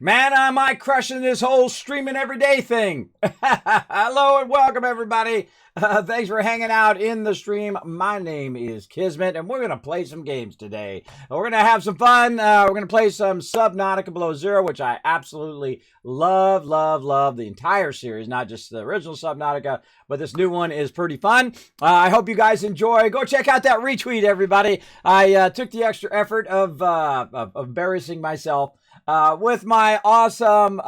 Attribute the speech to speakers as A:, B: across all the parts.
A: Man, am I crushing this whole streaming everyday thing. Hello and welcome, everybody. Thanks for hanging out in the stream. My name is Kismet, and we're going to play some games today. We're going to have some fun. We're going to play some Subnautica Below Zero, which I absolutely love the entire series, not just the original Subnautica, but this new one is pretty fun. I hope you guys enjoy. Go check out that retweet, everybody. I took the extra effort of embarrassing myself with my awesome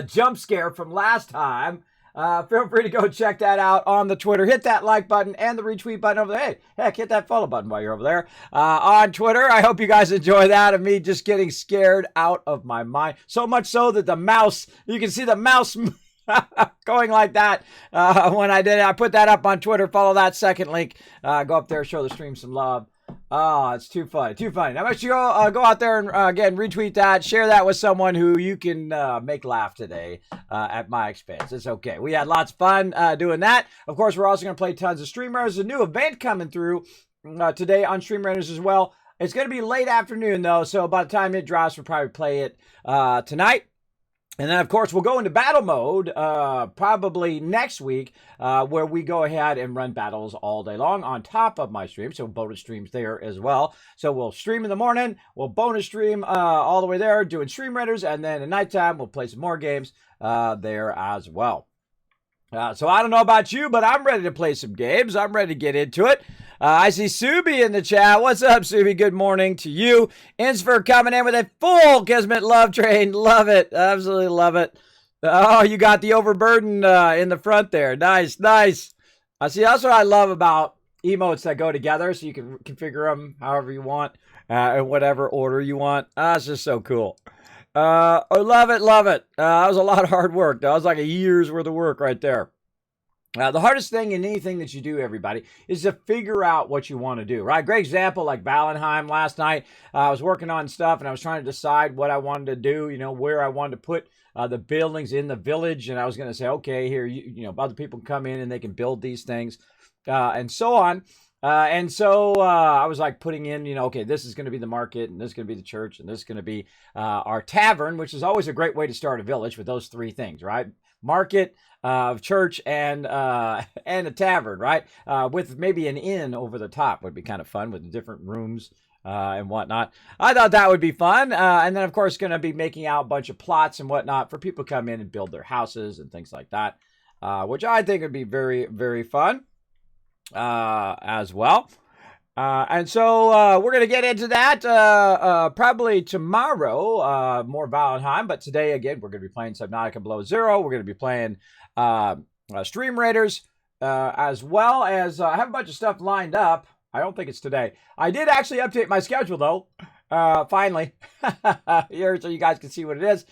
A: jump scare from last time. Feel free to go check that out on the Twitter. Hit that like button and the retweet button over there. Hey, heck, hit that follow button while you're over there on Twitter. I hope you guys enjoy that of me just getting scared out of my mind. So much so that the mouse, you can see the mouse going like that when I did it. I put that up on Twitter. Follow that second link. Go up there, show the stream some love. Oh, it's too funny, too funny. Now make sure you go out there and again retweet that, share that with someone who you can make laugh today at my expense. It's okay. We had lots of fun doing that. Of course, we're also going to play tons of streamers. A new event coming through today on Stream Runners as well. It's going to be late afternoon though, so by the time it drops, we'll probably play it tonight. And then, of course, we'll go into battle mode probably next week where we go ahead and run battles all day long on top of my stream. So bonus streams there as well. So we'll stream in the morning. We'll bonus stream all the way there doing stream readers. And then at nighttime, we'll play some more games there as well. So I don't know about you, but I'm ready to play some games. I'm ready to get into it. I see Subi in the chat. What's up, Subi? Good morning to you. Insfer coming in with a full Kismet love train. Love it. Absolutely love it. Oh, you got the overburden in the front there. Nice, nice. See, that's what I love about emotes that go together, so you can configure them however you want, in whatever order you want. It's just so cool. I love it, love it. That was a lot of hard work. That was like a year's worth of work right there. The hardest thing in anything that you do, everybody, is to figure out what you want to do, right? Great example, like Valheim last night. I was working on stuff, and I was trying to decide what I wanted to do, you know, where I wanted to put the buildings in the village. And I was going to say, okay, here, you know, other people can come in and they can build these things and so on. And so I was like putting in, you know, okay, this is going to be the market, and this is going to be the church, and this is going to be our tavern, which is always a great way to start a village with those three things, right? Market, church, and a tavern, right? With maybe an inn over the top would be kind of fun with the different rooms and whatnot. I thought that would be fun. And then, of course, going to be making out a bunch of plots and whatnot for people to come in and build their houses and things like that, which I think would be very, very fun as well. And so we're going to get into that probably tomorrow, more Valheim. But today, again, we're going to be playing Subnautica Below Zero. We're going to be playing Stream Raiders as well as I have a bunch of stuff lined up. I don't think it's today. I did actually update my schedule, though. Finally, here so you guys can see what it is.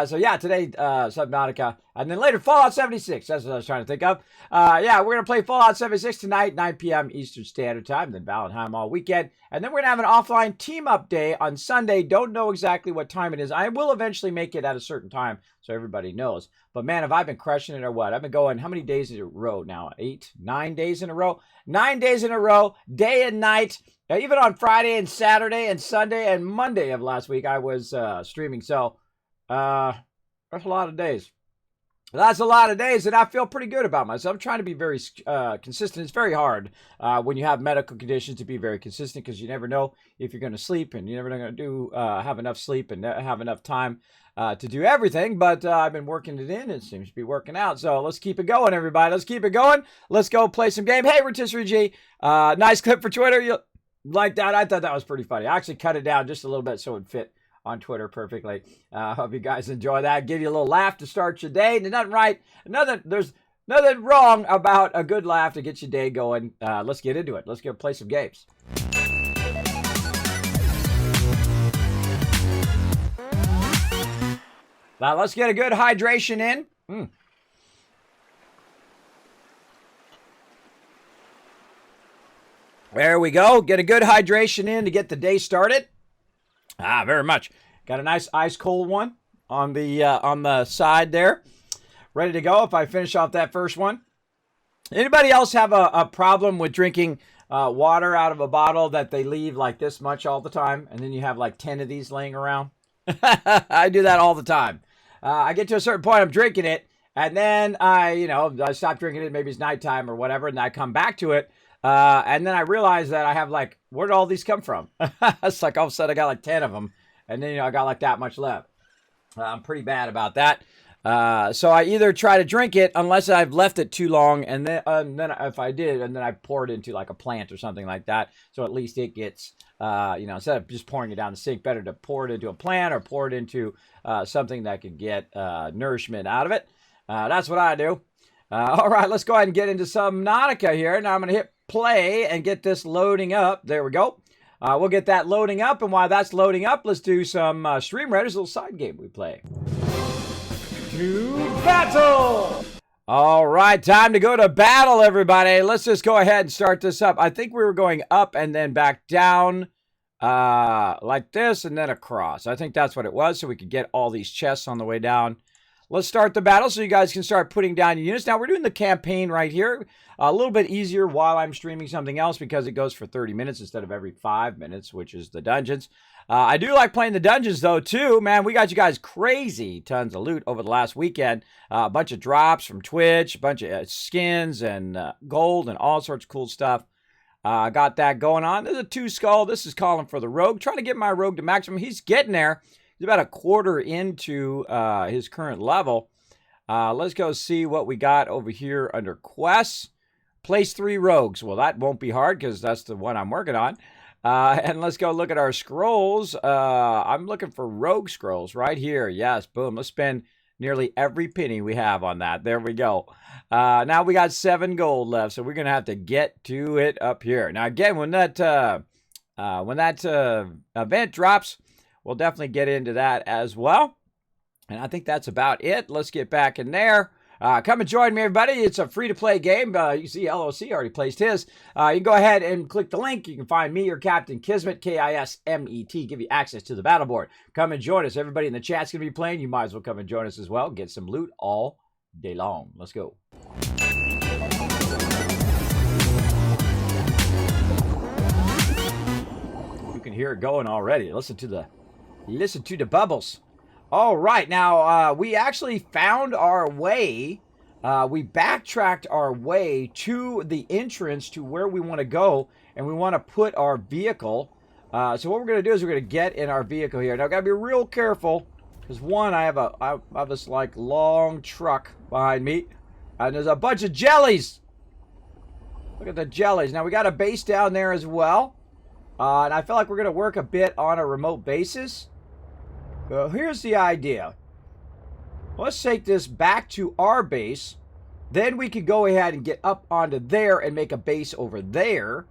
A: So yeah, today Subnautica, and then later Fallout 76. That's what I was trying to think of. Yeah, we're gonna play Fallout 76 tonight, 9 p.m. Eastern Standard Time. Then Valheim all weekend, and then we're gonna have an offline team up day on Sunday. Don't know exactly what time it is. I will eventually make it at a certain time so everybody knows. But man, have I been crushing it or what? I've been going how many days in a row now? 9 days in a row. 9 days in a row, day and night. Even on Friday and Saturday and Sunday and Monday of last week, I was streaming. So that's a lot of days. That's a lot of days, and I feel pretty good about myself. I'm trying to be very consistent. It's very hard when you have medical conditions to be very consistent because you never know if you're going to sleep, and you're never going to have enough sleep and have enough time to do everything. But I've been working it in, and it seems to be working out. So let's keep it going, everybody. Let's keep it going. Let's go play some game. Hey, Rotisserie G, nice clip for Twitter. You like that? I thought that was pretty funny. I actually cut it down just a little bit so it would fit on Twitter perfectly. Hope you guys enjoy that. Give you a little laugh to start your day. There's nothing wrong about a good laugh to get your day going. Let's get into it. Let's go play some games. Now let's get a good hydration in. There we go. Get a good hydration in to get the day started. Very much. Got a nice ice cold one on the side there. Ready to go if I finish off that first one. Anybody else have a problem with drinking water out of a bottle that they leave like this much all the time, and then you have like 10 of these laying around? I do that all the time. I get to a certain point, I'm drinking it, and then I stop drinking it. Maybe it's nighttime or whatever, and I come back to it, and then I realize that I have like, where did all these come from? It's like all of a sudden I got like 10 of them, and then I got like that much left. I'm pretty bad about that. So I either try to drink it unless I've left it too long, and then if I did, and then I pour it into like a plant or something like that, so at least it gets, instead of just pouring it down the sink, better to pour it into a plant or pour it into something that could get nourishment out of it. That's what I do. All right, let's go ahead and get into Subnautica here. Now I'm going to hit play and get this loading up. There we go. We'll get that loading up, and while that's loading up, let's do some Stream Raiders, a little side game we play. To battle! All right, time to go to battle, everybody. Let's just go ahead and start this up. I think we were going up and then back down like this and then across. I think that's what it was, so we could get all these chests on the way down. Let's start the battle so you guys can start putting down your units. Now, we're doing the campaign right here. A little bit easier while I'm streaming something else because it goes for 30 minutes instead of every 5 minutes, which is the dungeons. I do like playing the dungeons, though, too. Man, we got you guys crazy tons of loot over the last weekend. A bunch of drops from Twitch, a bunch of skins and gold and all sorts of cool stuff. Got that going on. There's a 2 skull. This is calling for the rogue. Trying to get my rogue to maximum. He's getting there. He's about a quarter into his current level. Let's go see what we got over here under quests. Place 3 rogues. Well, that won't be hard because that's the one I'm working on. And let's go look at our scrolls. I'm looking for rogue scrolls right here. Yes, boom. Let's spend nearly every penny we have on that. There we go. Now we got 7 gold left, so we're going to have to get to it up here. Now, again, when that event drops, we'll definitely get into that as well. And I think that's about it. Let's get back in there. Come and join me, everybody. It's a free-to-play game. You see LOC already placed his. You can go ahead and click the link. You can find me or Captain Kismet, Kismet, give you access to the battle board. Come and join us. Everybody in the chat's going to be playing. You might as well come and join us as well. Get some loot all day long. Let's go. You can hear it going already. Listen to the bubbles. All right, now we actually found our way. We backtracked our way to the entrance to where we want to go, and we want to put our vehicle. So what we're going to do is we're going to get in our vehicle here. Now, I've got to be real careful because one, I have this like long truck behind me, and there's a bunch of jellies. Look at the jellies. Now we got a base down there as well, and I feel like we're going to work a bit on a remote basis. So here's the idea. Let's take this back to our base. Then we could go ahead and get up onto there and make a base over there.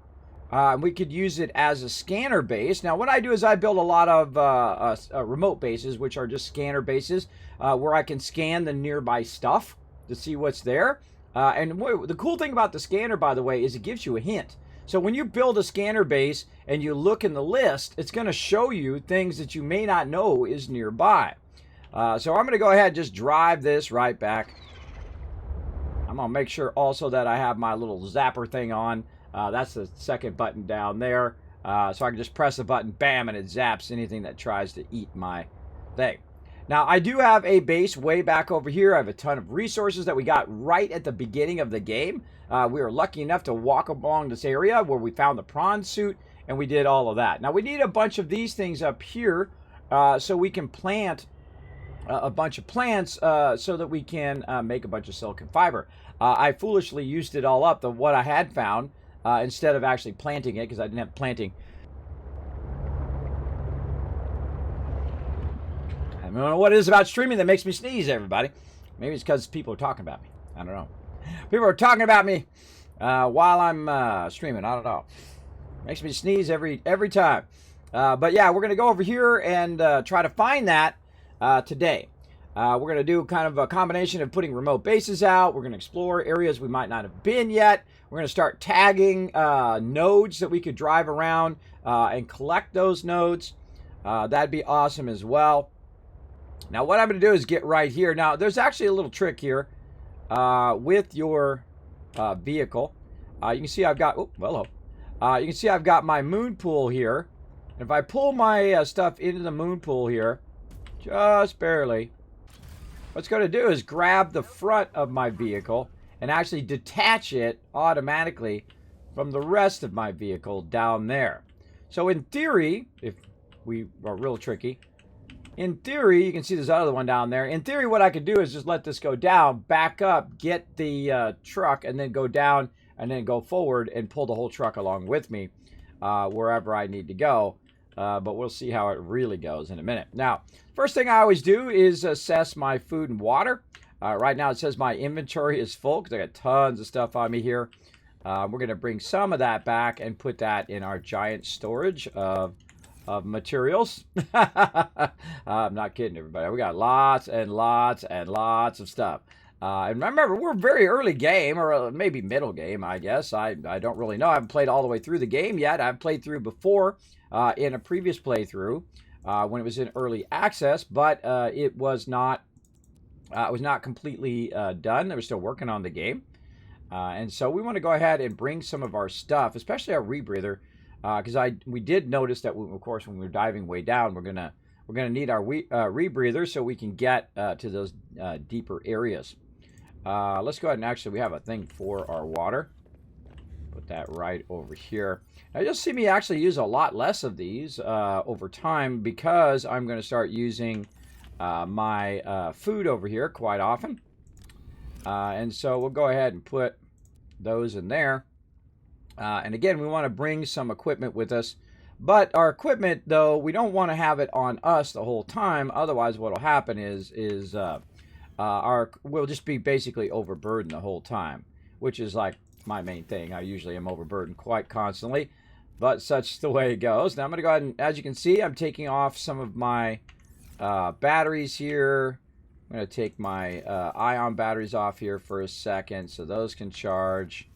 A: We could use it as a scanner base. Now, what I do is I build a lot of remote bases, which are just scanner bases, where I can scan the nearby stuff to see what's there. And the cool thing about the scanner, by the way, is it gives you a hint. So when you build a scanner base and you look in the list, it's going to show you things that you may not know is nearby. So I'm going to go ahead and just drive this right back. I'm going to make sure also that I have my little zapper thing on. That's the second button down there. So I can just press the button, bam, and it zaps anything that tries to eat my thing. Now, I do have a base way back over here. I have a ton of resources that we got right at the beginning of the game. We were lucky enough to walk along this area where we found the prawn suit, and we did all of that. Now, we need a bunch of these things up here so we can plant a bunch of plants so that we can make a bunch of silicon fiber. I foolishly used it all up, what I had found, instead of actually planting it because I didn't have planting. I don't know what it is about streaming that makes me sneeze, everybody. Maybe it's because people are talking about me. I don't know. People are talking about me while I'm streaming. I don't know. Makes me sneeze every time. But yeah, we're going to go over here and try to find that today. We're going to do kind of a combination of putting remote bases out. We're going to explore areas we might not have been yet. We're going to start tagging nodes that we could drive around and collect those nodes. That'd be awesome as well. Now, what I'm going to do is get right here. Now, there's actually a little trick here with your vehicle. You can see I've got, you can see I've got my moon pool here. If I pull my stuff into the moon pool here, Just barely. What it's going to do is grab the front of my vehicle and actually detach it automatically from the rest of my vehicle down there. So in theory, if we are real tricky, in theory, you can see this other one down there. In theory, what I could do is just let this go down, back up, get the truck, and then go down, and then go forward and pull the whole truck along with me wherever I need to go. But we'll see how it really goes in a minute. Now, first thing I always do is assess my food and water. Right now, it says my inventory is full because I got tons of stuff on me here. We're going to bring some of that back and put that in our giant storage of materials. I'm not kidding, everybody. We got lots and lots and lots of stuff. And remember, we're very early game, or maybe middle game, I guess. I don't really know. I haven't played all the way through the game yet. I've played through before in a previous playthrough when it was in early access, but it was not completely done. They were still working on the game. And so we want to go ahead and bring some of our stuff, especially our rebreather, because we did notice that, of course, when we were diving way down, we're gonna need our rebreather so we can get to those deeper areas. Let's go ahead and actually, we have a thing for our water. Put that right over here. Now you'll see me actually use a lot less of these over time because I'm going to start using my food over here quite often. And so we'll go ahead and put those in there. And again, we want to bring some equipment with us. But our equipment, though, we don't want to have it on us the whole time. Otherwise, what will happen is we'll just be basically overburdened the whole time, which is like my main thing. I usually am overburdened quite constantly, but such the way it goes. Now I'm going to go ahead and, as you can see, I'm taking off some of my batteries here. I'm going to take my ion batteries off here for a second so those can charge.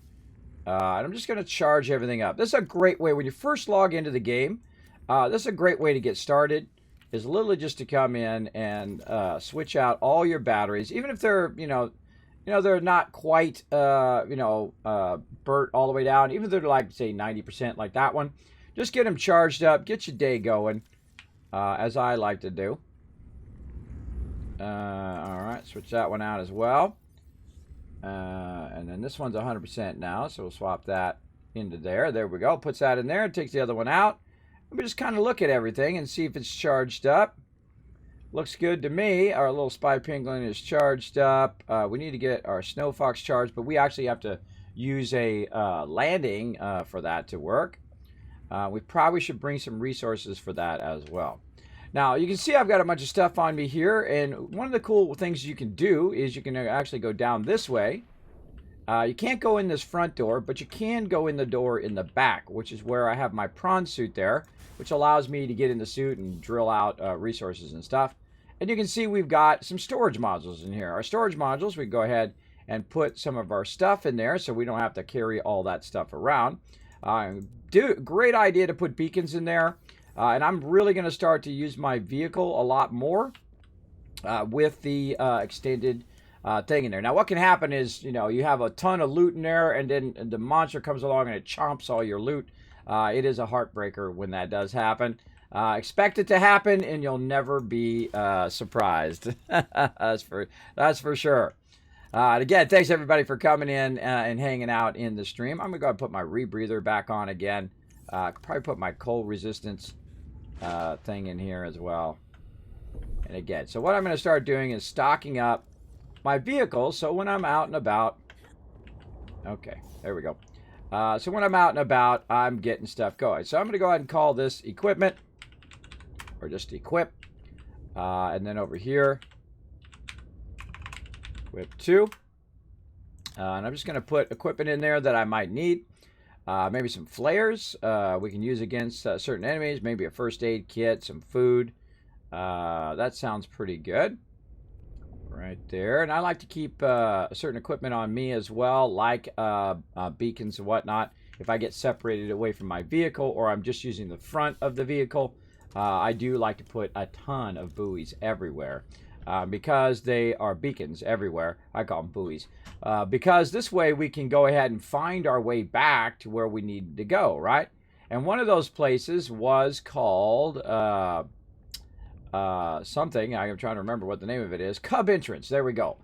A: And I'm just going to charge everything up. This is a great way when you first log into the game. This is a great way to get started. Is literally just to come in and switch out all your batteries, even if they're they're not quite burnt all the way down. Even if they're like say 90% like that one, just get them charged up, get your day going, as I like to do. All right, switch that one out as well. And then this one's 100% now, so we'll swap that into there. There we go. Puts that in there. Takes the other one out. We just kind of look at everything and see if it's charged up. Looks good to me. Our little spy penguin is charged up. We need to get our snow fox charged, but we actually have to use a landing for that to work. We probably should bring some resources for that as well. Now, you can see I've got a bunch of stuff on me here, and one of the cool things you can do is you can actually go down this way. You can't go in this front door, but you can go in the door in the back, which is where I have my prawn suit there, which allows me to get in the suit and drill out resources and stuff. And you can see we've got some storage modules in here. Our storage modules, we can go ahead and put some of our stuff in there so we don't have to carry all that stuff around. Great idea to put beacons in there. And I'm really going to start to use my vehicle a lot more with the extended thing in there. Now, what can happen is, you have a ton of loot in there, and then the monster comes along and it chomps all your loot. It is a heartbreaker when that does happen. Expect it to happen, and you'll never be surprised. That's for sure. And again, thanks everybody for coming in and hanging out in the stream. I'm going to go ahead and put my rebreather back on again. Probably put my cold resistance thing in here as well. And again, so what I'm going to start doing is stocking up my vehicle, so when I'm out and about, okay, there we go. So when I'm out and about, I'm getting stuff going. So I'm going to go ahead and call this equipment, or just equip, and then over here, equip 2. And I'm just going to put equipment in there that I might need. Maybe some flares we can use against certain enemies, maybe a first aid kit, some food. That sounds pretty good. Right there. And I like to keep certain equipment on me as well, like beacons and whatnot. If I get separated away from my vehicle, or I'm just using the front of the vehicle, I do like to put a ton of buoys everywhere. Because they are beacons everywhere. I call them buoys. Because this way we can go ahead and find our way back to where we need to go, right? And one of those places was called something. I am trying to remember what the name of it is. Cub entrance. There we go.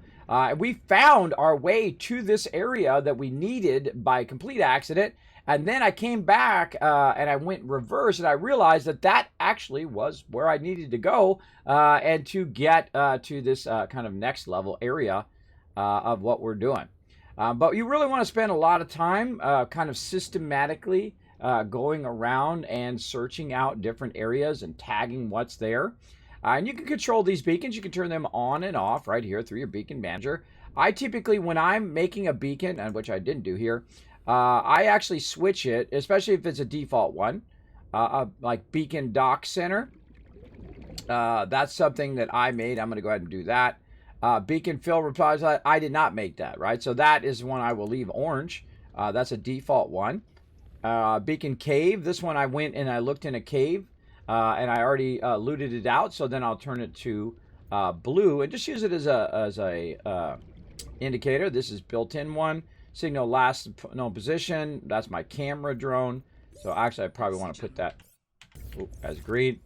A: We found our way to this area that we needed by complete accident. And then I came back and I went reverse, and I realized that that actually was where I needed to go and to get to this kind of next level area of what we're doing. But you really want to spend a lot of time kind of systematically going around and searching out different areas and tagging what's there. And you can control these beacons. You can turn them on and off right here through your beacon manager. I typically, when I'm making a beacon, and which I didn't do here, I actually switch it, especially if it's a default one, like Beacon Dock Center. That's something that I made. I'm going to go ahead and do that. Beacon Fill replies, I did not make that, right? So that is one I will leave orange. That's a default one. Beacon Cave, this one I went and I looked in a cave, and I already looted it out, so then I'll turn it to blue and just use it as a indicator. This is built-in one. Signal last known position. That's my camera drone. So actually, I probably want to put that as green.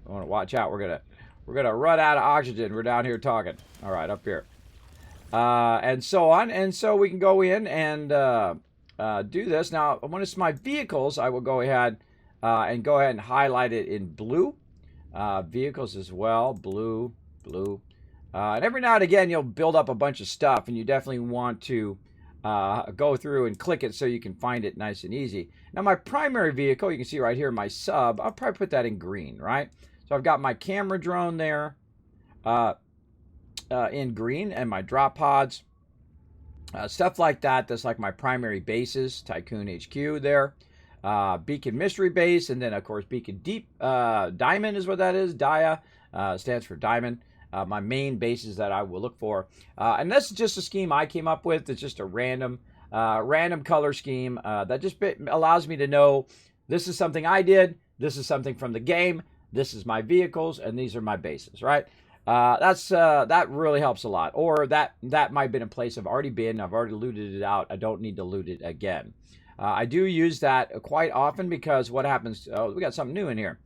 A: I want to watch out. We're gonna run out of oxygen. We're down here talking. All right, up here, and so on. And so we can go in and do this. Now, when it's my vehicles, I will go ahead and highlight it in blue. Vehicles as well, blue. And every now and again, you'll build up a bunch of stuff, and you definitely want to go through and click it so you can find it nice and easy. Now, my primary vehicle, you can see right here, my sub, I'll probably put that in green, right? So I've got my camera drone there in green, and my drop pods, stuff like that. That's like my primary bases, Tycoon HQ there. Beacon Mystery Base, and then, of course, Beacon Deep Diamond is what that is. Dia stands for Diamond. My main bases that I will look for. And this is just a scheme I came up with. It's just a random color scheme that just allows me to know this is something I did, this is something from the game, this is my vehicles, and these are my bases, right? That really helps a lot. Or that might have been a place I've already been, I've already looted it out, I don't need to loot it again. I do use that quite often because what happens, we got something new in here.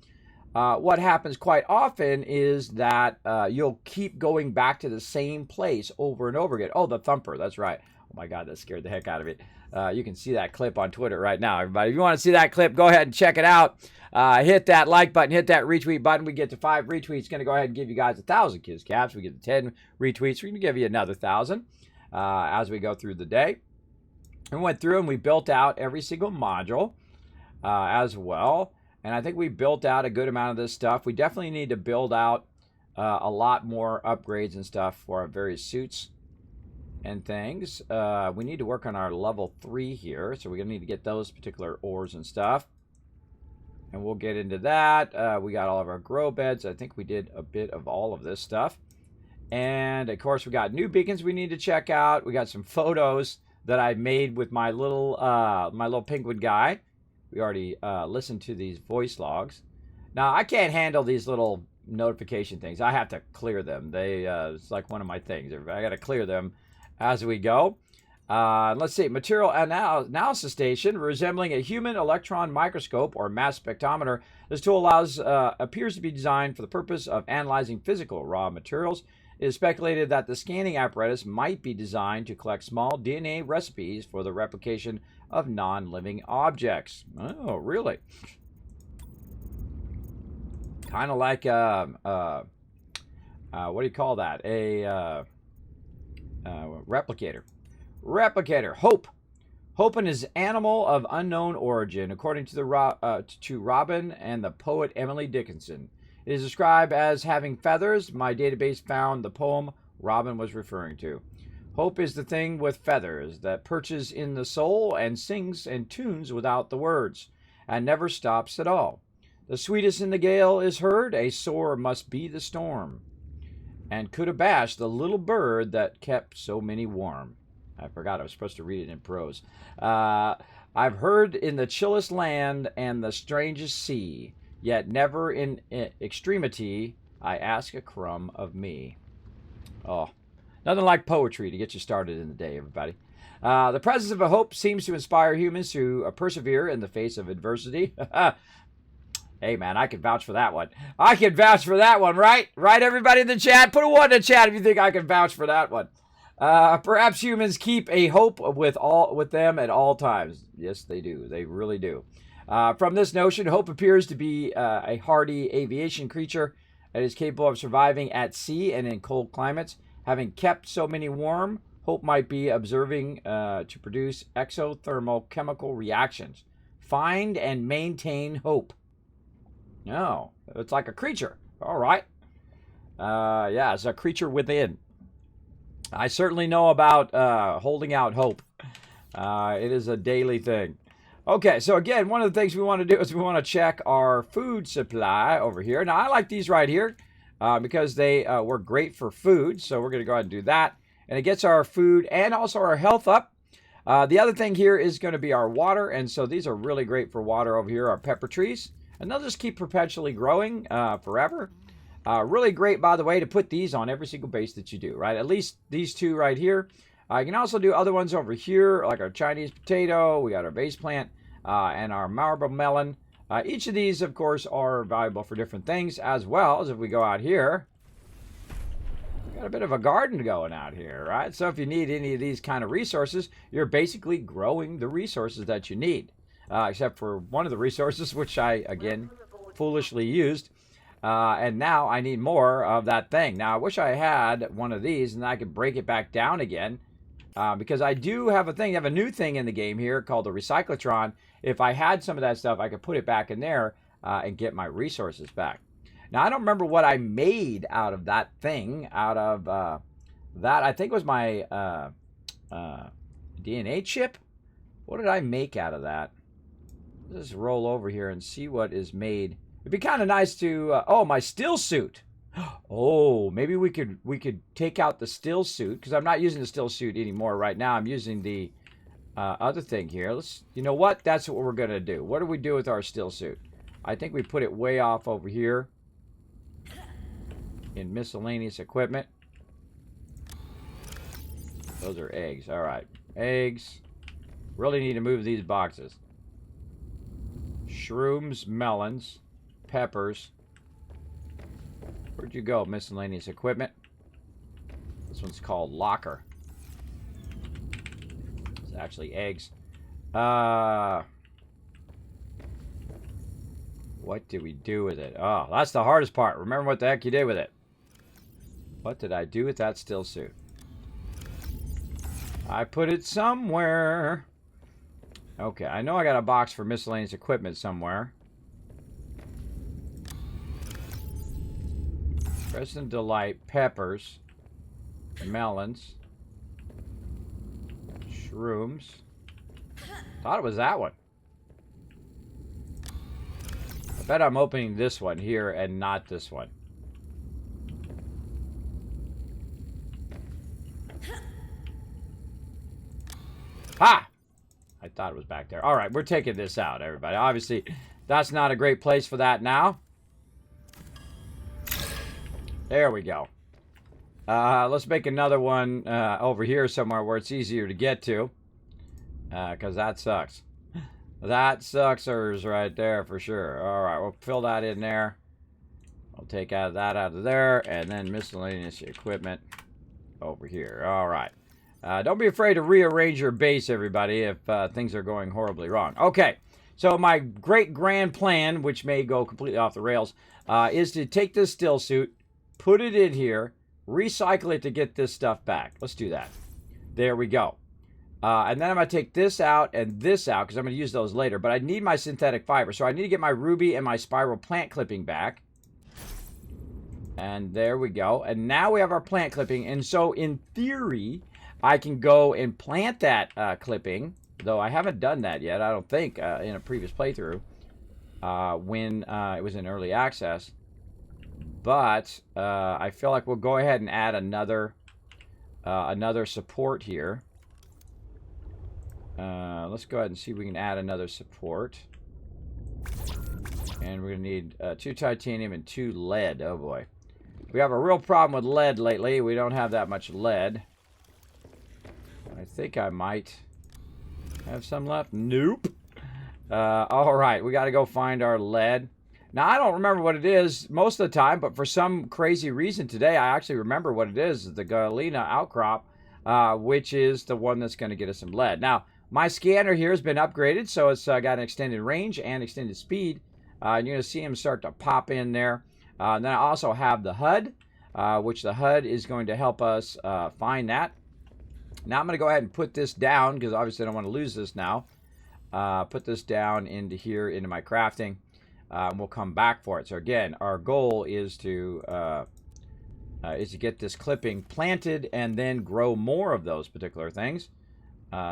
A: What happens quite often is that you'll keep going back to the same place over and over again. Oh, the thumper, that's right. Oh my God, that scared the heck out of me. You can see that clip on Twitter right now, everybody. If you want to see that clip, go ahead and check it out. Hit that like button, hit that retweet button. We get to 5 retweets. It's going to go ahead and give you guys 1,000 Kids Caps. We get to 10 retweets. We're going to give you another 1,000 as we go through the day. And we went through and we built out every single module as well. And I think we built out a good amount of this stuff. We definitely need to build out a lot more upgrades and stuff for our various suits and things. We need to work on our level 3 here. So we're going to need to get those particular ores and stuff. And we'll get into that. We got all of our grow beds. I think we did a bit of all of this stuff. And, of course, we got new beacons we need to check out. We got some photos that I made with my little penguin guy. We already listened to these voice logs. Now, I can't handle these little notification things. I have to clear them. It's like one of my things. I got to clear them as we go. Let's see. Material analysis station resembling a human electron microscope or mass spectrometer. This tool appears to be designed for the purpose of analyzing physical raw materials. It is speculated that the scanning apparatus might be designed to collect small DNA recipes for the replication of non-living objects. Oh, really? Kind of like what do you call that? A replicator. Replicator. Hope. Hope is an animal of unknown origin, according to Robin and the poet Emily Dickinson. It is described as having feathers. My database found the poem Robin was referring to. Hope is the thing with feathers that perches in the soul and sings and tunes without the words, and never stops at all. The sweetest in the gale is heard, a sore must be the storm, and could abash the little bird that kept so many warm. I forgot I was supposed to read it in prose. I've heard in the chillest land and the strangest sea, yet never in extremity I ask a crumb of me. Oh, nothing like poetry to get you started in the day, everybody. The presence of a hope seems to inspire humans to persevere in the face of adversity. Hey, man, I can vouch for that one. I can vouch for that one, right? Right, everybody in the chat? Put a 1 in the chat if you think I can vouch for that one. Perhaps humans keep a hope with them at all times. Yes, they do. They really do. From this notion, hope appears to be a hardy aviation creature that is capable of surviving at sea and in cold climates. Having kept so many warm, hope might be observing to produce exothermal chemical reactions. Find and maintain hope. No, it's like a creature. All right. Yeah, it's a creature within. I certainly know about holding out hope. It is a daily thing. Okay, so again, one of the things we want to do is we want to check our food supply over here. Now, I like these right here because they work great for food. So we're going to go ahead and do that. And it gets our food and also our health up. The other thing here is going to be our water. And so these are really great for water over here, our pepper trees. And they'll just keep perpetually growing forever. Really great, by the way, to put these on every single base that you do, right? At least these two right here. You can also do other ones over here, like our Chinese potato. We got our base plant and our marble melon. Each of these, of course, are valuable for different things, as well as if we go out here. Got a bit of a garden going out here, right? So if you need any of these kind of resources, you're basically growing the resources that you need. Except for one of the resources, which I, again, foolishly used. And now I need more of that thing. Now, I wish I had one of these and I could break it back down again. Because I do have I have a new thing in the game here called the Recyclotron. If I had some of that stuff, I could put it back in there and get my resources back. Now, I don't remember what I made out of that thing, out of that. I think it was my DNA chip. What did I make out of that? Let's roll over here and see what is made. It'd be kind of nice to, oh, my still suit. Oh, maybe we could take out the still suit, because I'm not using the still suit anymore right now. I'm using the other thing here. You know what? That's what we're going to do. What do we do with our still suit? I think we put it way off over here in miscellaneous equipment. Those are eggs. All right. Eggs. Really need to move these boxes. Shrooms, melons, peppers. Where'd you go, miscellaneous equipment? This one's called locker. It's actually eggs. What did we do with it? Oh, that's the hardest part. Remember what the heck you did with it. What did I do with that still suit? I put it somewhere. Okay, I know I got a box for miscellaneous equipment somewhere. Present Delight, peppers, melons, shrooms. Thought it was that one. I bet I'm opening this one here and not this one. Ha! I thought it was back there. All right, we're taking this out, everybody. Obviously, that's not a great place for that now. There we go. Let's make another one over here somewhere where it's easier to get to. Because that sucks. That sucksers right there for sure. All right, we'll fill that in there. I'll take that out of there. And then miscellaneous equipment over here. All right. Don't be afraid to rearrange your base, everybody, if things are going horribly wrong. Okay, so my great grand plan, which may go completely off the rails, is to take this still suit, put it in here, recycle it to get this stuff back. Let's do that. There we go. And then I'm going to take this out and this out, because I'm going to use those later. But I need my synthetic fiber, so I need to get my ruby and my spiral plant clipping back. And there we go. And now we have our plant clipping. And so, in theory, I can go and plant that clipping, though I haven't done that yet, I don't think, in a previous playthrough when it was in early access. But I feel like we'll go ahead and add another support here. Let's go ahead and see if we can add another support. And we're going to need 2 titanium and 2 lead. Oh boy. We have a real problem with lead lately. We don't have that much lead. I think I might have some left. Nope. All right, we got to go find our lead. Now, I don't remember what it is most of the time, but for some crazy reason today, I actually remember what it is, the galena outcrop, which is the one that's going to get us some lead. Now, my scanner here has been upgraded, so it's got an extended range and extended speed. And you're going to see them start to pop in there. And then I also have the HUD, which the HUD is going to help us find that. Now, I'm going to go ahead and put this down, because obviously I don't want to lose this now. Put this down into here, into my crafting. And we'll come back for it. So again, our goal is to get this clipping planted and then grow more of those particular things.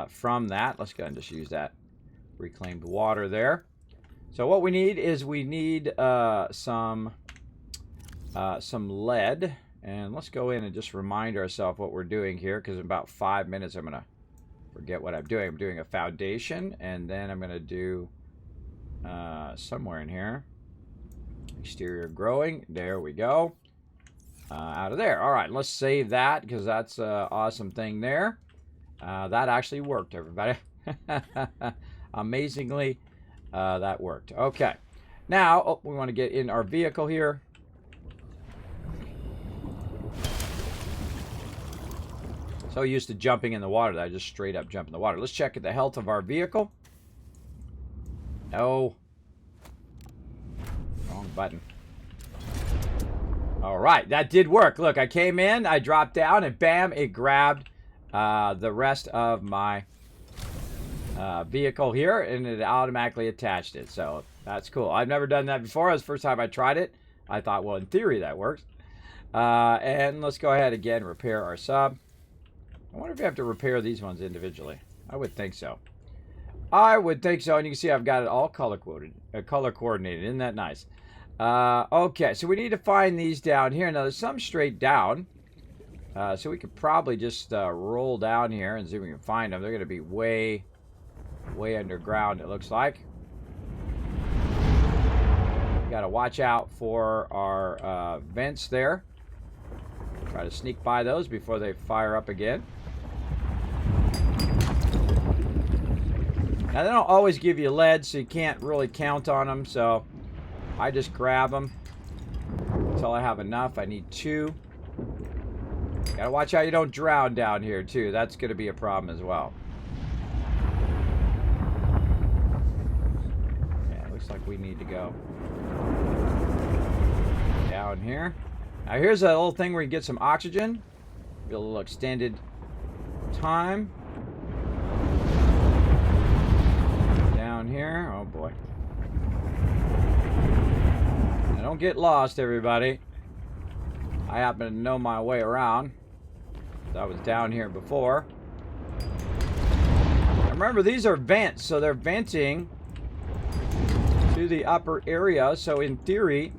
A: From that, let's go ahead and just use that reclaimed water there. So what we need is some lead, and let's go in and just remind ourselves what we're doing here, because in about 5 minutes I'm gonna forget what I'm doing. I'm doing a foundation, and then I'm gonna do somewhere in here, exterior growing. There we go. Out of there. All right, let's save that, because that's an awesome thing there. That actually worked, everybody. Amazingly, that worked. Okay. Now, we want to get in our vehicle here. So used to jumping in the water that I just straight up jump in the water. Let's check the health of our vehicle. No. Wrong button. All right, that did work. Look, I came in, I dropped down, and bam, it grabbed the rest of my vehicle here, and it automatically attached it. So that's cool. I've never done that before. It was the first time I tried it. I thought, well, in theory, that works. And let's go ahead again, repair our sub. I wonder if you have to repair these ones individually. I would think so. I would think so. And you can see I've got it all color coordinated. Isn't that nice? Okay, so we need to find these down here. Now, there's some straight down. So we could probably just roll down here and see if we can find them. They're going to be way underground, it looks like. We got to watch out for our vents there. Try to sneak by those before they fire up again. Now, they don't always give you lead, so you can't really count on them. So I just grab them until I have enough. I need 2. Gotta watch out you don't drown down here, too. That's going to be a problem as well. Yeah, it looks like we need to go down here. Now, here's a little thing where you get some oxygen. Get a little extended time. Down here. Oh, boy. Now, don't get lost, everybody. I happen to know my way around. I was down here before. And remember, these are vents, so they're venting to the upper area. So in theory,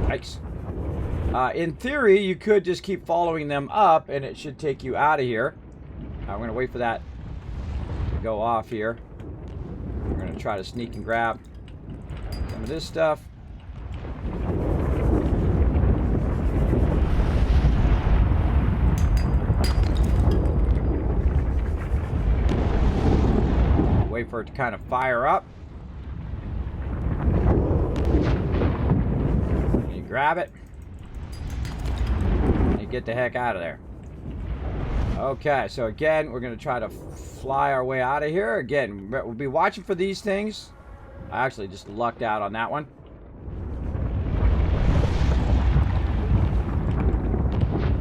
A: yikes. In theory, you could just keep following them up, and it should take you out of here. I'm going to wait for that to go off here. We're going to try to sneak and grab some of this stuff. Wait for it to kind of fire up. You grab it. And you get the heck out of there. Okay, so again, we're going to try to fly our way out of here. Again, we'll be watching for these things. I actually just lucked out on that one.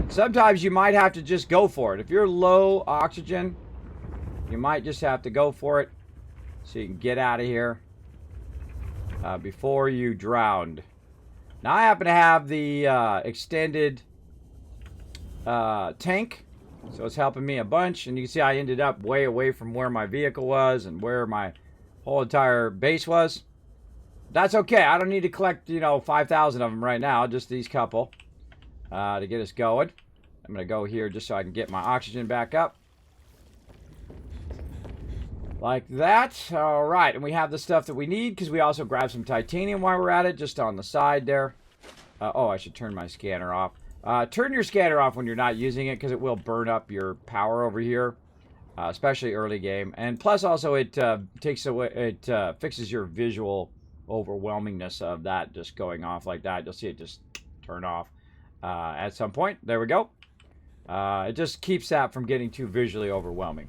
A: Sometimes you might have to just go for it. If you're low oxygen, you might just have to go for it so you can get out of here before you drowned. Now, I happen to have the extended tank, so it's helping me a bunch. And you can see I ended up way away from where my vehicle was and where my whole entire base was. That's okay. I don't need to collect, 5,000 of them right now, just these couple to get us going. I'm going to go here just so I can get my oxygen back up. Like that. All right, and we have the stuff that we need because we also grabbed some titanium while we're at it, just on the side there. Oh, I should turn my scanner off. Turn your scanner off when you're not using it because it will burn up your power over here. especially early game. And plus, also it takes away, it fixes your visual overwhelmingness of that just going off like that. You'll see it just turn off at some point. There we go. It just keeps that from getting too visually overwhelming.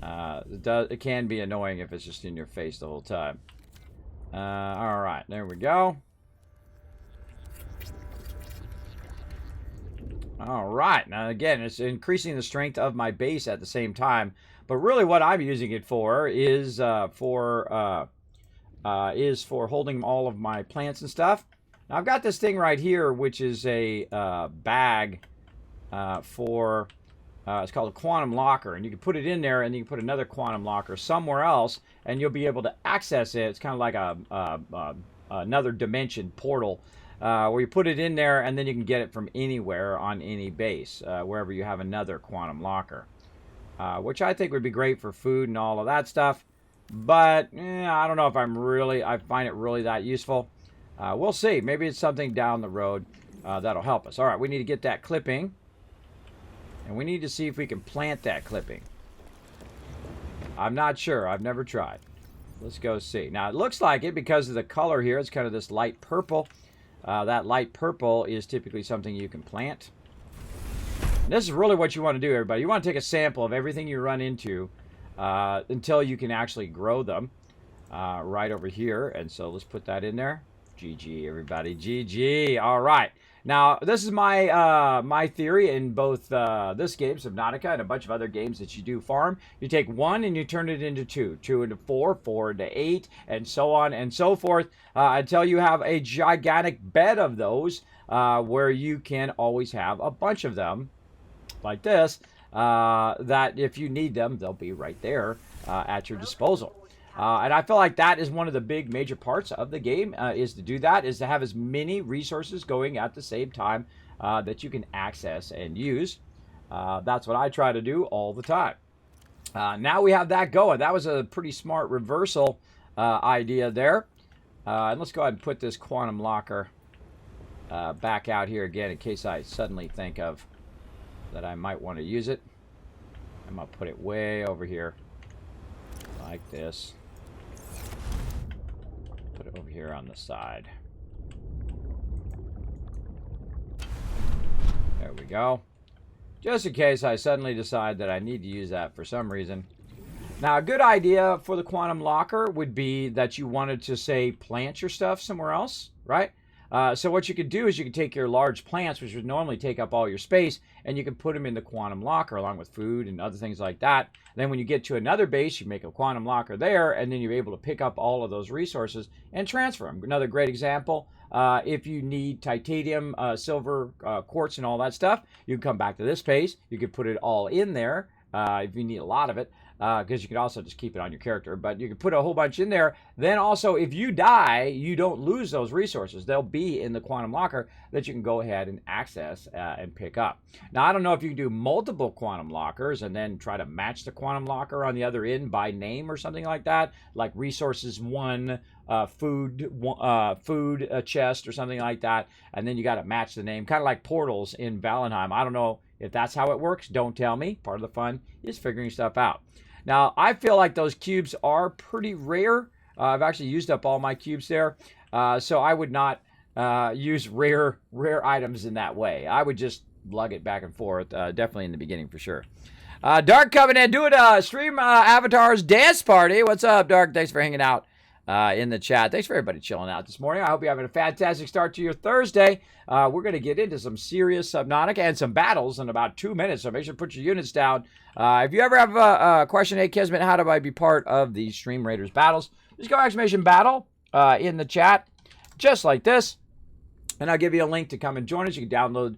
A: It can be annoying if it's just in your face the whole time. All right, there we go. All right, now again, it's increasing the strength of my base at the same time. But really, what I'm using it for is for holding all of my plants and stuff. Now I've got this thing right here, which is a bag for. It's called a quantum locker, and you can put it in there, and you can put another quantum locker somewhere else, and you'll be able to access it. It's kind of like another dimension portal. Where you put it in there, and then you can get it from anywhere on any base, wherever you have another quantum locker, which I think would be great for food and all of that stuff. But I don't know if I find it really that useful. We'll see. Maybe it's something down the road that'll help us. All right, we need to get that clipping, and we need to see if we can plant that clipping. I'm not sure. I've never tried. Let's go see. Now it looks like it because of the color here. It's kind of this light purple. That light purple is typically something you can plant. And this is really what you want to do, everybody. You want to take a sample of everything you run into until you can actually grow them right over here. And so let's put that in there. GG, everybody. GG. All right. Now, this is my theory in both this game, Subnautica, and a bunch of other games that you do farm. You take one and you turn it into two, two into four, four into eight, and so on and so forth, until you have a gigantic bed of those where you can always have a bunch of them, like this, that if you need them, they'll be right there at your disposal. And I feel like that is one of the big major parts of the game, is to do that, is to have as many resources going at the same time that you can access and use. That's what I try to do all the time. Now we have that going. That was a pretty smart reversal idea there. And let's go ahead and put this quantum locker back out here again in case I suddenly think of that I might want to use it. I'm going to put it way over here like this. Put it over here on the side. There we go. Just in case I suddenly decide that I need to use that for some reason. Now, a good idea for the quantum locker would be that you wanted to, say, plant your stuff somewhere else, right? So what you could do is you could take your large plants, which would normally take up all your space, and you can put them in the quantum locker along with food and other things like that. Then when you get to another base, you make a quantum locker there, and then you're able to pick up all of those resources and transfer them. Another great example, if you need titanium, silver, quartz, and all that stuff, you can come back to this base. You can put it all in there if you need a lot of it. Because you could also just keep it on your character, but you can put a whole bunch in there. Then also, if you die, you don't lose those resources. They'll be in the quantum locker that you can go ahead and access and pick up. Now, I don't know if you can do multiple quantum lockers and then try to match the quantum locker on the other end by name or something like that, like resources one, food chest or something like that, and then you got to match the name, kind of like portals in Valheim. I don't know if that's how it works. Don't tell me. Part of the fun is figuring stuff out. Now, I feel like those cubes are pretty rare. I've actually used up all my cubes there. So I would not use rare items in that way. I would just lug it back and forth, definitely in the beginning for sure. Dark Covenant doing a stream avatars dance party. What's up, Dark? Thanks for hanging out in the chat. Thanks for everybody chilling out this morning. I hope you're having a fantastic start to your Thursday. We're going to get into some serious Subnautica and some battles in about 2 minutes, so make sure to put your units down. If you ever have a question, hey, Kismet, how do I be part of the Stream Raiders battles? Just go !battle in the chat, just like this, and I'll give you a link to come and join us. You can download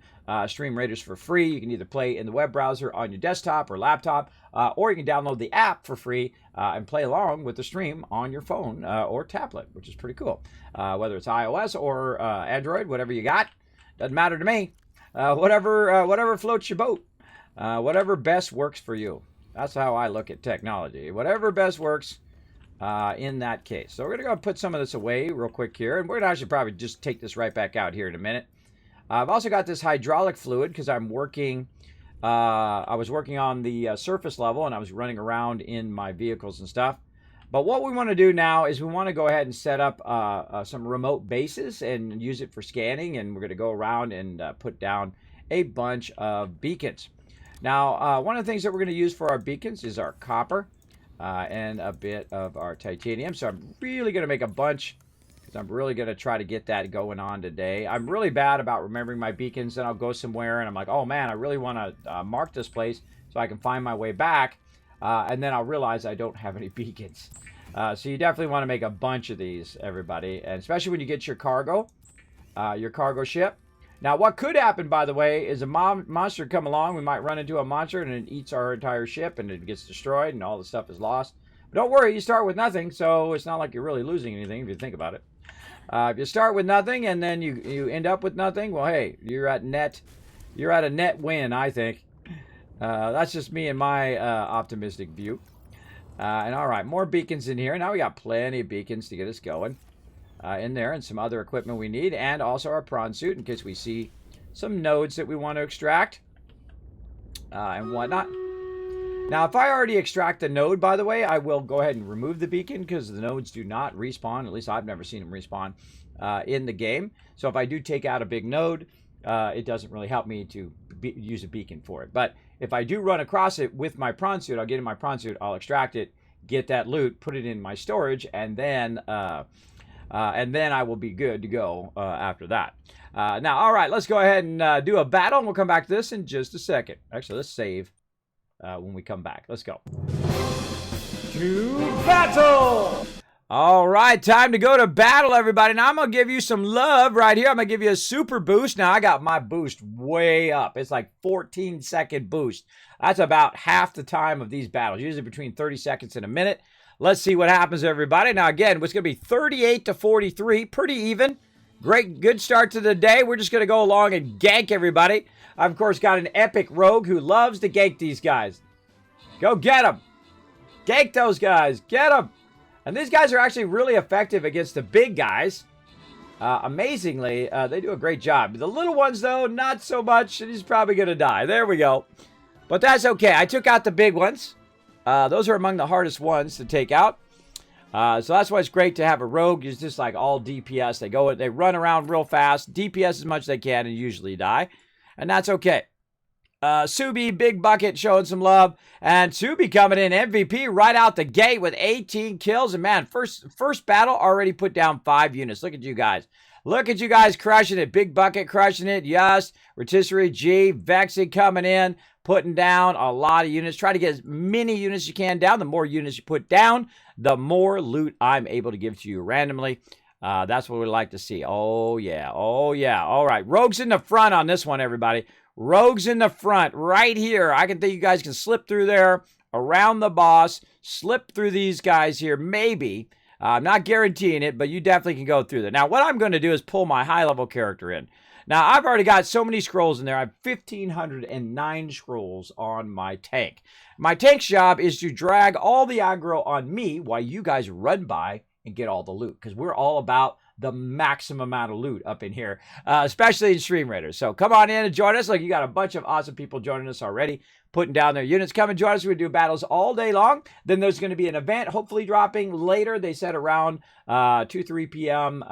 A: Stream Raiders for free. You can either play in the web browser on your desktop or laptop, or you can download the app for free and play along with the stream on your phone or tablet, which is pretty cool. Whether it's iOS or Android, whatever you got, doesn't matter to me. Whatever floats your boat, whatever best works for you. That's how I look at technology. Whatever best works in that case. So we're going to go put some of this away real quick here, and we're going to actually probably just take this right back out here in a minute. I've also got this hydraulic fluid because I'm working I was working on the surface level, and I was running around in my vehicles and stuff. But what we want to do now is we want to go ahead and set up some remote bases and use it for scanning. And we're going to go around and put down a bunch of beacons. Now, one of the things that we're going to use for our beacons is our copper and a bit of our titanium. So I'm really going to make a bunch because I'm really going to try to get that going on today. I'm really bad about remembering my beacons. Then I'll go somewhere and I'm like, oh man, I really want to mark this place so I can find my way back. And then I'll realize I don't have any beacons. So you definitely want to make a bunch of these, everybody. And especially when you get your cargo ship. Now, what could happen, by the way, is a monster come along. We might run into a monster and it eats our entire ship and it gets destroyed and all the stuff is lost. But don't worry, you start with nothing, so it's not like you're really losing anything if you think about it. If you start with nothing and then you end up with nothing, well, hey, you're at a net win, I think. That's just me and my optimistic view. And all right, more beacons in here. Now we got plenty of beacons to get us going in there, and some other equipment we need, and also our prawn suit in case we see some nodes that we want to extract and whatnot. Now, if I already extract the node, by the way, I will go ahead and remove the beacon because the nodes do not respawn. At least I've never seen them respawn in the game. So if I do take out a big node, it doesn't really help me to use a beacon for it. But if I do run across it with my prawn suit, I'll get in my prawn suit, I'll extract it, get that loot, put it in my storage, and then I will be good to go after that. Now, all right, let's go ahead and do a battle, and we'll come back to this in just a second. Actually, let's save when we come back. Let's go. To battle! All right, time to go to battle, everybody. Now, I'm going to give you some love right here. I'm going to give you a super boost. Now, I got my boost way up. It's like 14-second boost. That's about half the time of these battles, usually between 30 seconds and a minute. Let's see what happens, everybody. Now, again, it's going to be 38 to 43, pretty even. Great, good start to the day. We're just going to go along and gank everybody. I've, of course, got an epic rogue who loves to gank these guys. Go get them. Gank those guys. Get them. And these guys are actually really effective against the big guys. Amazingly, they do a great job. The little ones, though, not so much. He's probably going to die. There we go. But that's okay. I took out the big ones. Those are among the hardest ones to take out. So that's why it's great to have a rogue. It's just like all DPS. They run around real fast, DPS as much as they can, and usually die. And that's okay. Subi, Big Bucket showing some love. And Subi coming in MVP right out the gate with 18 kills. And man, first battle already put down 5 units. Look at you guys. Look at you guys crushing it. Big Bucket crushing it. Yes. Rotisserie G. Vexy coming in, putting down a lot of units. Try to get as many units as you can down. The more units you put down, the more loot I'm able to give to you randomly. That's what we like to see. Oh, yeah. Oh, yeah. All right. Rogues in the front on this one, everybody. Rogues in the front right here. I can think you guys can slip through there around the boss, slip through these guys here, maybe. I'm not guaranteeing it, but you definitely can go through there. Now, what I'm going to do is pull my high-level character in. Now, I've already got so many scrolls in there. I have 1,509 scrolls on my tank. My tank's job is to drag all the aggro on me while you guys run by and get all the loot, because we're all about the maximum amount of loot up in here, especially in Stream Raiders. So come on in and join us. Look, you got a bunch of awesome people joining us already, putting down their units. Come and join us. We do battles all day long. Then there's going to be an event, hopefully dropping later. They said around 2-3 p.m.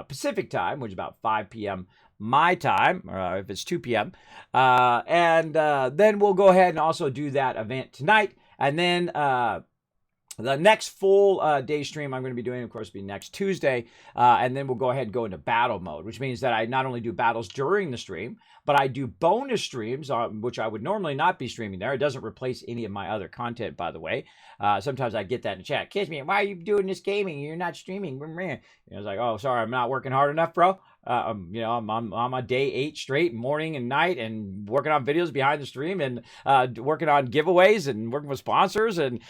A: Pacific time, which is about 5 p.m. my time, if it's 2 p.m. And then we'll go ahead and also do that event tonight. And then the next full day stream I'm going to be doing, of course, will be next Tuesday. And then we'll go ahead and go into battle mode, which means that I not only do battles during the stream, but I do bonus streams, which I would normally not be streaming there. It doesn't replace any of my other content, by the way. Sometimes I get that in the chat. Kismet, why are you doing this gaming? You're not streaming. I was like, oh, sorry, I'm not working hard enough, bro. I'm on day 8 straight, morning and night, and working on videos behind the stream, and working on giveaways, and working with sponsors, and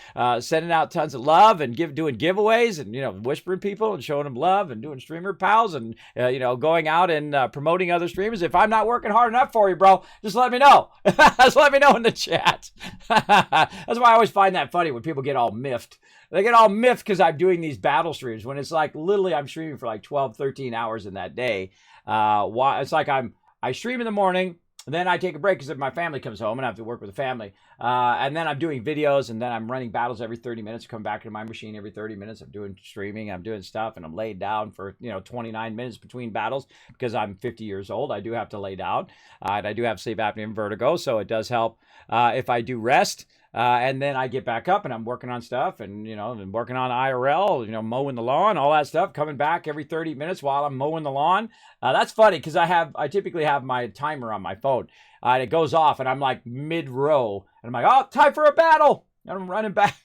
A: sending out tons of love, and doing giveaways, and whispering people and showing them love, and doing streamer pals, and going out and promoting other streamers. If I'm not working hard enough for you, bro, just let me know. Just let me know in the chat. That's why I always find that funny when people get all miffed. They get all miffed because I'm doing these battle streams when it's like literally I'm streaming for like 12, 13 hours in that day. It's like I stream in the morning, Then I take a break because if my family comes home and I have to work with the family. And then I'm doing videos, and then I'm running battles every 30 minutes. Come back to my machine every 30 minutes. I'm doing streaming. I'm doing stuff, and I'm laid down for 29 minutes between battles because I'm 50 years old. I do have to lay down, and I do have sleep apnea and vertigo, so it does help if I do rest. And then I get back up and I'm working on stuff and, and working on IRL, mowing the lawn, all that stuff, coming back every 30 minutes while I'm mowing the lawn. That's funny because I typically have my timer on my phone. And it goes off and I'm like mid-row and I'm like, oh, time for a battle. And I'm running back,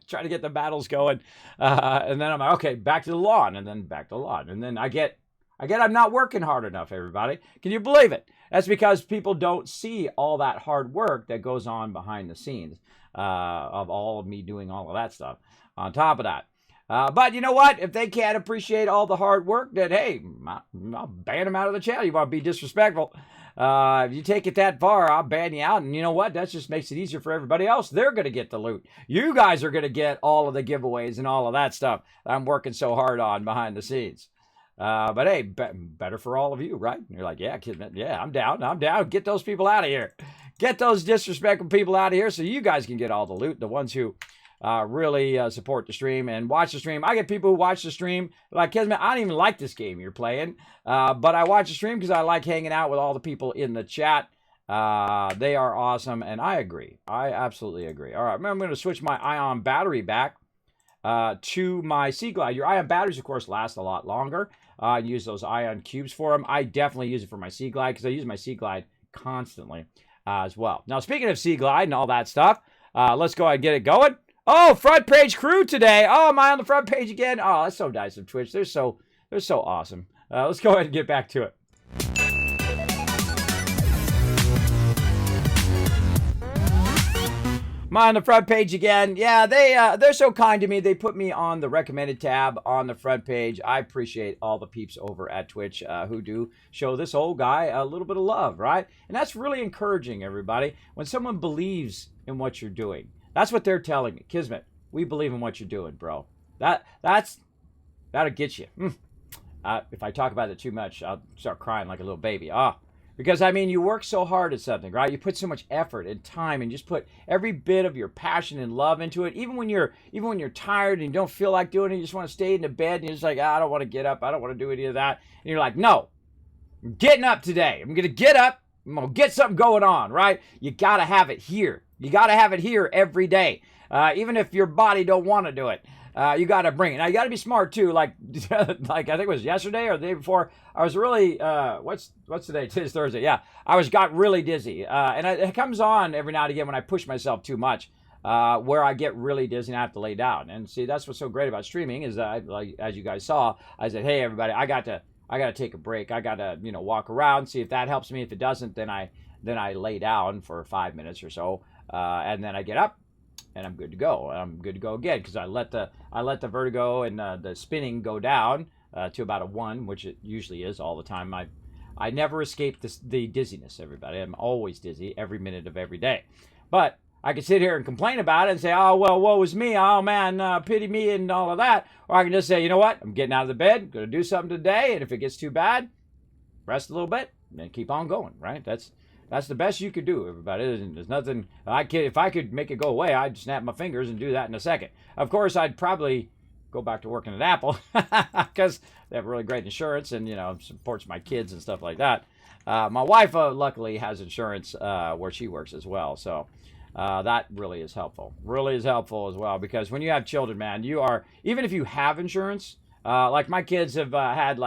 A: trying to get the battles going. And then I'm like, okay, back to the lawn and then back to the lawn. And then I get I'm not working hard enough, everybody. Can you believe it? That's because people don't see all that hard work that goes on behind the scenes of all of me doing all of that stuff on top of that. But you know what? If they can't appreciate all the hard work, then hey, I'll ban them out of the channel. You want to be disrespectful. If you take it that far, I'll ban you out. And you know what? That just makes it easier for everybody else. They're going to get the loot. You guys are going to get all of the giveaways and all of that stuff that I'm working so hard on behind the scenes. But hey, better for all of you, right? And you're like, yeah, Kismet, yeah, I'm down. Get those people out of here. Get those disrespectful people out of here so you guys can get all the loot. The ones who really support the stream and watch the stream. I get people who watch the stream like, Kismet, I don't even like this game you're playing. But I watch the stream because I like hanging out with all the people in the chat. They are awesome, and I agree. I absolutely agree. All right, I'm going to switch my ion battery back to my Sea Glide. Your ion batteries, of course, last a lot longer. I use those ion cubes for them. I definitely use it for my Sea Glide because I use my Sea Glide constantly as well. Now, speaking of Sea Glide and all that stuff, let's go ahead and get it going. Oh, front page crew today. Oh, am I on the front page again? Oh, that's so nice of Twitch. They're so awesome. Let's go ahead and get back to it. Am I on the front page again? Yeah, they're so kind to me. They put me on the recommended tab on the front page. I appreciate all the peeps over at Twitch who do show this old guy a little bit of love, right? And that's really encouraging, everybody. When someone believes in what you're doing, that's what they're telling me. Kismet, we believe in what you're doing, bro. That'll get you. If I talk about it too much, I'll start crying like a little baby. Because, I mean, you work so hard at something, right? You put so much effort and time and just put every bit of your passion and love into it. Even when you're tired and you don't feel like doing it, you just want to stay in the bed and you're just like, I don't want to get up. I don't want to do any of that. And you're like, no, I'm getting up today. I'm going to get up. I'm going to get something going on, right? You got to have it here. You got to have it here every day. Even if your body don't want to do it. You got to bring it. Now, you got to be smart, too. Like I think it was yesterday or the day before, I was really, what's today? Today's Thursday. Yeah, got really dizzy. And it comes on every now and again when I push myself too much, where I get really dizzy and I have to lay down. And see, that's what's so great about streaming is that, like, as you guys saw, I said, hey, everybody, I got to take a break. I got to, walk around, see if that helps me. If it doesn't, then I lay down for 5 minutes or so. And then I get up. And I'm good to go. I'm good to go again because I let the vertigo and the spinning go down to about a 1, which it usually is all the time. I never escape the dizziness, everybody. I'm always dizzy every minute of every day. But I can sit here and complain about it and say, oh, well, woe is me. Oh, man, pity me and all of that. Or I can just say, you know what? I'm getting out of the bed, going to do something today. And if it gets too bad, rest a little bit and keep on going, right? That's the best you could do, everybody. There's nothing. If I could make it go away, I'd snap my fingers and do that in a second. Of course, I'd probably go back to working at Apple because they have really great insurance and supports my kids and stuff like that. My wife luckily has insurance where she works as well, so that really is helpful. Really is helpful as well because when you have children, man, you are even if you have insurance. Like my kids have had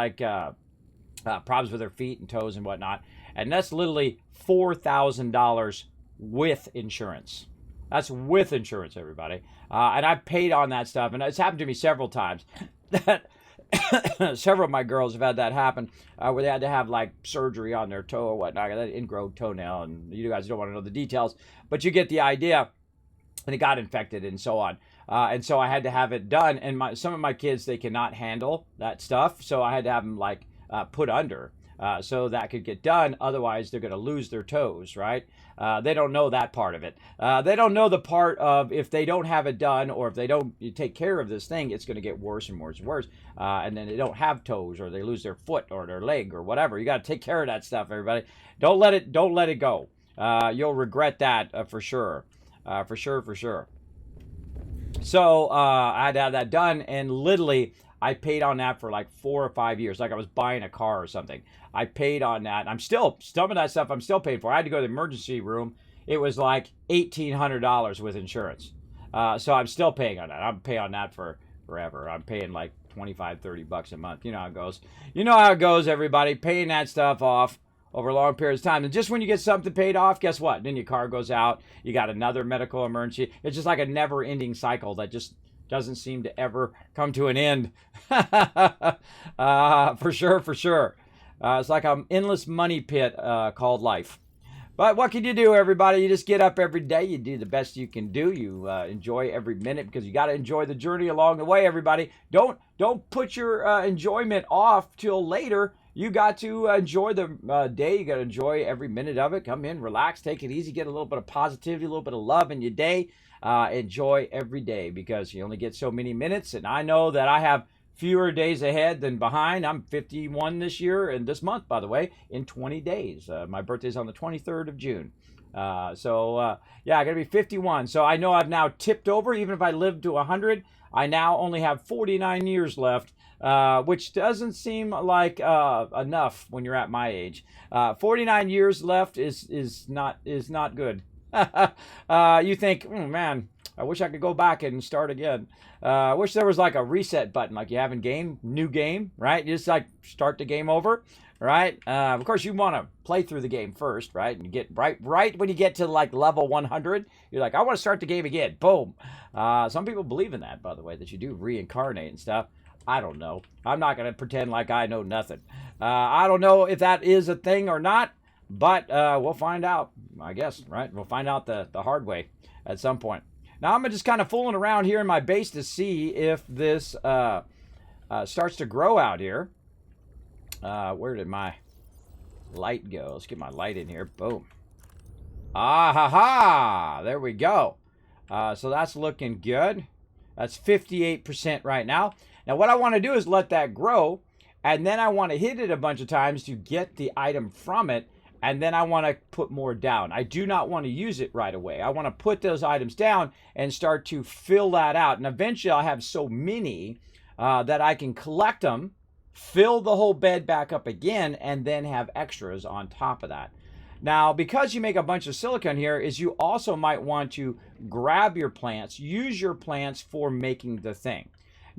A: problems with their feet and toes and whatnot. And that's literally $4,000 with insurance. That's with insurance, everybody. And I've paid on that stuff. And it's happened to me several times. Several of my girls have had that happen where they had to have surgery on their toe or whatnot. That ingrown toenail. And you guys don't want to know the details. But you get the idea. And it got infected and so on. And so I had to have it done. And some of my kids, they cannot handle that stuff. So I had to have them put under. so that could get done. Otherwise, they're going to lose their toes, right? They don't know that part of it. They don't know the part of if they don't have it done, or if they don't take care of this thing, it's going to get worse and worse and worse. And then they don't have toes, or they lose their foot or their leg or whatever. You got to take care of that stuff, everybody. Don't let it go. You'll regret that for sure. For sure. So I had to have that done, and literally I paid on that for like 4 or 5 years, like I was buying a car or something. I paid on that. I'm still, some of that stuff I'm still paying for. I had to go to the emergency room. It was like $1,800 with insurance. So I'm still paying on that. I'm paying on that for forever. I'm paying like 25, 30 bucks a month. You know how it goes. You know how it goes, everybody. Paying that stuff off over long periods of time. And just when you get something paid off, guess what? Then your car goes out. You got another medical emergency. It's just like a never-ending cycle that just doesn't seem to ever come to an end. For sure. It's like an endless money pit called life. But what can you do, everybody? You just get up every day. You do the best you can do. You enjoy every minute, because you got to enjoy the journey along the way, everybody. Don't put your enjoyment off till later. You got to enjoy the day. You got to enjoy every minute of it. Come in, relax, take it easy, get a little bit of positivity, a little bit of love in your day. Enjoy every day, because you only get so many minutes. And I know that I have fewer days ahead than behind. I'm 51 this year, and this month, by the way, in 20 days. My birthday's on the 23rd of June. Yeah, I got to be 51. So I know I've now tipped over. Even if I live to 100, I now only have 49 years left. Which doesn't seem like enough when you're at my age. 49 years left is not good. You think, man, I wish I could go back and start again. I wish there was like a reset button, like you have in new game, right? You just like start the game over, right? Of course, you want to play through the game first, right? And you get right when you get to like level 100, you're like, I want to start the game again. Boom. Some people believe in that, by the way, that you do reincarnate and stuff. I don't know. I'm not going to pretend like I know nothing. I don't know if that is a thing or not, but we'll find out, I guess, right? We'll find out the hard way at some point. Now, I'm just kind of fooling around here in my base to see if this starts to grow out here. Where did my light go? Let's get my light in here. Boom. Ah, ha, ha. There we go. So that's looking good. That's 58% right now. Now, what I want to do is let that grow, and then I want to hit it a bunch of times to get the item from it, and then I want to put more down. I do not want to use it right away. I want to put those items down and start to fill that out, and eventually I'll have so many that I can collect them, fill the whole bed back up again, and then have extras on top of that. Now, because you make a bunch of silicon here, is you also might want to grab your plants, use your plants for making the thing.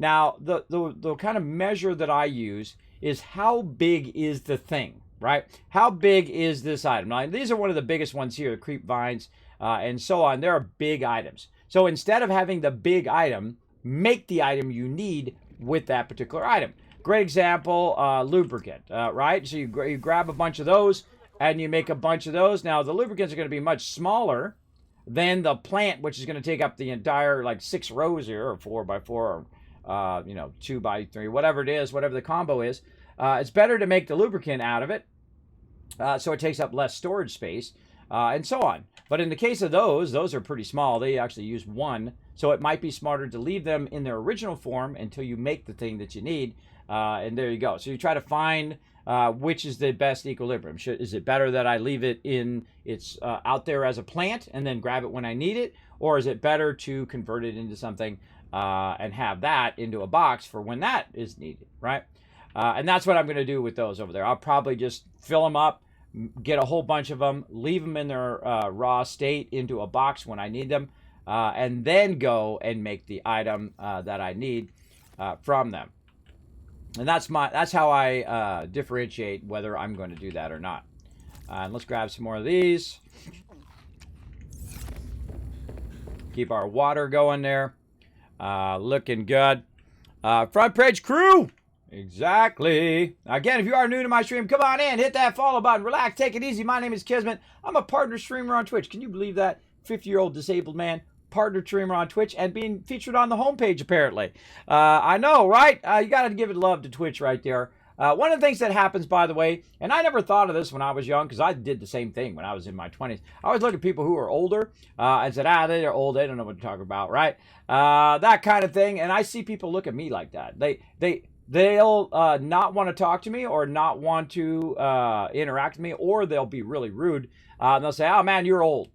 A: Now, the kind of measure that I use is how big is the thing, right? How big is this item? Now, these are one of the biggest ones here, the creep vines and so on. They're big items. So instead of having the big item, make the item you need with that particular item. Great example, lubricant, right? So you grab a bunch of those and you make a bunch of those. Now, the lubricants are going to be much smaller than the plant, which is going to take up the entire like 6 rows here, or 4x4, or 2x3, whatever it is, whatever the combo is. It's better to make the lubricant out of it, so it takes up less storage space, and so on. But in the case of those are pretty small. They actually use 1, so it might be smarter to leave them in their original form until you make the thing that you need, and there you go. So you try to find which is the best equilibrium. Is it better that I leave it out there as a plant and then grab it when I need it, or is it better to convert it into something and have that into a box for when that is needed, right? And that's what I'm going to do with those over there. I'll probably just fill them up, get a whole bunch of them, leave them in their raw state into a box when I need them, and then go and make the item that I need from them. And that's how I differentiate whether I'm going to do that or not. And let's grab some more of these. Keep our water going there. Looking good. Front page crew. Exactly. Again, if you are new to my stream, come on in, hit that follow button, relax, take it easy. My name is Kismet. I'm a partner streamer on Twitch. Can you believe that? 50-year-old disabled man, partner streamer on Twitch, and being featured on the homepage, apparently. I know, right? You got to give it love to Twitch right there. One of the things that happens, by the way, and I never thought of this when I was young, because I did the same thing when I was in my 20s. I always look at people who are older and said, they're old, they don't know what to talk about, right? That kind of thing. And I see people look at me like that. They'll not want to talk to me or not want to interact with me, or they'll be really rude. And they'll say, oh man, you're old,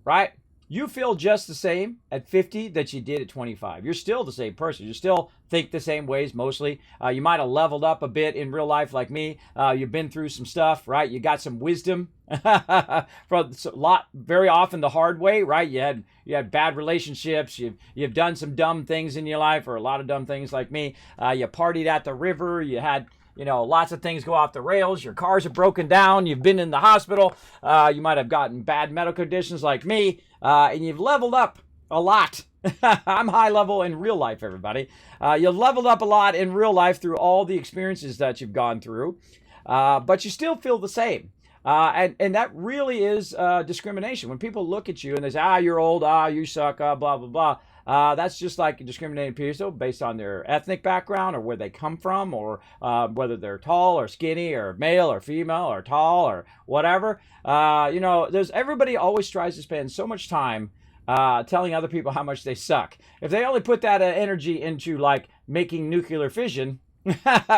A: right? You feel just the same at 50 that you did at 25. You're still the same person. You still think the same ways mostly. You might have leveled up a bit in real life like me. You've been through some stuff, right? You got some wisdom from a lot, very often the hard way, right? You had bad relationships. You've done some dumb things in your life, or a lot of dumb things like me. You partied at the river. You had lots of things go off the rails. Your cars are broken down. You've been in the hospital. You might have gotten bad medical conditions like me. And you've leveled up a lot. I'm high level in real life, everybody. You've leveled up a lot in real life through all the experiences that you've gone through. But you still feel the same. And that really is discrimination. When people look at you and they say, you're old, you suck, blah, blah, blah. That's just like discriminating people based on their ethnic background or where they come from, or whether they're tall or skinny or male or female or tall or whatever. Everybody always tries to spend so much time telling other people how much they suck. If they only put that energy into like making nuclear fission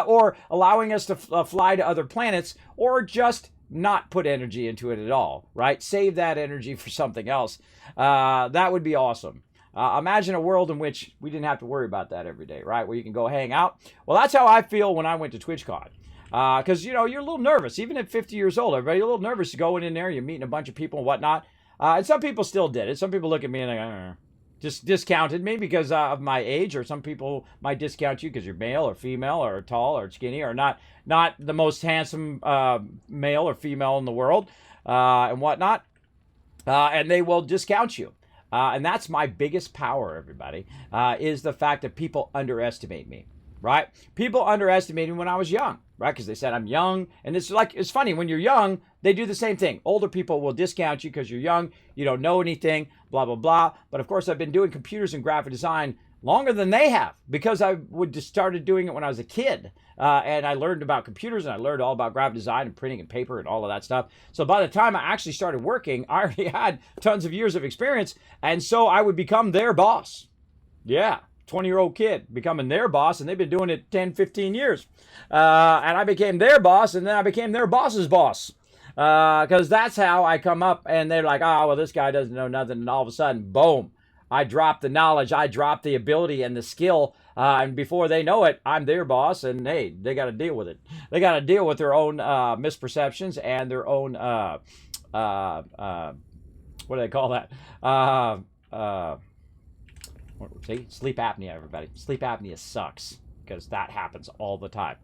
A: or allowing us to fly to other planets, or just not put energy into it at all, right? Save that energy for something else. That would be awesome. Imagine a world in which we didn't have to worry about that every day, right? Where you can go hang out. Well, that's how I feel when I went to TwitchCon. Because, you're a little nervous. Even at 50 years old, everybody, you're a little nervous going in there. You're meeting a bunch of people and whatnot. And some people still did it. Some people look at me and they go, just discounted me because of my age. Or some people might discount you because you're male or female or tall or skinny or not the most handsome male or female in the world and whatnot. And they will discount you. And that's my biggest power, everybody, is the fact that people underestimate me, right? People underestimated me when I was young, right? Because they said I'm young. And it's funny, when you're young, they do the same thing. Older people will discount you because you're young, you don't know anything, blah, blah, blah. But of course, I've been doing computers and graphic design longer than they have, because I just started doing it when I was a kid. And I learned about computers, and I learned all about graphic design and printing and paper and all of that stuff. So by the time I actually started working, I already had tons of years of experience. And so I would become their boss. Yeah, 20-year-old kid becoming their boss, and they've been doing it 10, 15 years. And I became their boss, and then I became their boss's boss. Because that's how I come up, and they're like, well, this guy doesn't know nothing. And all of a sudden, boom, I drop the knowledge, I drop the ability and the skill, and before they know it, I'm their boss, and hey, they got to deal with it. They got to deal with their own misperceptions and their own, what do they call that? See, sleep apnea, everybody. Sleep apnea sucks, because that happens all the time.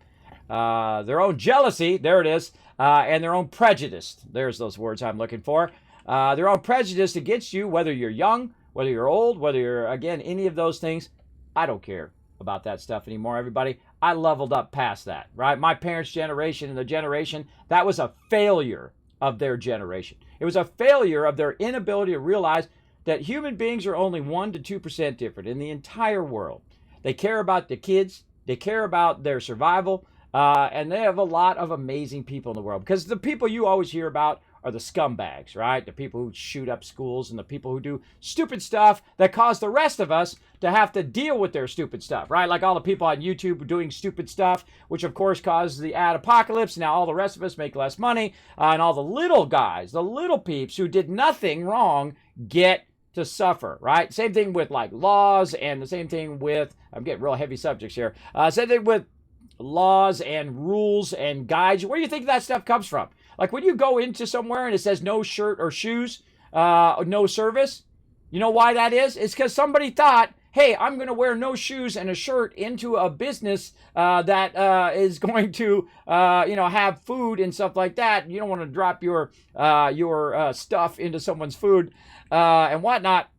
A: Their own jealousy, there it is, and their own prejudice. There's those words I'm looking for. Their own prejudice against you, whether you're young, whether you're old, whether you're, again, any of those things. I don't care about that stuff anymore, everybody. I leveled up past that, right? My parents' generation and the generation, that was a failure of their generation. It was a failure of their inability to realize that human beings are only 1% to 2% different in the entire world. They care about the kids. They care about their survival. And they have a lot of amazing people in the world, because the people you always hear about are the scumbags, right? The people who shoot up schools and the people who do stupid stuff that cause the rest of us to have to deal with their stupid stuff, right? Like all the people on YouTube doing stupid stuff, which of course causes the ad apocalypse. Now all the rest of us make less money, and all the little guys, the little peeps who did nothing wrong, get to suffer, right? Same thing with like laws, and the same thing with, I'm getting real heavy subjects here. Same thing with laws and rules and guides. Where do you think that stuff comes from? Like when you go into somewhere and it says no shirt or shoes, no service, you know why that is? It's because somebody thought, hey, I'm going to wear no shoes and a shirt into a business that is going to, have food and stuff like that. You don't want to drop your stuff into someone's food and whatnot.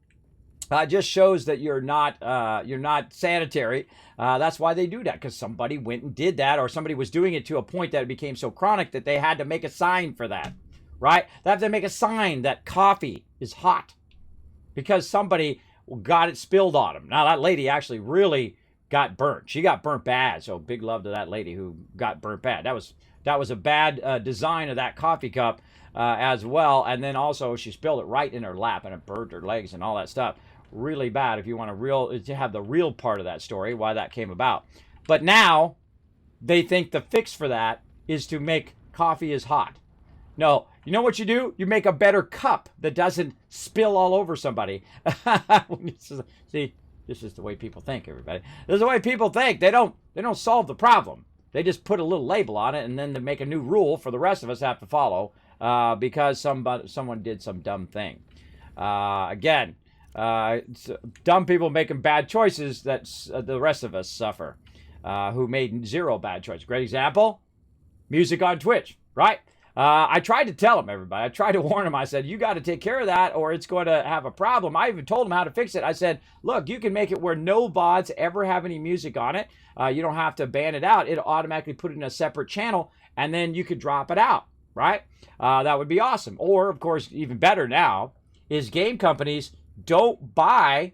A: Just shows that you're not sanitary. That's why they do that, because somebody went and did that, or somebody was doing it to a point that it became so chronic that they had to make a sign for that, right? They have to make a sign that coffee is hot because somebody got it spilled on them. Now, that lady actually really got burnt. She got burnt bad. So big love to that lady who got burnt bad. That was a bad design of that coffee cup as well. And then also she spilled it right in her lap and it burnt her legs and all that stuff. Really bad if you want to have the real part of that story, why that came about. But now they think the fix for that is to make coffee as hot. No, you know what you do? You make a better cup that doesn't spill all over somebody. See, this is the way people think, everybody. This is the way people think. They don't solve the problem. They just put a little label on it and then they make a new rule for the rest of us to have to follow because someone did some dumb thing. Again, dumb people making bad choices that the rest of us suffer, who made zero bad choices. Great example, music on Twitch, right? I tried to tell them, everybody. I tried to warn them. I said, you got to take care of that or it's going to have a problem. I even told them how to fix it. I said, look, you can make it where no VODs ever have any music on it. You don't have to ban it out. It'll automatically put it in a separate channel and then you could drop it out, right? That would be awesome. Or, of course, even better now is game companies don't buy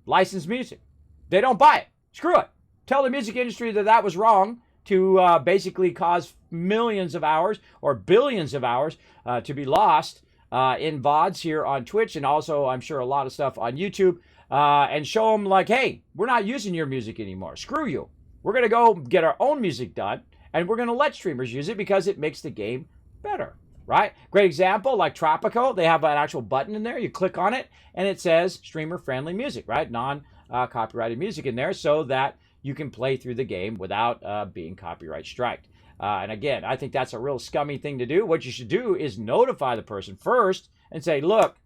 A: licensed music. They don't buy it. Screw it. Tell the music industry that that was wrong to basically cause millions of hours or billions of hours to be lost in VODs here on Twitch and also I'm sure a lot of stuff on YouTube and show them like, hey, we're not using your music anymore. Screw you. We're going to go get our own music done and we're going to let streamers use it because it makes the game better, right? Great example, like Tropico, they have an actual button in there. You click on it and it says streamer-friendly music, right? Non-copyrighted music in there so that you can play through the game without being copyright striked. And again, I think that's a real scummy thing to do. What you should do is notify the person first and say, look,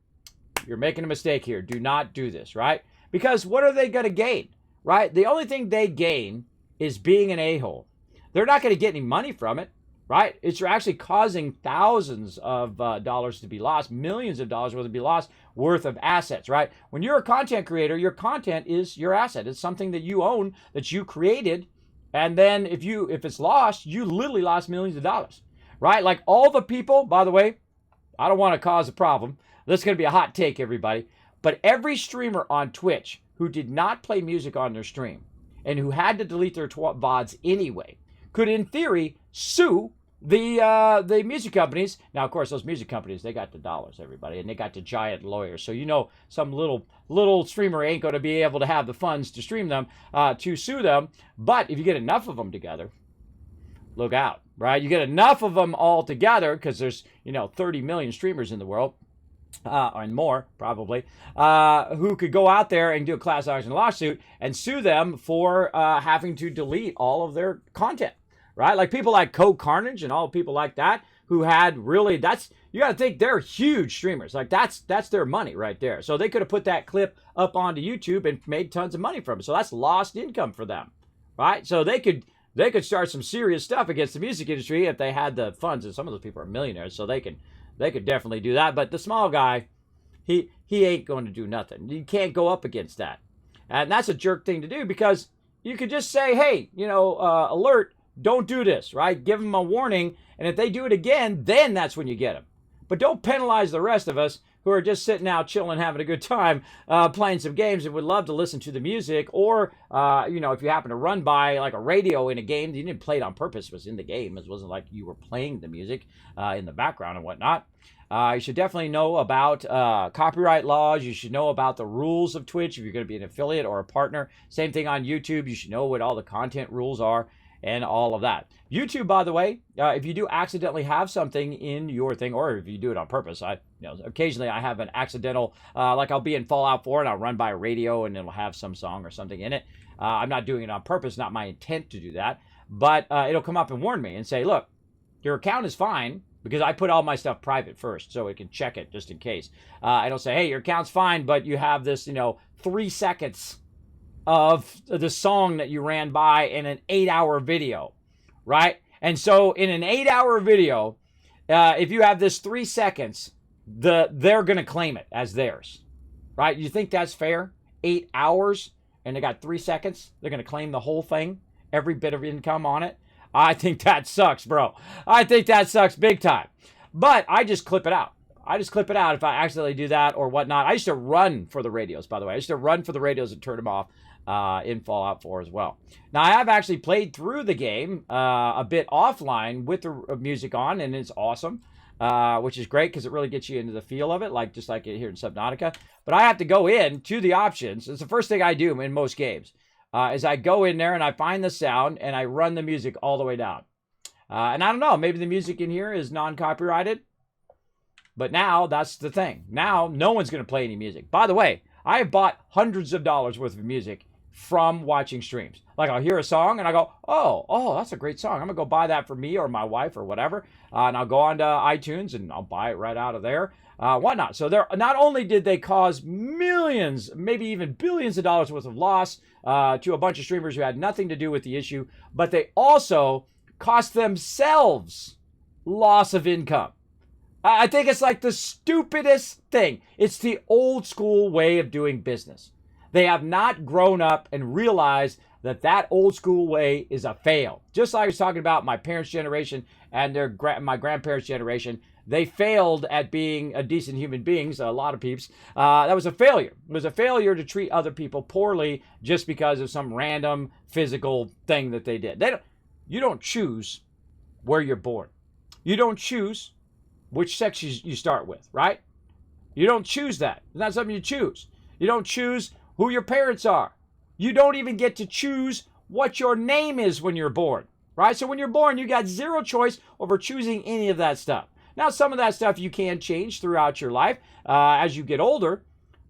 A: you're making a mistake here. Do not do this, right? Because what are they going to gain, right? The only thing they gain is being an a-hole. They're not going to get any money from it, right? It's actually causing thousands of dollars to be lost, millions of dollars worth to be lost worth of assets, right? When you're a content creator, your content is your asset. It's something that you own, that you created. And then if it's lost, you literally lost millions of dollars, right? Like all the people, by the way, I don't want to cause a problem. This is going to be a hot take, everybody. But every streamer on Twitch who did not play music on their stream and who had to delete their VODs anyway could, in theory, sue the music companies. Now, of course, those music companies, they got the dollars, everybody, and they got the giant lawyers. So, you know, some little streamer ain't going to be able to have the funds to stream them, to sue them. But if you get enough of them together, look out, right? You get enough of them all together because there's, 30 million streamers in the world. And more, probably, who could go out there and do a class action lawsuit and sue them for having to delete all of their content, right? Like people like Code Carnage and all people like that who had really, you got to think they're huge streamers. Like that's their money right there. So they could have put that clip up onto YouTube and made tons of money from it. So that's lost income for them, right? So they could start some serious stuff against the music industry if they had the funds. And some of those people are millionaires, so they could definitely do that. But the small guy, he ain't going to do nothing. You can't go up against that. And that's a jerk thing to do because you could just say, hey, alert, don't do this, right? Give them a warning. And if they do it again, then that's when you get them. But don't penalize the rest of us who are just sitting out chilling, having a good time, playing some games and would love to listen to the music. Or, if you happen to run by like a radio in a game, you didn't play it on purpose, it was in the game. It wasn't like you were playing the music in the background and whatnot. You should definitely know about copyright laws. You should know about the rules of Twitch if you're going to be an affiliate or a partner. Same thing on YouTube. You should know what all the content rules are and all of that. YouTube, by the way, if you do accidentally have something in your thing, or if you do it on purpose, occasionally I have an accidental, like I'll be in Fallout 4 and I'll run by a radio and it'll have some song or something in it. I'm not doing it on purpose, not my intent to do that, but it'll come up and warn me and say, look, your account is fine, because I put all my stuff private first so it can check it just in case. It'll say, hey, your account's fine, but you have this, 3 seconds of the song that you ran by in an 8-hour video, right? And so in an 8-hour video, if you have this 3 seconds, they're going to claim it as theirs, right? You think that's fair? 8 hours and they got 3 seconds? They're going to claim the whole thing, every bit of income on it? I think that sucks, bro. I think that sucks big time. But I just clip it out. If I accidentally do that or whatnot. I used to run for the radios, by the way. I used to run for the radios and turn them off in Fallout 4 as well. Now, I have actually played through the game a bit offline with the music on, and it's awesome, which is great because it really gets you into the feel of it, just like here in Subnautica. But I have to go in to the options. It's the first thing I do in most games, is I go in there and I find the sound and I run the music all the way down. And I don't know, maybe the music in here is non-copyrighted, but now that's the thing. Now no one's going to play any music. By the way, I have bought hundreds of dollars worth of music from watching streams. Like I'll hear a song and I go, oh, that's a great song. I'm gonna go buy that for me or my wife or whatever. And I'll go on to iTunes and I'll buy it right out of there, whatnot. So not only did they cause millions, maybe even billions of dollars worth of loss to a bunch of streamers who had nothing to do with the issue, but they also cost themselves loss of income. I think it's like the stupidest thing. It's the old school way of doing business. They have not grown up and realized that that old school way is a fail. Just like I was talking about my parents' generation and my grandparents' generation, they failed at being a decent human beings, a lot of peeps. That was a failure. It was a failure to treat other people poorly just because of some random physical thing that they did. You don't choose where you're born. You don't choose which sex you start with, right? You don't choose that. It's not something you choose. You don't choose who your parents are. You don't even get to choose what your name is when you're born, right? So when you're born, you got zero choice over choosing any of that stuff. Now, some of that stuff you can change throughout your life as you get older,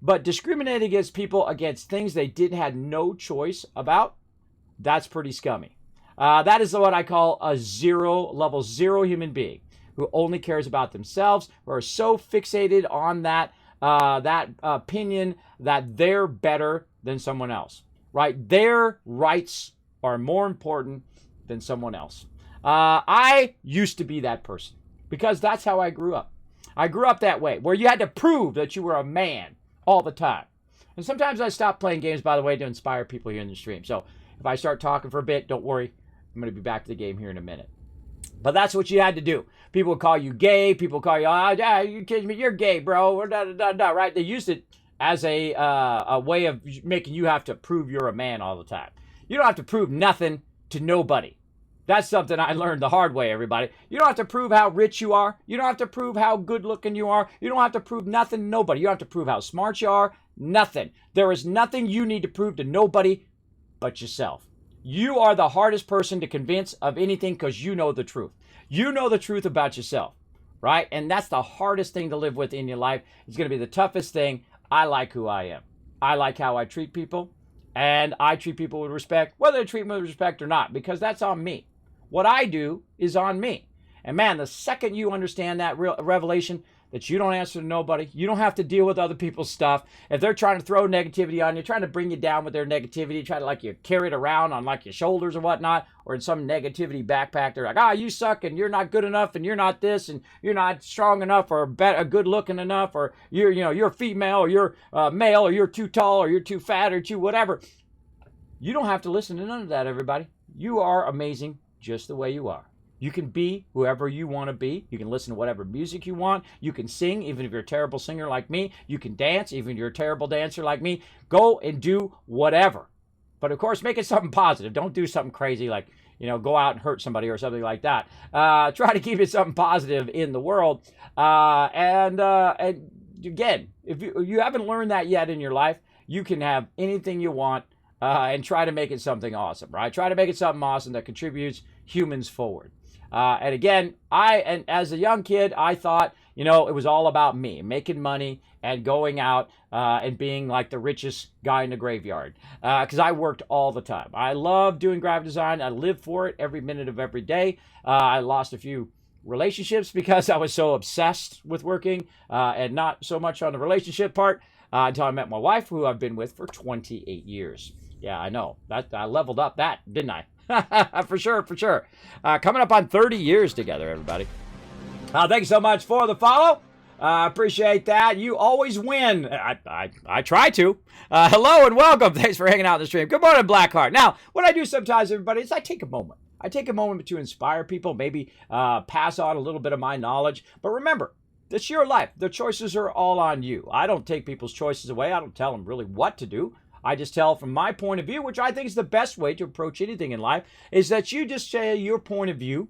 A: but discriminating against people against things they had no choice about, that's pretty scummy. That is what I call a level zero human being who only cares about themselves, who are so fixated on that opinion that they're better than someone else, right? Their rights are more important than someone else. I used to be that person because that's how I grew up. I grew up that way, where you had to prove that you were a man all the time. And sometimes I stop playing games, by the way, to inspire people here in the stream. So if I start talking for a bit, don't worry. I'm going to be back to the game here in a minute. But that's what you had to do. People would call you gay. People call you, yeah, you kidding me? You're gay, bro. Right? They used it as a way of making you have to prove you're a man all the time. You don't have to prove nothing to nobody. That's something I learned the hard way, everybody. You don't have to prove how rich you are. You don't have to prove how good looking you are. You don't have to prove nothing to nobody. You don't have to prove how smart you are. Nothing. There is nothing you need to prove to nobody but yourself. You are the hardest person to convince of anything because you know the truth. You know the truth about yourself, right? And that's the hardest thing to live with in your life. It's going to be the toughest thing. I like who I am. I like how I treat people, and I treat people with respect, whether they treat me with respect or not, because that's on me. What I do is on me. And man, the second you understand that revelation, that you don't answer to nobody, you don't have to deal with other people's stuff. If they're trying to throw negativity on you, trying to bring you down with their negativity, try to you carry it around on your shoulders or whatnot, or in some negativity backpack, they're like, you suck and you're not good enough and you're not this and you're not strong enough or good looking enough, or you're female or you're male or you're too tall or you're too fat or too whatever. You don't have to listen to none of that, everybody. You are amazing just the way you are. You can be whoever you want to be. You can listen to whatever music you want. You can sing, even if you're a terrible singer like me. You can dance, even if you're a terrible dancer like me. Go and do whatever. But of course, make it something positive. Don't do something crazy like, go out and hurt somebody or something like that. Try to keep it something positive in the world. And again, if you haven't learned that yet in your life, you can have anything you want and try to make it something awesome, right? Try to make it something awesome that contributes humans forward. And again, as a young kid, I thought, it was all about me, making money and going out and being like the richest guy in the graveyard. Because I worked all the time. I love doing graphic design. I live for it every minute of every day. I lost a few relationships because I was so obsessed with working and not so much on the relationship part until I met my wife, who I've been with for 28 years. Yeah, I know. I leveled up that, didn't I? For sure. Coming up on 30 years together, everybody. Thank you so much for the follow. Appreciate that. You always win. I try to. Hello and welcome. Thanks for hanging out in the stream. Good morning, Blackheart. Now, what I do sometimes, everybody, is I take a moment. I take a moment to inspire people, maybe pass on a little bit of my knowledge. But remember, it's your life. The choices are all on you. I don't take people's choices away. I don't tell them really what to do. I just tell from my point of view, which I think is the best way to approach anything in life, is that you just say your point of view,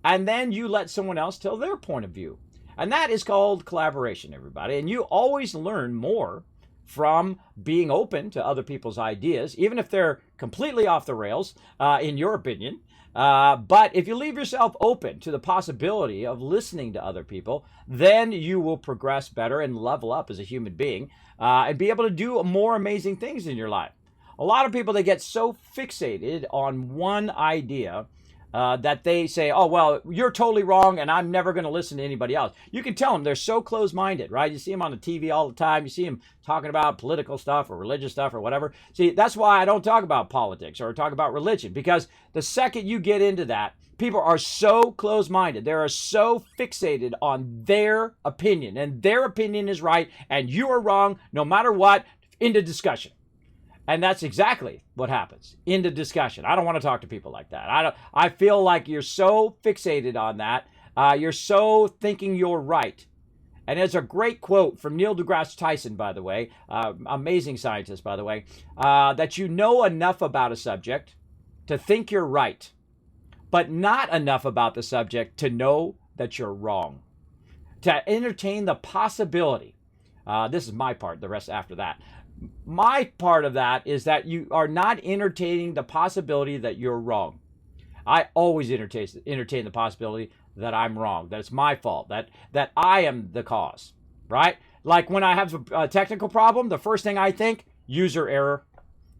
A: and then you let someone else tell their point of view. And that is called collaboration, everybody. And you always learn more from being open to other people's ideas, even if they're completely off the rails, in your opinion. But if you leave yourself open to the possibility of listening to other people, then you will progress better and level up as a human being, and be able to do more amazing things in your life. A lot of people, they get so fixated on one idea that they say, oh, well, you're totally wrong and I'm never going to listen to anybody else. You can tell them they're so close-minded, right? You see them on the TV all the time. You see them talking about political stuff or religious stuff or whatever. See, that's why I don't talk about politics or talk about religion, because the second you get into that, people are so close-minded. They are so fixated on their opinion, and their opinion is right and you are wrong no matter what. Into discussion. And that's exactly what happens. Into discussion. I don't want to talk to people like that. I feel like you're so fixated on that. You're so thinking you're right. And there's a great quote from Neil deGrasse Tyson, by the way, amazing scientist, by the way, that you know enough about a subject to think you're right, but not enough about the subject to know that you're wrong. To entertain the possibility. This is my part, the rest after that. My part of that is that you are not entertaining the possibility that you're wrong. I always entertain the possibility that I'm wrong, that it's my fault, that I am the cause, right? Like when I have a technical problem, the first thing I think, user error.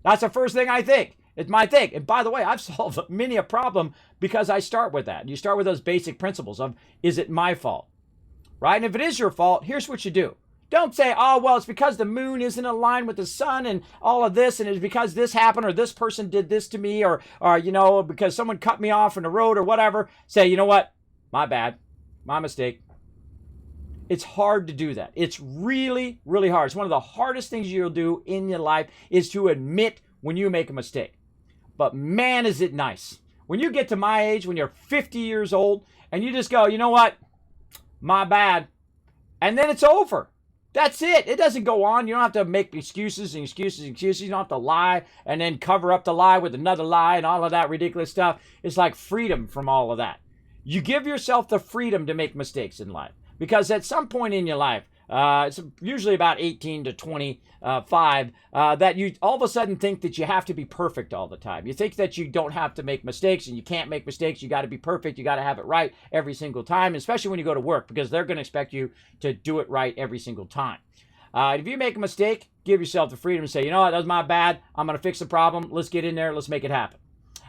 A: That's the first thing I think. It's my thing. And by the way, I've solved many a problem because I start with that. You start with those basic principles of, is it my fault, right? And if it is your fault, here's what you do. Don't say, oh, well, it's because the moon isn't aligned with the sun and all of this, and it's because this happened, or this person did this to me, or you know, because someone cut me off in the road or whatever. Say, you know what? My bad. My mistake. It's hard to do that. It's really, really hard. It's one of the hardest things you'll do in your life is to admit when you make a mistake. But man, is it nice. When you get to my age, when you're 50 years old, and you just go, you know what? My bad. And then it's over. That's it. It doesn't go on. You don't have to make excuses and excuses and excuses. You don't have to lie and then cover up the lie with another lie and all of that ridiculous stuff. It's like freedom from all of that. You give yourself the freedom to make mistakes in life, because at some point in your life, it's usually about 18 to 25, that you all of a sudden think that you have to be perfect all the time. You think that you don't have to make mistakes, and you can't make mistakes. You got to be perfect. You got to have it right every single time, especially when you go to work, because they're going to expect you to do it right every single time. If you make a mistake, give yourself the freedom to say, you know what, that was my bad. I'm going to fix the problem. Let's get in there. Let's make it happen.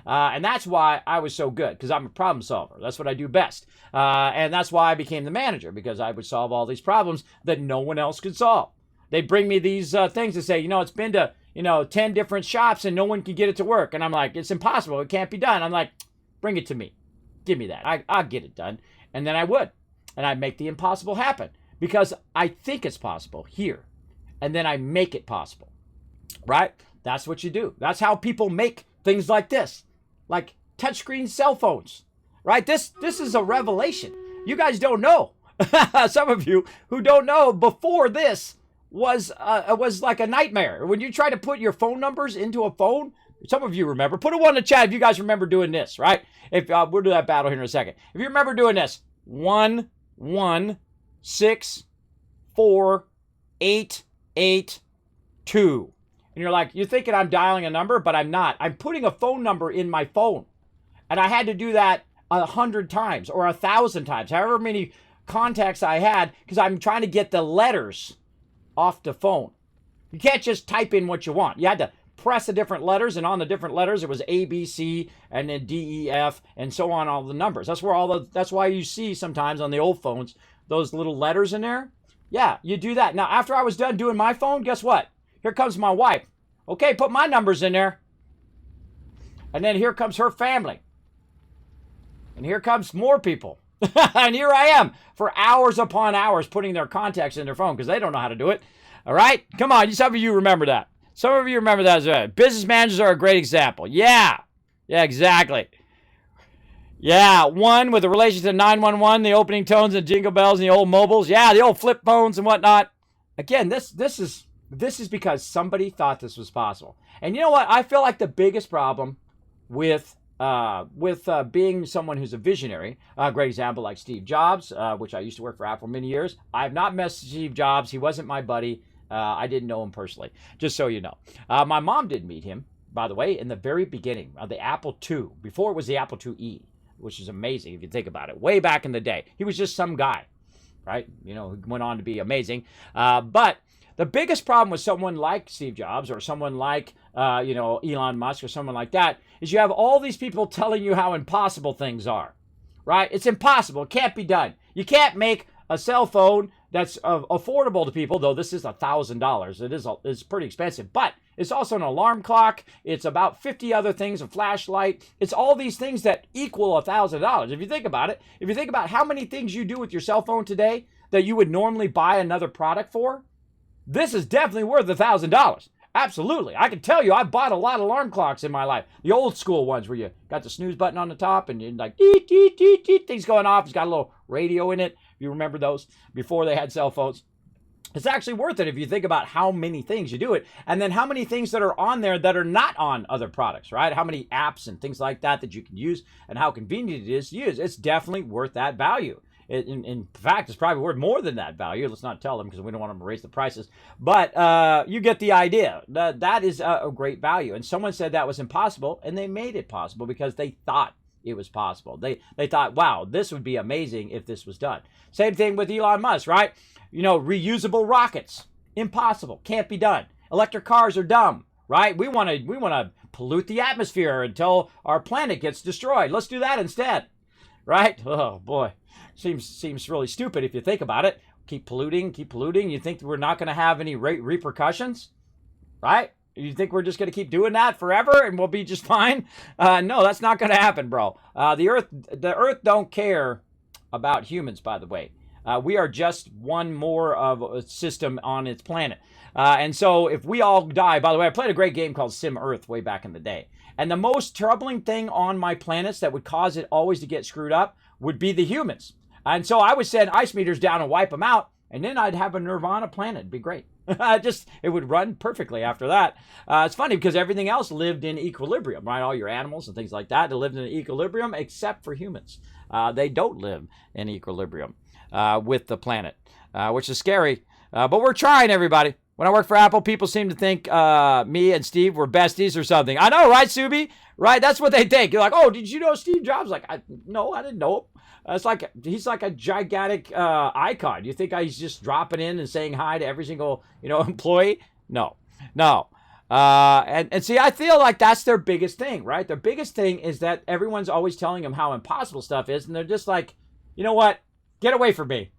A: And that's why I was so good, because I'm a problem solver. That's what I do best. And that's why I became the manager, because I would solve all these problems that no one else could solve. They bring me these things and say, you know, it's been to, 10 different shops and no one can get it to work. And I'm like, it's impossible. It can't be done. I'm like, bring it to me. Give me that. I'll get it done. And then I would. And I'd make the impossible happen, because I think it's possible here. And then I make it possible. Right? That's what you do. That's how people make things like this. Like touchscreen cell phones, right? This is a revelation. You guys don't know. Some of you who don't know, before this was like a nightmare. When you try to put your phone numbers into a phone, some of you remember. Put a one in the chat if you guys remember doing this, right? If we'll do that battle here in a second. If you remember doing this, 1 1 6 4 8 8 2. And you're like, you're thinking I'm dialing a number, but I'm not. I'm putting a phone number in my phone. And I had to do that 100 times or 1,000 times, however many contacts I had, because I'm trying to get the letters off the phone. You can't just type in what you want. You had to press the different letters, and on the different letters, it was A, B, C, and then D, E, F, and so on, all the numbers. That's why you see sometimes on the old phones, those little letters in there. Yeah, you do that. Now, after I was done doing my phone, guess what? Here comes my wife. Okay, put my numbers in there. And then here comes her family. And here comes more people. And here I am for hours upon hours putting their contacts in their phone, because they don't know how to do it. All right? Come on, some of you remember that. Some of you remember that as well. Business managers are a great example. Yeah. Yeah, exactly. Yeah, one with the relation to 911, the opening tones and jingle bells and the old mobiles. Yeah, the old flip phones and whatnot. Again, this is This is because somebody thought this was possible. And you know what? I feel like the biggest problem with being someone who's a visionary, a great example like Steve Jobs, which I used to work for Apple many years. I've not met Steve Jobs. He wasn't my buddy. I didn't know him personally, just so you know. My mom did meet him, by the way, in the very beginning of the Apple II, before it was the Apple IIe, which is amazing if you think about it. Way back in the day. He was just some guy, right? You know, who went on to be amazing. But the biggest problem with someone like Steve Jobs or someone like, Elon Musk or someone like that is you have all these people telling you how impossible things are, right? It's impossible. It can't be done. You can't make a cell phone that's affordable to people, though this is $1,000. It's pretty expensive, but it's also an alarm clock. It's about 50 other things, a flashlight. It's all these things that equal $1,000. If you think about it, if you think about how many things you do with your cell phone today that you would normally buy another product for, this is definitely worth $1,000. Absolutely. I can tell you, I bought a lot of alarm clocks in my life. The old school ones where you got the snooze button on the top and you're like, deet, deet, deet, deet, things going off. It's got a little radio in it. If you remember those before they had cell phones. It's actually worth it if you think about how many things you do it and then how many things that are on there that are not on other products, right? How many apps and things like that that you can use and how convenient it is to use. It's definitely worth that value. In fact, it's probably worth more than that value. Let's not tell them because we don't want them to raise the prices. But you get the idea. That is a great value. And someone said that was impossible, and they made it possible because they thought it was possible. They thought, wow, this would be amazing if this was done. Same thing with Elon Musk, right? You know, reusable rockets. Impossible. Can't be done. Electric cars are dumb, right? We want to pollute the atmosphere until our planet gets destroyed. Let's do that instead, right? Oh, boy. Seems really stupid if you think about it. Keep polluting. You think we're not going to have any repercussions, right? You think we're just going to keep doing that forever and we'll be just fine? No, that's not going to happen, bro. The Earth don't care about humans, by the way. We are just one more of a system on its planet. And so if we all die, by the way, I played a great game called Sim Earth way back in the day. And the most troubling thing on my planets that would cause it always to get screwed up would be the humans. And so I would send ice meters down and wipe them out, and then I'd have a nirvana planet. It'd be great. It would run perfectly after that. It's funny because everything else lived in equilibrium, right? All your animals and things like that, they lived in equilibrium except for humans. They don't live in equilibrium with the planet, which is scary. But we're trying, everybody. When I worked for Apple, people seem to think me and Steve were besties or something. I know, right, Subi? Right? That's what they think. You're like, oh, did you know Steve Jobs? Like, no, I didn't know him. It's like he's like a gigantic icon. You think he's just dropping in and saying hi to every single employee? No. And see, I feel like that's their biggest thing, right? Their biggest thing is that everyone's always telling them how impossible stuff is, and they're just like, you know what? Get away from me.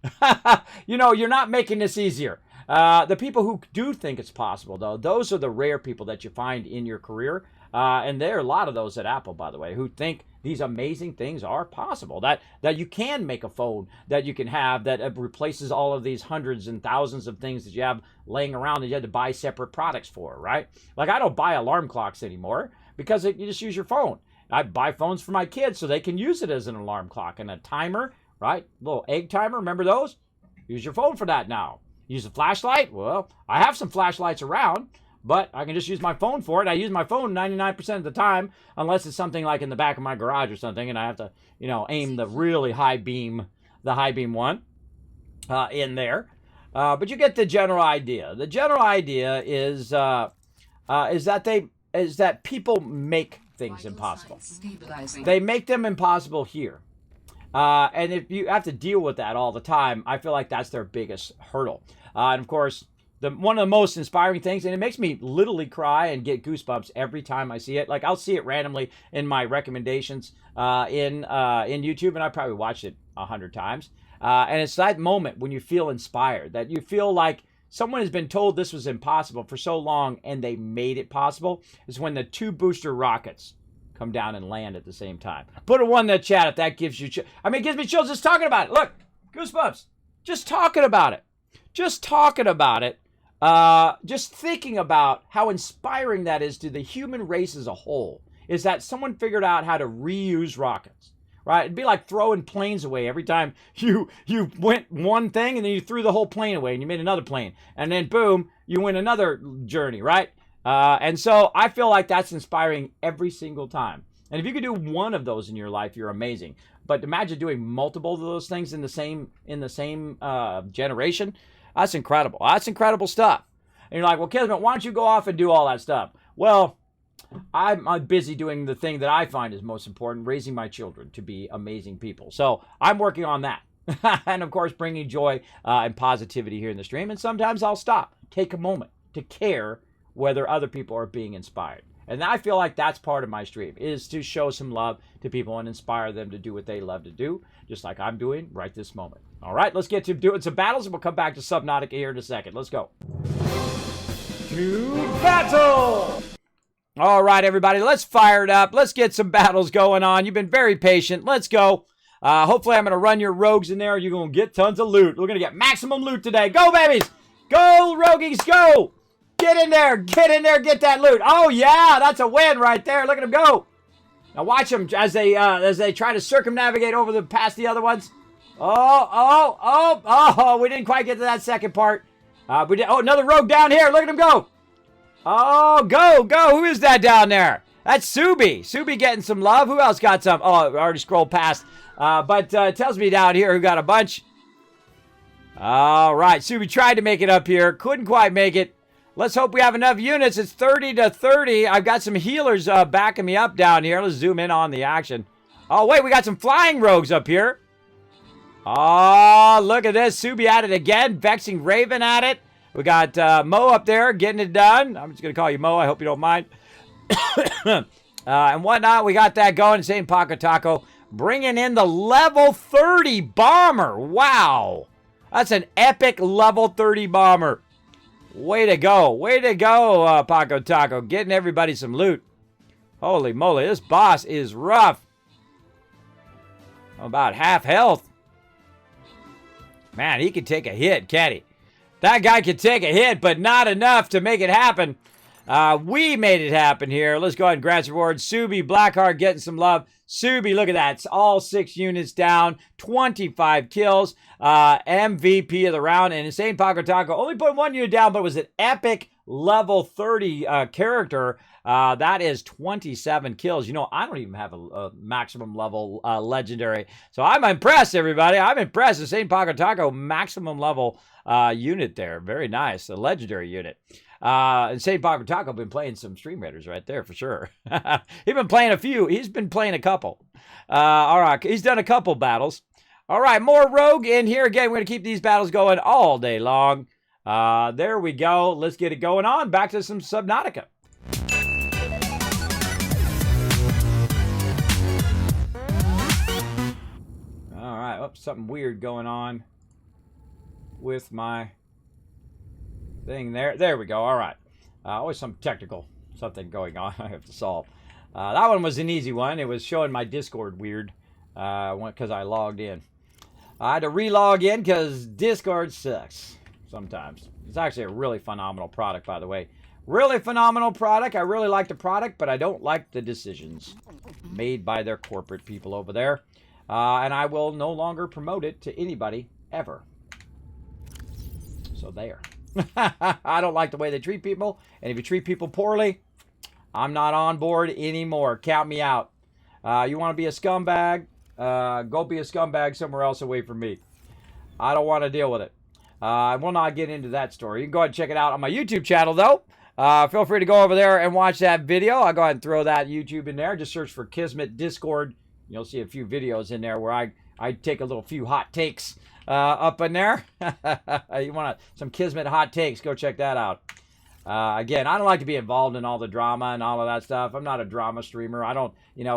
A: You're not making this easier. The people who do think it's possible, though, those are the rare people that you find in your career. And there are a lot of those at Apple, by the way, who think these amazing things are possible, that you can make a phone that you can have that replaces all of these hundreds and thousands of things that you have laying around that you had to buy separate products for, right? Like I don't buy alarm clocks anymore because you just use your phone. I buy phones for my kids so they can use it as an alarm clock and a timer, right? Little egg timer, remember those? Use your phone for that now. Use a flashlight? Well, I have some flashlights around, but I can just use my phone for it. I use my phone 99% of the time, unless it's something like in the back of my garage or something, and I have to, aim the really high beam, one, in there. But you get the general idea. The general idea is that people make things impossible. They make them impossible here. And if you have to deal with that all the time, I feel like that's their biggest hurdle. And of course, one of the most inspiring things, and it makes me literally cry and get goosebumps every time I see it. Like I'll see it randomly in my recommendations in YouTube, and I probably watched it 100 times. And it's that moment when you feel inspired, that you feel like someone has been told this was impossible for so long, and they made it possible. Is when the 2 booster rockets come down and land at the same time. Put a 1 in the chat if that gives you it gives me chills just talking about it. Look, goosebumps. Just talking about it. Just thinking about how inspiring that is to the human race as a whole, is that someone figured out how to reuse rockets. right? It'd be like throwing planes away every time you went one thing and then you threw the whole plane away and you made another plane. And then boom, you went another journey, right? And so I feel like that's inspiring every single time. And if you could do one of those in your life, you're amazing. But imagine doing multiple of those things in the same generation. That's incredible. That's incredible stuff. And you're like, well, Kismet, why don't you go off and do all that stuff? Well, I'm busy doing the thing that I find is most important, raising my children to be amazing people. So I'm working on that. And of course, bringing joy and positivity here in the stream. And sometimes I'll stop, take a moment to care whether other people are being inspired. And I feel like that's part of my stream, is to show some love to people and inspire them to do what they love to do, just like I'm doing right this moment. All right, let's get to doing some battles, and we'll come back to Subnautica here in a second. Let's go. To battle! All right, everybody, let's fire it up. Let's get some battles going on. You've been very patient. Let's go. Hopefully, I'm going to run your rogues in there. You're going to get tons of loot. We're going to get maximum loot today. Go, babies! Go, roguies, go! Get in there, get that loot. Oh, yeah, that's a win right there. Look at them go. Now watch them as they try to circumnavigate over past the other ones. Oh, we didn't quite get to that second part. We did. Oh, another rogue down here. Look at him go. Oh, go. Who is that down there? That's Subi. Subi getting some love. Who else got some? Oh, I already scrolled past. But it tells me down here who got a bunch. All right, Subi tried to make it up here. Couldn't quite make it. Let's hope we have enough units. It's 30 to 30. I've got some healers backing me up down here. Let's zoom in on the action. Oh, wait, we got some flying rogues up here. Oh, look at this. Subi at it again. Vexing Raven at it. We got Mo up there getting it done. I'm just going to call you Mo. I hope you don't mind. And whatnot. We got that going. Same Paco Taco. Bringing in the level 30 bomber. Wow. That's an epic level 30 bomber. Way to go, Paco Taco. Getting everybody some loot. Holy moly, this boss is rough. About half health. Man, he can take a hit, can't he? That guy can take a hit, but not enough to make it happen. We made it happen here. Let's go ahead and grant rewards. Subi, Blackheart getting some love. Subi, look at that. It's all 6 units down. 25 kills. MVP of the round. And Insane Paco Taco only put 1 unit down, but it was an epic level 30 character. That is 27 kills. You know, I don't even have a maximum level legendary. So I'm impressed, everybody. I'm impressed. Insane Paco Taco maximum level unit there. Very nice. A legendary unit. Insane Paco Taco been playing some Stream Raiders right there for sure. He's been playing a few. He's been playing a couple. All right. He's done a couple battles. All right. More rogue in here. Again, we're going to keep these battles going all day long. There we go. Let's get it going on. Back to some Subnautica. All right. Oh, something weird going on with my thing there. There we go. All right. Always some technical something going on I have to solve. That one was an easy one. It was showing my Discord weird because I logged in. I had to re-log in because Discord sucks sometimes. It's actually a really phenomenal product, by the way. Really phenomenal product. I really like the product, but I don't like the decisions made by their corporate people over there. And I will no longer promote it to anybody ever. So there. I don't like the way they treat people. And if you treat people poorly, I'm not on board anymore. Count me out. You want to be a scumbag? Go be a scumbag somewhere else away from me. I don't want to deal with it. I will not get into that story. You can go ahead and check it out on my YouTube channel, though. Feel free to go over there and watch that video. I'll go ahead and throw that YouTube in there. Just search for Kismet Discord. You'll see a few videos in there where I take a few hot takes up in there. You want some Kismet hot takes, go check that out. Again, I don't like to be involved in all the drama and all of that stuff. I'm not a drama streamer. I don't,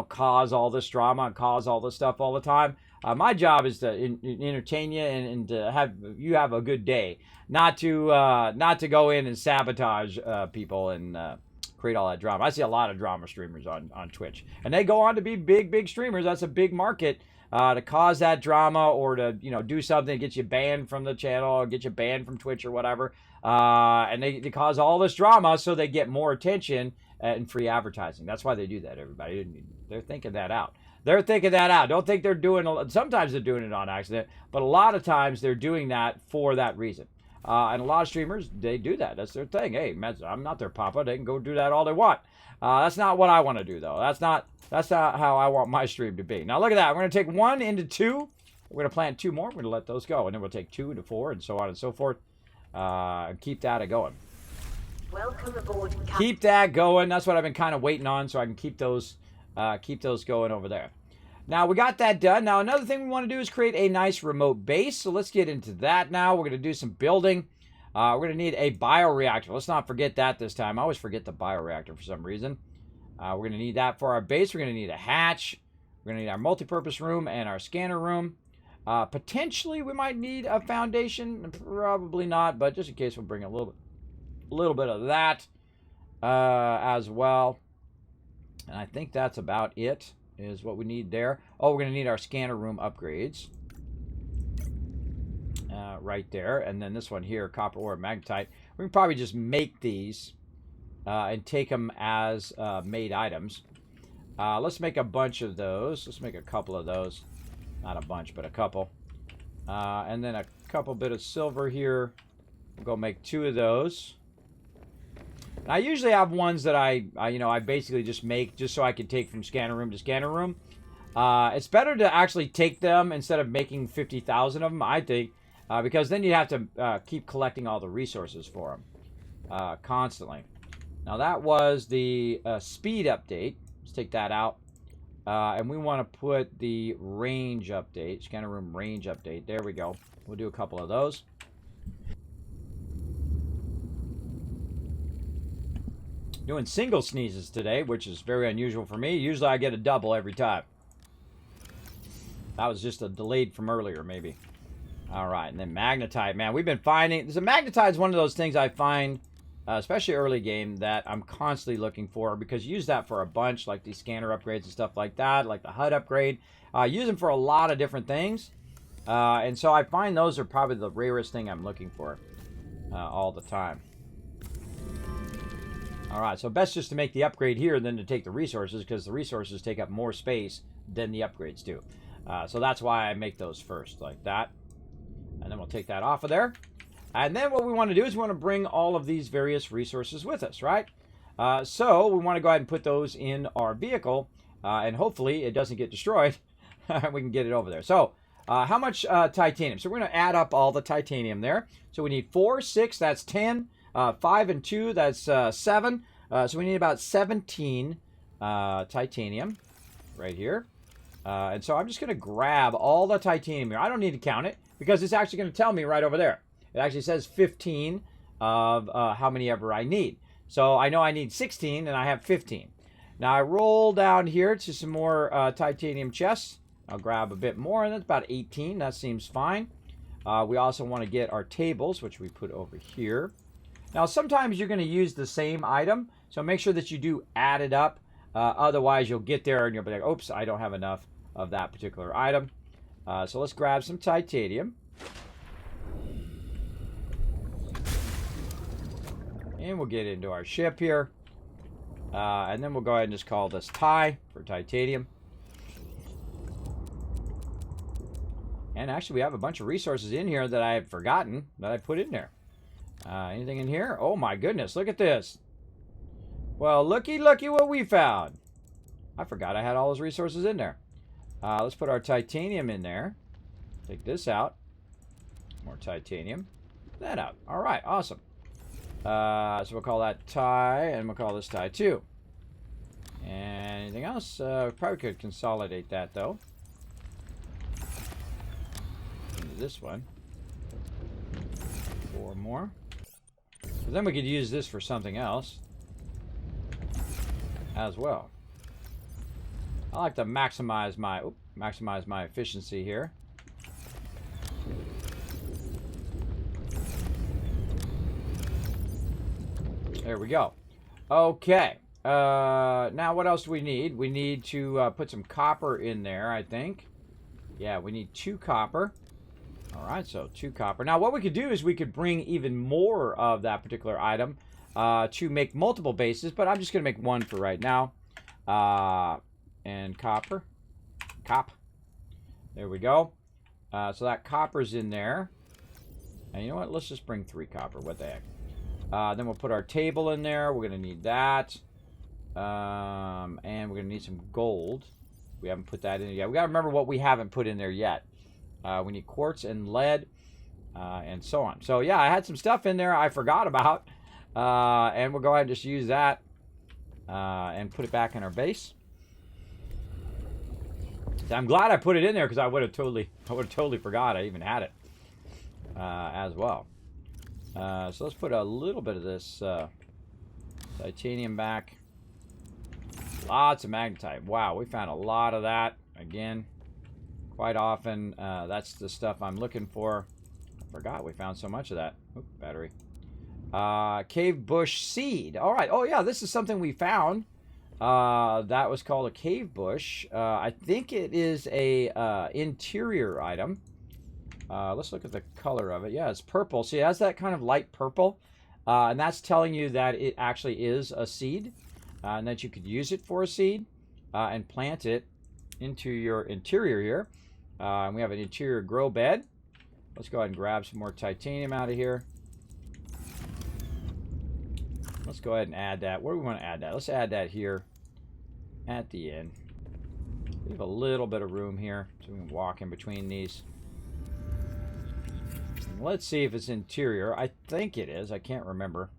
A: cause all this drama and cause all this stuff all the time. My job is to entertain you and to have you have a good day, not to go in and sabotage people and create all that drama. I see a lot of drama streamers on Twitch, and they go on to be big streamers. That's a big market. To cause that drama or to, do something to get you banned from the channel or get you banned from Twitch or whatever. And they cause all this drama so they get more attention and free advertising. That's why they do that, everybody. They're thinking that out. They're thinking that out. Don't think they're doing it. Sometimes they're doing it on accident, but a lot of times they're doing that for that reason. And a lot of streamers, they do that. That's their thing. Hey, I'm not their papa. They can go do that all they want. That's not what I want to do, though. That's not how I want my stream to be. Now, look at that. We're going to take 1 into 2. We're going to plant 2 more. We're going to let those go. And then we'll take 2 into 4 and so on and so forth. Keep that going.
B: Welcome aboard.
A: Keep that going. That's what I've been kind of waiting on, so I can keep those going over there. Now, we got that done. Now, another thing we want to do is create a nice remote base. So let's get into that now. We're going to do some building. We're going to need a bioreactor. Let's not forget that this time. I always forget the bioreactor for some reason. We're going to need that for our base. We're going to need a hatch. We're going to need our multi-purpose room and our scanner room. Potentially, we might need a foundation. Probably not, but just in case, we'll bring a little bit of that as well. And I think that's about it, is what we need there. Oh, we're going to need our scanner room upgrades. Right there. And then this one here, copper ore, magnetite. We can probably just make these and take them as made items. Let's make a bunch of those. Let's make a couple of those. Not a bunch, but a couple. And then a couple bit of silver here. We'll go make 2 of those. And I usually have ones that I basically just make just so I can take from scanner room to scanner room. It's better to actually take them instead of making 50,000 of them, I think, because then you have to keep collecting all the resources for them constantly. Now that was the speed update. Let's take that out. And we want to put the range update, scanner room range update. There we go. We'll do a couple of those. Doing single sneezes today, which is very unusual for me. Usually I get a double every time. That was just a delayed from earlier, maybe. All right, and then magnetite. Man, we've been finding... So magnetite is one of those things I find, especially early game, that I'm constantly looking for, because you use that for a bunch, like these scanner upgrades and stuff like that, like the HUD upgrade. Use them for a lot of different things. And so I find those are probably the rarest thing I'm looking for all the time. All right, so best just to make the upgrade here than to take the resources, because the resources take up more space than the upgrades do. So that's why I make those first, like that. And then we'll take that off of there. And then what we want to do is we want to bring all of these various resources with us, right? So we want to go ahead and put those in our vehicle, and hopefully it doesn't get destroyed. We can get it over there. So how much titanium? So we're going to add up all the titanium there. So we need 4, 6, that's 10. 5 and 2, that's 7. So we need about 17 titanium right here. And so I'm just going to grab all the titanium here. I don't need to count it because it's actually going to tell me right over there. It actually says 15 of how many ever I need. So I know I need 16 and I have 15. Now I roll down here to some more titanium chests. I'll grab a bit more, and that's about 18. That seems fine. We also want to get our tables, which we put over here. Now, sometimes you're going to use the same item, so make sure that you do add it up. Otherwise, you'll get there and you'll be like, oops, I don't have enough of that particular item. So let's grab some titanium. And we'll get into our ship here. And then we'll go ahead and just call this Ti for titanium. And actually, we have a bunch of resources in here that I had forgotten that I put in there. Anything in here? Oh my goodness, look at this. Well, looky what we found. I forgot I had all those resources in there. Let's put our titanium in there. Take this out. More titanium. That out. All right, awesome. So we'll call that Ti, and we'll call this Ti 2. And anything else? We probably could consolidate that, though. Into this one. 4 more. So then we could use this for something else as well. I like to maximize my efficiency here. There we go. Okay. Now what else do we need? We need to put some copper in there, I think. Yeah, we need 2 copper. All right, so 2 copper. Now what we could do is we could bring even more of that particular item to make multiple bases, but I'm just going to make one for right now. And copper. There we go. So that copper's in there. And you know what? Let's just bring 3 copper. What the heck? Then we'll put our table in there. We're going to need that. And we're going to need some gold. We haven't put that in yet. We got to remember what we haven't put in there yet. We need quartz and lead. And so on. So yeah, I had some stuff in there I forgot about. And we'll go ahead and just use that. And put it back in our base. I'm glad I put it in there because I would have totally forgot I even had it as well. So let's put a little bit of this titanium back. Lots of magnetite. Wow, we found a lot of that again. Quite often, that's the stuff I'm looking for. I forgot we found so much of that. Oop, battery. Cave bush seed. All right. Oh yeah, this is something we found. That was called a cave bush. I think it is a interior item. Let's look at the color of it. Yeah, it's purple. See, it has that kind of light purple. And that's telling you that it actually is a seed. And that you could use it for a seed and plant it into your interior here. And we have an interior grow bed. Let's go ahead and grab some more titanium out of here. Let's go ahead and add that. Where do we want to add that? Let's add that here at the end. Leave a little bit of room here so we can walk in between these. And let's see if it's interior. I think it is. I can't remember.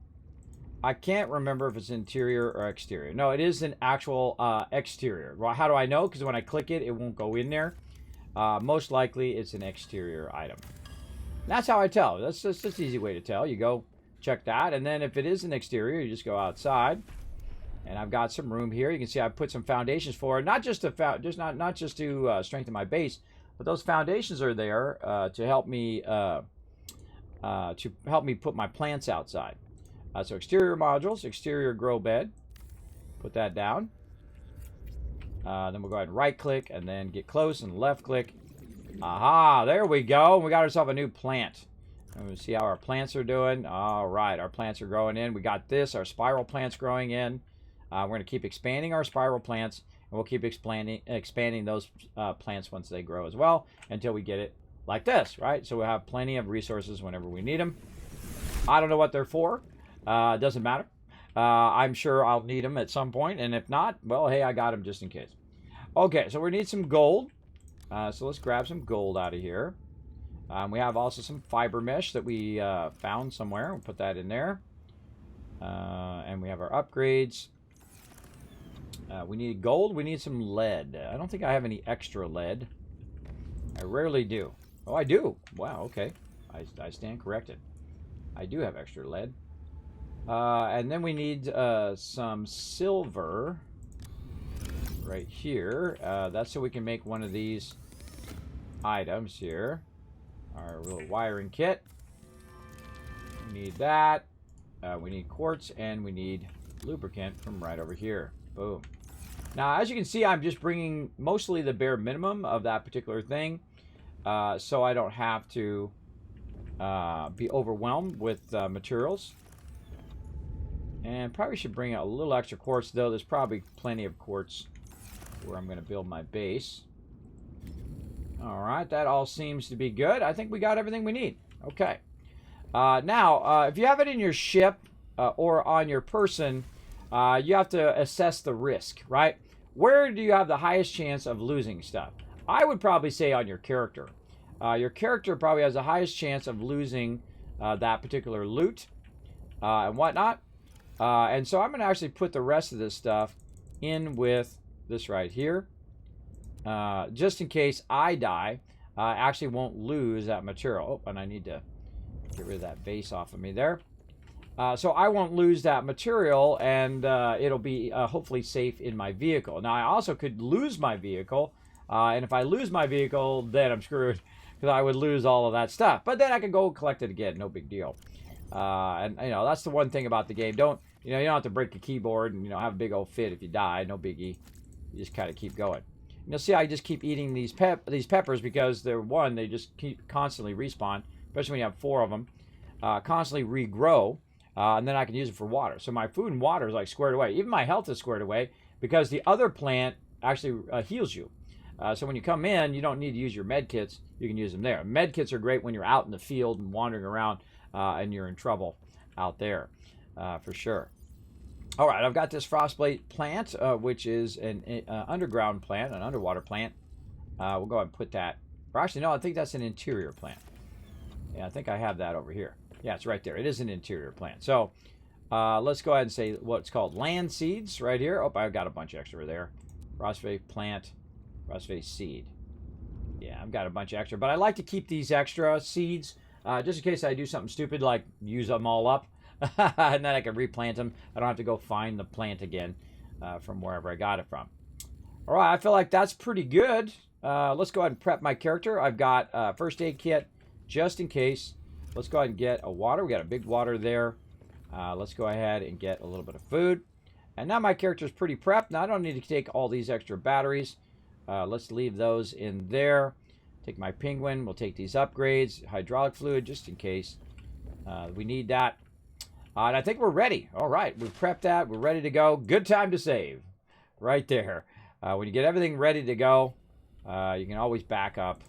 A: I can't remember if it's interior or exterior. No, it is an actual exterior. Well, how do I know? Because when I click it, it won't go in there. Most likely, it's an exterior item. And that's how I tell. That's just an easy way to tell. You go check that, and then if it is an exterior, you just go outside. And I've got some room here. You can see I've put some foundations for it, not just to not just to strengthen my base, but those foundations are there to help me put my plants outside. So exterior modules, exterior grow bed. Put that down. Then we'll go ahead and right click and then get close and left click. Aha, there we go. We got ourselves a new plant. And we'll see how our plants are doing. All right, our plants are growing in. We got this, our spiral plants growing in. We're going to keep expanding our spiral plants, and we'll keep expanding those plants once they grow as well until we get it like this, right? So we'll have plenty of resources whenever we need them. I don't know what they're for. It doesn't matter. I'm sure I'll need them at some point, and if not, well, hey, I got them just in case. Okay, so we need some gold. So let's grab some gold out of here. We have also some fiber mesh that we found somewhere. We'll put that in there. And we have our upgrades. We need gold. We need some lead. I don't think I have any extra lead. I rarely do. Oh, I do. Wow, okay. I stand corrected. I do have extra lead. And then we need some silver right here. That's so we can make one of these items here. Our little wiring kit. We need that. We need quartz, and we need lubricant from right over here. Boom. Now, as you can see, I'm just bringing mostly the bare minimum of that particular thing, so I don't have to be overwhelmed with materials. And probably should bring a little extra quartz, though. There's probably plenty of quartz where I'm going to build my base. All right, that all seems to be good. I think we got everything we need. Okay. Now, if you have it in your ship or on your person, you have to assess the risk, right? Where do you have the highest chance of losing stuff? I would probably say on your character. Your character probably has the highest chance of losing that particular loot and whatnot. And so I'm going to actually put the rest of this stuff in with this right here. Just in case I die, I actually won't lose that material. Oh, and I need to get rid of that base off of me there. So I won't lose that material, and it'll be hopefully safe in my vehicle. Now, I also could lose my vehicle, and if I lose my vehicle, then I'm screwed, because I would lose all of that stuff. But then I can go collect it again, no big deal. And you know, that's the one thing about the game. You don't have to break the keyboard and have a big old fit if you die. No biggie. You just kind of keep going. You'll see I just keep eating these peppers because they just keep constantly respawn, especially when you have 4 of them. Constantly regrow. and then I can use it for water. So my food and water is like squared away. Even my health is squared away because the other plant actually heals you. So when you come in, you don't need to use your med kits. You can use them there. Med kits are great when you're out in the field and wandering around and you're in trouble out there for sure. All right, I've got this frostblade plant, which is an underground plant, an underwater plant. We'll go ahead and put that. Or actually, no, I think that's an interior plant. Yeah, I think I have that over here. Yeah, it's right there. It is an interior plant. So let's go ahead and say what's called land seeds right here. Oh, I've got a bunch extra there. Frostblade plant, frostblade seed. Yeah, I've got a bunch extra. But I like to keep these extra seeds just in case I do something stupid like use them all up. And then I can replant them. I don't have to go find the plant again from wherever I got it from. All right, I feel like that's pretty good. Let's go ahead and prep my character. I've got a first aid kit just in case. Let's go ahead and get a water. We got a big water there. Let's go ahead and get a little bit of food. And now my character is pretty prepped. Now I don't need to take all these extra batteries. Let's leave those in there. Take my penguin. We'll take these upgrades. Hydraulic fluid just in case. We need that. And I think we're ready. All right, we've prepped that. We're ready to go. Good time to save. Right there. When you get everything ready to go, you can always back up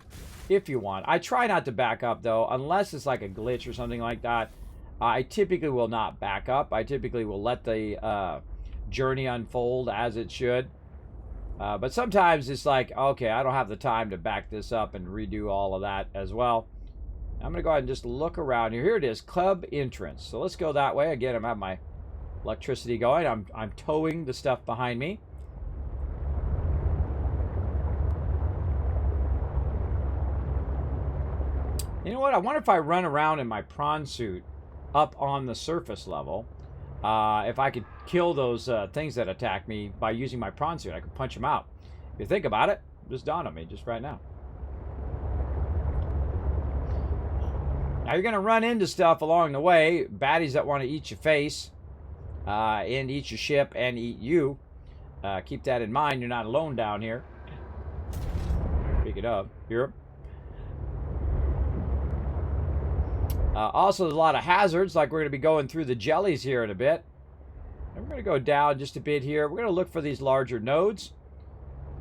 A: if you want. I try not to back up, though, unless it's like a glitch or something like that. I typically will not back up. I typically will let the journey unfold as it should. But sometimes it's like, okay, I don't have the time to back this up and redo all of that as well. I'm going to go ahead and just look around here. Here it is, club entrance. So let's go that way. Again, I'm having my electricity going. I'm towing the stuff behind me. You know what? I wonder if I run around in my prawn suit up on the surface level. If I could kill those things that attack me by using my prawn suit. I could punch them out. If you think about it, just dawned on me just right now. Now you're going to run into stuff along the way. Baddies that want to eat your face and eat your ship and eat you. Keep that in mind. You're not alone down here. Pick it up. Europe. Also, there's a lot of hazards, like we're going to be going through the jellies here in a bit. And we're going to go down just a bit here. We're going to look for these larger nodes.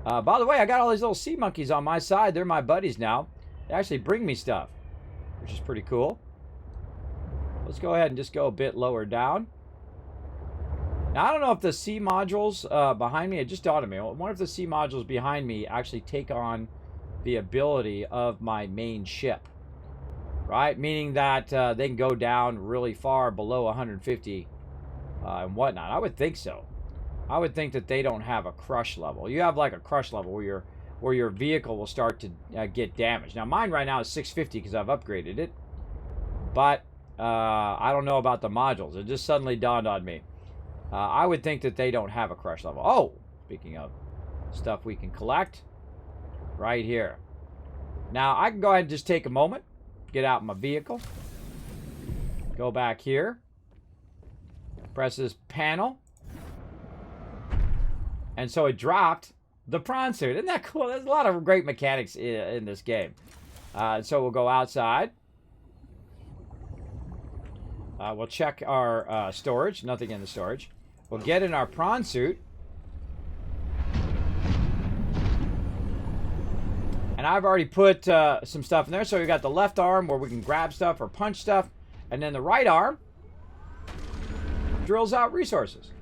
A: By the way, I got all these little sea monkeys on my side. They're my buddies now. They actually bring me stuff, which is pretty cool. Let's go ahead and just go a bit lower down. Now, I don't know if the sea modules behind me, it just dawned on me. I wonder if the sea modules behind me actually take on the ability of my main ship. Right? Meaning that they can go down really far below 150 and whatnot. I would think so. I would think that they don't have a crush level. You have like a crush level where your vehicle will start to get damaged. Now mine right now is 650 because I've upgraded it. But I don't know about the modules. It just suddenly dawned on me. I would think that they don't have a crush level. Oh, speaking of stuff we can collect, right here. Now I can go ahead and just take a moment. Get out my vehicle. Go back here. Press this panel. And so it dropped the prawn suit. Isn't that cool? There's a lot of great mechanics in this game. So we'll go outside. We'll check our storage. Nothing in the storage. We'll get in our prawn suit. And I've already put some stuff in there. So we've got the left arm where we can grab stuff or punch stuff. And then the right arm drills out resources.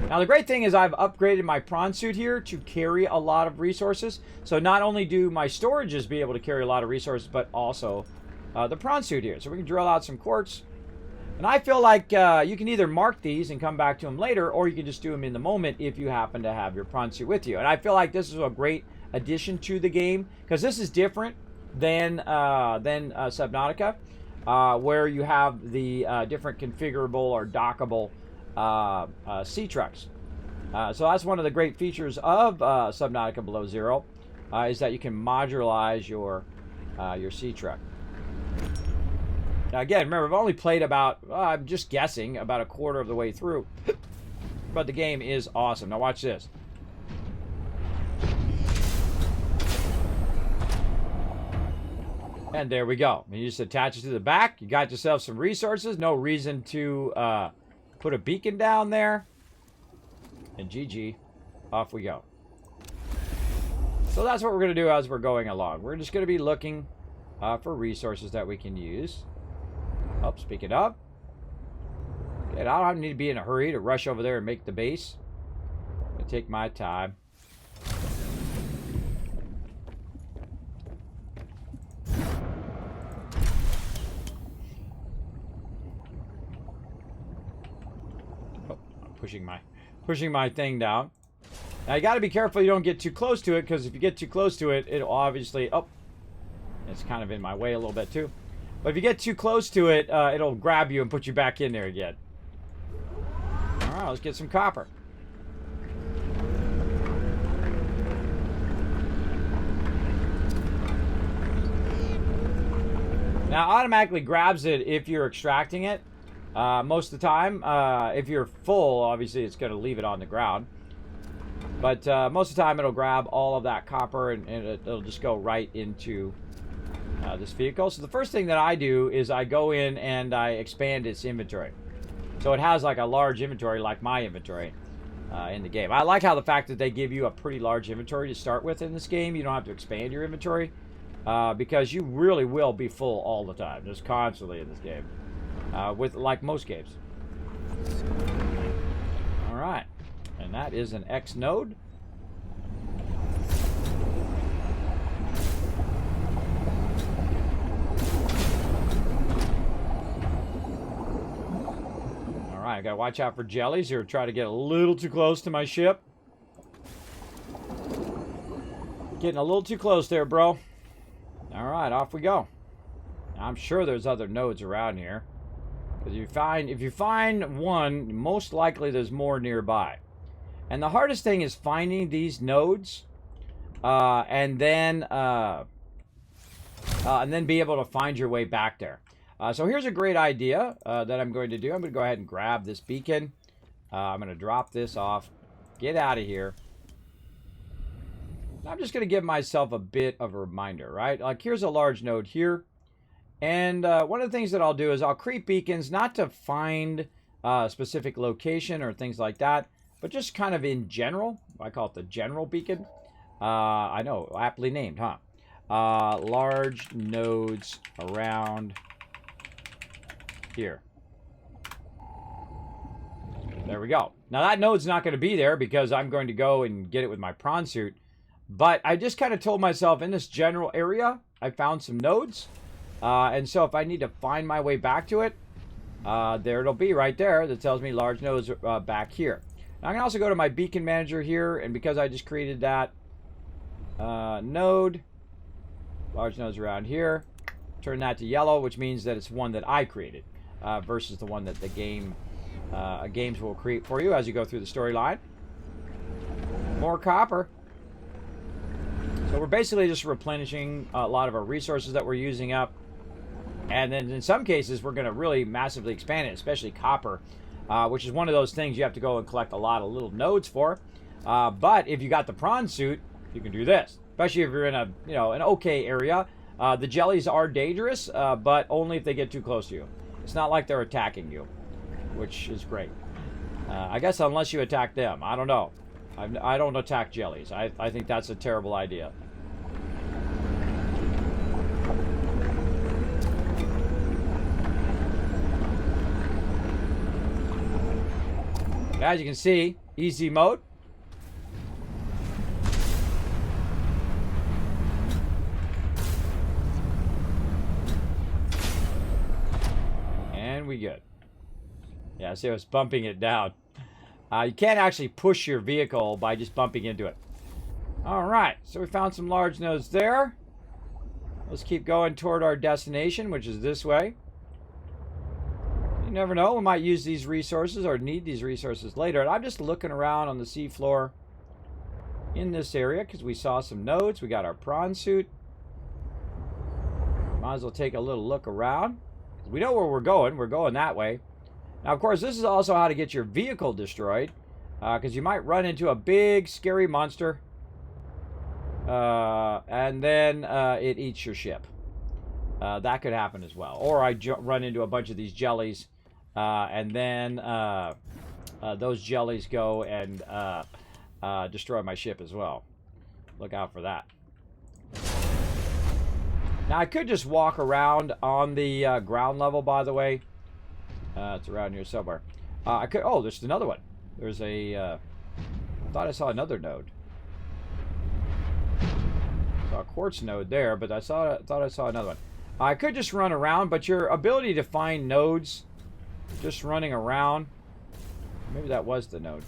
A: Now the great thing is I've upgraded my prawn suit here to carry a lot of resources. So not only do my storages be able to carry a lot of resources, but also the prawn suit here. So we can drill out some quartz. And I feel like you can either mark these and come back to them later, or you can just do them in the moment if you happen to have your prawn suit with you. And I feel like this is a great addition to the game, because this is different than Subnautica, where you have the different configurable or dockable sea trucks. So that's one of the great features of Subnautica Below Zero, is that you can modularize your sea truck. Now again, remember, I've only played about, I'm just guessing, about a quarter of the way through, but the game is awesome. Now watch this. And there we go. You just attach it to the back. You got yourself some resources. No reason to put a beacon down there. And GG. Off we go. So that's what we're going to do as we're going along. We're just going to be looking for resources that we can use. Oh, speaking of. Okay, I don't need to be in a hurry to rush over there and make the base. I'm going to take my time. Pushing my thing down. Now you got to be careful you don't get too close to it, because if you get too close to it, it'll obviously... Oh, it's kind of in my way a little bit too. But if you get too close to it, it'll grab you and put you back in there again. All right, let's get some copper. Now, automatically grabs it if you're extracting it. Most of the time, if you're full, obviously it's going to leave it on the ground. But most of the time, it'll grab all of that copper and it'll just go right into this vehicle. So the first thing that I do is I go in and I expand its inventory. So it has like a large inventory, like my inventory in the game. I like how the fact that they give you a pretty large inventory to start with in this game. You don't have to expand your inventory because you really will be full all the time, just constantly in this game. With like most games. All right, and that is an X node. All right, I gotta watch out for jellies who are trying to get a little too close to my ship. Getting a little too close there, bro. All right, off we go. I'm sure there's other nodes around here. If you find one, most likely there's more nearby. And the hardest thing is finding these nodes, and then be able to find your way back there. So here's a great idea that I'm going to do. I'm going to go ahead and grab this beacon. I'm going to drop this off, get out of here. I'm just going to give myself a bit of a reminder, right? Like here's a large node here. And one of the things that I'll do is I'll create beacons, not to find a specific location or things like that, but just kind of in general. I call it the general beacon. I know, aptly named, huh? Large nodes around here. There we go. Now that node's not going to be there because I'm going to go and get it with my prawn suit. But I just kind of told myself in this general area, I found some nodes. And so if I need to find my way back to it, there it'll be right there that tells me large nodes back here. Now I can also go to my beacon manager here, and because I just created that node, large nodes around here, turn that to yellow, which means that it's one that I created versus the one that the games will create for you as you go through the storyline. More copper. So we're basically just replenishing a lot of our resources that we're using up. And then in some cases, we're going to really massively expand it, especially copper, which is one of those things you have to go and collect a lot of little nodes for. But if you got the prawn suit, you can do this, especially if you're in an okay area. The jellies are dangerous, but only if they get too close to you. It's not like they're attacking you, which is great. I guess unless you attack them. I don't know. I don't attack jellies. I think that's a terrible idea. As you can see, easy mode. And we good. Yeah, see, I was bumping it down. You can't actually push your vehicle by just bumping into it. All right, so we found some large nodes there. Let's keep going toward our destination, which is this way. You never know, we might use these resources or need these resources later. And I'm just looking around on the seafloor in this area because we saw some nodes. We got our prawn suit. Might as well take a little look around. We know where we're going. We're going that way. Now, of course, this is also how to get your vehicle destroyed, because you might run into a big, scary monster, and then it eats your ship. That could happen as well. Or I run into a bunch of these jellies, and then those jellies go and destroy my ship as well. Look out for that. Now, I could just walk around on the ground level, by the way. It's around here somewhere. I could. Oh, there's another one. There's a... I thought I saw another node. Saw a quartz node there, but I thought I saw another one. I could just run around, but your ability to find nodes just running around... Maybe that was the node.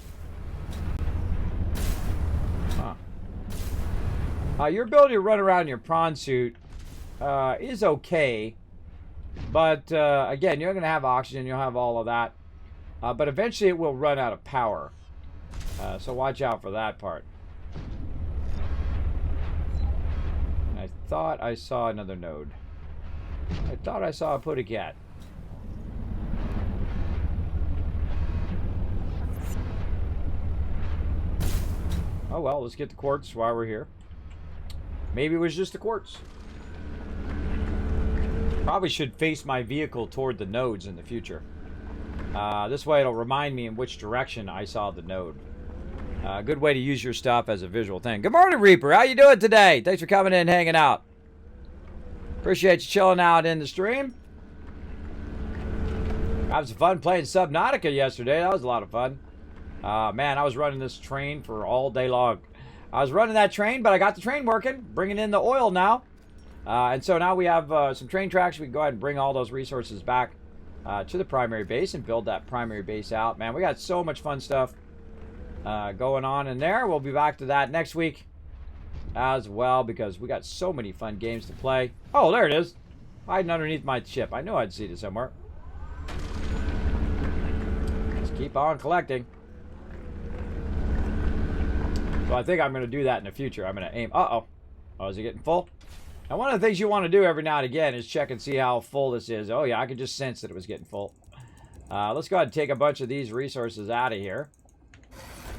A: Huh. Your ability to run around in your prawn suit is okay. But, again, you're going to have oxygen. You'll have all of that. But eventually it will run out of power. So watch out for that part. And I thought I saw another node. I thought I saw a Pudicat. Oh well, let's get the quartz while we're here. Maybe it was just the quartz. Probably should face my vehicle toward the nodes in the future. This way it'll remind me in which direction I saw the node. Good way to use your stuff as a visual thing. Good morning, Reaper. How you doing today? Thanks for coming in and hanging out. Appreciate you chilling out in the stream. I had some fun playing Subnautica yesterday. That was a lot of fun. Man, I was running this train for all day long. I was running that train, but I got the train working, bringing in the oil now. And so now we have some train tracks. We can go ahead and bring all those resources back to the primary base and build that primary base out. Man, we got so much fun stuff going on in there. We'll be back to that next week as well because we got so many fun games to play. Oh, there it is. Hiding underneath my ship. I knew I'd see it somewhere. Let's keep on collecting. So I think I'm going to do that in the future. I'm going to aim. Uh-oh. Oh, is it getting full? Now, one of the things you want to do every now and again is check and see how full this is. Oh, yeah, I could just sense that it was getting full. Let's go ahead and take a bunch of these resources out of here.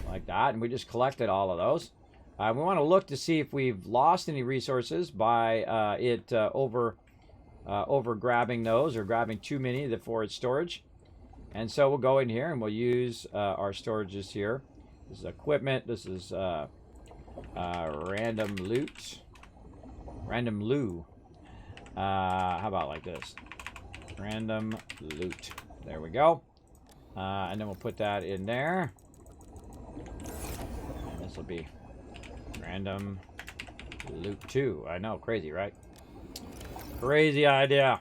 A: Like that. And we just collected all of those. We want to look to see if we've lost any resources by over grabbing those or grabbing too many for its storage. And so we'll go in here and we'll use our storages here. This is equipment. This is random loot. Random loo. How about like this? Random loot. There we go. And then we'll put that in there. And this will be random loot 2. I know, crazy, right? Crazy idea.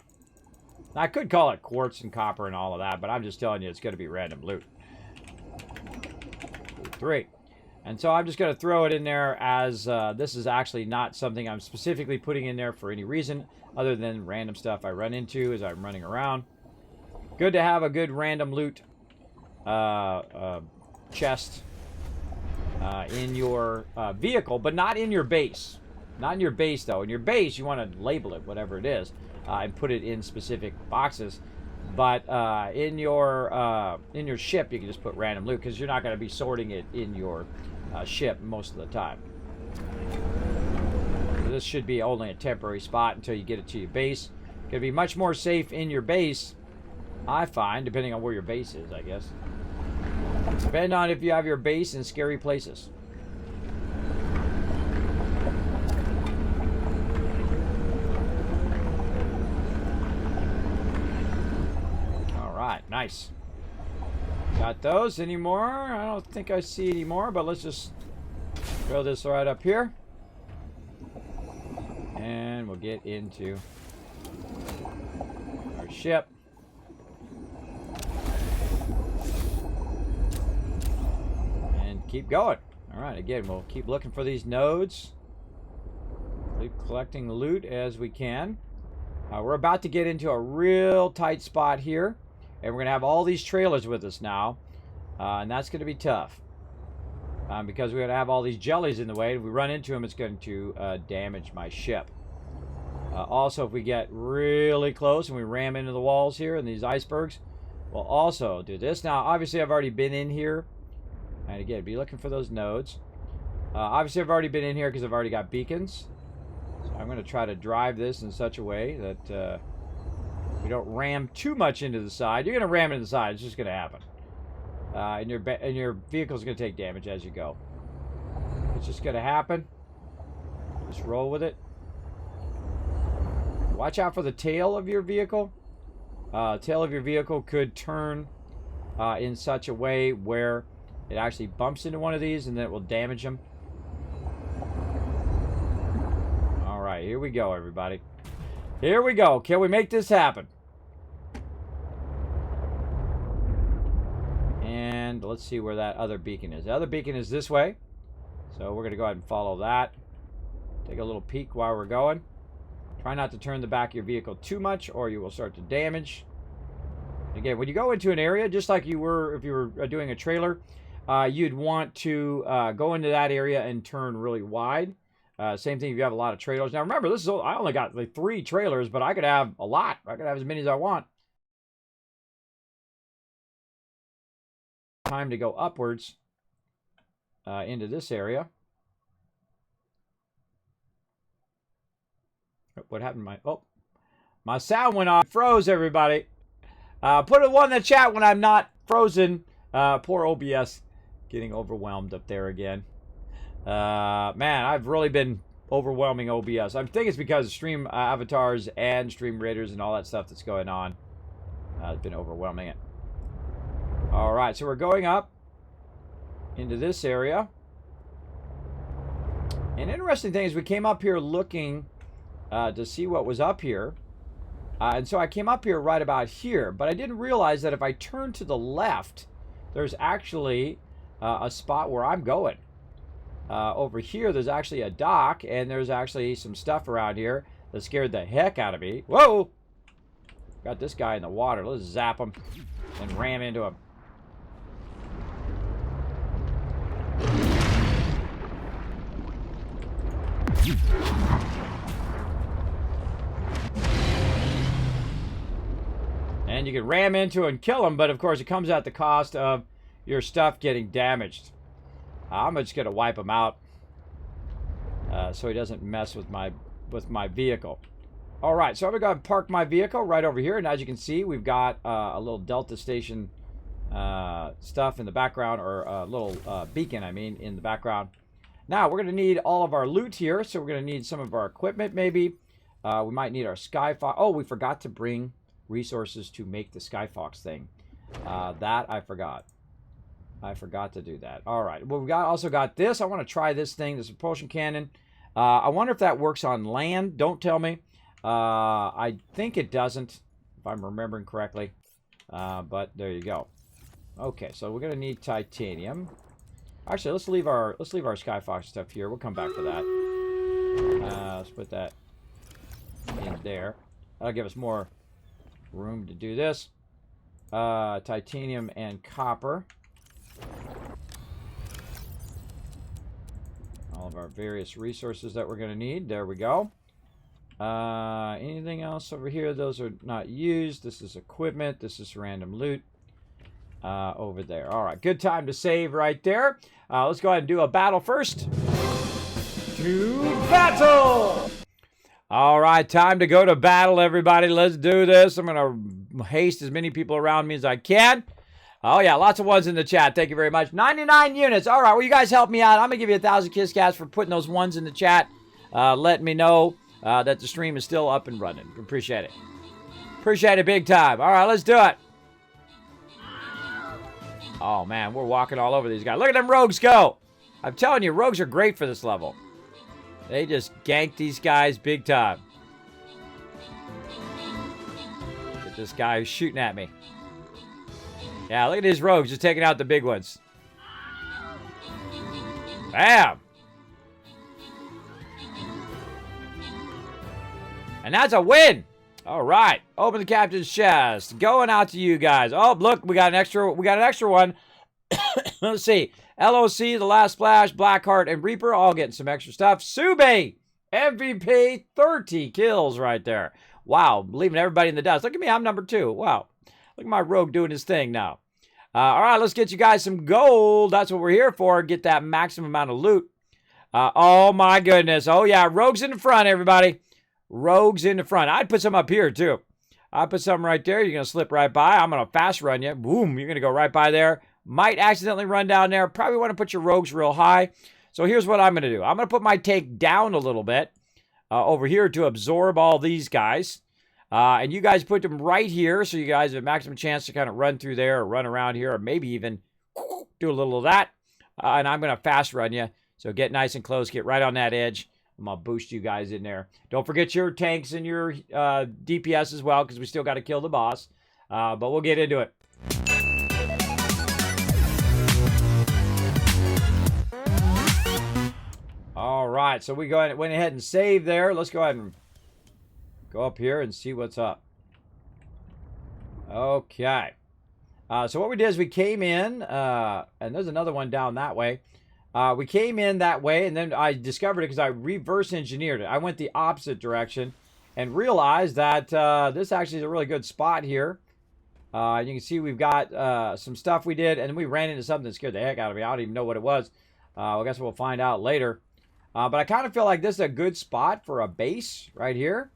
A: I could call it quartz and copper and all of that, but I'm just telling you it's going to be random loot. Loot 3. And so I'm just going to throw it in there as this is actually not something I'm specifically putting in there for any reason other than random stuff I run into as I'm running around. Good to have a good random loot chest in your vehicle, but not in your base. Not in your base, though. In your base, you want to label it, whatever it is, and put it in specific boxes. But in your ship, you can just put random loot because you're not going to be sorting it in your ship most of the time. So this should be only a temporary spot until you get it to your base. Going to be much more safe in your base, I find, depending on where your base is, I guess. Depending on if you have your base in scary places. Nice. Got those. Any more? I don't think I see any more, but let's just throw this right up here. And we'll get into our ship. And keep going. Alright, again, we'll keep looking for these nodes. Keep collecting loot as we can. We're about to get into a real tight spot here. And we're going to have all these trailers with us now. And that's going to be tough. Because we're going to have all these jellies in the way. If we run into them, it's going to damage my ship. Also, if we get really close and we ram into the walls here and these icebergs, we'll also do this. Now, obviously, I've already been in here. And again, be looking for those nodes. Obviously, I've already been in here because I've already got beacons. So I'm going to try to drive this in such a way that we don't ram too much into the side. You're going to ram into the side. It's just going to happen. And your vehicle's going to take damage as you go. It's just going to happen. Just roll with it. Watch out for the tail of your vehicle. Tail of your vehicle could turn in such a way where it actually bumps into one of these and then it will damage them. All right, here we go, everybody. Here we go. Can we make this happen? And let's see where that other beacon is. The other beacon is this way. So we're going to go ahead and follow that. Take a little peek while we're going. Try not to turn the back of your vehicle too much or you will start to damage. Again, when you go into an area, just like you were if you were doing a trailer, you'd want to go into that area and turn really wide. Same thing if you have a lot of trailers. Now remember, this is I only got like 3 trailers, but I could have a lot. I could have as many as I want. Time to go upwards into this area. What happened to my sound went off. Froze, everybody. Put a 1 in the chat when I'm not frozen. Poor OBS getting overwhelmed up there again. Man, I've really been overwhelming OBS. I think it's because of stream avatars and stream raiders and all that stuff that's going on. I've been overwhelming it. All right, so we're going up into this area. An interesting thing is we came up here looking to see what was up here. And so I came up here right about here, but I didn't realize that if I turn to the left, there's actually a spot where I'm going. Over here, there's actually a dock, and there's actually some stuff around here that scared the heck out of me. Whoa! Got this guy in the water. Let's zap him and ram into him. And you can ram into and kill him, but of course it comes at the cost of your stuff getting damaged. I'm just gonna wipe him out so he doesn't mess with my vehicle. All right, so I'm gonna go and park my vehicle right over here, and as you can see, we've got a little Delta Station stuff in the background, or a little beacon, I mean, in the background. Now we're gonna need all of our loot here, so we're gonna need some of our equipment, maybe. We might need our Skyfox. Oh, we forgot to bring resources to make the Skyfox thing. That I forgot. I forgot to do that. All right. Well, we also got this. I want to try this thing, this propulsion cannon. I wonder if that works on land. Don't tell me. I think it doesn't, if I'm remembering correctly. But there you go. Okay, so we're gonna need titanium. Actually, let's leave our Skyfox stuff here. We'll come back to that. Let's put that in there. That'll give us more room to do this. Titanium and copper. All of our various resources that we're going to need. There we go. Anything else over here? Those are not used. This is equipment. This is random loot. Over there. All right. Good time to save right there. Let's go ahead and do a battle first. To battle! All right. Time to go to battle, everybody. Let's do this. I'm going to haste as many people around me as I can. Oh, yeah, lots of ones in the chat. Thank you very much. 99 units. All right, well, you guys help me out. I'm going to give you 1,000 Kiss Cats for putting those ones in the chat. Letting me know that the stream is still up and running. Appreciate it. Appreciate it big time. All right, let's do it. Oh, man, we're walking all over these guys. Look at them rogues go. I'm telling you, rogues are great for this level. They just gank these guys big time. Look at this guy who's shooting at me. Yeah, look at these rogues just taking out the big ones. Bam! And that's a win! All right, open the captain's chest. Going out to you guys. Oh, look, we got an extra one. Let's see. LOC, The Last Splash, Blackheart, and Reaper all getting some extra stuff. Sube, MVP, 30 kills right there. Wow, leaving everybody in the dust. Look at me, I'm number 2. Wow. Look at my rogue doing his thing now. All right, let's get you guys some gold. That's what we're here for. Get that maximum amount of loot. Oh, my goodness. Oh, yeah. Rogues in the front, everybody. Rogues in the front. I'd put some up here, too. I'd put some right there. You're going to slip right by. I'm going to fast run you. Boom. You're going to go right by there. Might accidentally run down there. Probably want to put your rogues real high. So here's what I'm going to do. I'm going to put my take down a little bit over here to absorb all these guys. And you guys put them right here so you guys have a maximum chance to kind of run through there or run around here or maybe even do a little of that. And I'm going to fast run you. So get nice and close. Get right on that edge. I'm going to boost you guys in there. Don't forget your tanks and your DPS as well because we still got to kill the boss. But we'll get into it. All right. So we went ahead and saved there. Let's go ahead and go up here and see what's up. Okay. So what we did is we came in, and there's another one down that way. We came in that way, and then I discovered it because I reverse engineered it. I went the opposite direction and realized that this actually is a really good spot here. You can see we've got some stuff we did, and then we ran into something that scared the heck out of me. I don't even know what it was. I guess we'll find out later. But I kind of feel like this is a good spot for a base right here.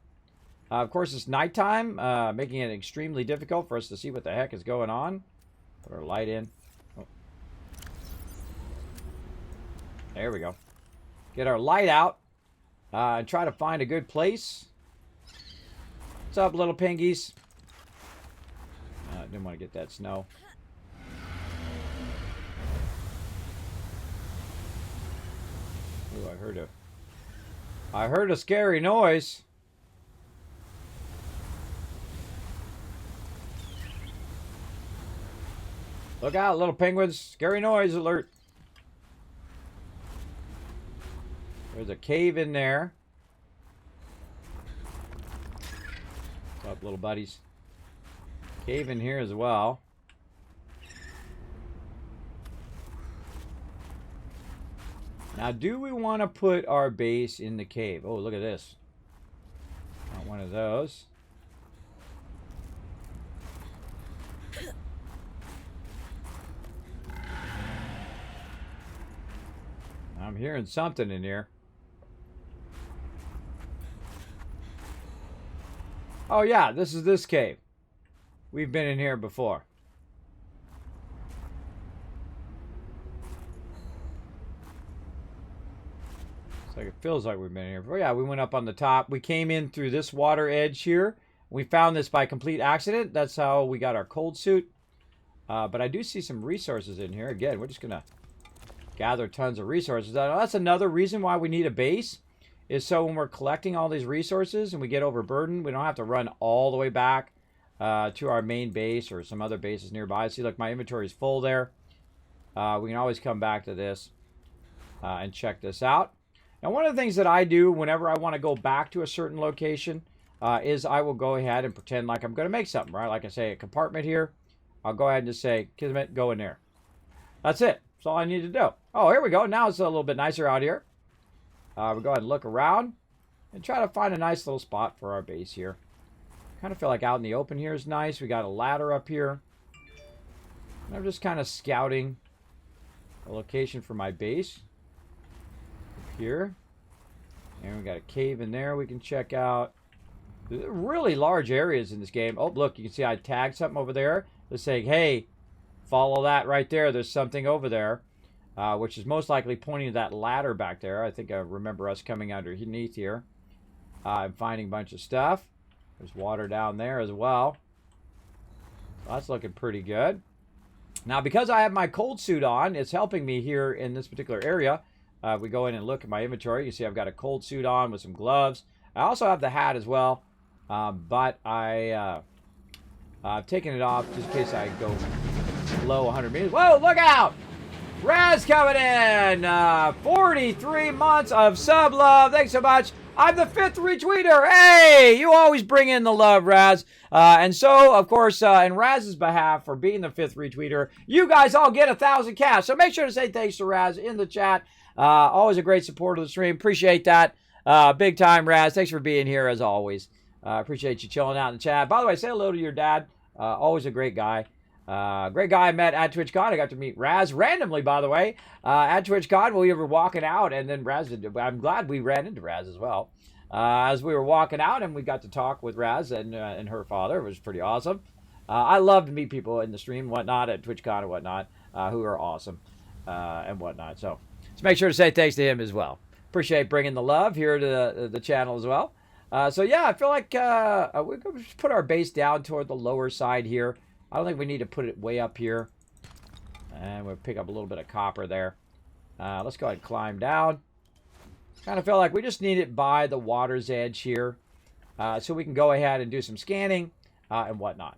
A: Of course, it's nighttime, making it extremely difficult for us to see what the heck is going on. Put our light in. Oh. There we go. Get our light out and try to find a good place. What's up, little pingies? Didn't want to get that snow. Ooh, I heard a scary noise. Look out, little penguins. Scary noise alert. There's a cave in there. What's up, little buddies? Cave in here as well. Now, do we want to put our base in the cave? Oh, look at this. Not one of those. I'm hearing something in here. Oh, yeah, this is this cave. We've been in here before. It's like it feels like we've been here before. Yeah, we went up on the top. We came in through this water edge here. We found this by complete accident. That's how we got our cold suit. But I do see some resources in here. Again, we're just going to gather tons of resources. That's another reason why we need a base, is so when we're collecting all these resources and we get overburdened, we don't have to run all the way back to our main base or some other bases nearby. See, look, my inventory is full there. We can always come back to this and check this out. Now, one of the things that I do whenever I want to go back to a certain location is I will go ahead and pretend like I'm going to make something, right? Like I say, a compartment here. I'll go ahead and just say, Kismet, go in there. That's it. That's all I need to do. Oh, here we go. Now it's a little bit nicer out here. We'll go ahead and look around and try to find a nice little spot for our base here. Kind of feel like out in the open here is nice. We got a ladder up here. And I'm just kind of scouting a location for my base. Up here. And we got a cave in there we can check out. There's really large areas in this game. Oh, look, you can see I tagged something over there. That's saying, hey, follow that right there. There's something over there. Which is most likely pointing to that ladder back there. I think I remember us coming underneath here. I'm finding a bunch of stuff. There's water down there as well. So that's looking pretty good. Now, because I have my cold suit on, it's helping me here in this particular area. We go in and look at my inventory. You see I've got a cold suit on with some gloves. I also have the hat as well. But I've taken it off just in case I go below 100 meters. Whoa, look out! Raz coming in! 43 months of sub love. Thanks so much. I'm the 5th retweeter. Hey, you always bring in the love, Raz. And so, of course, in Raz's behalf for being the 5th retweeter, you guys all get 1,000 cash. So make sure to say thanks to Raz in the chat. Always a great supporter of the stream. Appreciate that. Big time, Raz. Thanks for being here as always. Appreciate you chilling out in the chat. By the way, say hello to your dad. Always a great guy. Great guy I met at TwitchCon. I got to meet Raz randomly, by the way, at TwitchCon. We were walking out, and then Raz. I'm glad we ran into Raz as well. As we were walking out, and we got to talk with Raz and her father. It was pretty awesome. I love to meet people in the stream, and whatnot, at TwitchCon and whatnot, who are awesome and whatnot. So let's make sure to say thanks to him as well. Appreciate bringing the love here to the channel as well. So yeah, I feel like we're going to put our base down toward the lower side here. I don't think we need to put it way up here. And we'll pick up a little bit of copper there. Let's go ahead and climb down. Kind of feel like we just need it by the water's edge here. So we can go ahead and do some scanning and whatnot.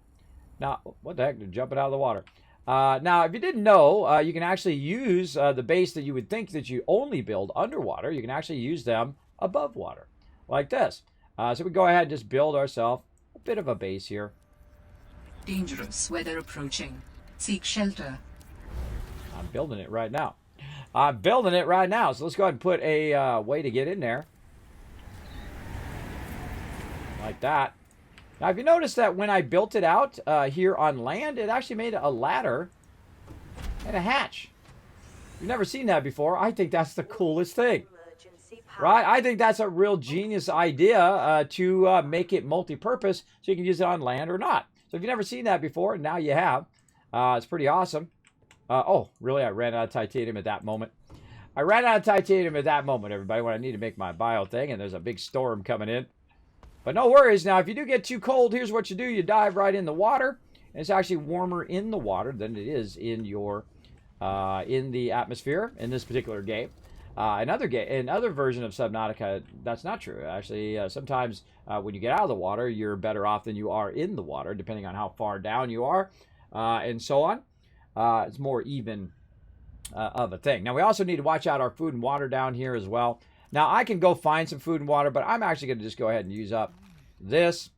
A: Now, what the heck? Jumping out of the water. Now, if you didn't know, you can actually use the base that you would think that you only build underwater. You can actually use them above water, like this. So we go ahead and just build ourselves a bit of a base here.
C: Dangerous weather approaching. Seek shelter.
A: I'm building it right now. I'm building it right now. So let's go ahead and put a way to get in there. Like that. Now, if you notice that when I built it out here on land, it actually made a ladder and a hatch. You've never seen that before. I think that's the coolest thing. Right? I think that's a real genius idea to make it multi-purpose so you can use it on land or not. So if you've never seen that before, now you have. It's pretty awesome. Oh, really? I ran out of titanium at that moment. I ran out of titanium at that moment, everybody, when I need to make my bio thing, and there's a big storm coming in. But no worries. Now, if you do get too cold, here's what you do. You dive right in the water. And it's actually warmer in the water than it is in your in the atmosphere in this particular game. Another version of Subnautica, that's not true. Actually, sometimes when you get out of the water, you're better off than you are in the water, depending on how far down you are, and so on. It's more even of a thing. Now, we also need to watch out our food and water down here as well. Now, I can go find some food and water, but I'm actually going to just go ahead and use up this.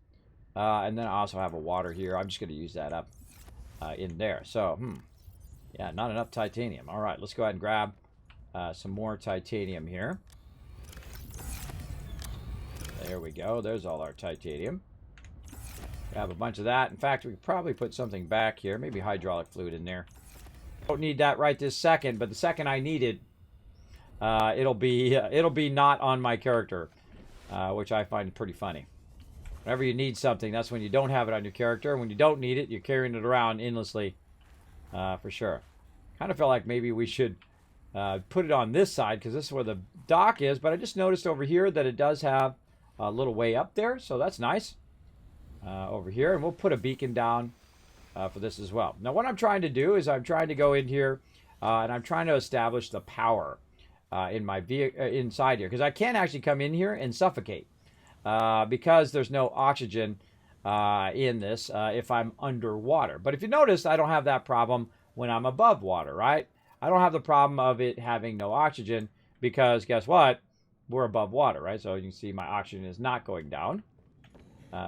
A: And then I also have a water here. I'm just going to use that up in there. So, yeah, not enough titanium. All right, let's go ahead and grab some more titanium here. There we go. There's all our titanium. We have a bunch of that. In fact, we could probably put something back here. Maybe hydraulic fluid in there. Don't need that right this second, but the second I need it, it'll be not on my character, which I find pretty funny. Whenever you need something, that's when you don't have it on your character. And when you don't need it, you're carrying it around endlessly, for sure. Kind of felt like maybe we should put it on this side because this is where the dock is. But I just noticed over here that it does have a little way up there, so that's nice. Over here, and we'll put a beacon down for this as well. Now, what I'm trying to do is I'm trying to go in here and I'm trying to establish the power in my inside here, because I can actually come in here and suffocate because there's no oxygen in this if I'm underwater. But if you notice, I don't have that problem when I'm above water, right? I don't have the problem of it having no oxygen because guess what? We're above water, right? So you can see my oxygen is not going down.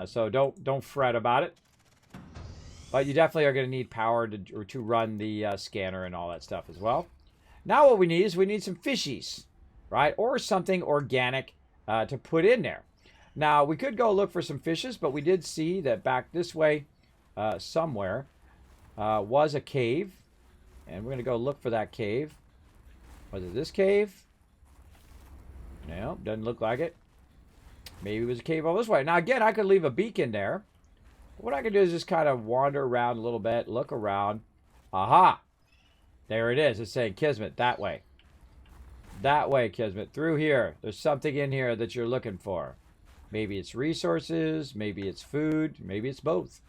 A: So don't fret about it. But you definitely are going to need power to run the scanner and all that stuff as well. Now what we need is we need some fishies, right? Or something organic to put in there. Now we could go look for some fishes, but we did see that back this way somewhere was a cave. And we're going to go look for that cave. Was it this cave? No, doesn't look like it. Maybe it was a cave over this way. Now again, I could leave a beacon there. What I can do is just kind of wander around a little bit, look around. Aha! There it is. It's saying Kismet, that way. That way, Kismet. Through here. There's something in here that you're looking for. Maybe it's resources. Maybe it's food. Maybe it's both.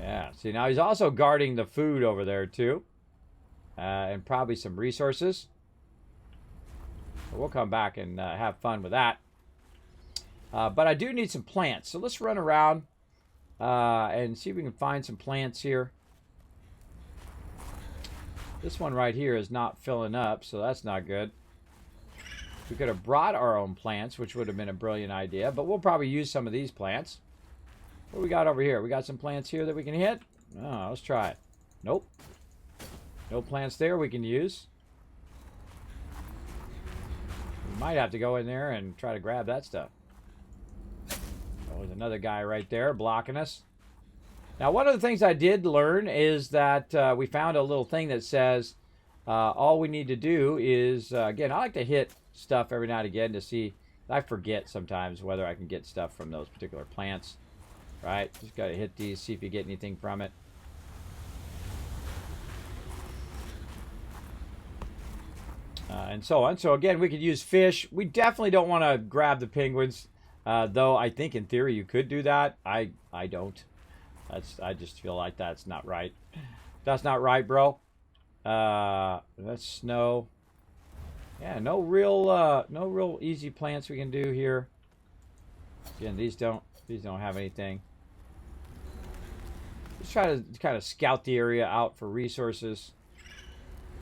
A: Yeah. See, now he's also guarding the food over there, too. And probably some resources. So we'll come back and have fun with that. But I do need some plants. So let's run around and see if we can find some plants here. This one right here is not filling up, so that's not good. We could have brought our own plants, which would have been a brilliant idea. But we'll probably use some of these plants. What do we got over here? We got some plants here that we can hit? Oh, let's try it. Nope. No plants there we can use. We might have to go in there and try to grab that stuff. there's another guy right there blocking us. Now, one of the things I did learn is that we found a little thing that says all we need to do is, again, I like to hit stuff every now and again to see. I forget sometimes whether I can get stuff from those particular plants, right? Just got to hit these, see if you get anything from it. And so on. So again, we could use fish. We definitely don't want to grab the penguins, though I think in theory you could do that. I don't. I just feel like that's not right. That's not right, bro. That's snow. Yeah, no real easy plants we can do here. Again, these don't have anything. Let's try to kind of scout the area out for resources.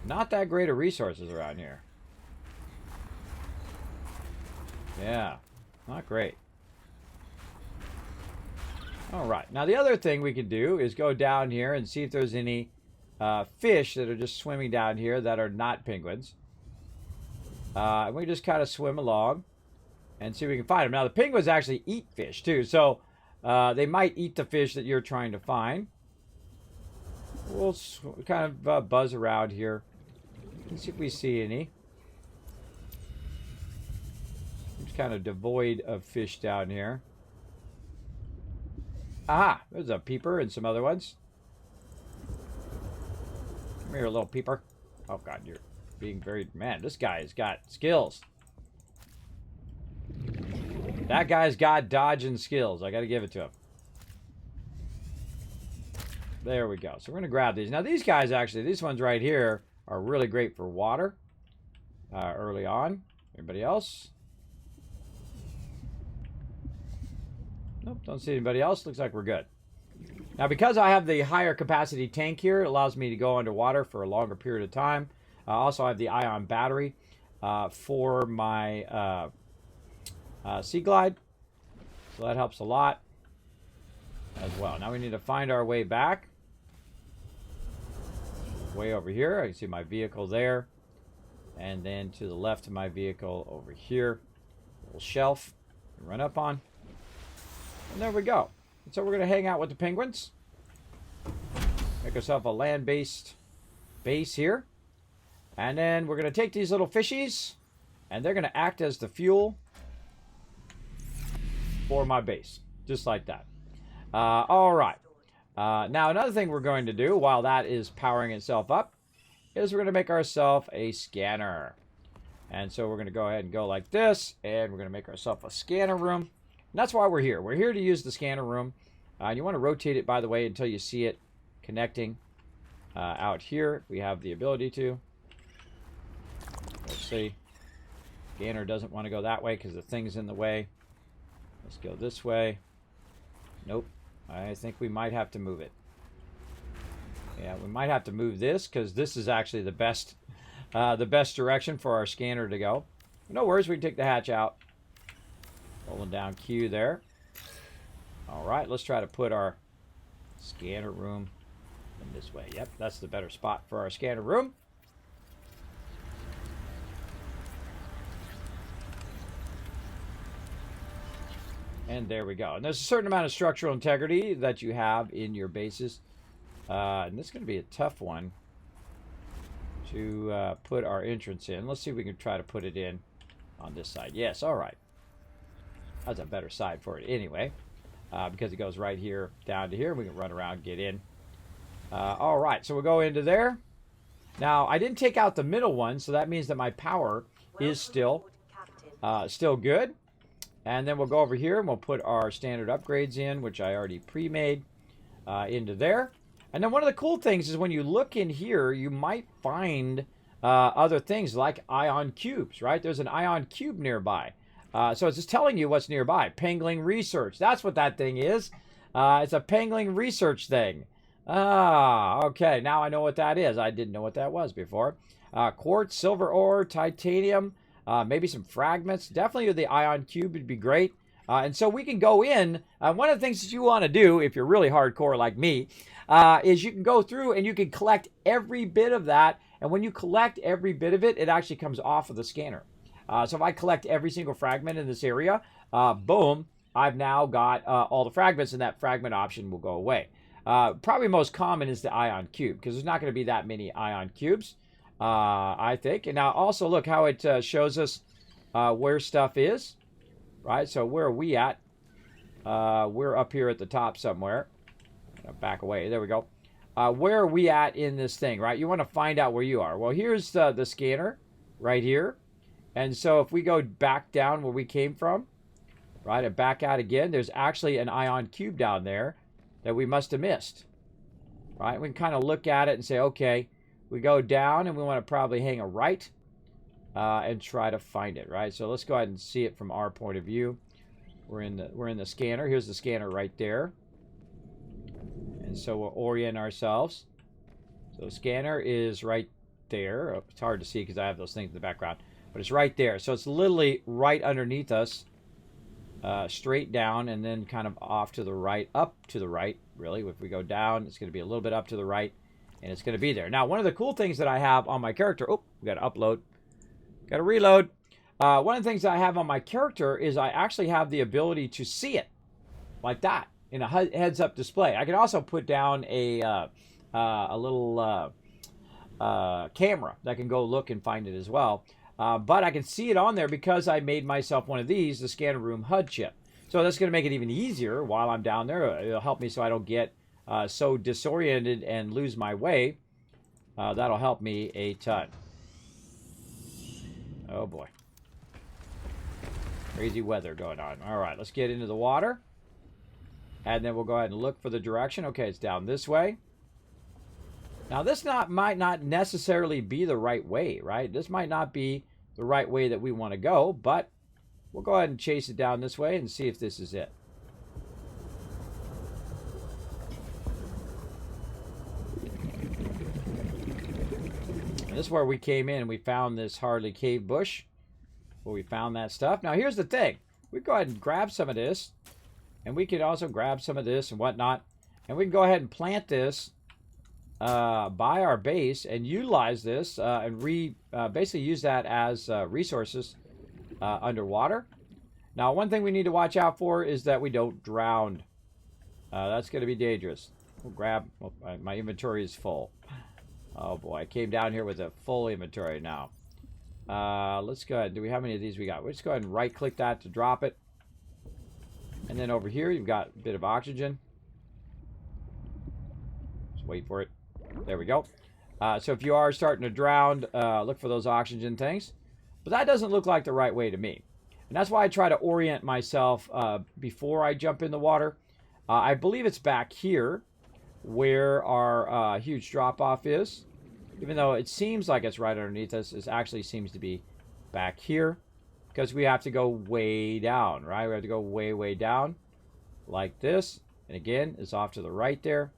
A: Not that great of resources around here. Yeah, not great. All right. Now, the other thing we can do is go down here and see if there's any fish that are just swimming down here that are not penguins. And we just kind of swim along and see if we can find them. Now, the penguins actually eat fish, too. So, they might eat the fish that you're trying to find. We'll kind of buzz around here. Let's see if we see any. It's kind of devoid of fish down here. Aha! There's a peeper and some other ones. Come here, little peeper. Oh, God, you're being very... Man, this guy's got skills. That guy's got dodging skills. I got to give it to him. There we go. So we're going to grab these. Now, these guys, actually, these ones right here are really great for water early on. Anybody else? Nope, don't see anybody else. Looks like we're good. Now, because I have the higher capacity tank here, it allows me to go underwater for a longer period of time. Also, I have the ion battery for my Sea Glide. So that helps a lot as well. Now we need to find our way back. Way over here. I can see my vehicle there. And then to the left of my vehicle over here. A little shelf to run up on. And there we go. And so we're going to hang out with the penguins. Make ourselves a land-based base here. And then we're going to take these little fishies. And they're going to act as the fuel for my base. Just like that. All right. Now, another thing we're going to do while that is powering itself up is we're going to make ourselves a scanner. And so we're going to go ahead and go like this. And we're going to make ourselves a scanner room. And that's why we're here. We're here to use the scanner room. And you want to rotate it, by the way, until you see it connecting out here. We have the ability to. Let's see. Scanner doesn't want to go that way because the thing's in the way. Let's go this way. Nope. I think we might have to move it. Yeah, we might have to move this because this is actually the best direction for our scanner to go. No worries, we can take the hatch out. Holding down Q there. All right, let's try to put our scanner room in this way. Yep, that's the better spot for our scanner room. And there we go. And there's a certain amount of structural integrity that you have in your bases. And this is going to be a tough one to put our entrance in. Let's see if we can try to put it in on this side. Yes, all right. That's a better side for it anyway. Because it goes right here down to here. We can run around and get in. All right, so we'll go into there. Now, I didn't take out the middle one, so that means that my power is still good. And then we'll go over here and we'll put our standard upgrades in, which I already pre-made into there. And then one of the cool things is when you look in here, you might find other things like ion cubes, right? There's an ion cube nearby. So it's just telling you what's nearby. Pangling research. That's what that thing is. It's a pangling research thing. Ah, okay. Now I know what that is. I didn't know what that was before. Quartz, silver ore, titanium. Maybe some fragments. Definitely the ion cube would be great. And so we can go in. One of the things that you want to do, if you're really hardcore like me, is you can go through and you can collect every bit of that. And when you collect every bit of it, it actually comes off of the scanner. So if I collect every single fragment in this area, boom, I've now got all the fragments, and that fragment option will go away. Probably most common is the ion cube, because there's not going to be that many ion cubes, I think. And now also look how it shows us where stuff is, right? So where are we at? We're up here at the top somewhere. Back away. There we go. Where are we at in this thing, right? You want to find out where you are. Well, here's the scanner right here. And so if we go back down where we came from, right, and back out again, there's actually an ion cube down there that we must have missed, right? We can kind of look at it and say, okay, we go down and we want to probably hang a right and try to find it, right? So let's go ahead and see it from our point of view. We're in the scanner. Here's the scanner right there. And so we'll orient ourselves. So scanner is right there. Oh, it's hard to see because I have those things in the background. But it's right there. So it's literally right underneath us. Straight down and then kind of off to the right. Up to the right, really. If we go down, it's going to be a little bit up to the right. And it's going to be there. Now, one of the cool things that I have on my character... Oh, we got to upload. Got to reload. One of the things I have on my character is I actually have the ability to see it. Like that. In a heads-up display. I can also put down a little camera that can go look and find it as well. But I can see it on there because I made myself one of these, the scanner room HUD chip. So that's going to make it even easier while I'm down there. It'll help me so I don't get so disoriented and lose my way. That'll help me a ton. Oh boy. Crazy weather going on. All right, let's get into the water. And then we'll go ahead and look for the direction. Okay, it's down this way. Now, this might not necessarily be the right way, right? This might not be the right way that we want to go, but we'll go ahead and chase it down this way and see if this is it. And this is where we came in and we found this Hardly Cave bush, where we found that stuff. Now, here's the thing. We go ahead and grab some of this, and we could also grab some of this and whatnot, and we can go ahead and plant this by our base and utilize this and basically use that as resources underwater. Now, one thing we need to watch out for is that we don't drown. That's going to be dangerous. We'll grab... Oh, my inventory is full. Oh boy, I came down here with a full inventory now. Let's go ahead. Do we have any of these we got? Let's go ahead and right click that to drop it. And then over here you've got a bit of oxygen. Just wait for it. There we go. So if you are starting to drown, look for those oxygen things. But that doesn't look like the right way to me. And that's why I try to orient myself before I jump in the water. I believe it's back here where our huge drop-off is. Even though it seems like it's right underneath us, it actually seems to be back here. Because we have to go way down, right? We have to go way, way down. Like this. And again, it's off to the right there.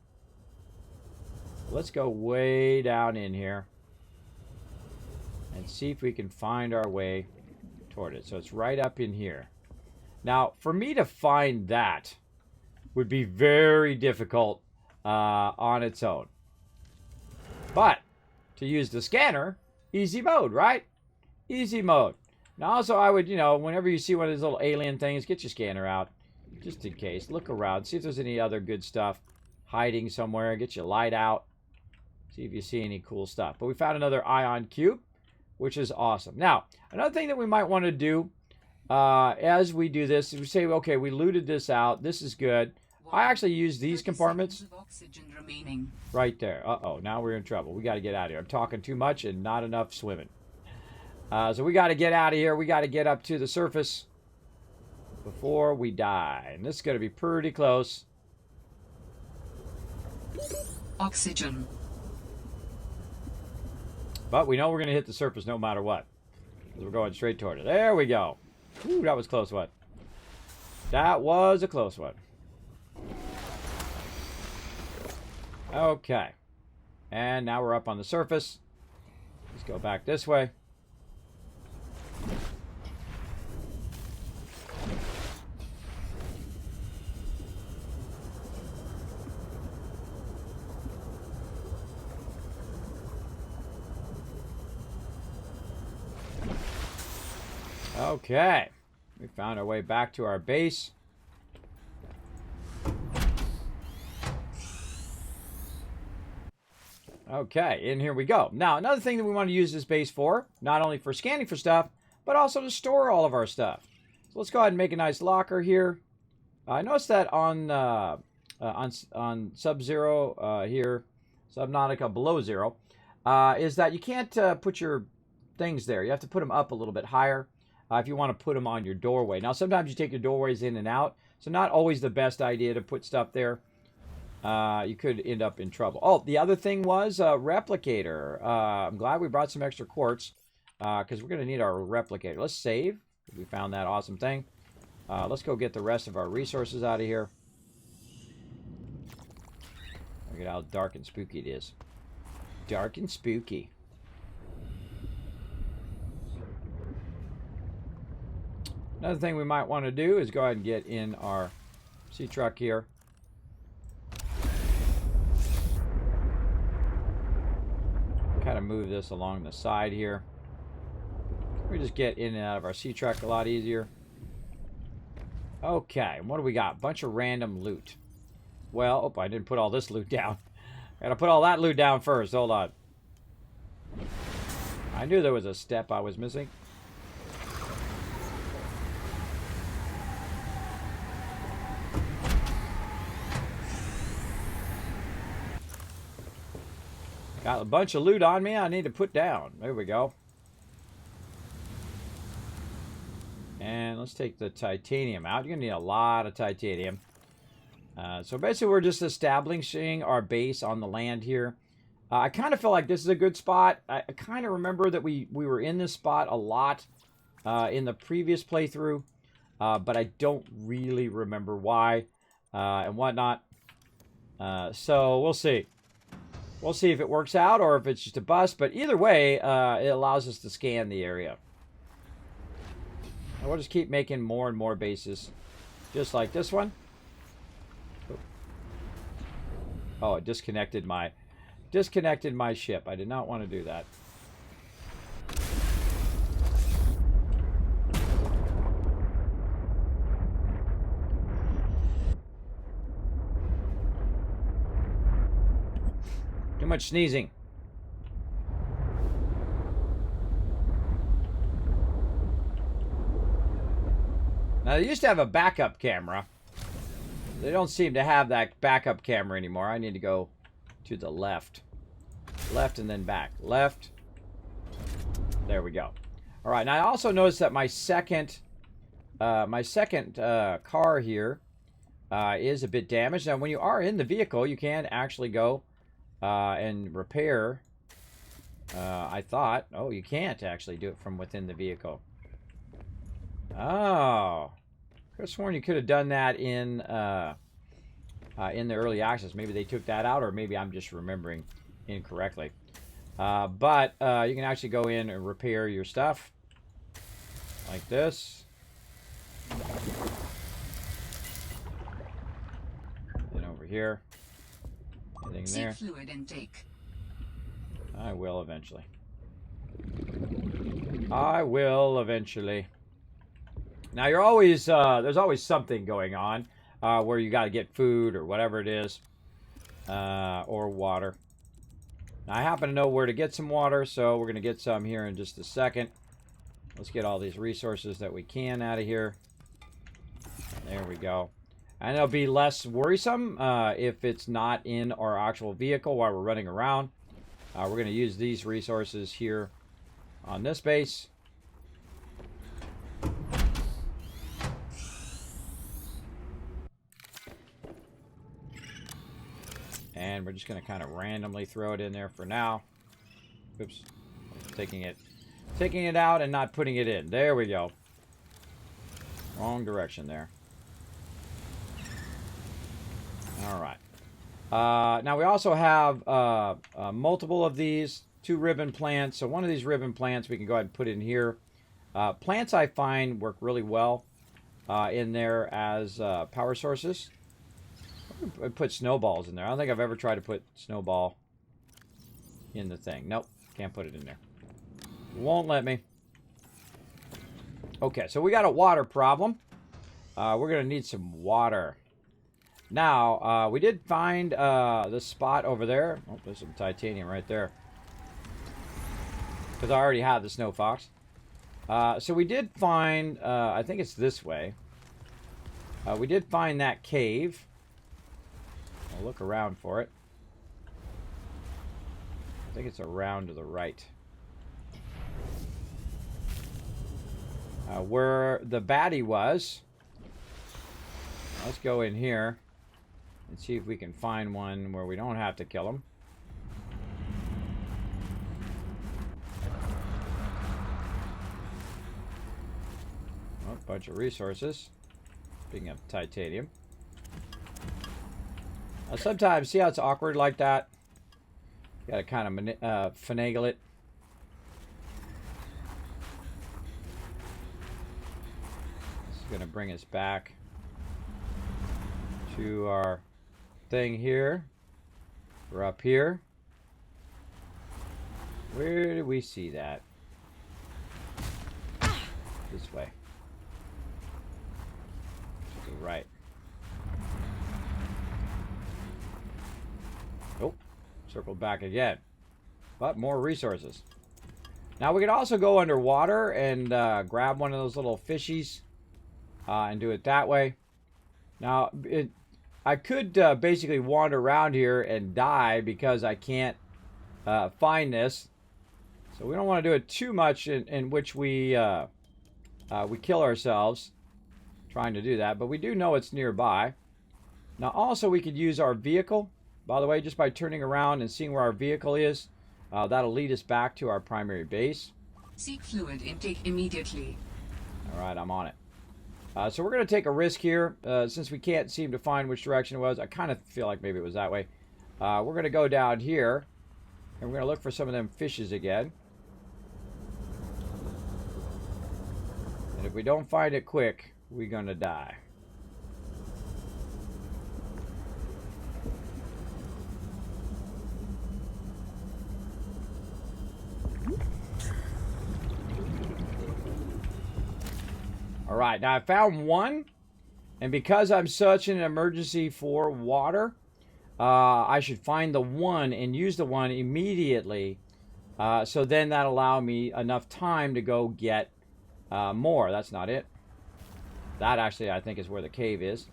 A: Let's go way down in here. And see if we can find our way toward it. So it's right up in here. Now, for me to find that would be very difficult on its own. But to use the scanner, easy mode, right? Easy mode. Now, also, I would, whenever you see one of these little alien things, get your scanner out. Just in case. Look around. See if there's any other good stuff hiding somewhere. Get your light out. See if you see any cool stuff. But we found another ion cube, which is awesome. Now, another thing that we might want to do as we do this, we say, okay, we looted this out. This is good. I actually use these compartments right there. Uh-oh, now we're in trouble. We got to get out of here. I'm talking too much and not enough swimming. So we got to get out of here. We got to get up to the surface before we die. And this is going to be pretty close.
C: Oxygen.
A: But we know we're going to hit the surface no matter what. We're going straight toward it. There we go. Ooh, that was a close one. That was a close one. Okay. And now we're up on the surface. Let's go back this way. Okay. We found our way back to our base. Okay, and here we go. Now, another thing that we want to use this base for, not only for scanning for stuff, but also to store all of our stuff. So let's go ahead and make a nice locker here. I noticed that on Sub-Zero here, Subnautica below zero, is that you can't put your things there. You have to put them up a little bit higher if you want to put them on your doorway. Now, sometimes you take your doorways in and out, so not always the best idea to put stuff there. You could end up in trouble. Oh, the other thing was replicator. I'm glad we brought some extra quartz because we're going to need our replicator. Let's save. We found that awesome thing. Let's go get the rest of our resources out of here. Look at how dark and spooky it is. Dark and spooky. Another thing we might want to do is go ahead and get in our sea truck here. Kind of move this along the side here. We just get in and out of our sea truck a lot easier. Okay, what do we got? Bunch of random loot. Well, oh, I didn't put all this loot down. I gotta put all that loot down first. Hold on. I knew there was a step I was missing. Got a bunch of loot on me I need to put down. There we go. And let's take the titanium out. You're going to need a lot of titanium. So basically we're just establishing our base on the land here. I kind of feel like this is a good spot. I kind of remember that we were in this spot a lot in the previous playthrough. But I don't really remember why and whatnot. So we'll see. We'll see if it works out or if it's just a bust. But either way, it allows us to scan the area. And we'll just keep making more and more bases. Just like this one. Oh, it disconnected my ship. I did not want to do that. Too much sneezing. Now, they used to have a backup camera. They don't seem to have that backup camera anymore. I need to go to the left. Left and then back. Left. There we go. All right. Now, I also noticed that my second car here is a bit damaged. Now, when you are in the vehicle, you can actually go and repair. I thought. Oh, you can't actually do it from within the vehicle. Oh. I could have sworn you could have done that in the early access. Maybe they took that out, or maybe I'm just remembering incorrectly. But you can actually go in and repair your stuff like this. And over here. Anything there?
C: Fluid intake.
A: I will eventually. I will eventually. Now you're always there's always something going on where you got to get food or whatever it is, or water. Now, I happen to know where to get some water, so we're gonna get some here in just a second. Let's get all these resources that we can out of here. There we go. And it'll be less worrisome if it's not in our actual vehicle while we're running around. We're going to use these resources here on this base. And we're just going to kind of randomly throw it in there for now. Oops. Taking it out and not putting it in. There we go. Wrong direction there. All right. Now we also have multiple of these, 2 ribbon plants. So one of these ribbon plants we can go ahead and put in here. Plants I find work really well in there as power sources. I put snowballs in there. I don't think I've ever tried to put snowball in the thing. Nope, can't put it in there. Won't let me. Okay, so we got a water problem. We're going to need some water. Now, we did find this spot over there. Oh, there's some titanium right there. Because I already had the snow fox. So we did find, I think it's this way. We did find that cave. I'll look around for it. I think it's around to the right. Where the baddie was. Let's go in here and see if we can find one where we don't have to kill him. Oh, bunch of resources. Speaking of titanium. Sometimes, see how it's awkward like that? You gotta kind of finagle it. This is gonna bring us back to our thing here. We're up here. Where do we see that? This way. To the right. Oh, circle back again. But more resources. Now we can also go underwater and grab one of those little fishies and do it that way. Now, I could basically wander around here and die because I can't find this. So we don't want to do it too much in which we kill ourselves trying to do that. But we do know it's nearby. Now also we could use our vehicle. By the way, just by turning around and seeing where our vehicle is, that'll lead us back to our primary base.
C: Seek fluid intake immediately.
A: All right, I'm on it. So we're going to take a risk here. Since we can't seem to find which direction it was, I kind of feel like maybe it was that way. We're going to go down here, and we're going to look for some of them fishes again. And if we don't find it quick, we're going to die. All right, now I found one, and because I'm such an emergency for water, I should find the one and use the one immediately. So then that'll allow me enough time to go get more. That's not it. That actually, I think, is where the cave is.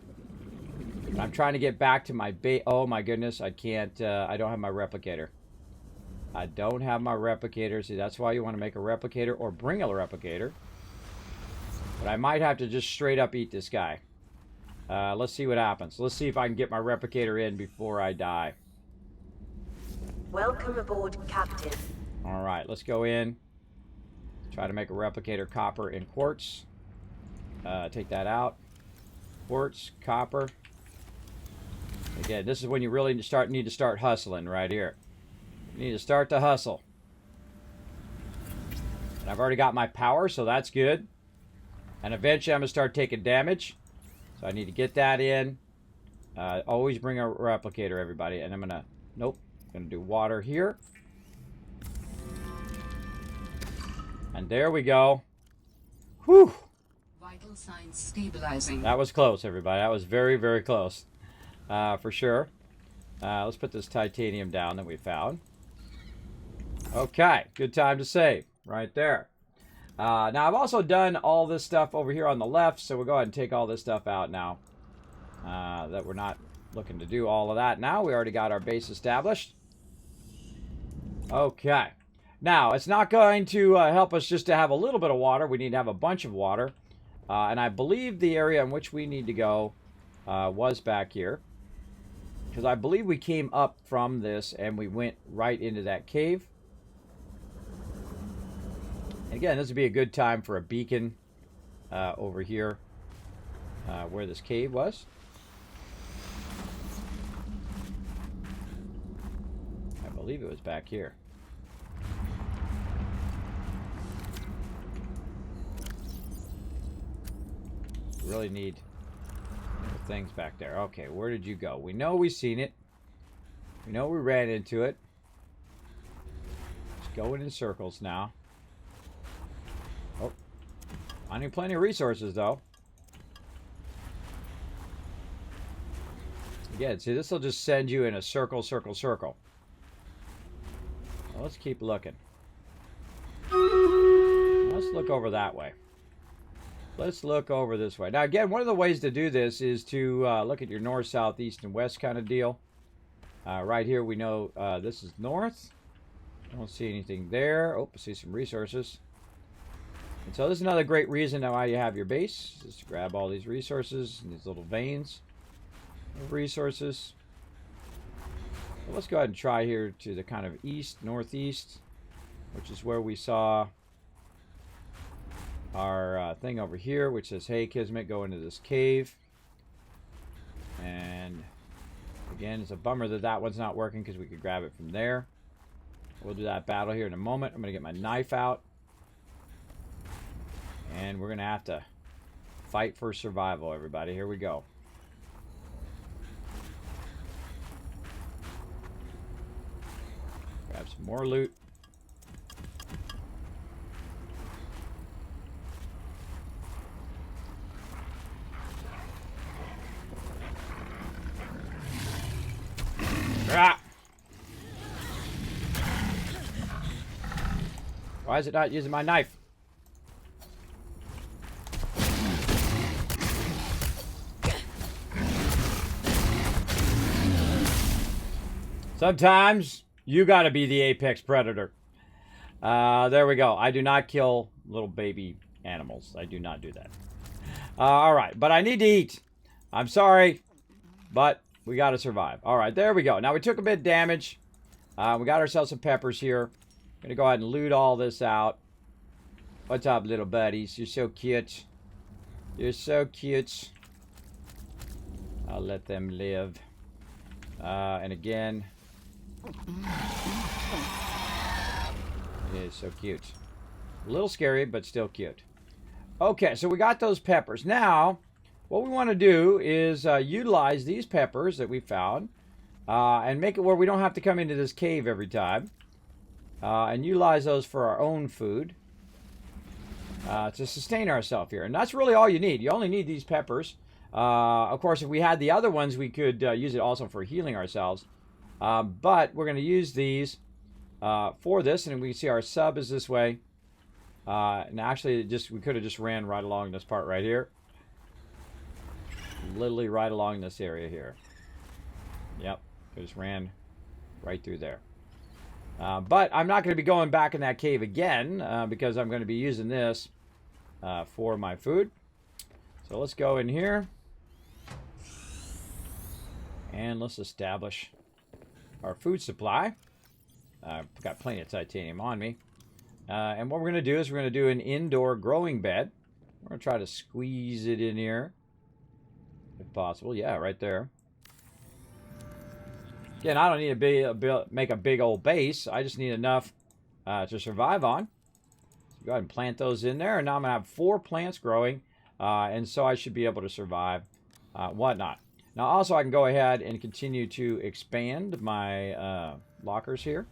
A: I'm trying to get back to my base. Oh my goodness, I can't. I don't have my replicator. I don't have my replicator. See, that's why you want to make a replicator or bring a replicator. But I might have to just straight up eat this guy. Let's see what happens. Let's see if I can get my replicator in before I die.
B: Welcome aboard, Captain.
A: All right, let's go in. Try to make a replicator copper and quartz. Take that out. Quartz, copper. Again, this is when you really need to start hustling right here. You need to start to hustle. And I've already got my power, so that's good. And eventually I'm going to start taking damage. So I need to get that in. Always bring a replicator, everybody. And I'm going to... Nope. I'm going to do water here. And there we go. Whew.
C: Vital signs stabilizing.
A: That was close, everybody. That was very, very close. For sure. Let's put this titanium down that we found. Okay. Good time to save. Right there. Now, I've also done all this stuff over here on the left, so we'll go ahead and take all this stuff out now. That we're not looking to do all of that now. We already got our base established. Okay. Now, it's not going to help us just to have a little bit of water. We need to have a bunch of water. And I believe the area in which we need to go was back here. Because I believe we came up from this and we went right into that cave. Again, this would be a good time for a beacon over here where this cave was. I believe it was back here. Really need the things back there. Okay, where did you go? We know we've seen it. We know we ran into it. It's going in circles now. Oh, finding plenty of resources though. Again, see, this will just send you in a circle, circle, circle. Well, let's keep looking. Let's look over that way. Let's look over this way. Now, again, one of the ways to do this is to look at your north, south, east, and west kind of deal. Right here, we know this is north. I don't see anything there. Oh, I see some resources. And so this is another great reason why you have your base. Just to grab all these resources and these little veins of resources. So let's go ahead and try here to the kind of east, northeast, which is where we saw our thing over here, which says, hey, Kismet, go into this cave. And again, it's a bummer that that one's not working because we could grab it from there. We'll do that battle here in a moment. I'm going to get my knife out. And we're going to have to fight for survival, everybody. Here we go. Grab some more loot. Ah! Why is it not using my knife? Sometimes you gotta be the apex predator. There we go. I do not kill little baby animals. I do not do that. Alright, but I need to eat. I'm sorry, but we gotta survive. Alright, there we go. Now we took a bit of damage. We got ourselves some peppers here. Gonna go ahead and loot all this out. What's up, little buddies? You're so cute. You're so cute. I'll let them live. And again, it is so cute. A little scary, but still cute. Okay, so we got those peppers. Now, what we want to do is utilize these peppers that we found and make it where we don't have to come into this cave every time. And utilize those for our own food to sustain ourselves here. And that's really all you need. You only need these peppers. Of course, if we had the other ones, we could use it also for healing ourselves. But we're going to use these for this. And we can see our sub is this way. And actually, we could have just ran right along this part right here. Literally right along this area here. Yep, just ran right through there. But I'm not going to be going back in that cave again because I'm going to be using this for my food. So let's go in here. And let's establish our food supply. I've got plenty of titanium on me. And what we're going to do is we're going to do an indoor growing bed. We're going to try to squeeze it in here. If possible. Yeah, right there. Again, I don't need to make a big old base. I just need enough to survive on. So go ahead and plant those in there. And now I'm going to have 4 plants growing. And so I should be able to survive whatnot. Now also I can go ahead and continue to expand my lockers here.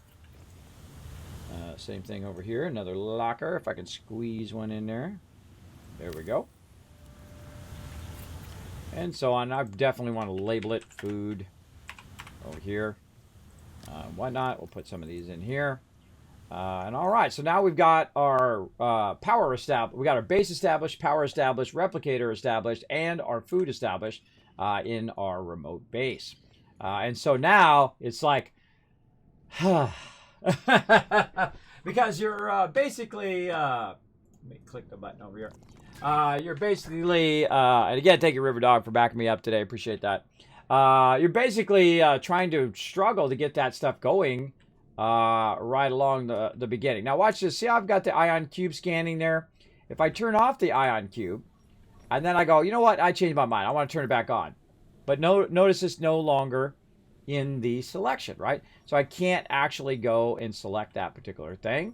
A: Same thing over here. Another locker. If I can squeeze one in there. There we go. And so on. I definitely want to label it food. Over here, whatnot. We'll put some of these in here. And all right, so now we've got our power established. We got our base established, power established, replicator established, and our food established in our remote base. And so now it's like, because you're basically, let me click the button over here. You're basically, and again, thank you, River Dog, for backing me up today. Appreciate that. You're basically trying to struggle to get that stuff going right along the beginning. Now watch this. See how I've got the ion cube scanning there? If I turn off the ion cube, and then I go, you know what? I changed my mind. I want to turn it back on. But notice it's no longer in the selection, right? So I can't actually go and select that particular thing.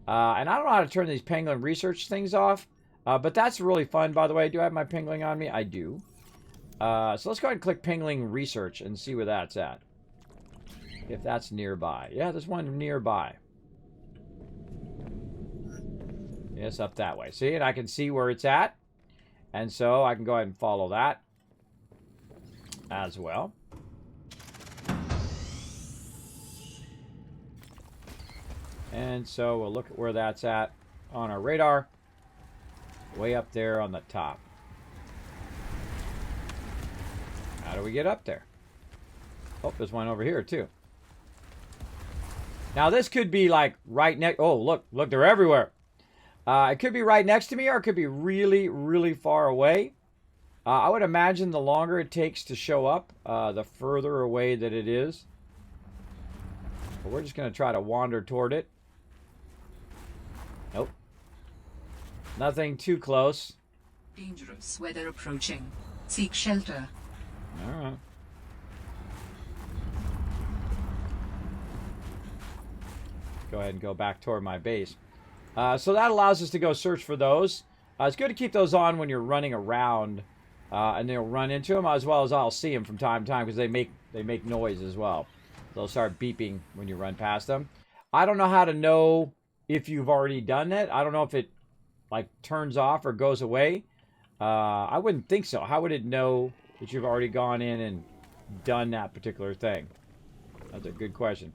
A: And I don't know how to turn these penguin research things off. But that's really fun, by the way. Do I have my penguin on me? I do. So let's go ahead and click Pingling Research and see where that's at. If that's nearby. Yeah, there's one nearby. Yes, up that way. See, and I can see where it's at. And so I can go ahead and follow that as well. And so we'll look at where that's at on our radar. Way up there on the top. How do we get up there? Oh, there's one over here too. Now this could be like right next. Oh, look, they're everywhere. It could be right next to me, or it could be really, really far away. I would imagine the longer it takes to show up, the further away that it is. But we're just going to try to wander toward it. Nope. Nothing too close.
C: Dangerous weather approaching. Seek shelter.
A: All right. Go ahead and go back toward my base. So that allows us to go search for those. It's good to keep those on when you're running around, and they'll run into them, as well as I'll see them from time to time because they make noise as well. They'll start beeping when you run past them. I don't know how to know if you've already done it. I don't know if it like turns off or goes away. I wouldn't think so. How would it know that you've already gone in and done that particular thing? That's a good question.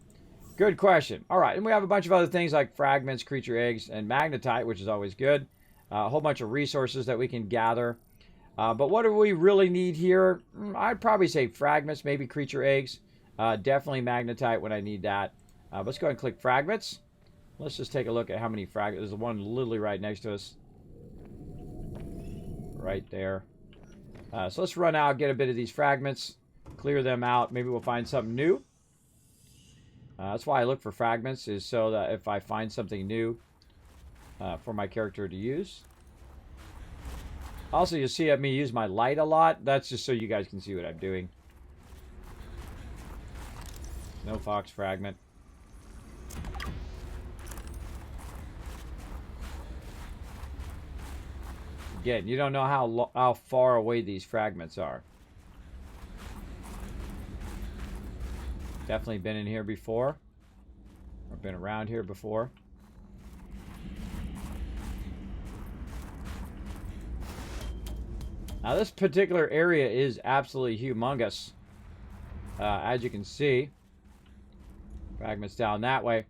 A: Good question. All right, and we have a bunch of other things like fragments, creature eggs, and magnetite, which is always good. A whole bunch of resources that we can gather. But what do we really need here? I'd probably say fragments, maybe creature eggs. Definitely magnetite when I need that. Let's go ahead and click fragments. Let's just take a look at how many fragments. There's one literally right next to us. Right there. So let's run out, get a bit of these fragments, clear them out. Maybe we'll find something new. That's why I look for fragments, is so that if I find something new for my character to use. Also, you'll see me use my light a lot. That's just so you guys can see what I'm doing. No fox fragment. Again, you don't know how far away these fragments are. Definitely been in here before. Or been around here before. Now this particular area is absolutely humongous. As you can see. Fragments down that way.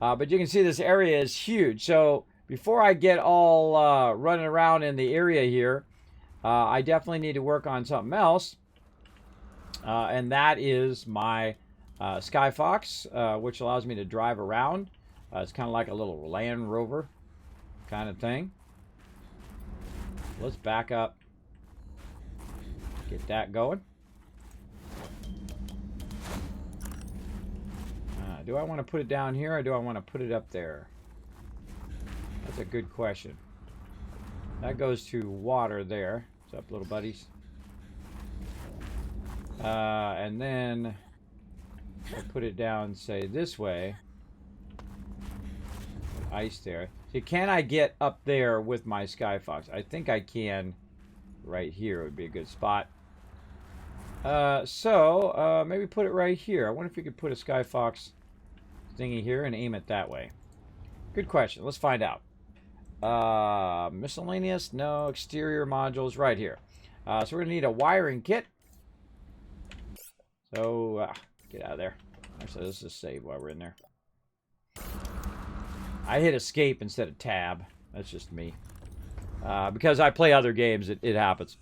A: But you can see this area is huge. So before I get all running around in the area here, I definitely need to work on something else. And that is my Skyfox, which allows me to drive around. It's kind of like a little Land Rover kind of thing. Let's back up. Get that going. Do I want to put it down here, or do I want to put it up there? That's a good question. That goes to water there. What's up, little buddies? And then I put it down, say, this way. Ice there. See, can I get up there with my Skyfox? I think I can. Right here would be a good spot. Maybe put it right here. I wonder if you could put a Skyfox thingy here and aim it that way. Good question. Let's find out. Miscellaneous? No. Exterior modules right here. So we're going to need a wiring kit. So, get out of there. Actually, let's just save while we're in there. I hit escape instead of tab. That's just me. Because I play other games, it happens.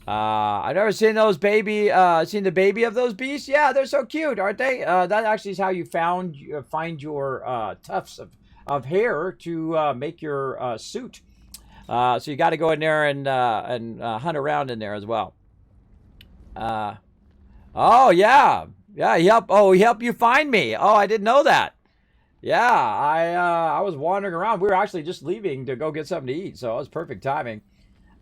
A: I've never seen those seen the baby of those beasts. Yeah, they're so cute, aren't they? That actually is how you find your tufts of hair to make your suit. So you got to go in there and hunt around in there as well. Oh yeah, he helped you find me. Oh, I didn't know that. Yeah, I was wandering around. We were actually just leaving to go get something to eat, so it was perfect timing.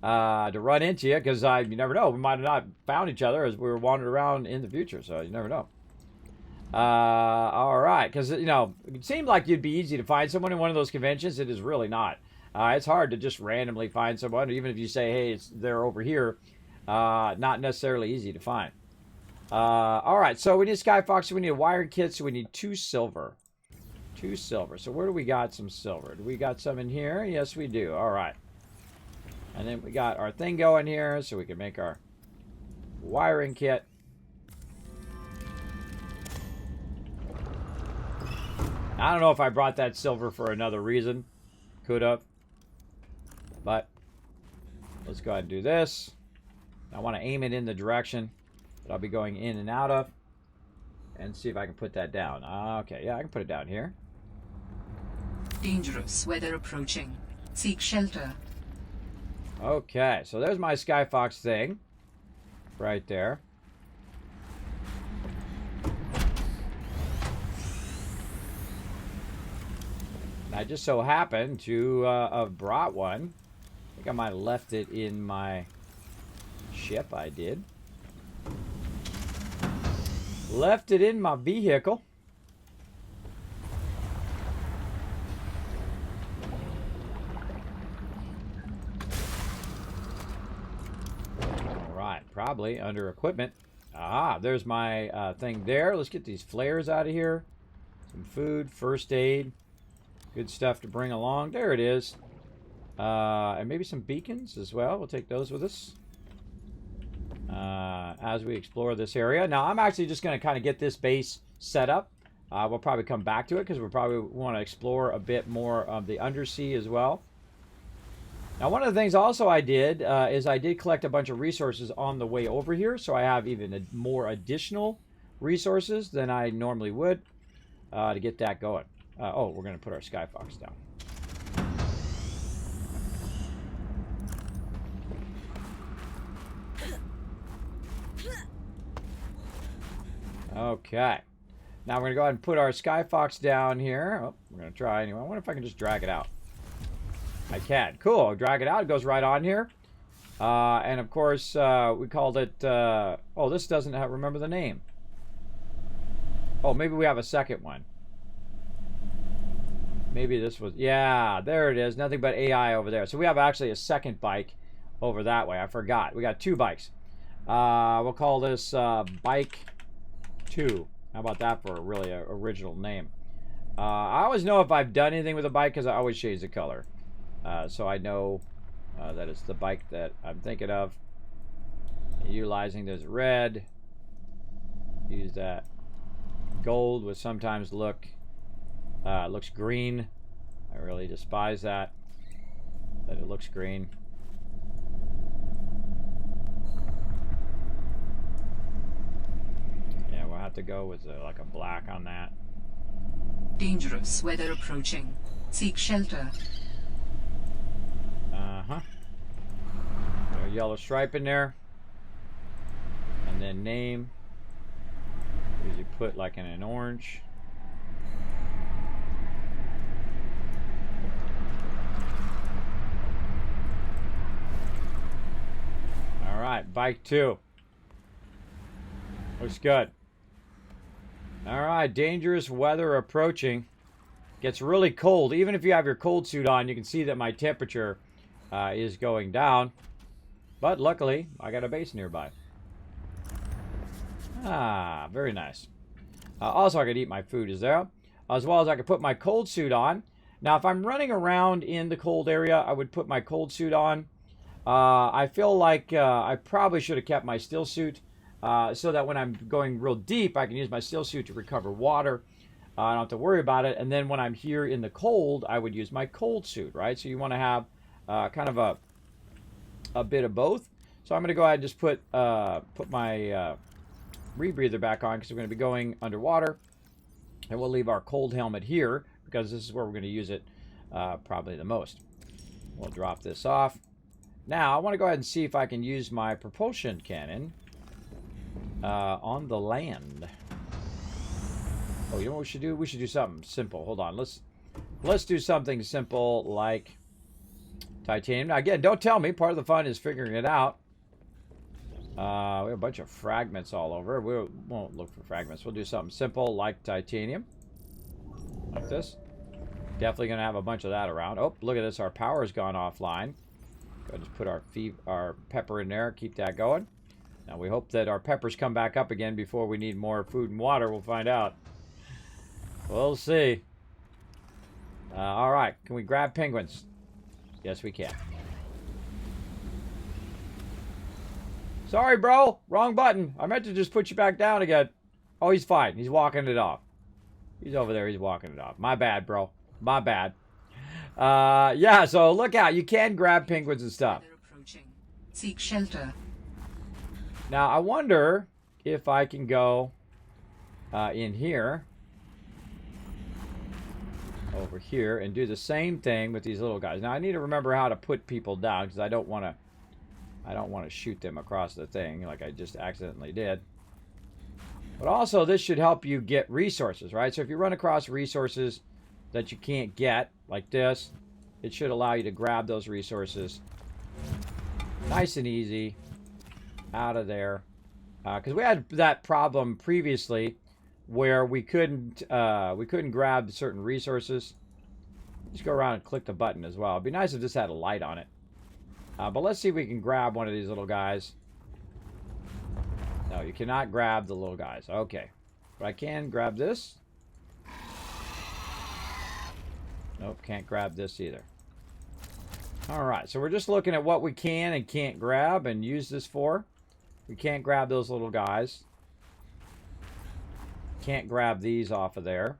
A: To run into you, because you never know. We might have not found each other as we were wandering around in the future, so you never know. All right, because, you know, it seemed like you'd be easy to find someone in one of those conventions. It is really not. It's hard to just randomly find someone, even if you say, hey, they're over here. Not necessarily easy to find. All right, so we need Skyfox, so we need a wired kit, so we need 2 silver. 2 silver. So where do we got some silver? Do we got some in here? Yes, we do. All right. And then we got our thing going here, so we can make our wiring kit. I don't know if I brought that silver for another reason. Could have. But let's go ahead and do this. I want to aim it in the direction that I'll be going in and out of. And see if I can put that down. Okay, yeah, I can put it down here.
C: Dangerous weather approaching. Seek shelter.
A: Okay, so there's my Skyfox thing. Right there. And I just so happened to have brought one. I think I might have left it in my ship. I did. Left it in my vehicle. Alright, probably under equipment. Ah, there's my thing there. Let's get these flares out of here. Some food, first aid. Good stuff to bring along. There it is. And maybe some beacons as well. We'll take those with us. As we explore this area. Now, I'm actually just going to kind of get this base set up. We'll probably come back to it because we'll probably want to explore a bit more of the undersea as well. Now, one of the things also I did is I did collect a bunch of resources on the way over here. So I have even more additional resources than I normally would to get that going. Oh, we're going to put our Skyfox down. Okay. Now we're going to go ahead and put our Skyfox down here. Oh, we're going to try anyway. I wonder if I can just drag it out. I can. Cool. Drag it out. It goes right on here. And of course, we called it... oh, this doesn't have... Remember the name. Oh, maybe we have a second one. Maybe this was... Yeah, there it is. Nothing but AI over there. So we have actually a second bike over that way. I forgot. We got two bikes. We'll call this Bike 2. How about that for a really original name? I always know if I've done anything with a bike because I always change the color. So I know that it's the bike that I'm thinking of. Utilizing this red. Use that gold, which sometimes looks green. I really despise that it looks green. Yeah, we'll have to go with like a black on that.
C: Dangerous weather approaching. Seek shelter.
A: Uh-huh. A yellow stripe in there. And then name. Usually put like in an orange. Alright, bike 2. Looks good. Alright, dangerous weather approaching. Gets really cold. Even if you have your cold suit on, you can see that my temperature is going down. But luckily, I got a base nearby. Ah, very nice. Also, I could eat my food as well. As well as I could put my cold suit on. Now, if I'm running around in the cold area, I would put my cold suit on. I feel like I probably should have kept my still suit so that when I'm going real deep, I can use my still suit to recover water. I don't have to worry about it. And then when I'm here in the cold, I would use my cold suit, right? So you want to have kind of a bit of both. So I'm going to go ahead and just put my rebreather back on because we're going to be going underwater. And we'll leave our cold helmet here because this is where we're going to use it probably the most. We'll drop this off. Now, I want to go ahead and see if I can use my propulsion cannon on the land. Oh, you know what we should do? We should do something simple. Hold on. Let's do something simple like titanium. Now, again, don't tell me. Part of the fun is figuring it out. We have a bunch of fragments all over. We won't look for fragments. We'll do something simple like titanium. Like this. Definitely going to have a bunch of that around. Oh, look at this. Our power's gone offline. Go just put our pepper in there. Keep that going. Now, we hope that our peppers come back up again before we need more food and water. We'll find out. We'll see. All right. Can we grab penguins? Yes, we can. Sorry, bro. Wrong button. I meant to just put you back down again. Oh, he's fine. He's walking it off. He's over there. He's walking it off. My bad, bro. My bad. Yeah, so look out. You can grab penguins and stuff.
C: Weather approaching. Seek shelter.
A: Now, I wonder if I can go in here, over here, and do the same thing with these little guys. Now, I need to remember how to put people down because I don't want to shoot them across the thing like I just accidentally did. But also, this should help you get resources, right? So if you run across resources that you can't get, like this, it should allow you to grab those resources nice and easy out of there. Because we had that problem previously where we couldn't grab certain resources. Just go around and click the button as well. It'd be nice if this had a light on it. But let's see if we can grab one of these little guys. No, you cannot grab the little guys. Okay. But I can grab this. Nope, can't grab this either. Alright, so we're just looking at what we can and can't grab and use this for. We can't grab those little guys. Can't grab these off of there.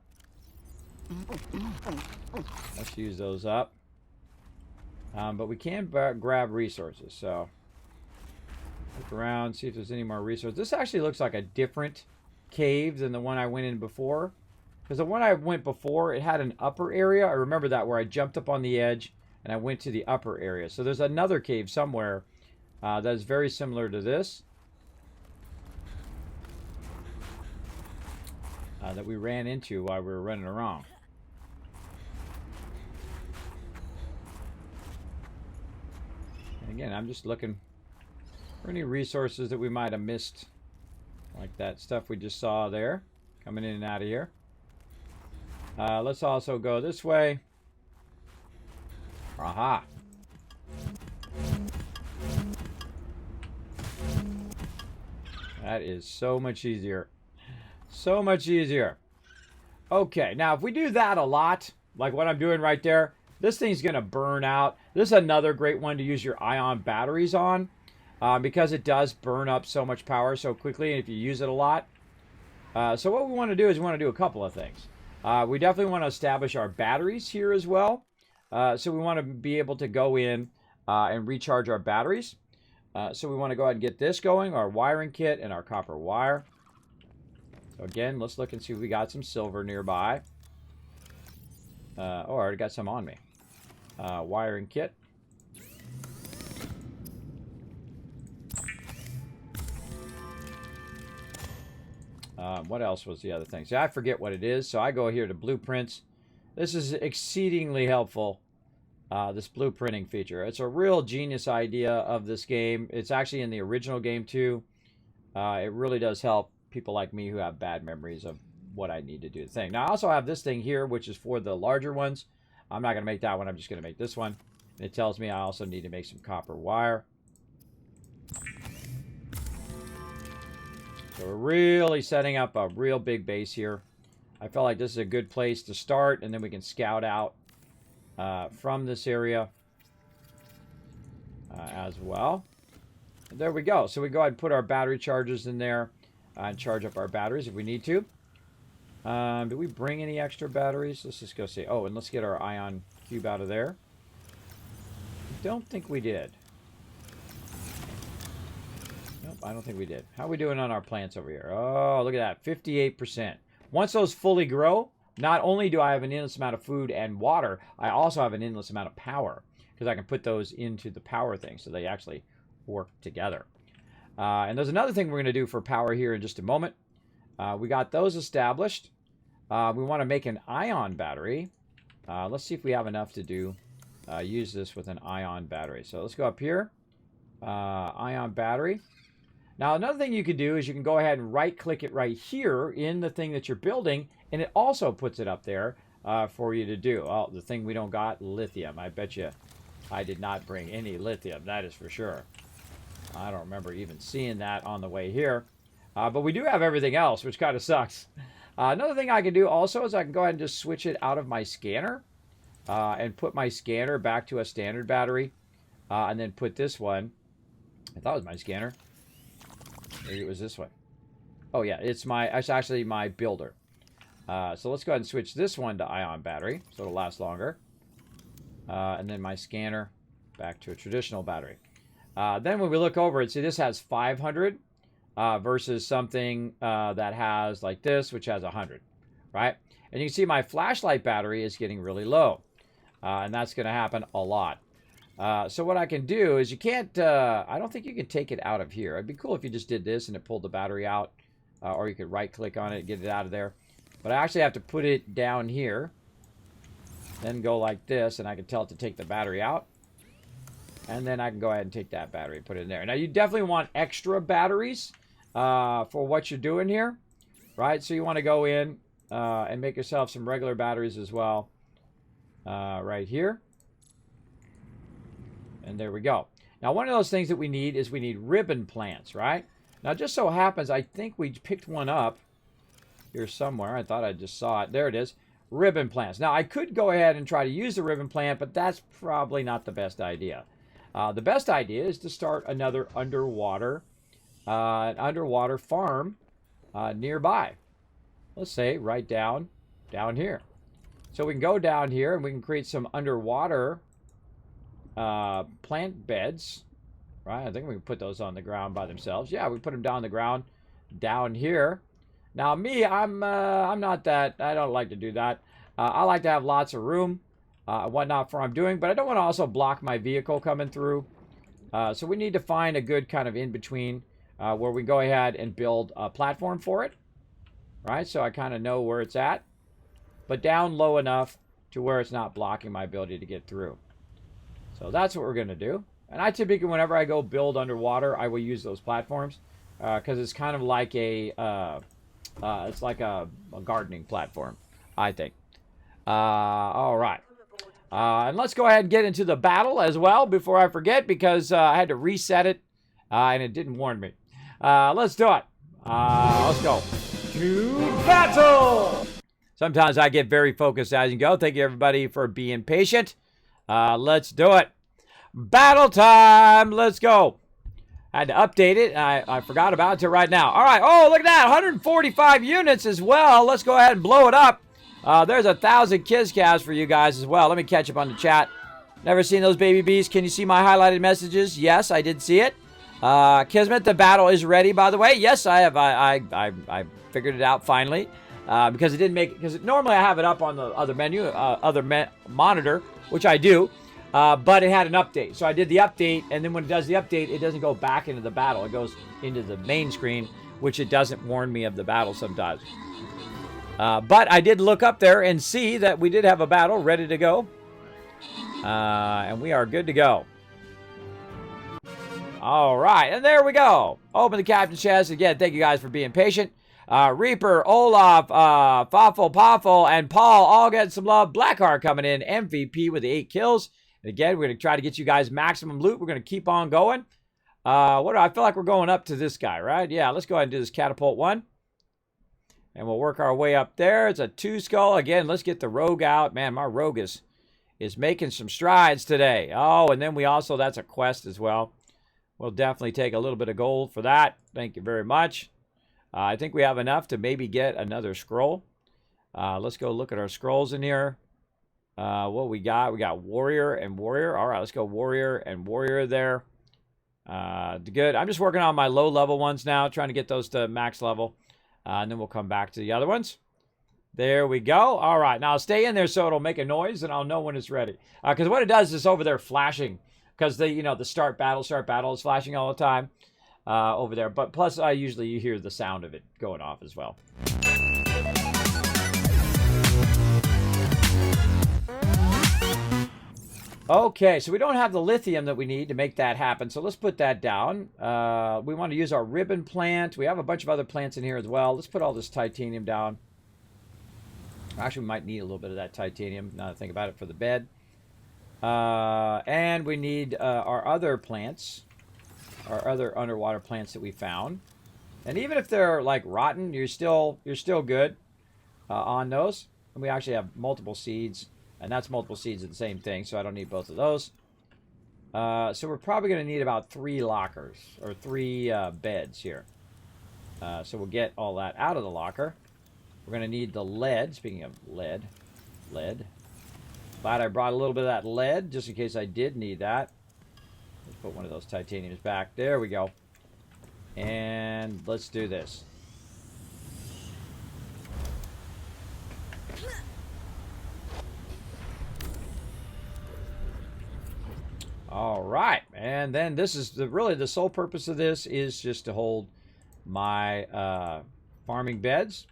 A: Let's use those up. But we can grab resources, so look around, see if there's any more resources. This actually looks like a different cave than the one I went in before. Because the one I went before, it had an upper area. I remember that, where I jumped up on the edge and I went to the upper area. So there's another cave somewhere that is very similar to this. That we ran into while we were running around. And again, I'm just looking for any resources that we might have missed. Like that stuff we just saw there. Coming in and out of here. Let's also go this way. Aha. That is so much easier. So much easier. Okay, now if we do that a lot, like what I'm doing right there, this thing's going to burn out. This is another great one to use your ion batteries on because it does burn up so much power so quickly if you use it a lot. So what we want to do is we want to do a couple of things. We definitely want to establish our batteries here as well. So we want to be able to go in and recharge our batteries. So we want to go ahead and get this going, our wiring kit and our copper wire. So again, let's look and see if we got some silver nearby. Oh, I already got some on me. Wiring kit. What else was the other thing? See, I forget what it is, so I go here to blueprints. This is exceedingly helpful, this blueprinting feature. It's a real genius idea of this game. It's actually in the original game too. It really does help people like me who have bad memories of what I need to do the thing. Now, I also have this thing here, which is for the larger ones. I'm not going to make that one. I'm just going to make this one. And it tells me I also need to make some copper wire. So we're really setting up a real big base here. I felt like this is a good place to start, and then we can scout out from this area as well. And there we go. So we go ahead and put our battery chargers in there and charge up our batteries if we need to. Did we bring any extra batteries? Let's just go see. Oh, and let's get our ion cube out of there. Don't think we did. Nope, I don't think we did. How are we doing on our plants over here? Oh, look at that. 58%. Once those fully grow, not only do I have an endless amount of food and water, I also have an endless amount of power because I can put those into the power thing so they actually work together. And there's another thing we're going to do for power here in just a moment. We got those established. We want to make an ion battery. Let's see if we have enough to do use this with an ion battery. So let's go up here. Ion battery. Now, another thing you can do is you can go ahead and right-click it right here in the thing that you're building, and it also puts it up there for you to do. Oh, the thing we don't got, lithium. I bet you I did not bring any lithium, that is for sure. I don't remember even seeing that on the way here. But we do have everything else, which kind of sucks. Another thing I can do also is I can go ahead and just switch it out of my scanner and put my scanner back to a standard battery and then put this one. I thought it was my scanner. Maybe it was this one. Oh yeah, it's actually my builder. So let's go ahead and switch this one to ion battery so it'll last longer. And then my scanner back to a traditional battery. Then when we look over it, see this has 500 versus something that has like this, which has 100, right? And you can see my flashlight battery is getting really low. And that's going to happen a lot. So what I can do is you can't, I don't think you can take it out of here. It'd be cool if you just did this and it pulled the battery out. Or you could right click on it and get it out of there. But I actually have to put it down here. Then go like this, and I can tell it to take the battery out. And then I can go ahead and take that battery and put it in there. Now, you definitely want extra batteries for what you're doing here, right? So you want to go in and make yourself some regular batteries as well, right here. And there we go. Now, one of those things that we need is we need ribbon plants, right? Now, just so happens, I think we picked one up here somewhere. I thought I just saw it. There it is. Ribbon plants. Now, I could go ahead and try to use the ribbon plant, but that's probably not the best idea. The best idea is to start another underwater farm nearby. Let's say right down here. So we can go down here and we can create some underwater plant beds, right? I think we can put those on the ground by themselves. Yeah, we put them down on the ground down here. Now me, I'm not that, I don't like to do that. I like to have lots of room, whatnot for what I'm doing, but I don't want to also block my vehicle coming through. So we need to find a good kind of in-between where we go ahead and build a platform for it, right? So I kind of know where it's at, but down low enough to where it's not blocking my ability to get through. So that's what we're going to do. And I typically, whenever I go build underwater, I will use those platforms because it's kind of like a gardening platform, I think. All right. And let's go ahead and get into the battle as well before I forget because I had to reset it and it didn't warn me. Let's do it. Let's go. To battle! Sometimes I get very focused as you go. Thank you, everybody, for being patient. Let's do it. Battle time. Let's go. I had to update it. I forgot about it till right now. All right. Oh, look at that. 145 units as well. Let's go ahead and blow it up. There's 1,000 Kizcas for you guys as well. Let me catch up on the chat. Never seen those baby bees. Can you see my highlighted messages? Yes, I did see it. Kismet, the battle is ready, by the way. Yes, I have. I figured it out finally. Because it didn't make it. Because normally I have it up on the other menu, monitor, which I do. But it had an update. So I did the update, and then when it does the update, it doesn't go back into the battle. It goes into the main screen, which it doesn't warn me of the battle sometimes. But I did look up there and see that we did have a battle ready to go. And we are good to go. All right, and there we go. Open the captain's chest. Again, thank you guys for being patient. Reaper, Olaf, Poffle, and Paul all getting some love. Blackheart coming in, MVP with the 8 kills. And again, we're going to try to get you guys maximum loot. We're going to keep on going. I feel like we're going up to this guy, right? Yeah, let's go ahead and do this catapult one. And we'll work our way up there. It's a 2 skull. Again, let's get the rogue out. Man, my rogue is making some strides today. Oh, and then we also, that's a quest as well. We'll definitely take a little bit of gold for that. Thank you very much. I think we have enough to maybe get another scroll. Let's go look at our scrolls in here. What we got? We got warrior and warrior. All right, let's go warrior and warrior there. Good. I'm just working on my low level ones now, trying to get those to max level. And then we'll come back to the other ones. There we go. All right, now stay in there so it'll make a noise and I'll know when it's ready. Because what it does is over there flashing. Because the start battle is flashing all the time over there. But plus, usually you hear the sound of it going off as well. Okay, so we don't have the lithium that we need to make that happen. So let's put that down. We want to use our ribbon plant. We have a bunch of other plants in here as well. Let's put all this titanium down. Actually, we might need a little bit of that titanium, now that I think about it, for the bed. And we need our other plants, our other underwater plants that we found. And even if they're like rotten, you're still good on those. And we actually have multiple seeds, and that's multiple seeds of the same thing, so I don't need both of those. So we're probably going to need about 3 lockers, or 3 beds here. So we'll get all that out of the locker. We're going to need the lead. Speaking of lead. Glad I brought a little bit of that lead, just in case I did need that. Let's put one of those titaniums back. There we go. And let's do this. All right, and then this is really the sole purpose of this is just to hold my farming beds.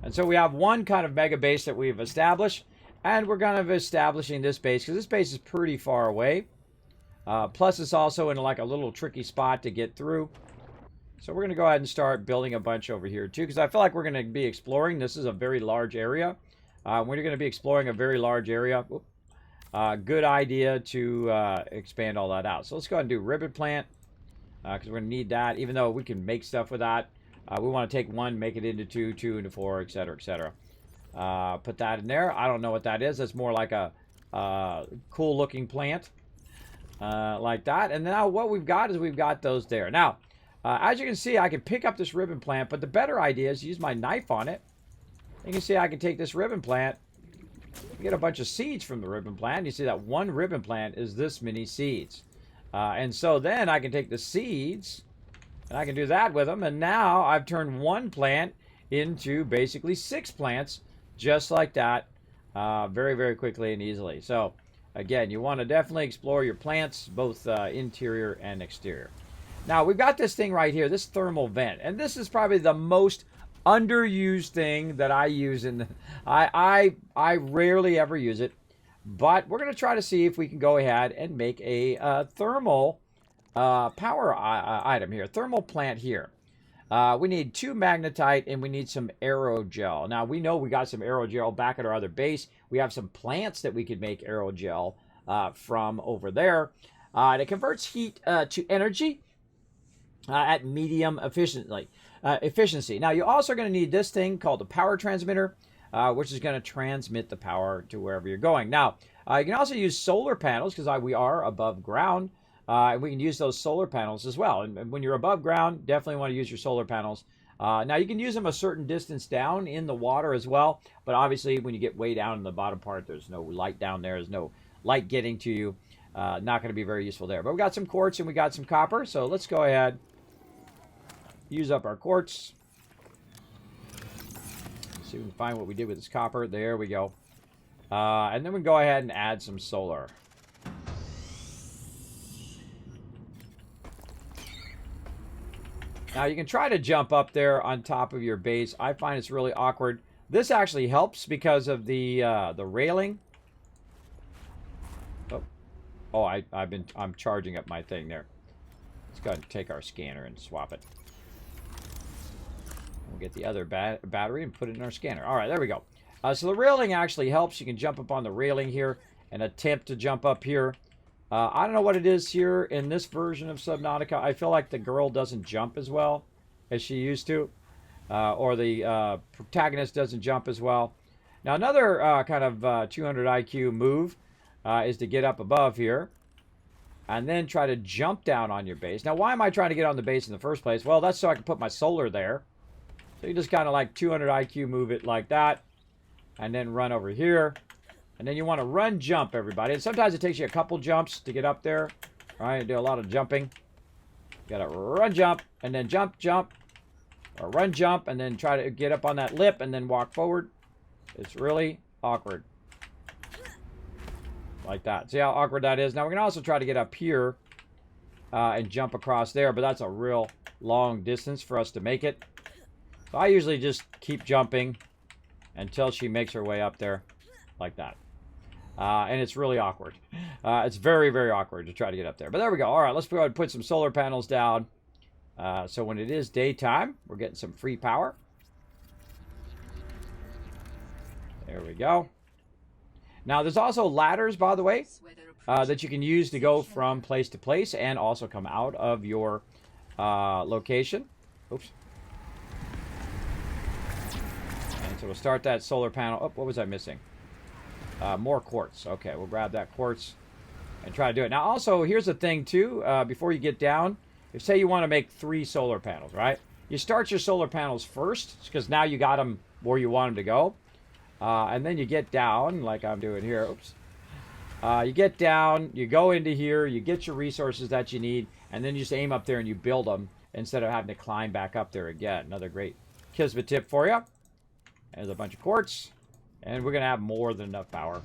A: And so we have one kind of mega base that we've established, and we're kind of establishing this base because this base is pretty far away. Plus, it's also in like a little tricky spot to get through. So we're going to go ahead and start building a bunch over here too, because I feel like we're going to be exploring. This is a very large area. When you're going to be exploring a very large area, good idea to expand all that out. So let's go ahead and do ribbon plant, because we're going to need that, even though we can make stuff with that. We want to take one, make it into two, two into four, etc., etc. Put that in there. I don't know what that is. That's more like a cool looking plant, like that. And now what we've got is we've got those there. Now, as you can see, I can pick up this ribbon plant, but the better idea is to use my knife on it. You can see I can take this ribbon plant, get a bunch of seeds from the ribbon plant. You see that one ribbon plant is this many seeds. And so then I can take the seeds, and I can do that with them. And now I've turned one plant into basically 6 plants, just like that, very, very quickly and easily. So, again, you want to definitely explore your plants, both interior and exterior. Now, we've got this thing right here, this thermal vent. And this is probably the most underused thing that I use in the... I rarely ever use it. But we're going to try to see if we can go ahead and make a thermal power item here. Thermal plant here. We need 2 magnetite and we need some aerogel. Now, we know we got some aerogel back at our other base. We have some plants that we could make aerogel from over there. And it converts heat to energy at medium efficiency. Now, you're also going to need this thing called the power transmitter, which is going to transmit the power to wherever you're going. Now, you can also use solar panels because we are above ground. And we can use those solar panels as well. And when you're above ground, definitely want to use your solar panels. Now, you can use them a certain distance down in the water as well. But obviously, when you get way down in the bottom part, there's no light down there. There's no light getting to you. Not going to be very useful there. But we got some quartz and we got some copper. So let's go ahead. Use up our quartz. Let's see if we can find what we did with this copper. There we go. And then we go ahead and add some solar. Now, you can try to jump up there on top of your base. I find it's really awkward. This actually helps because of the railing. I'm charging up my thing there. Let's go ahead and take our scanner and swap it. We'll get the other battery and put it in our scanner. All right, there we go. So the railing actually helps. You can jump up on the railing here and attempt to jump up here. I don't know what it is here in this version of Subnautica. I feel like the girl doesn't jump as well as she used to. Or the protagonist doesn't jump as well. Now, another kind of 200 IQ move is to get up above here. And then try to jump down on your base. Now, why am I trying to get on the base in the first place? Well, that's so I can put my solar there. So you just kind of like 200 IQ move it like that. And then run over here. And then you want to run jump, everybody. And sometimes it takes you a couple jumps to get up there. All right, do a lot of jumping. You got to run jump, and then jump, jump. Or run jump, and then try to get up on that lip, and then walk forward. It's really awkward. Like that. See how awkward that is? Now, we're going to also try to get up here and jump across there. But that's a real long distance for us to make it. So I usually just keep jumping until she makes her way up there. Like that. And it's really awkward. It's very, very awkward to try to get up there. But there we go. All right, let's go ahead and put some solar panels down. So when it is daytime, we're getting some free power. There we go. Now, there's also ladders, by the way, that you can use to go from place to place and also come out of your location. Oops. And so we'll start that solar panel. Oh, what was I missing? More quartz. Okay, we'll grab that quartz and try to do it. Now, also, here's the thing, too. Before you get down, if, say, you want to make 3 solar panels, right? you start your solar panels first, because now you got them where you want them to go. And then you get down, like I'm doing here. Oops. You get down, you go into here, you get your resources that you need, and then you just aim up there and you build them instead of having to climb back up there again. Another great Kismet tip for you. There's a bunch of quartz, and we're going to have more than enough power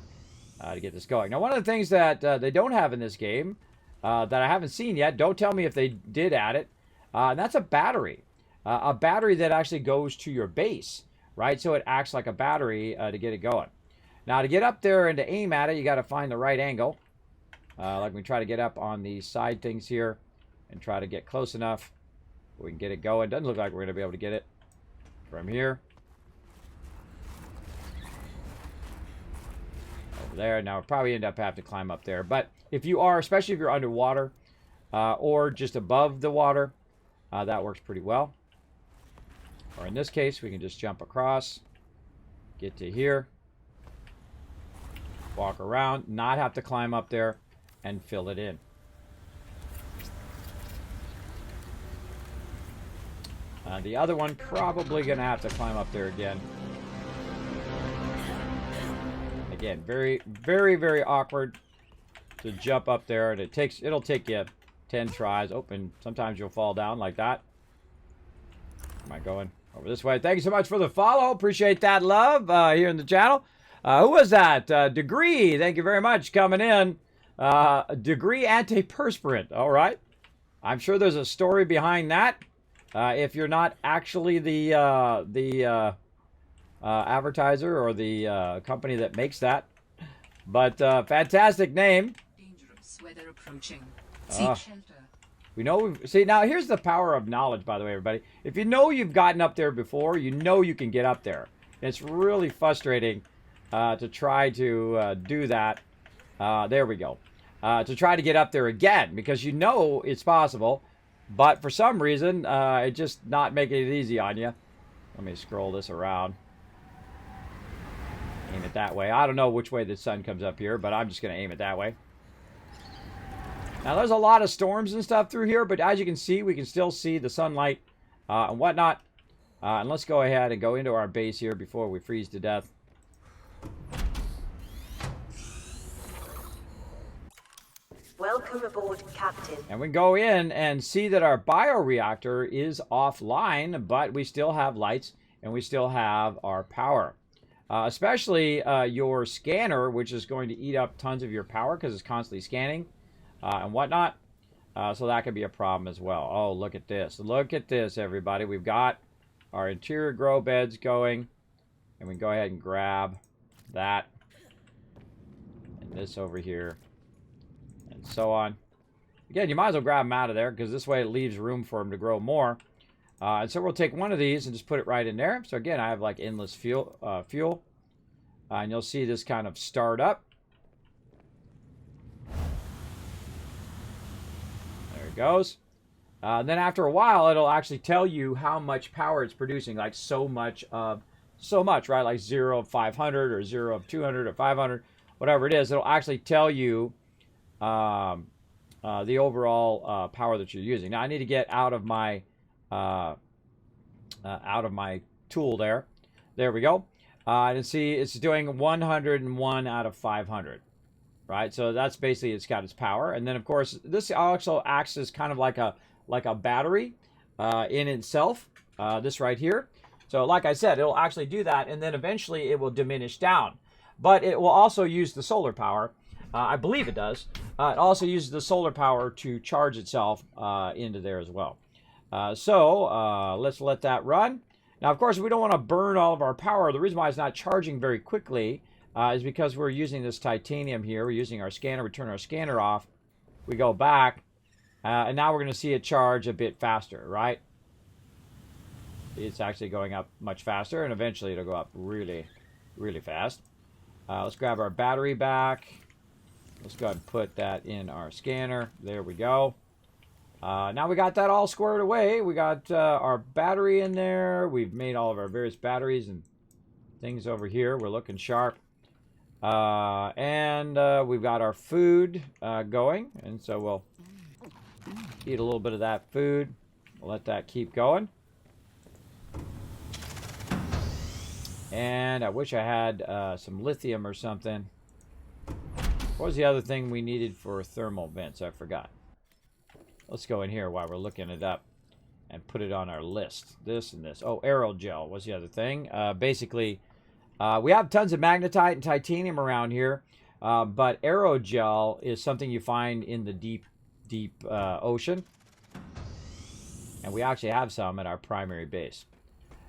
A: to get this going. Now, one of the things that they don't have in this game that I haven't seen yet, don't tell me if they did add it, and that's a battery. A battery that actually goes to your base, right? So it acts like a battery to get it going. Now, to get up there and to aim at it, you got to find the right angle. Like we try to get up on these side things here and try to get close enough where we can get it going. Doesn't look like we're going to be able to get it from here. Over there. Now, we'll probably end up having to climb up there. But if you are, especially if you're underwater or just above the water, that works pretty well. Or in this case, we can just jump across, get to here. Walk around, not have to climb up there, and fill it in. The other one, probably going to have to climb up there again. Again, very, very, very awkward to jump up there, and it'll take you 10 tries. Oh, and sometimes you'll fall down like that. Am I going over this way? Thank you so much for the follow. Appreciate that love here in the channel. Who was that? Degree. Thank you very much coming in. Degree antiperspirant. All right. I'm sure there's a story behind that. If you're not actually the advertiser or the company that makes that. But fantastic name.
C: Dangerous weather approaching. Seek shelter.
A: We know. See, now here's the power of knowledge, by the way, everybody. If you know you've gotten up there before, you know you can get up there. And it's really frustrating to try to do that. There we go. To try to get up there again, because you know it's possible, but for some reason, it just not making it easy on you. Let me scroll this around. Aim it that way. I don't know which way the sun comes up here, but I'm just going to aim it that way. Now, there's a lot of storms and stuff through here, but as you can see, we can still see the sunlight and whatnot. And let's go ahead and go into our base here before we freeze to death.
B: Welcome aboard, Captain.
A: And we can go in and see that our bioreactor is offline, but we still have lights and we still have our power. Especially your scanner, which is going to eat up tons of your power because it's constantly scanning and whatnot. So that could be a problem as well. Oh, look at this. Look at this, everybody. We've got our interior grow beds going. And we can go ahead and grab that. And this over here. And so on. Again, you might as well grab them out of there because this way it leaves room for them to grow more. And so we'll take one of these and just put it right in there. So again, I have like endless fuel. And you'll see this kind of start up. There it goes. Then after a while, it'll actually tell you how much power it's producing. Like so much, right? Like 0 of 500 or 0 of 200 or 500, whatever it is. It'll actually tell you the overall power that you're using. Now I need to get out of my tool there. There we go. And see, it's doing 101 out of 500, right? So that's basically it's got its power. And then of course this also acts as kind of like a battery in itself. This right here. So like I said, it'll actually do that, and then eventually it will diminish down. But it will also use the solar power. I believe it does. It also uses the solar power to charge itself into there as well. So let's let that run. Now, of course, we don't want to burn all of our power. The reason why it's not charging very quickly is because we're using this titanium here. We're using our scanner. We turn our scanner off. We go back. And now we're going to see it charge a bit faster, right? It's actually going up much faster, and eventually it'll go up really, really fast. Let's grab our battery back. Let's go ahead and put that in our scanner. There we go. Now we got that all squared away. We got our battery in there. We've made all of our various batteries and things over here. We're looking sharp. And we've got our food going. And so we'll eat a little bit of that food. We'll let that keep going. And I wish I had some lithium or something. What was the other thing we needed for thermal vents? I forgot. Let's go in here while we're looking it up and put it on our list. This and this. Oh, aerogel was the other thing. Basically, we have tons of magnetite and titanium around here, but aerogel is something you find in the deep ocean. And we actually have some at our primary base.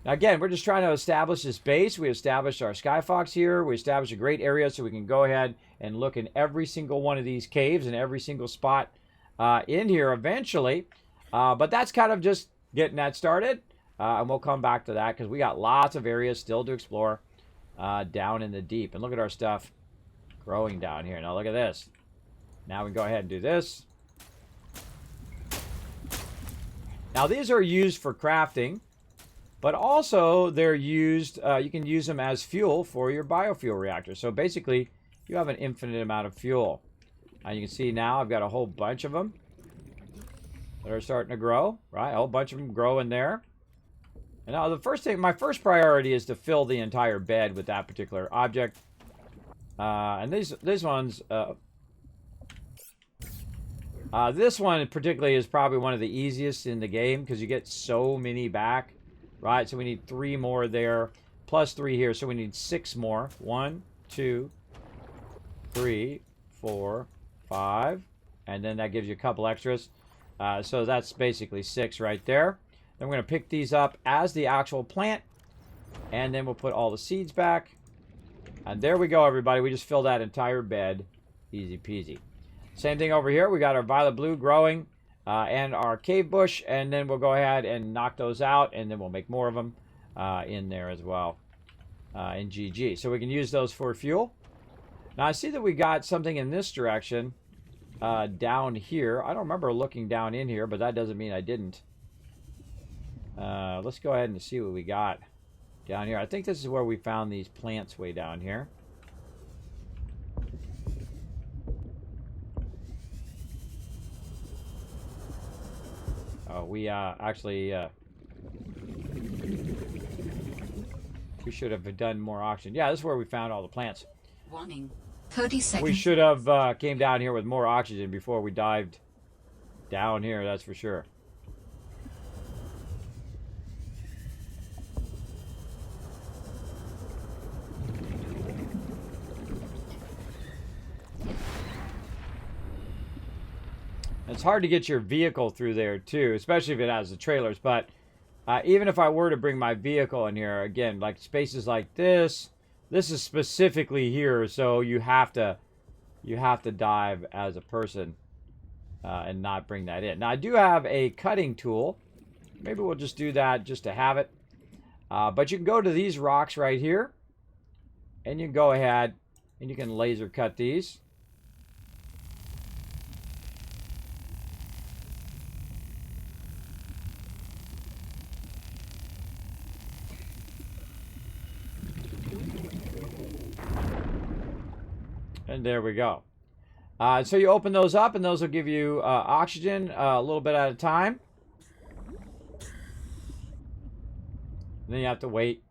A: Now, again, we're just trying to establish this base. We established our Skyfox here. We established a great area so we can go ahead and look in every single one of these caves and every single spot in here eventually. But that's kind of just getting that started. And we'll come back to that because we got lots of areas still to explore down in the deep. And look at our stuff growing down here. Now, look at this. Now we can go ahead and do this. Now, these are used for crafting. But also, they're used, you can use them as fuel for your biofuel reactor. So basically, you have an infinite amount of fuel. And you can see now I've got a whole bunch of them that are starting to grow, right? A whole bunch of them grow in there. And now the first thing, my first priority is to fill the entire bed with that particular object. And these ones, this one particularly is probably one of the easiest in the game because you get so many back. Right, so we need 3 more there, plus 3 here, so we need 6 more. 1, 2, 3, 4, 5, and then that gives you a couple extras. So that's basically 6 right there. Then we're going to pick these up as the actual plant, and then we'll put all the seeds back. And there we go, everybody. We just filled that entire bed. Easy peasy. Same thing over here. We got our violet blue growing. And our cave bush, and then we'll go ahead and knock those out, and then we'll make more of them in there as well in GG. So we can use those for fuel. Now I see that we got something in this direction down here. I don't remember looking down in here, but that doesn't mean I didn't. Let's go ahead and see what we got down here. I think this is where we found these plants way down here. We actually we should have done more oxygen. Yeah, this is where we found all the plants.
C: Warning. 30 seconds.
A: We should have came down here with more oxygen before we dived down here, that's for sure. It's hard to get your vehicle through there too, especially if it has the trailers. But even if I were to bring my vehicle in here, again, like spaces like this is specifically here, so you have to dive as a person and not bring that in. Now I do have a cutting tool. Maybe we'll just do that just to have it. But you can go to these rocks right here, and you can go ahead and you can laser cut these. And there we go. So you open those up, and those will give you oxygen a little bit at a time. And then you have to wait.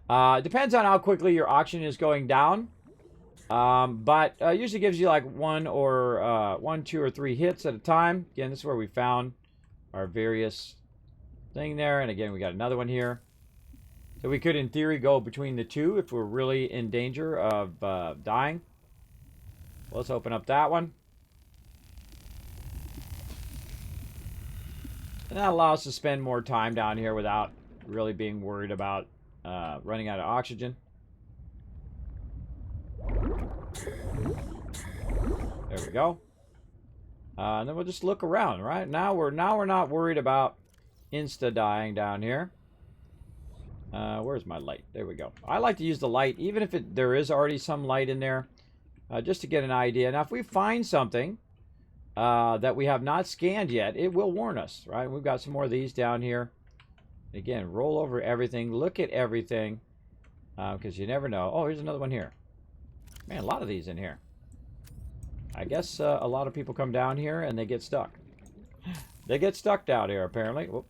A: It depends on how quickly your oxygen is going down. But usually gives you like 1, 2, or 3 hits at a time. Again, this is where we found our various thing there. And again, we got another one here. So we could, in theory, go between the two if we're really in danger of dying. Let's open up that one. And that allows us to spend more time down here without really being worried about running out of oxygen. There we go. And then we'll just look around, right? Now we're not worried about insta-dying down here. Where's my light? There we go. I like to use the light, even if there is already some light in there. Just to get an idea. Now, if we find something that we have not scanned yet, it will warn us, right? We've got some more of these down here. Again, roll over everything. Look at everything. Because you never know. Oh, here's another one here. Man, a lot of these in here. I guess a lot of people come down here and they get stuck. They get stuck down here, apparently. Whoop.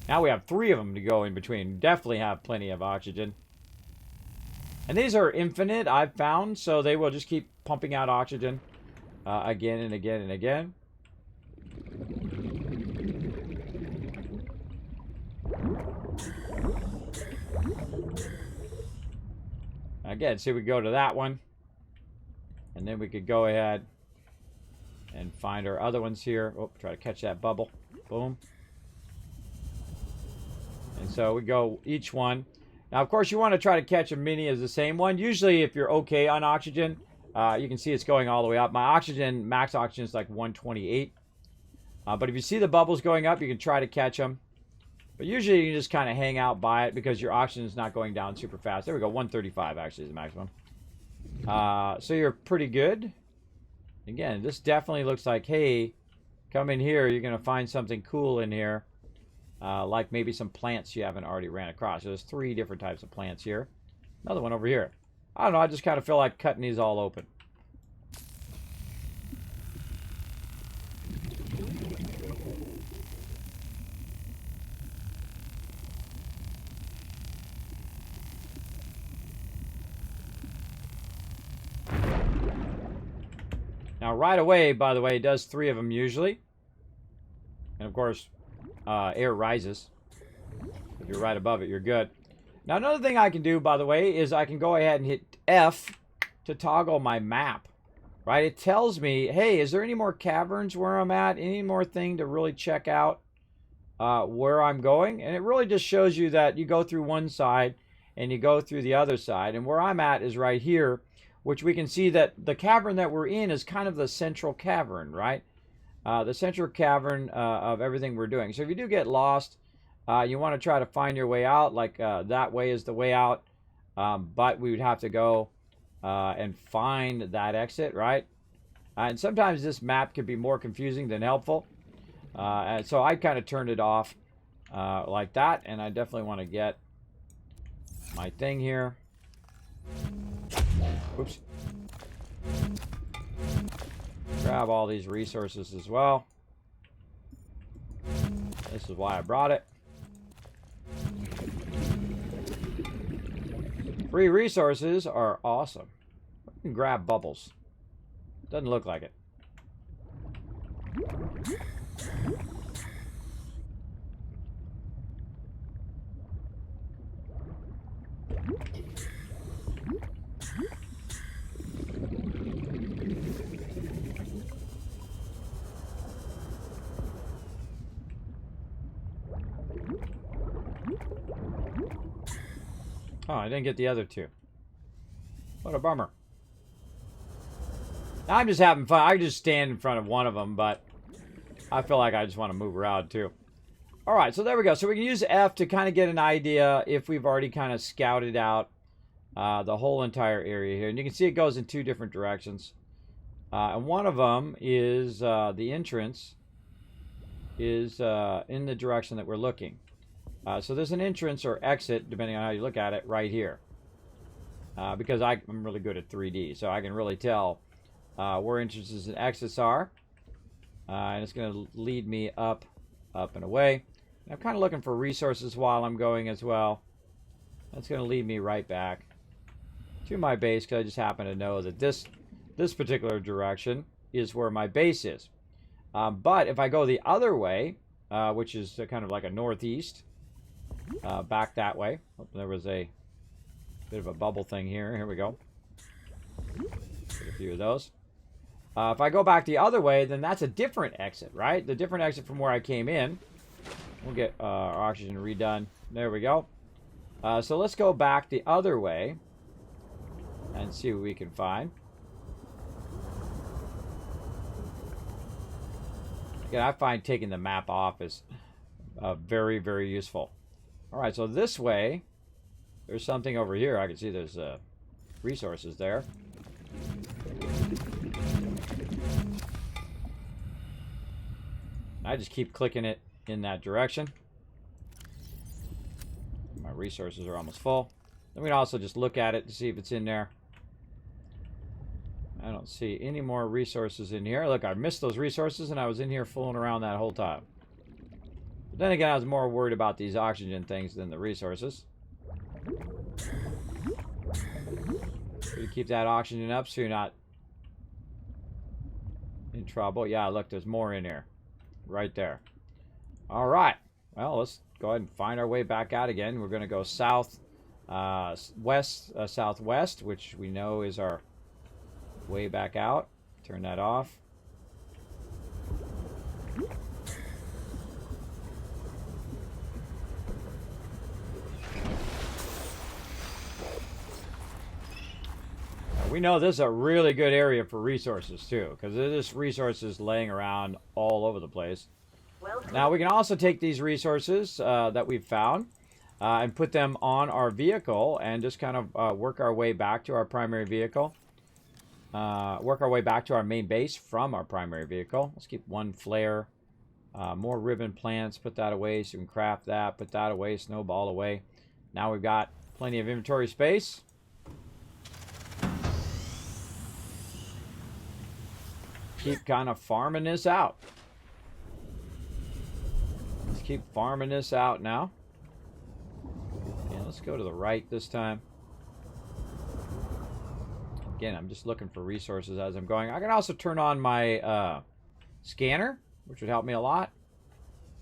A: Now we have 3 of them to go in between. Definitely have plenty of oxygen. And these are infinite, I've found, so they will just keep pumping out oxygen again and again and again. Again, see, we go to that one. And then we could go ahead and find our other ones here. Oh, try to catch that bubble. Boom. And so we go each one. Now, of course, you want to try to catch as many as the same one. Usually, if you're okay on oxygen, you can see it's going all the way up. My oxygen, max oxygen is like 128. But if you see the bubbles going up, you can try to catch them. But usually, you just kind of hang out by it because your oxygen is not going down super fast. There we go. 135 actually is the maximum. So you're pretty good. Again, this definitely looks like, hey, come in here. You're going to find something cool in here. Like maybe some plants you haven't already ran across. So there's 3 different types of plants here. Another one over here. I don't know. I just kind of feel like cutting these all open. Now, right away, by the way, it does 3 of them usually. And, of course, air rises. If you're right above it, you're good. Now, another thing I can do, by the way, is I can go ahead and hit F to toggle my map. Right? It tells me, hey, is there any more caverns where I'm at? Any more thing to really check out where I'm going? And it really just shows you that you go through one side and you go through the other side. And where I'm at is right here, which we can see that the cavern that we're in is kind of the central cavern, right? The central cavern of everything we're doing. So if you do get lost, you want to try to find your way out. Like that way is the way out. But we would have to go and find that exit, right? And sometimes this map can be more confusing than helpful. And so I kind of turned it off like that. And I definitely want to get my thing here. Oops. Grab all these resources as well. This is why I brought it. Free resources are awesome. You can grab bubbles. Doesn't look like it. Oh, I didn't get the other 2. What a bummer. I'm just having fun. I just stand in front of one of them, but I feel like I just want to move around too. All right, so there we go. So we can use F to kind of get an idea if we've already kind of scouted out the whole entire area here. And you can see it goes in 2 different directions. And one of them is the entrance is in the direction that we're looking. So there's an entrance or exit, depending on how you look at it, right here. Because I'm really good at 3D, so I can really tell where entrances and exits are. And it's going to lead me up and away. And I'm kind of looking for resources while I'm going as well. That's going to lead me right back to my base, because I just happen to know that this particular direction is where my base is. But if I go the other way, which is kind of like a northeast, back that way. Oh, there was a bit of a bubble thing here. Here we go. Get a few of those. If I go back the other way, then that's a different exit, right? The different exit from where I came in. We'll get our oxygen redone. There we go. So let's go back the other way and see what we can find. Again, I find taking the map off is very, very useful. All right, so this way, there's something over here. I can see there's resources there. I just keep clicking it in that direction. My resources are almost full. Then we can also just look at it to see if it's in there. I don't see any more resources in here. Look, I missed those resources and I was in here fooling around that whole time. But then again, I was more worried about these oxygen things than the resources. To keep that oxygen up so you're not in trouble. Yeah, look, there's more in here. Right there. All right. Well, let's go ahead and find our way back out again. We're going to go south, southwest, which we know is our way back out. Turn that off. We know this is a really good area for resources too, because there's resources laying around all over the place. Now we can also take these resources that we've found and put them on our vehicle and just kind of work our way back to our primary vehicle. Work our way back to our main base from our primary vehicle. Let's keep one flare. More ribbon plants. Put that away so we can craft that. Put that away. Snowball away. Now we've got plenty of inventory space. Keep kind of farming this out. Let's keep farming this out now. Yeah, let's go to the right this time. Again, I'm just looking for resources as I'm going. I can also turn on my scanner, which would help me a lot.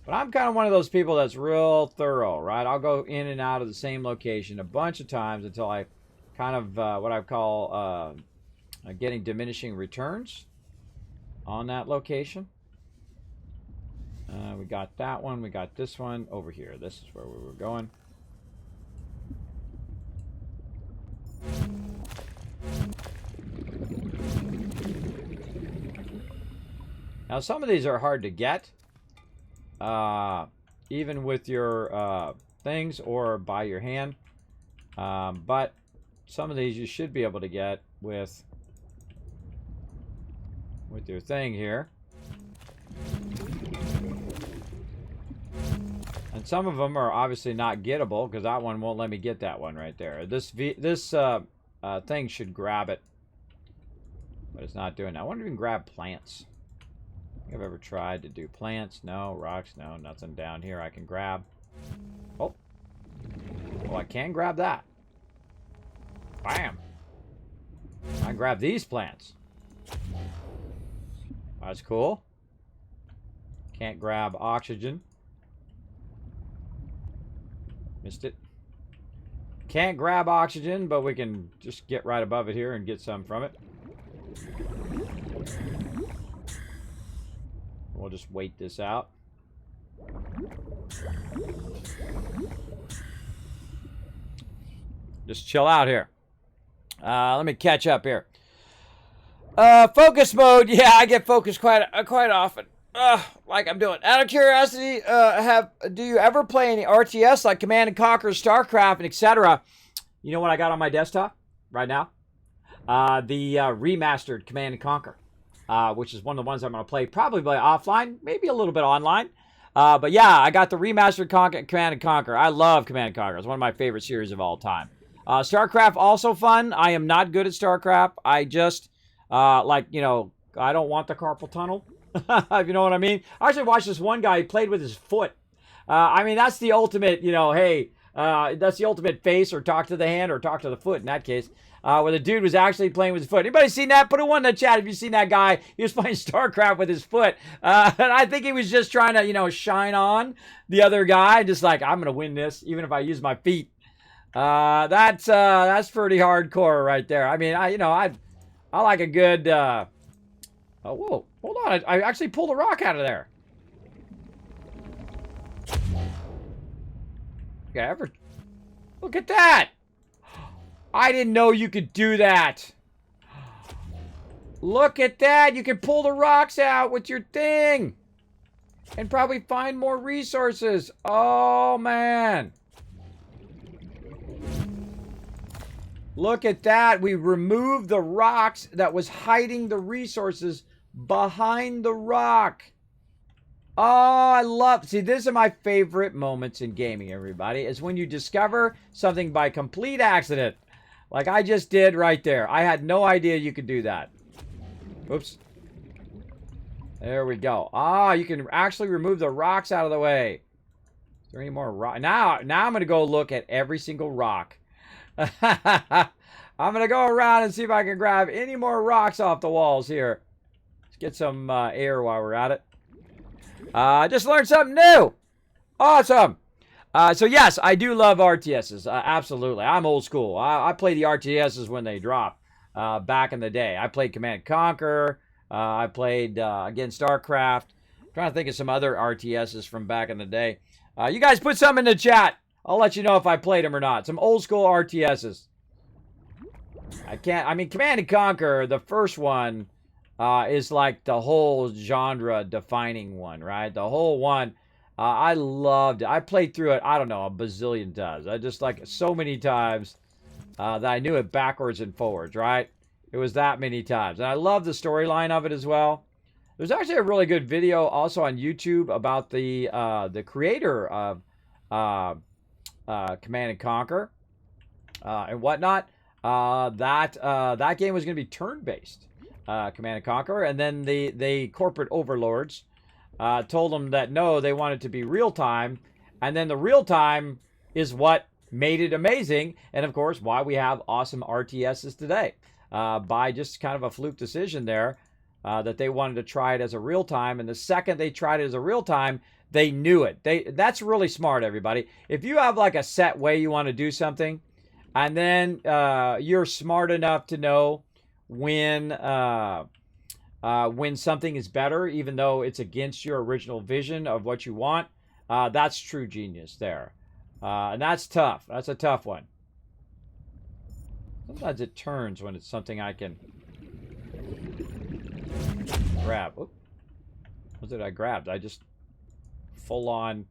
A: But I'm kind of one of those people that's real thorough, right? I'll go in and out of the same location a bunch of times until I kind of what I call getting diminishing returns on that location. We got that one. We got this one over here. This is where we were going. Now, some of these are hard to get, even with your things or by your hand. But some of these you should be able to get with your thing here. And some of them are obviously not gettable because that one won't let me get that one right there. This thing should grab it, but it's not doing that. I wonder if you can grab plants. I've ever tried to do plants. No. Rocks. No. Nothing down here I can grab. Oh. Well, I can grab that. Bam. I can grab these plants. That's cool. Can't grab oxygen. Missed it. Can't grab oxygen, but we can just get right above it here and get some from it. We'll just wait this out. Just chill out here. Let me catch up here. Focus mode. Yeah, I get focused quite often. Like I'm doing. Out of curiosity, do you ever play any RTS like Command and Conquer, StarCraft, and etc.? You know what I got on my desktop right now? The remastered Command and Conquer, which is one of the ones I'm going to play probably offline, maybe a little bit online. But yeah, I got the remastered Command and Conquer. I love Command and Conquer. It's one of my favorite series of all time. StarCraft also fun. I am not good at StarCraft. I just I don't want the carpal tunnel. If you know what I mean. I actually watched this one guy, he played with his foot. I mean, that's the ultimate, hey, that's the ultimate face or talk to the hand or talk to the foot in that case. Where the dude was actually playing with his foot. Anybody seen that? Put a one in the chat if you've seen that guy. He was playing StarCraft with his foot. And I think he was just trying to, shine on the other guy. Just like, I'm going to win this, even if I use my feet. That's pretty hardcore right there. I mean, I like a good, oh, whoa, hold on. I actually pulled a rock out of there. Okay, look at that. I didn't know you could do that. Look at that. You can pull the rocks out with your thing. And probably find more resources. Oh, man. Look at that. We removed the rocks that was hiding the resources behind the rock. Oh, see, these are my favorite moments in gaming, everybody, is when you discover something by complete accident. Like I just did right there. I had no idea you could do that. Oops. There we go. You can actually remove the rocks out of the way. there any more rock? Now I'm going to go look at every single rock. I'm going to go around and see if I can grab any more rocks off the walls here. Let's get some air while we're at it. Just learned something new. Awesome. So yes, I do love RTSs. Absolutely. I'm old school. I play the RTSs when they drop back in the day. I played Command & Conquer. I played, again, StarCraft. I'm trying to think of some other RTSs from back in the day. You guys put some in the chat. I'll let you know if I played them or not. Some old school RTSs. I mean, Command & Conquer, the first one, is like the whole genre defining one, right? The whole one. I loved it. I played through it, I don't know, a bazillion times. I just like so many times that I knew it backwards and forwards, right? It was that many times. And I love the storyline of it as well. There's actually a really good video also on YouTube about the creator of Command & Conquer and whatnot. That game was going to be turn-based, Command & Conquer. And then the corporate overlords told them that no, they wanted to be real time, and then the real time is what made it amazing, and of course why we have awesome RTSs today. By just kind of a fluke decision there, that they wanted to try it as a real time, and the second they tried it as a real time, they knew it. That's really smart, everybody. If you have like a set way you want to do something, and then you're smart enough to know when something is better, even though it's against your original vision of what you want, that's true genius there. And that's tough. That's a tough one. Sometimes it turns when it's something I can grab. Oop. What did I grab? I just full on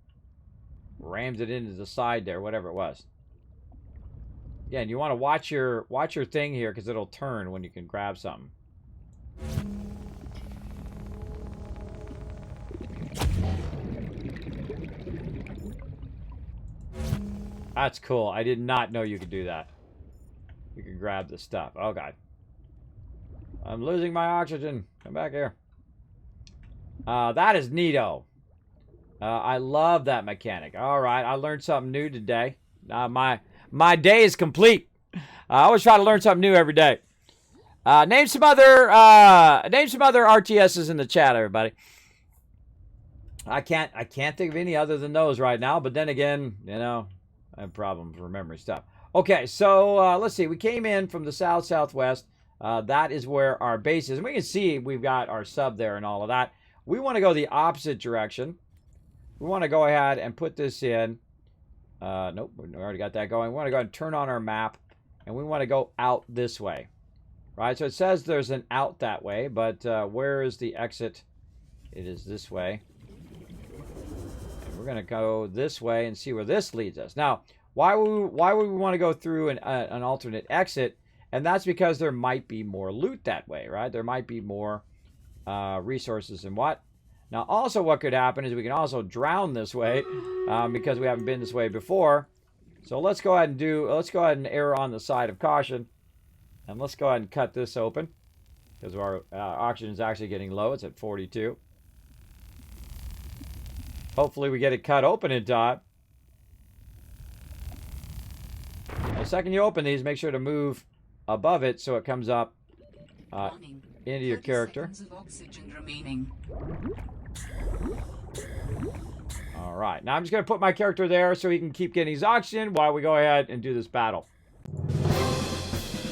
A: rammed it into the side there, whatever it was. Again, you want to watch your thing here because it'll turn when you can grab something. That's cool. I did not know you could do that. You can grab the stuff. Oh, God. I'm losing my oxygen. Come back here. That is neato. I love that mechanic. All right. I learned something new today. My day is complete. I always try to learn something new every day. Name some other RTSs in the chat, everybody. I can't think of any other than those right now, but then again, you know, I have problems remembering stuff. Okay, so let's see. We came in from the southwest. That is where our base is. And we can see we've got our sub there and all of that. We want to go the opposite direction. We want to go ahead and put this in. Nope, we already got that going. We want to go ahead and turn on our map. And we want to go out this way. Right, so it says there's an out that way. But where is the exit? It is this way. We're going to go this way and see where this leads us. Now, why would we want to go through an alternate exit? And that's because there might be more loot that way, right? There might be more resources and what. Now, also what could happen is we can also drown this way because we haven't been this way before. So let's go ahead and err on the side of caution. And let's go ahead and cut this open because our oxygen is actually getting low. It's at 42. Hopefully we get it cut open in time. The second you open these, make sure to move above it so it comes up into your character. All right, now I'm just going to put my character there so he can keep getting his oxygen while we go ahead and do this battle.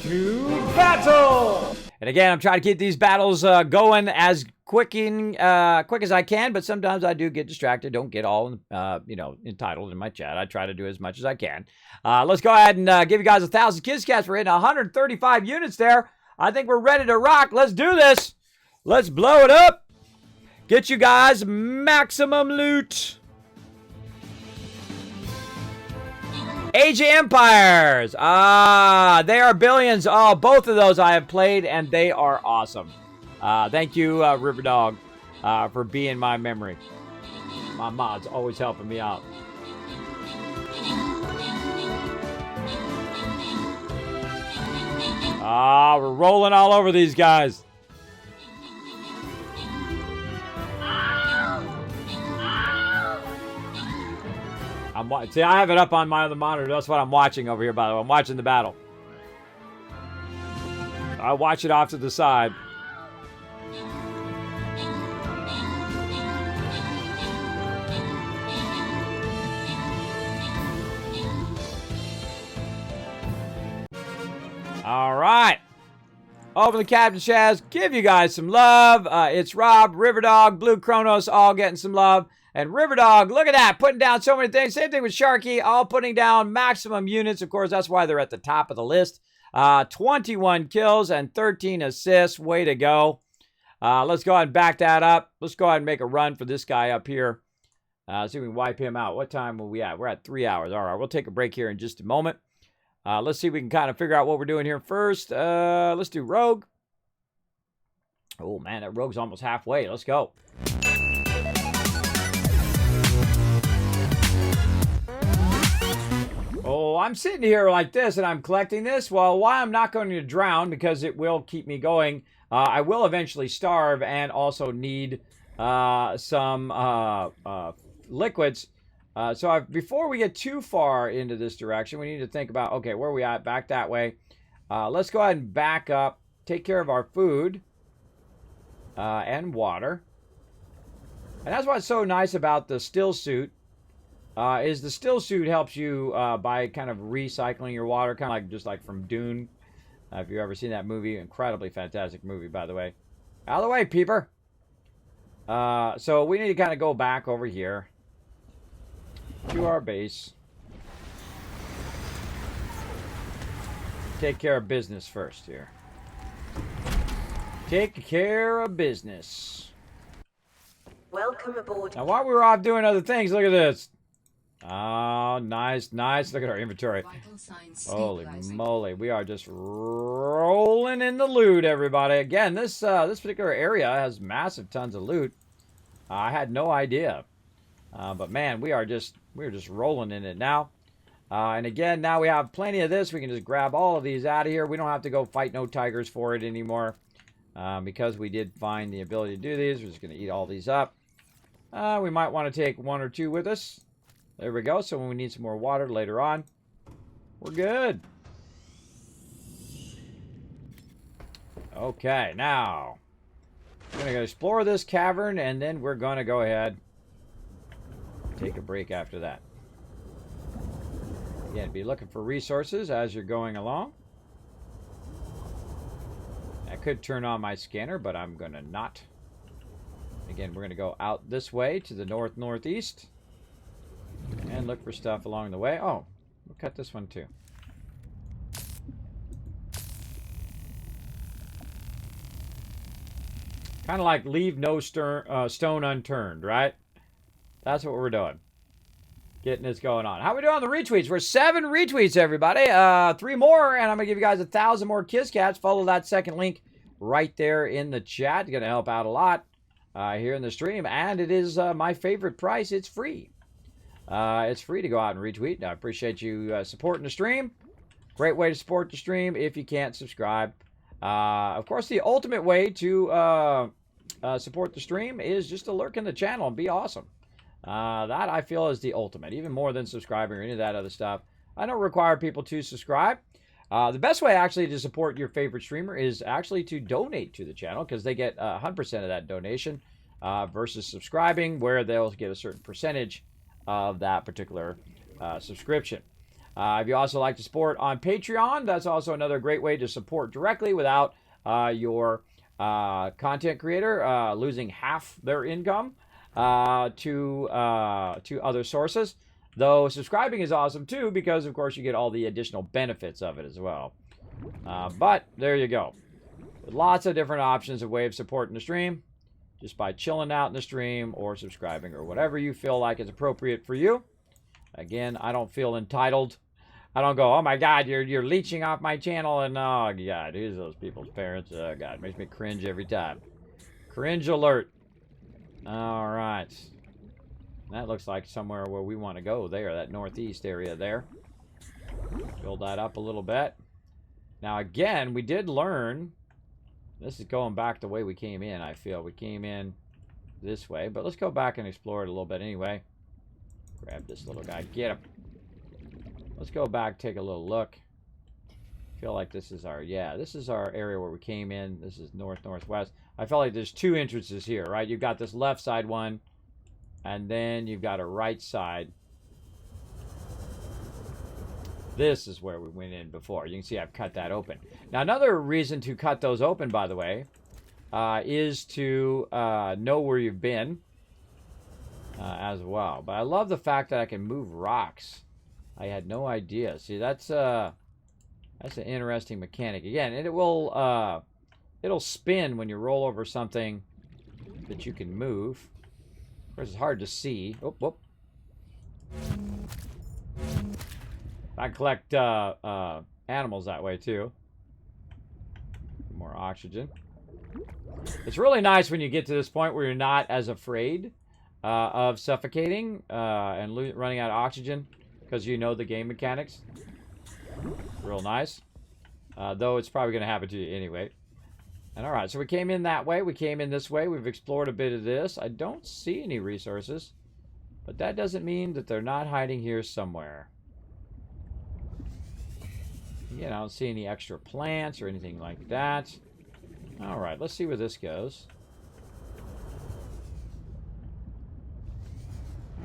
A: To battle! And again, I'm trying to keep these battles going as quick as I can, but sometimes I do get distracted. Don't get all, entitled in my chat. I try to do as much as I can. Let's go ahead and give you guys 1,000 KizCats for hitting 135 units there. I think we're ready to rock. Let's do this. Let's blow it up. Get you guys maximum loot. Age of Empires. They are billions. Oh, both of those I have played, and they are awesome. Thank you, Riverdog, for being my memory. My mod's always helping me out. We're rolling all over these guys. See, I have it up on my other monitor. That's what I'm watching over here, by the way. I'm watching the battle. I watch it off to the side. All right. Open the Captain Shaz. Give you guys some love. It's Rob, Riverdog, Blue Kronos, all getting some love. And Riverdog, look at that, putting down so many things. Same thing with Sharky, all putting down maximum units. Of course, that's why they're at the top of the list. 21 kills and 13 assists. Way to go. Let's go ahead and back that up. Let's go ahead and make a run for this guy up here. See if we can wipe him out. What time are we at? We're at 3 hours. All right, we'll take a break here in just a moment. Let's see if we can kind of figure out what we're doing here first. Let's do Rogue. Oh, man, that Rogue's almost halfway. Let's go. Oh, I'm sitting here like this and I'm collecting this. Well, why I'm not going to drown because it will keep me going. I will eventually starve and also need some liquids. So before we get too far into this direction, we need to think about, okay, where are we at? Back that way. Let's go ahead and back up, take care of our food and water. And that's what's so nice about the still suit. Is the still suit helps you by kind of recycling your water, kind of like just like from Dune. If you've ever seen that movie, incredibly fantastic movie, by the way. Out of the way, peeper. So we need to kind of go back over here to our base. Take care of business first here. Take care of business.
B: Welcome aboard.
A: Now, while we were off doing other things, look at this. Oh, nice, nice. Look at our inventory. Holy moly. We are just rolling in the loot, everybody. Again, this particular area has massive tons of loot. I had no idea. But man, we're just rolling in it now. And again, now we have plenty of this. We can just grab all of these out of here. We don't have to go fight no tigers for it anymore. Because we did find the ability to do these. We're just going to eat all these up. We might want to take one or two with us. There we go. So when we need some more water later on, we're good. Okay, now we're going to go explore this cavern, and then we're going to go ahead and take a break after that. Again, be looking for resources as you're going along. I could turn on my scanner, but I'm going to not. Again, we're going to go out this way to the northeast. And look for stuff along the way. Oh, we'll cut this one too. Kind of like leave no stone unturned, right? That's what we're doing. Getting this going on. How we doing on the retweets? We're 7 retweets, everybody. 3 more, and I'm going to give you guys 1,000 more Kiss Cats. Follow that second link right there in the chat. It's going to help out a lot here in the stream. And it is my favorite price. It's free. It's free to go out and retweet. I appreciate you supporting the stream. Great way to support the stream if you can't subscribe. Of course, the ultimate way to support the stream is just to lurk in the channel and be awesome. That I feel is the ultimate, even more than subscribing or any of that other stuff. I don't require people to subscribe. The best way actually to support your favorite streamer is actually to donate to the channel, because they get 100% of that donation versus subscribing, where they'll get a certain percentage of that particular subscription. If you also like to support on Patreon, that's also another great way to support directly without your content creator losing half their income to other sources. Though subscribing is awesome too, because of course you get all the additional benefits of it as well. But there you go. Lots of different options of way of supporting the stream, just by chilling out in the stream or subscribing or whatever you feel like is appropriate for you. Again, I don't feel entitled. I don't go, oh my God, you're leeching off my channel, and oh God, who's those people's parents? Oh God, it makes me cringe every time. Cringe alert. All right. That looks like somewhere where we want to go there, that northeast area there. Build that up a little bit. Now again, we did learn, this is going back the way we came in, I feel. We came in this way, but let's go back and explore it a little bit anyway. Grab this little guy. Get him. Let's go back, take a little look. Feel like this is our, yeah, this is our area where we came in. This is northwest. I felt like there's two entrances here, right? You've got this left side one, and then you've got a right side. This is where we went in before. You can see I've cut that open. Now, another reason to cut those open, by the way, is to know where you've been as well. But I love the fact that I can move rocks. I had no idea. See, that's an interesting mechanic. Again, it will it'll spin when you roll over something that you can move. Of course, it's hard to see. Oh, whoop. I collect animals that way too. More oxygen. It's really nice when you get to this point where you're not as afraid of suffocating and running out of oxygen because you know the game mechanics. Real nice. Though it's probably going to happen to you anyway. And alright, so we came in that way. We came in this way. We've explored a bit of this. I don't see any resources. But that doesn't mean that they're not hiding here somewhere. Again, I don't see any extra plants or anything like that. Alright, let's see where this goes.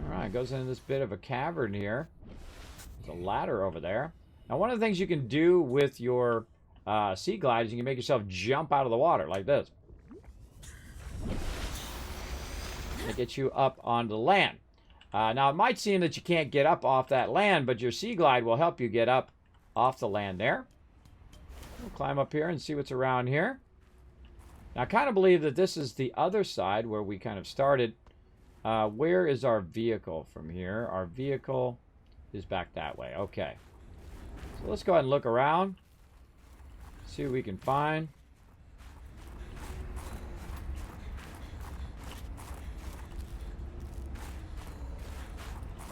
A: Alright, goes into this bit of a cavern here. There's a ladder over there. Now, one of the things you can do with your sea glide is you can make yourself jump out of the water like this. It gets you up onto the land. Now, it might seem that you can't get up off that land, but your sea glide will help you get up off the land there. We'll climb up here and see what's around here. Now, I kind of believe that this is the other side where we kind of started. Where is our vehicle from here? Our vehicle is back that way. Okay. So let's go ahead and look around. See what we can find.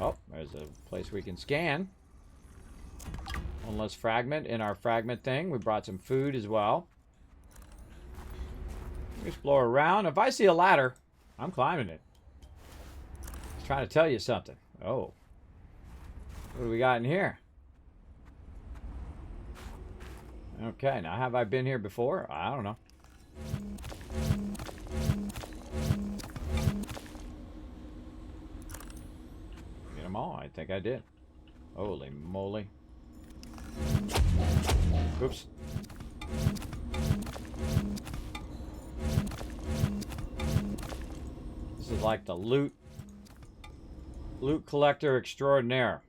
A: Oh, there's a place we can scan. One less fragment in our fragment thing. We brought some food as well. Explore around. If I see a ladder, I'm climbing it. It's trying to tell you something. Oh. What do we got in here? Okay, now have I been here before? I don't know. Get them all. I think I did. Holy moly. Oops. This is like the loot collector extraordinaire.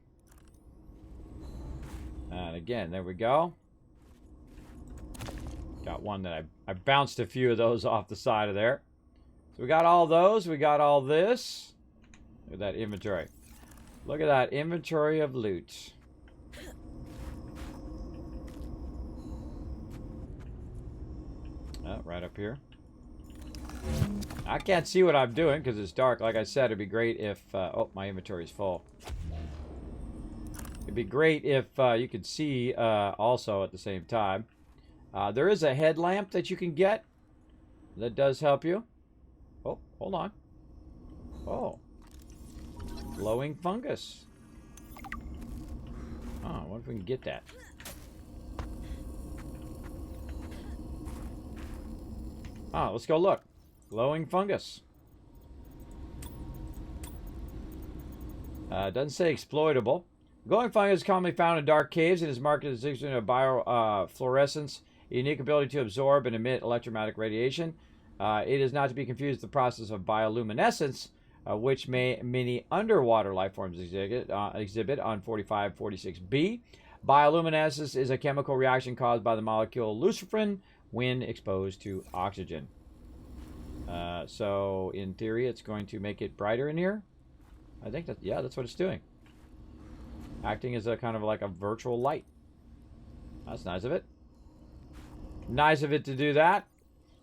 A: And again, there we go. Got one that I bounced a few of those off the side of there. So we got all those. We got all this. Look at that inventory. Look at that inventory of loot. Oh, right up here. I can't see what I'm doing because it's dark. Like I said, it'd be great if... oh, my inventory's full. It'd be great if you could see also at the same time. There is a headlamp that you can get. That does help you. Oh, hold on. Oh. Glowing fungus. Oh, what if we can get that? Oh, let's go look. Glowing fungus. Doesn't say exploitable. Glowing fungus is commonly found in dark caves and is marked as exhibiting a biofluorescence, a unique ability to absorb and emit electromagnetic radiation. It is not to be confused with the process of bioluminescence, which many underwater life forms exhibit on 4546b. Bioluminescence is a chemical reaction caused by the molecule luciferin when exposed to oxygen. So, in theory, it's going to make it brighter in here. I think that, yeah, that's what it's doing. Acting as a kind of like a virtual light. That's nice of it. Nice of it to do that.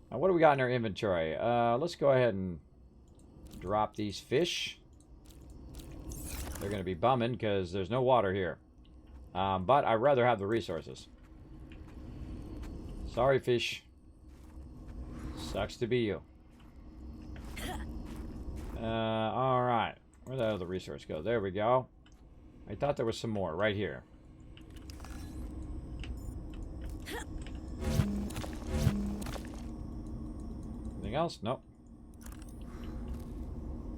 A: Now, what do we got in our inventory? Let's go ahead and drop these fish. They're going to be bumming because there's no water here. But I'd rather have the resources. Sorry, fish. Sucks to be you. Alright. Where'd that other resource go? There we go. I thought there was some more right here. Anything else? Nope.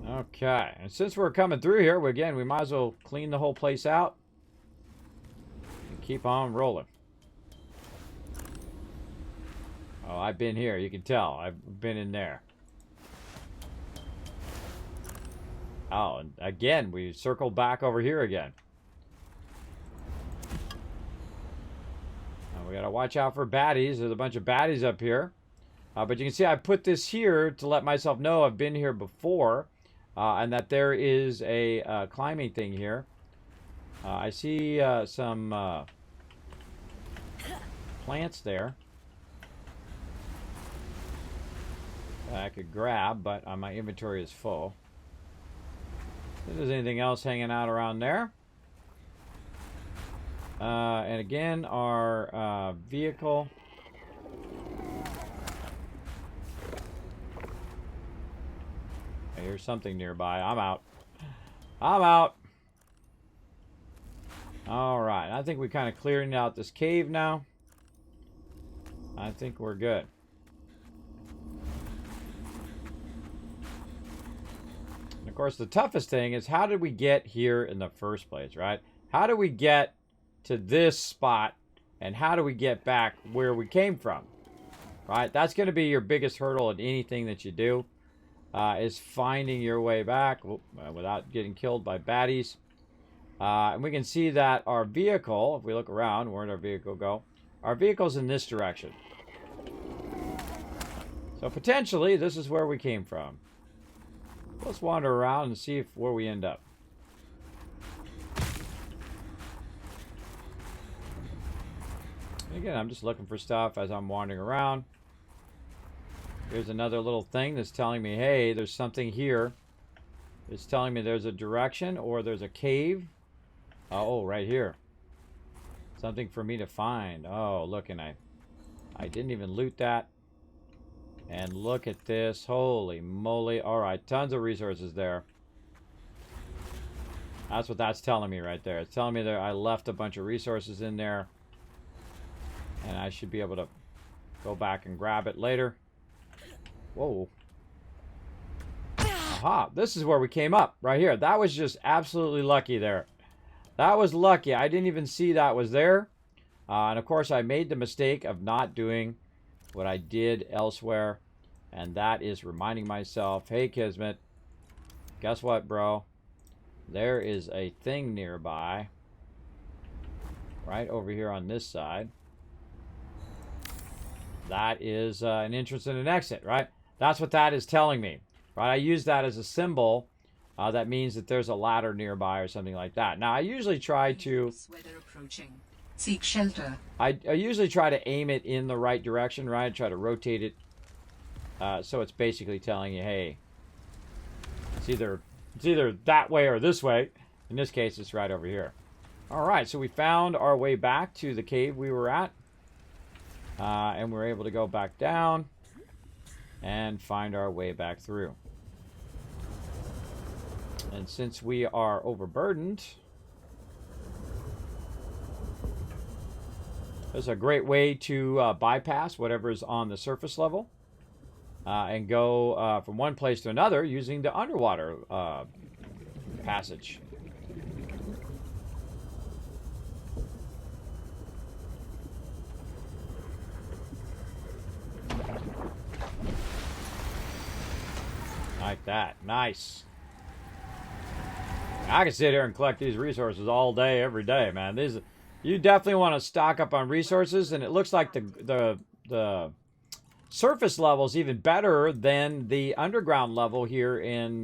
A: Okay, and since we're coming through here, we might as well clean the whole place out and keep on rolling. Oh, I've been here. You can tell. I've been in there. Oh, and again, we circled back over here again. Now we gotta watch out for baddies. There's a bunch of baddies up here. But you can see I put this here to let myself know I've been here before. And that there is a climbing thing here. I see some plants there that I could grab, but my inventory is full. If there's anything else hanging out around there. And again, our vehicle. Here's something nearby. I'm out. I'm out. Alright, I think we're kind of clearing out this cave now. I think we're good. And of course, the toughest thing is how did we get here in the first place, right? How do we get to this spot, and how do we get back where we came from? Right? That's going to be your biggest hurdle in anything that you do. Is finding your way back without getting killed by baddies. And we can see that our vehicle, if we look around, where did our vehicle go? Our vehicle's in this direction. So potentially, this is where we came from. Let's wander around and see where we end up. And again, I'm just looking for stuff as I'm wandering around. Here's another little thing that's telling me, hey, there's something here. It's telling me there's a direction or there's a cave. Oh, right here. Something for me to find. Oh, look, and I didn't even loot that. And look at this. Holy moly. All right, tons of resources there. That's what that's telling me right there. It's telling me that I left a bunch of resources in there. And I should be able to go back and grab it later. Whoa. Aha, this is where we came up, right here. That was just absolutely lucky there. That was lucky. I didn't even see that was there. And of course, I made the mistake of not doing what I did elsewhere. And that is reminding myself, hey, Kismet, guess what, bro? There is a thing nearby. Right over here on this side. That is an entrance and an exit, right? That's what that is telling me, right? I use that as a symbol. That means that there's a ladder nearby or something like that. Now, I usually try to...
C: Weather approaching. Seek shelter.
A: I usually try to aim it in the right direction, right? I try to rotate it. So it's basically telling you, hey, it's either that way or this way. In this case, it's right over here. All right, so we found our way back to the cave we were at. And we're able to go back down and find our way back through. And since we are overburdened, there's a great way to bypass whatever's on the surface level and go from one place to another using the underwater passage. Like that. Nice. I can sit here and collect these resources all day, every day, man. These, you definitely want to stock up on resources, and it looks like the surface level is even better than the underground level here in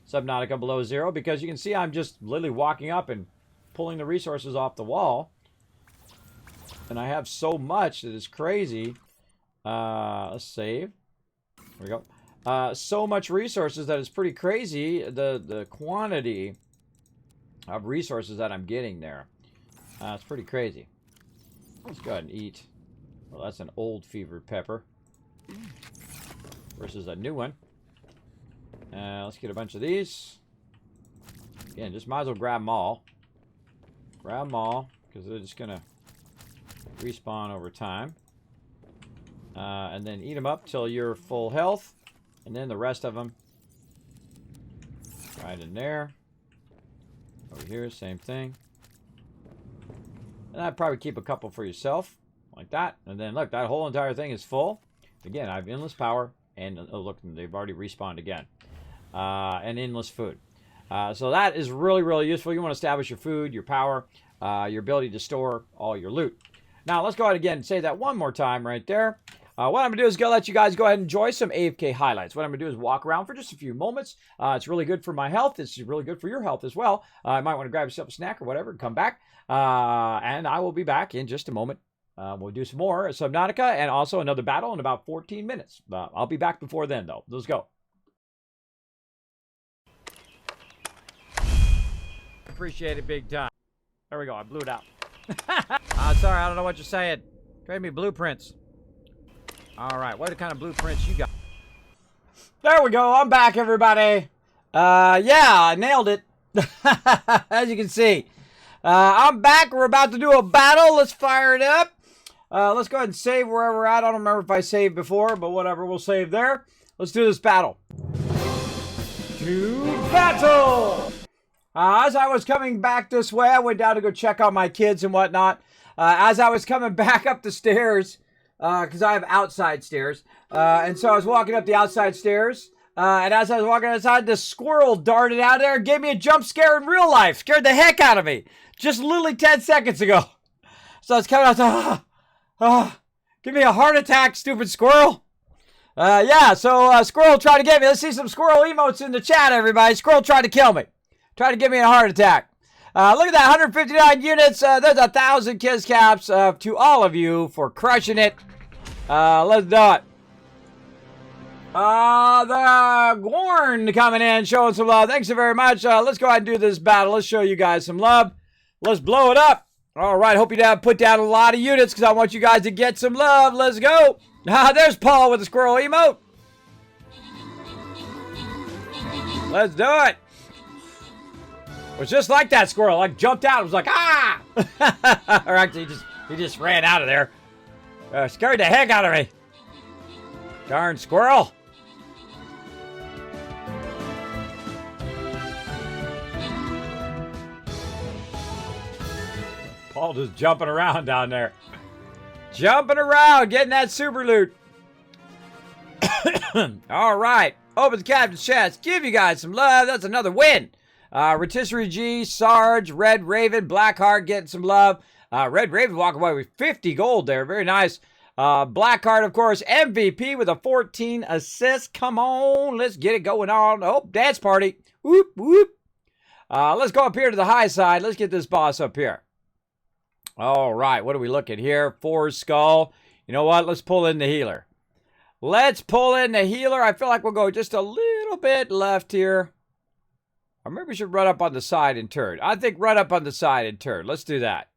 A: Subnautica Below Zero, because you can see I'm just literally walking up and pulling the resources off the wall. And I have so much that is crazy. Let's save. There we go. So much resources that it's pretty crazy, the quantity of resources that I'm getting there. It's pretty crazy. Let's go ahead and eat. Well, that's an old fever pepper versus a new one. Let's get a bunch of these. Again, just might as well grab them all. Grab them all, because they're just going to respawn over time. And then eat them up till you're full health. And then the rest of them, right in there. Over here, same thing. And I'd probably keep a couple for yourself, like that. And then, look, that whole entire thing is full. Again, I have endless power. And, oh, look, they've already respawned again. And endless food. So that is really, really useful. You want to establish your food, your power, your ability to store all your loot. Now, let's go ahead again and say that one more time right there. What I'm going to do is let you guys go ahead and enjoy some AFK highlights. What I'm going to do is walk around for just a few moments. It's really good for my health. It's really good for your health as well. I might want to grab yourself a snack or whatever and come back. And I will be back in just a moment. We'll do some more Subnautica and also another battle in about 14 minutes. I'll be back before then, though. Let's go. Appreciate it big time. There we go. I blew it out. Sorry, I don't know what you're saying. Trade me blueprints. All right, what kind of blueprints you got? There we go. I'm back, everybody. Yeah, I nailed it. As you can see. I'm back. We're about to do a battle. Let's fire it up. Let's go ahead and save where we're at. I don't remember if I saved before, but whatever. We'll save there. Let's do this battle. To battle! As I was coming back this way, I went down to go check on my kids and whatnot. As I was coming back up the stairs, because I have outside stairs, and so I was walking up the outside stairs, and as I was walking outside, this squirrel darted out there and gave me a jump scare in real life. Scared the heck out of me. Just literally 10 seconds ago. So I was coming outside, give me a heart attack, stupid squirrel. Yeah, so squirrel tried to get me. Let's see some squirrel emotes in the chat, everybody. Squirrel tried to kill me. Tried to give me a heart attack. Look at that, 159 units. There's 1,000 kiss caps to all of you for crushing it. Let's do it. The Gorn coming in, showing some love. Thanks so very much. Let's go ahead and do this battle. Let's show you guys some love. Let's blow it up. All right, hope you put down a lot of units because I want you guys to get some love. Let's go. There's Paul with the squirrel emote. Let's do it. It was just like that squirrel. Like jumped out. It was like, ah! Or actually, he just ran out of there. Scared the heck out of me. Darn squirrel. Paul just jumping around down there. Jumping around, getting that super loot. All right. Open the captain's chest. Give you guys some love. That's another win. Rotisserie G, Sarge, Red Raven, Blackheart getting some love. Red Raven walking away with 50 gold there. Very nice. Blackheart, of course, MVP with a 14 assists. Come on, let's get it going on. Oh, dance party. Whoop, whoop. Let's go up here to the high side. Let's get this boss up here. All right, what are we looking here? 4 skull. You know what? Let's pull in the healer. Let's pull in the healer. I feel like we'll go just a little bit left here. Or maybe we should run up on the side and turn. I think run up on the side and turn. Let's do that.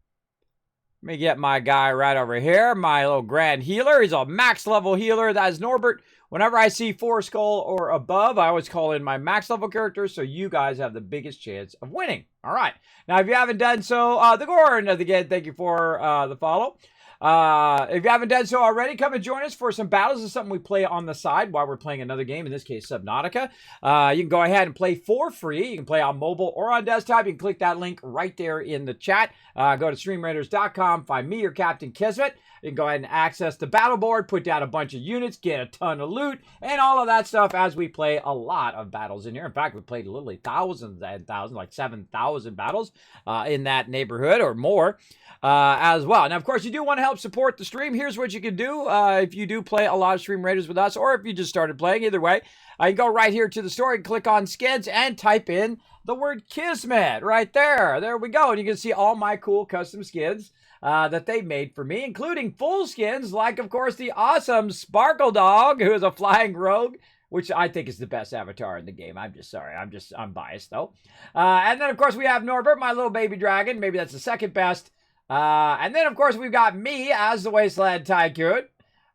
A: Let me get my guy right over here. My little grand healer. He's a max level healer. That is Norbert. Whenever I see 4 skull or above, I always call in my max level character so you guys have the biggest chance of winning. All right. Now, if you haven't done so, the Gorn, again, thank you for the follow. If you haven't done so already, come and join us for some battles. This is something we play on the side while we're playing another game, in this case, Subnautica. You can go ahead and play for free. You can play on mobile or on desktop. You can click that link right there in the chat. Go to streamraiders.com, find me, your Captain Kismet. You can go ahead and access the battle board, put down a bunch of units, get a ton of loot, and all of that stuff as we play a lot of battles in here. In fact, we played literally thousands and thousands, like 7,000 battles in that neighborhood or more. As well. Now, of course, you do want to help support the stream. Here's what you can do if you do play a lot of Stream Raiders with us, or if you just started playing. Either way, you go right here to the store and click on skins and type in the word Kismet right there. There we go. And you can see all my cool custom skins that they made for me, including full skins like, of course, the awesome Sparkle Dog, who is a flying rogue, which I think is the best avatar in the game. I'm just sorry. I'm biased, though. And then, of course, we have Norbert, my little baby dragon. Maybe that's the second best. And then, of course, we've got me as the Wasteland Tycoon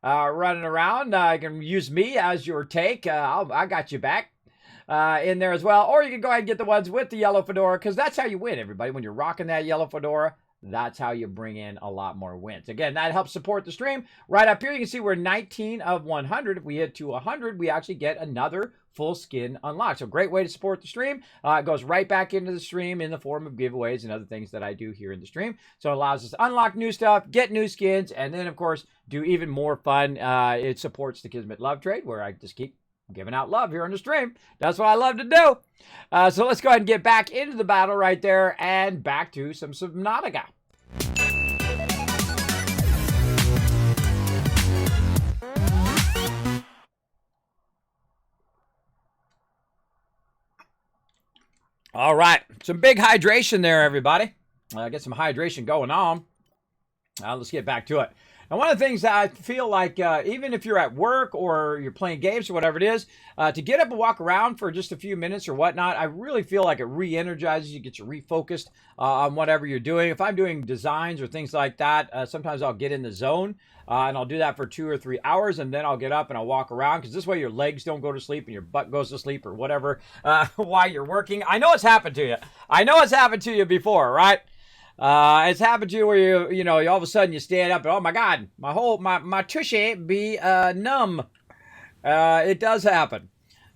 A: running around. You can use me as your take. I got you back. in there as well. Or you can go ahead and get the ones with the yellow fedora, because that's how you win, everybody. When you're rocking that yellow fedora, that's how you bring in a lot more wins. Again, that helps support the stream. Right up here, you can see we're 19 of 100. If we hit to 100, we actually get another full skin unlocked. So great way to support the stream. It goes right back into the stream in the form of giveaways and other things that I do here in the stream. So it allows us to unlock new stuff, get new skins, and then, of course, do even more fun. It supports the Kismet Love Trade, where I just keep giving out love here on the stream. That's what I love to do. So let's go ahead and get back into the battle right there and back to some Subnautica. All right, some big hydration there, everybody. Get some hydration going on. Let's get back to it. And one of the things that I feel like, even if you're at work or you're playing games or whatever it is, to get up and walk around for just a few minutes or whatnot, I really feel like it re-energizes you, gets you refocused on whatever you're doing. If I'm doing designs or things like that, sometimes I'll get in the zone, and I'll do that for 2 or 3 hours, and then I'll get up and I'll walk around, because this way your legs don't go to sleep and your butt goes to sleep or whatever while you're working. I know it's happened to you. I know it's happened to you before, right? It's happened to you where you know, all of a sudden you stand up and, oh my God, my tushy be numb. It does happen.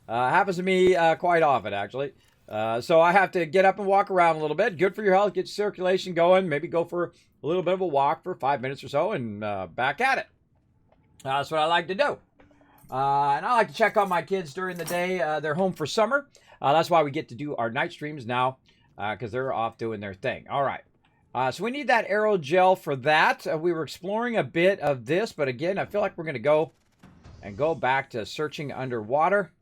A: Happens to me quite often, actually. So I have to get up and walk around a little bit. Good for your health, get circulation going. Maybe go for a little bit of a walk for 5 minutes or so, and back at it. That's what I like to do. And I like to check on my kids during the day. They're home for summer. That's why we get to do our night streams now, because they're off doing their thing. All right. So we need that aerogel for that. We were exploring a bit of this, but again, I feel like we're going to go back to searching underwater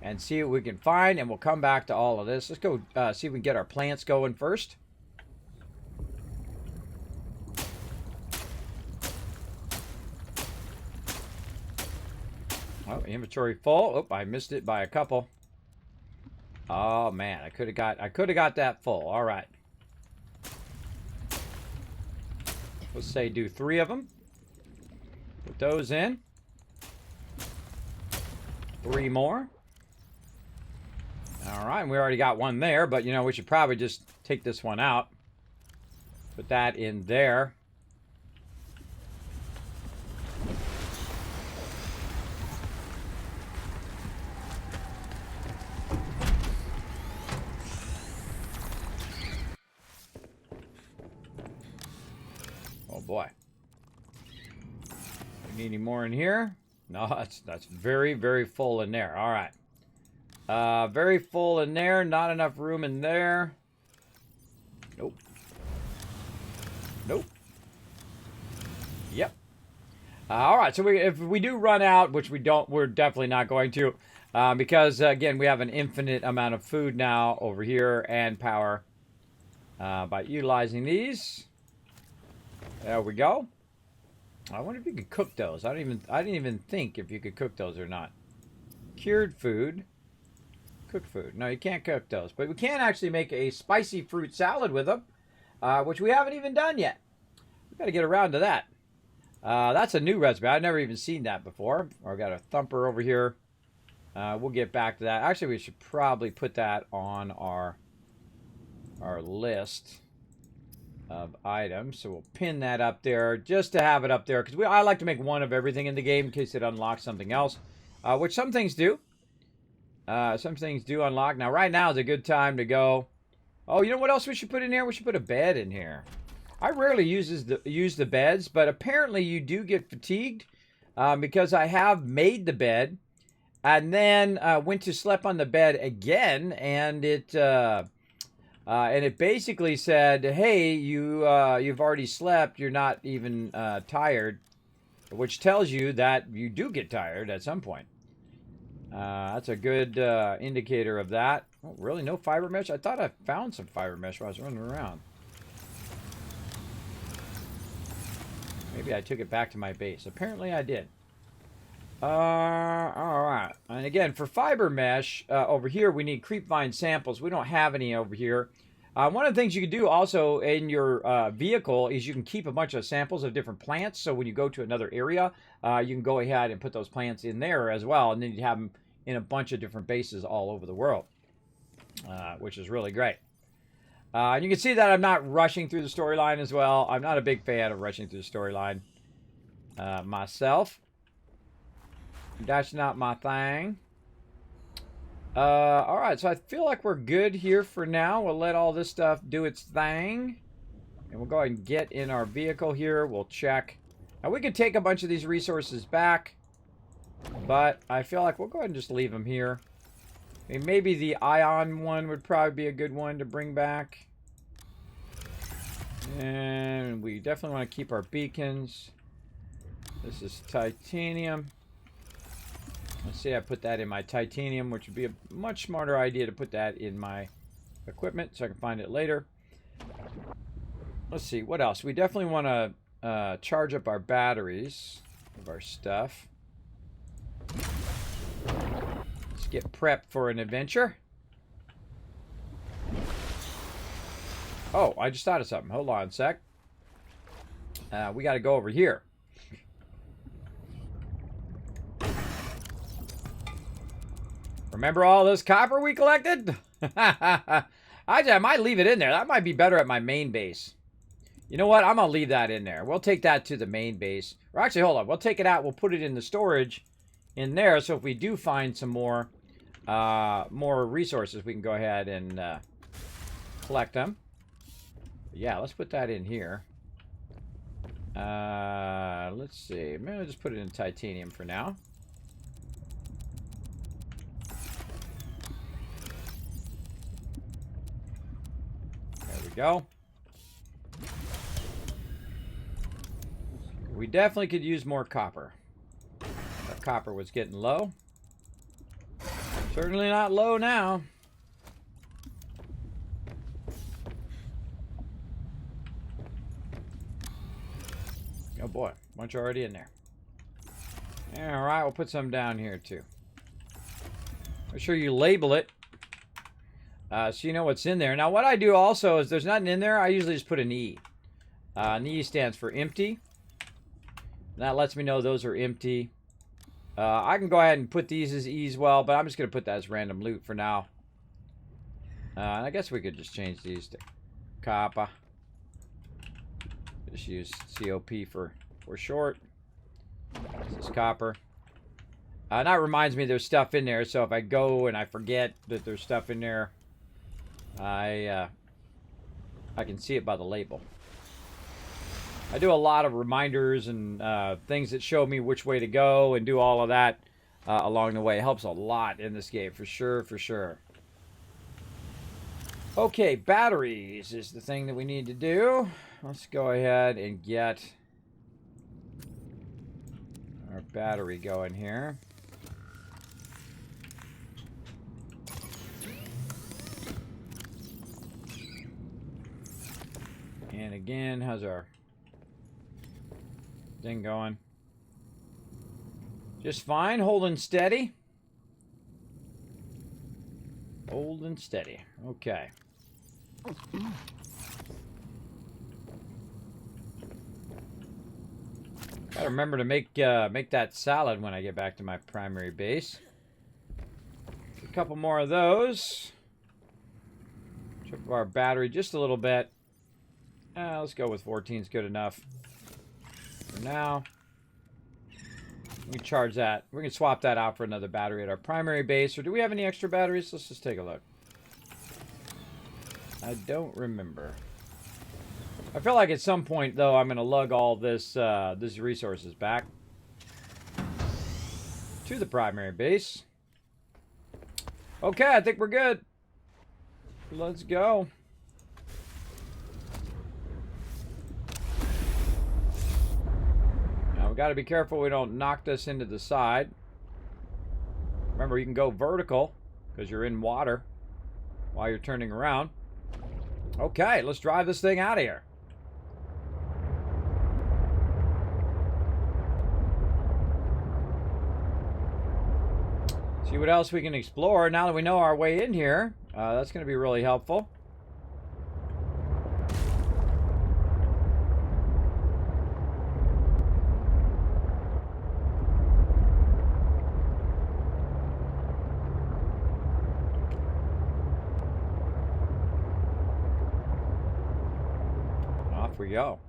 A: and see what we can find, and we'll come back to all of this. Let's go see if we can get our plants going first. Oh, inventory full. Oh, I missed it by a couple. Oh man, I could have got that full. All right. Let's say do 3 of them. Put those in. 3 more. All right, we already got 1 there, but you know, we should probably just take this one out. Put that in there. Oh boy. We need any more in here? No, that's very, very full in there. All right. Very full in there. Not enough room in there. Nope. Nope. Yep. All right. So if we do run out, which we don't, we're definitely not going to, because again, we have an infinite amount of food now over here and power by utilizing these. There we go. I wonder if you could cook those. I didn't even think if you could cook those or not. Cured food. Cooked food. No, you can't cook those. But we can actually make a spicy fruit salad with them, which we haven't even done yet. We've got to get around to that. That's a new recipe. I've never even seen that before. I've got a thumper over here. We'll get back to that. Actually, we should probably put that on our list of items. So we'll pin that up there just to have it up there, because I like to make 1 of everything in the game in case it unlocks something else, which some things do. Some things do unlock. Now, right now is a good time to go. Oh, you know what else we should put in here? We should put a bed in here. I rarely use the beds, but apparently you do get fatigued, because I have made the bed and then went to sleep on the bed again, and it basically said, "Hey, you've already slept. You're not even tired," which tells you that you do get tired at some point. That's a good indicator of that. Oh, really? No fiber mesh? I thought I found some fiber mesh while I was running around. Maybe I took it back to my base. Apparently I did. Alright. And again, for fiber mesh, over here we need creepvine samples. We don't have any over here. One of the things you can do also in your vehicle is you can keep a bunch of samples of different plants. So when you go to another area, you can go ahead and put those plants in there as well. And then you have them in a bunch of different bases all over the world, which is really great. And you can see that I'm not rushing through the storyline as well. I'm not a big fan of rushing through the storyline myself. That's not my thing. Alright, so I feel like we're good here for now. We'll let all this stuff do its thing. And we'll go ahead and get in our vehicle here. We'll check. Now, we could take a bunch of these resources back. But I feel like we'll go ahead and just leave them here. I mean, maybe the ion one would probably be a good one to bring back. And we definitely want to keep our beacons. This is titanium. Let's see, I put that in my titanium, which would be a much smarter idea to put that in my equipment so I can find it later. Let's see, what else? We definitely want to charge up our batteries of our stuff. Let's get prepped for an adventure. Oh, I just thought of something. Hold on a sec. We got to go over here. Remember all this copper we collected? I might leave it in there. That might be better at my main base. You know what? I'm going to leave that in there. We'll take that to the main base. Or actually, hold on. We'll take it out. We'll put it in the storage in there. So if we do find some more resources, we can go ahead and collect them. Yeah, let's put that in here. Let's see. Maybe I'll just put it in titanium for now. There we go. We definitely could use more copper. Our copper was getting low. Certainly not low now. Oh boy, bunch already in there. Alright, we'll put some down here too. Make sure you label it. So you know what's in there. Now what I do also is there's nothing in there. I usually just put an E. An E stands for empty. That lets me know those are empty. I can go ahead and put these as E as well, but I'm just going to put that as random loot for now. And I guess we could just change these to copper. Just use COP for short. This is copper. And that reminds me there's stuff in there, so if I go and I forget that there's stuff in there, I can see it by the label. I do a lot of reminders and things that show me which way to go and do all of that along the way. It helps a lot in this game, for sure, for sure. Okay, batteries is the thing that we need to do. Let's go ahead and get our battery going here. And again, how's our thing going? Just fine, holding steady. Holding steady. Okay. Gotta remember to make that salad when I get back to my primary base. A couple more of those. Trip our battery just a little bit. Let's go with 14 is good enough for now. We can charge that. We can swap that out for another battery at our primary base. Or do we have any extra batteries? Let's just take a look. I don't remember. I feel like at some point, though, I'm going to lug all these resources back to the primary base. Okay, I think we're good. Let's go. Now, we got to be careful we don't knock this into the side. Remember, you can go vertical because you're in water while you're turning around. Okay, let's drive this thing out of here. See what else we can explore now that we know our way in here. That's going to be really helpful. we go.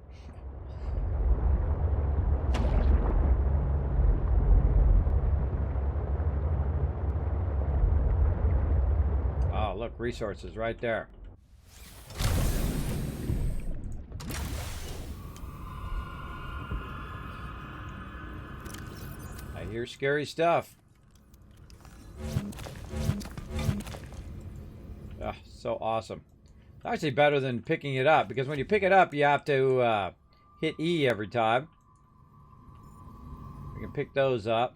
A: Oh, look, resources right there. I hear scary stuff. Oh, so awesome. It's actually better than picking it up, because when you pick it up, you have to hit E every time. We can pick those up.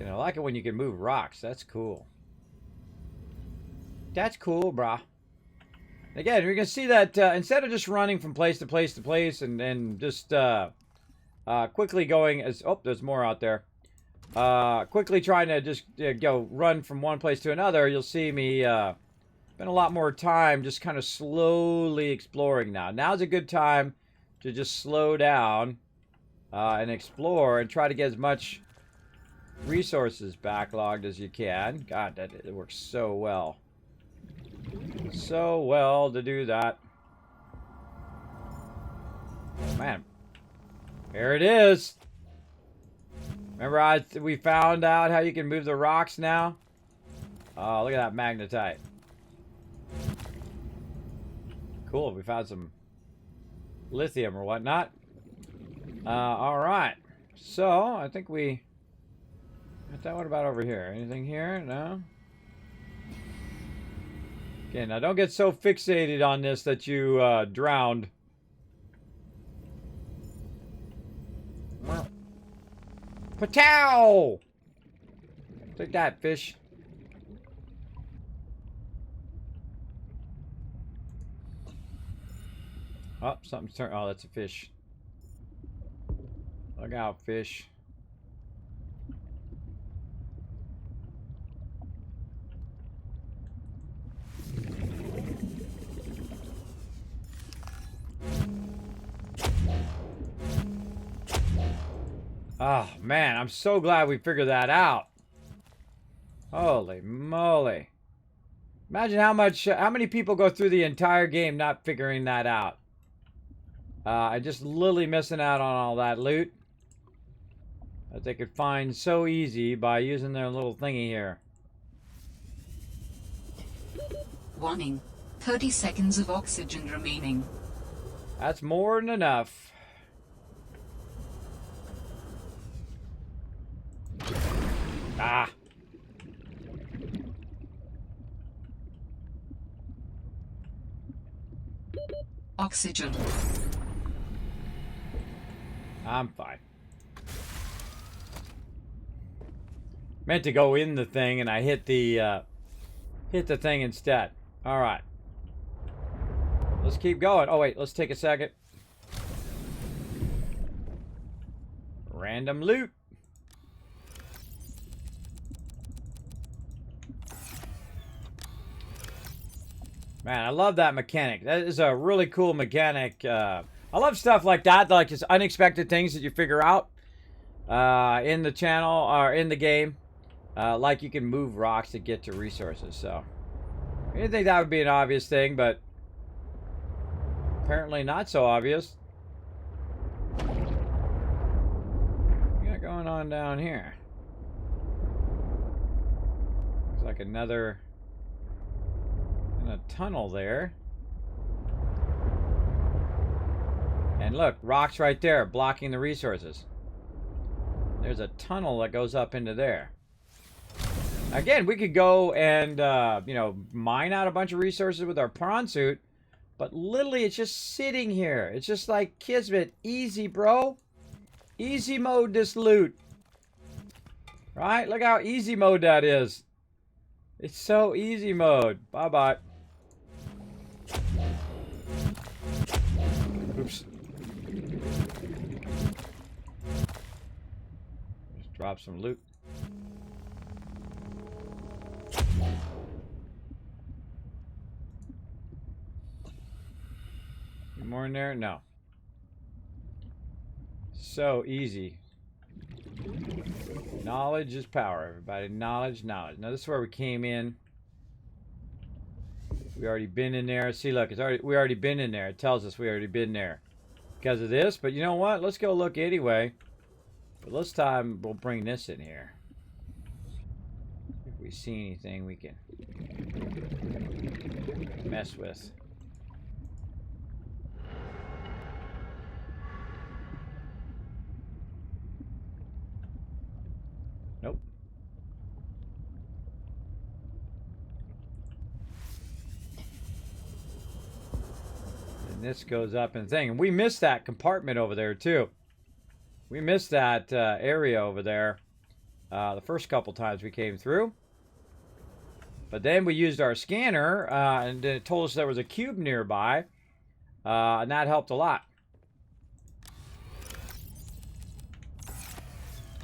A: I like it when you can move rocks. That's cool. That's cool, brah. Again, you can see that instead of just running from place to place to place and just quickly going as... Oh, there's more out there. Quickly trying to just go run from one place to another, you'll see me spend a lot more time just kind of slowly exploring now. Now's a good time to just slow down and explore and try to get as much resources backlogged as you can. God, it works so well. So well to do that. Man. There it is. Remember we found out how you can move the rocks now? Oh, look at that Magnetite. Cool, we found some lithium or whatnot. Alright. So, I think we... What about over here? Anything here? No? Okay, now don't get so fixated on this that you drowned. Patow! Take that, fish. Oh, something's turned. Oh, that's a fish. Look out, fish. Oh, man, I'm so glad we figured that out. Holy moly. Imagine how many people go through the entire game not figuring that out. And just literally missing out on all that loot that they could find so easy by using their little thingy here.
C: Warning. 30 seconds of oxygen remaining.
A: That's more than enough. Ah.
C: Oxygen.
A: I'm fine. Meant to go in the thing and I hit the thing instead. All right. Let's keep going. Oh wait, let's take a second. Random loot. Man, I love that mechanic. That is a really cool mechanic. I love stuff like that, like just unexpected things that you figure out in the channel or in the game. Like you can move rocks to get to resources. So, I didn't think that would be an obvious thing, but apparently not so obvious. What you got going on down here? Looks like another... a tunnel there. And look, rocks right there blocking the resources. There's a tunnel that goes up into there. Again, we could go and you know, mine out a bunch of resources with our prawn suit, but literally it's just sitting here. It's just like Kismet. Easy, bro. Easy mode this loot. Right? Look how easy mode that is. It's so easy mode. Bye-bye. Oops. Just drop some loot. Any more in there? No. So easy. Knowledge is power, everybody. Knowledge, knowledge. Now this is where we came in. We already been in there. See, look, we already been in there. It tells us we already been there because of this. But you know what? Let's go look anyway. But this time we'll bring this in here. If we see anything we can mess with. Nope. And this goes up and thing. And we missed that compartment over there too. We missed that area over there the first couple times we came through. But then we used our scanner and it told us there was a cube nearby. And that helped a lot.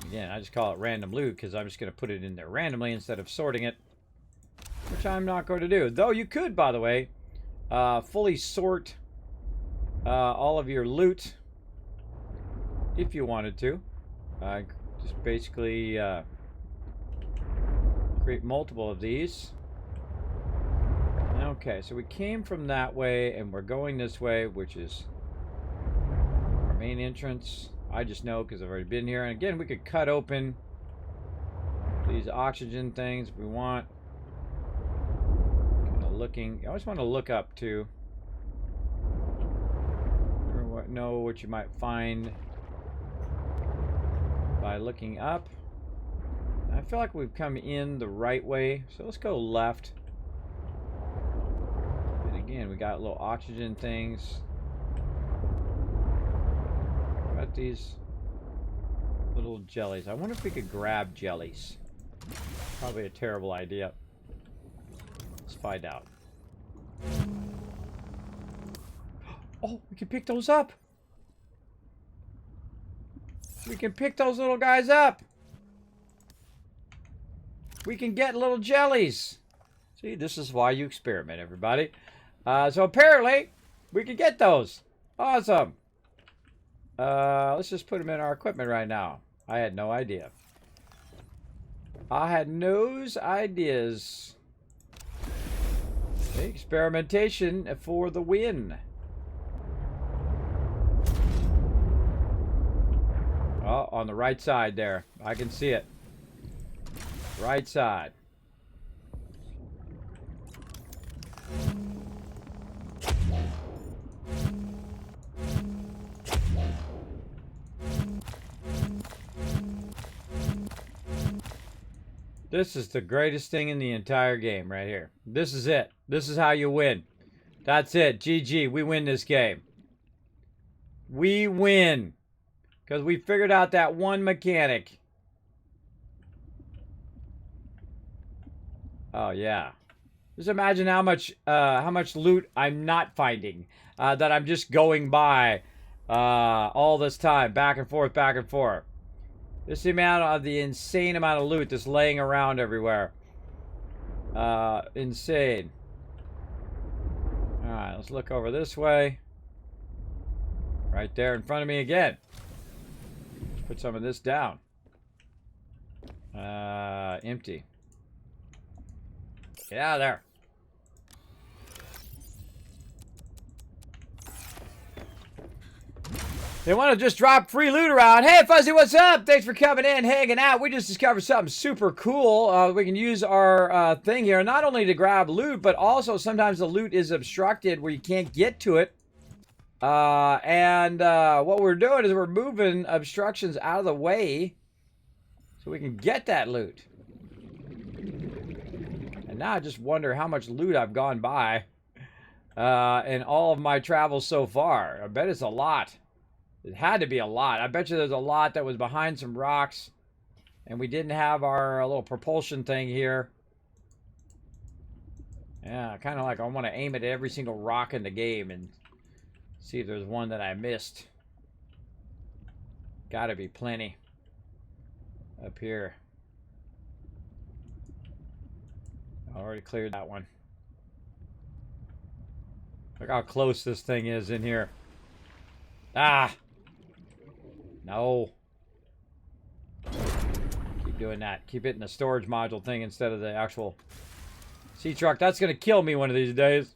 A: Again, I just call it random loot because I'm just going to put it in there randomly instead of sorting it. Which I'm not going to do. Though you could, by the way, fully sort all of your loot if you wanted to. Just basically create multiple of these. Okay, so we came from that way and we're going this way, which is our main entrance. I just know because I've already been here. And again, we could cut open these oxygen things if we want. Kind of looking. I always want to look up too. Or know what you might find by looking up. I feel like we've come in the right way, so let's go left. And again, we got little oxygen things. Got these little jellies. I wonder if we could grab jellies. Probably a terrible idea. Let's find out. Oh, we can pick those up. We can pick those little guys up. We can get little jellies. See, this is why you experiment, everybody. So apparently, we can get those. Awesome. Let's just put them in our equipment right now. I had no idea. I had no ideas. Okay, experimentation for the win. Oh, on the right side there. I can see it. Right side. This is the greatest thing in the entire game right here. This is it. This is how you win. That's it. GG. We win this game. We win. Because we figured out that one mechanic. Oh, yeah. Just imagine how much loot I'm not finding. That I'm just going by all this time. Back and forth, back and forth. Just the amount of the insane amount of loot that's laying around everywhere. Insane. Alright, let's look over this way. Right there in front of me again. Let's put some of this down. Empty. Get out of there. They want to just drop free loot around. Hey, Fuzzy, what's up? Thanks for coming in, hanging out. We just discovered something super cool. We can use our thing here not only to grab loot, but also sometimes the loot is obstructed where you can't get to it. What we're doing is we're moving obstructions out of the way so we can get that loot. And now I just wonder how much loot I've gone by in all of my travels so far. I bet it's a lot. It had to be a lot. I bet you there's a lot that was behind some rocks. And we didn't have our little propulsion thing here. Yeah, kind of like I want to aim at every single rock in the game and see if there's one that I missed. Gotta be plenty. Up here. I already cleared that one. Look how close this thing is in here. Ah! No. Keep doing that. Keep it in the storage module thing instead of the actual Sea truck, that's gonna kill me one of these days.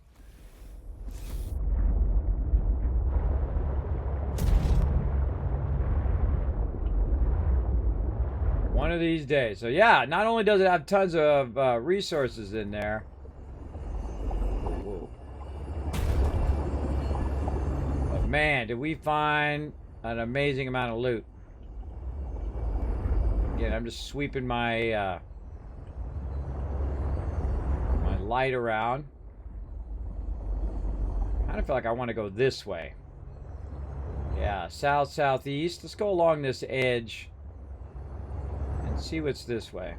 A: One of these days. So yeah, not only does it have tons of resources in there. Whoa. But man, did we find an amazing amount of loot. Again, I'm just sweeping my my light around. I kind of feel like I want to go this way. Yeah, south, southeast. Let's go along this edge and see what's this way.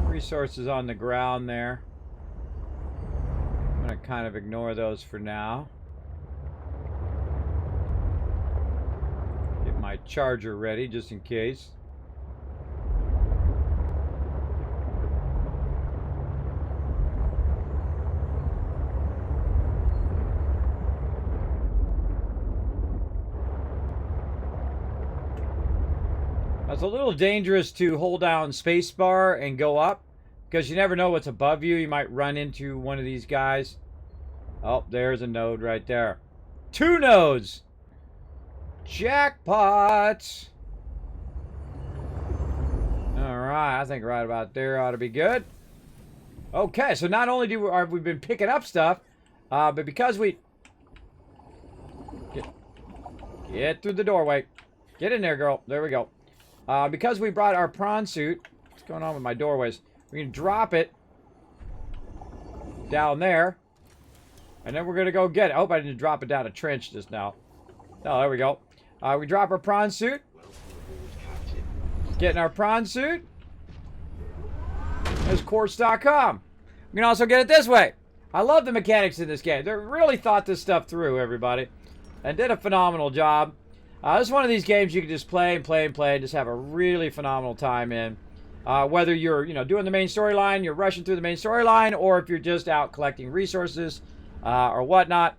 A: Resources on the ground there. I'm going to kind of ignore those for now. Get my charger ready just in case. It's a little dangerous to hold down spacebar and go up, because you never know what's above you. You might run into one of these guys. Oh, there's a node right there. 2 nodes! Jackpot! Alright, I think right about there ought to be good. Okay, so not only have we been picking up stuff, but because we... Get through the doorway. Get in there, girl. There we go. Because we brought our prawn suit. What's going on with my doorways? We can drop it down there. And then we're going to go get it. I hope I didn't drop it down a trench just now. Oh, there we go. We drop our prawn suit. Getting our prawn suit. There's quartz.com. We can also get it this way. I love the mechanics in this game. They really thought this stuff through, everybody. And did a phenomenal job. This is one of these games you can just play and play and play and just have a really phenomenal time in. Whether you're, doing the main storyline, you're rushing through the main storyline, or if you're just out collecting resources or whatnot.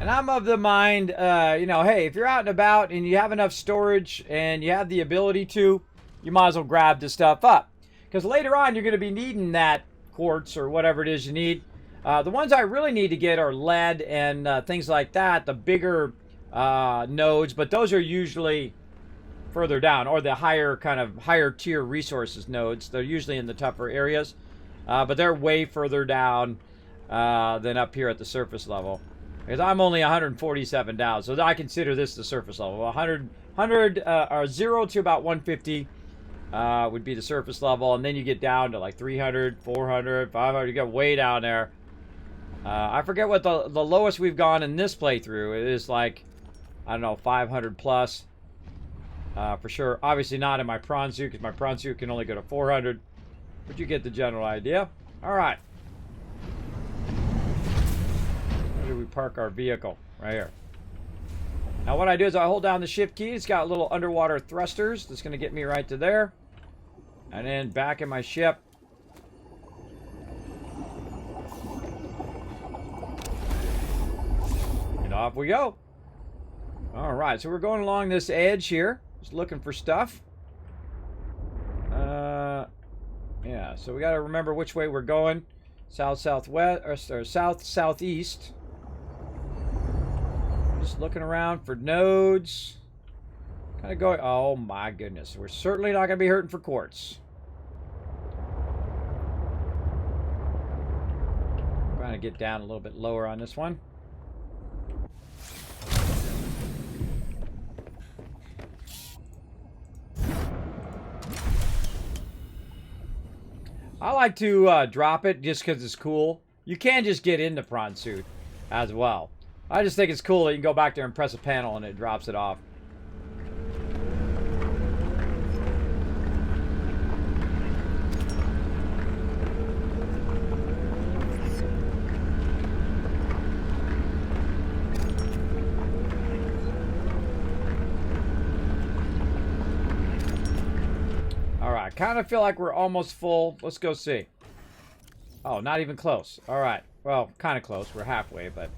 A: And I'm of the mind, hey, if you're out and about and you have enough storage and you have the ability to, you might as well grab this stuff up. Because later on, you're going to be needing that quartz or whatever it is you need. The ones I really need to get are lead and things like that, the bigger nodes, but those are usually further down, or the higher tier resources nodes. They're usually in the tougher areas, but they're way further down than up here at the surface level. Because I'm only 147 down, so I consider this the surface level. 100 or 0 to about 150 would be the surface level, and then you get down to like 300, 400, 500. You get way down there. I forget what the lowest we've gone in this playthrough. It is like, I don't know, 500 plus. For sure. Obviously not in my prawn suit, because my prawn suit can only go to 400. But you get the general idea. All right. We park our vehicle right here. Now what I do is I hold down the shift key. It's got little underwater thrusters that's going to get me right to there, and then back in my ship. And off we go. All right, so we're going along this edge here, just looking for stuff. Yeah, so we got to remember which way we're going. South southwest or south southeast. Just looking around for nodes. Kind of going. Oh my goodness. We're certainly not going to be hurting for quartz. Trying to get down a little bit lower on this one. I like to drop it just because it's cool. You can just get in the prawn suit as well. I just think it's cool that you can go back there and press a panel and it drops it off. Alright, kind of feel like we're almost full. Let's go see. Oh, not even close. Alright, well, kind of close. We're halfway, but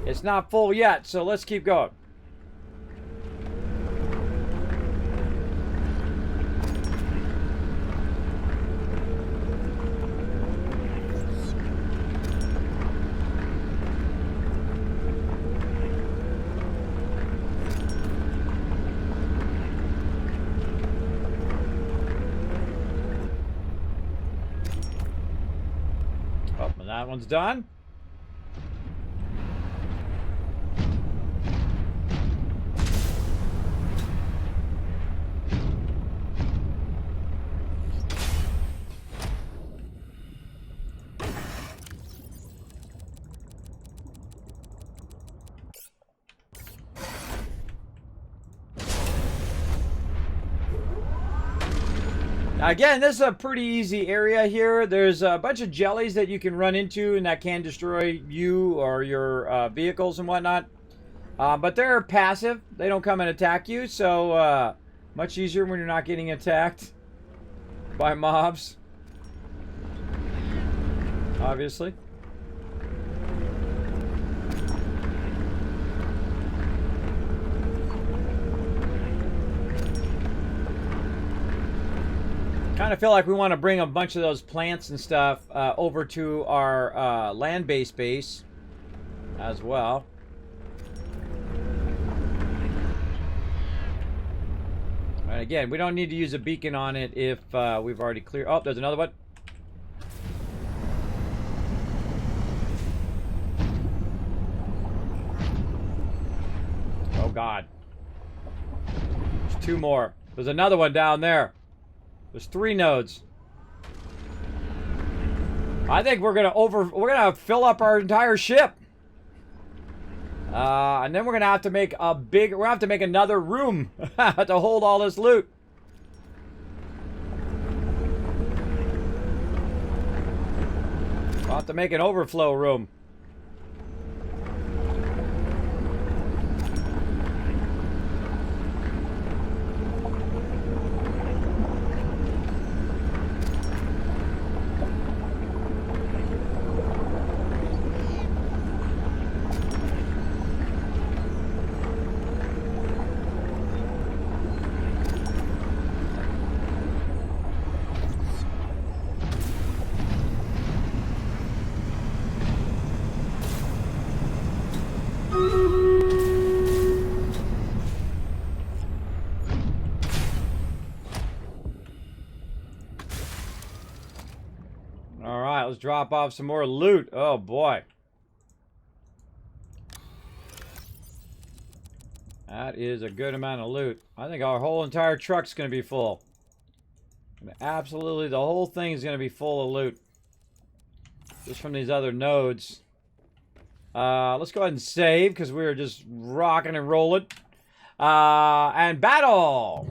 A: it's not full yet, so let's keep going. Oh, and that one's done. Again, this is a pretty easy area here. There's a bunch of jellies that you can run into and that can destroy you or your vehicles and whatnot. But they're passive. They don't come and attack you, so much easier when you're not getting attacked by mobs. Obviously. Kind of feel like we want to bring a bunch of those plants and stuff over to our land-based base as well. And again, we don't need to use a beacon on it if we've already cleared. Oh, there's another one. Oh, God. There's two more. There's another one down there. There's 3 nodes. I think we're gonna fill up our entire ship. And then we're gonna have to make another room to hold all this loot. We'll have to make an overflow room. Let's drop off some more loot. Oh boy. That is a good amount of loot. I think our whole entire truck's going to be full. And absolutely, the whole thing is going to be full of loot. Just from these other nodes. Let's go ahead and save, because we're just rocking and rolling. And battle!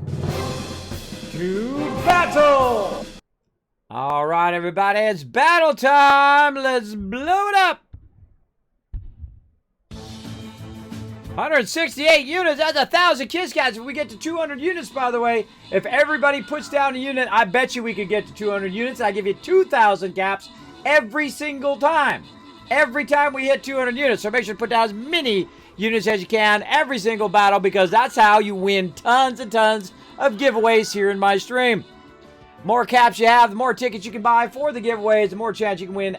A: To battle! Alright, everybody, it's battle time! Let's blow it up! 168 units, that's 1,000 Kiscats if we get to 200 units, by the way. If everybody puts down a unit, I bet you we could get to 200 units. I give you 2,000 caps every single time. Every time we hit 200 units. So make sure to put down as many units as you can every single battle, because that's how you win tons and tons of giveaways here in my stream. More caps you have, the more tickets you can buy for the giveaways, the more chance you can win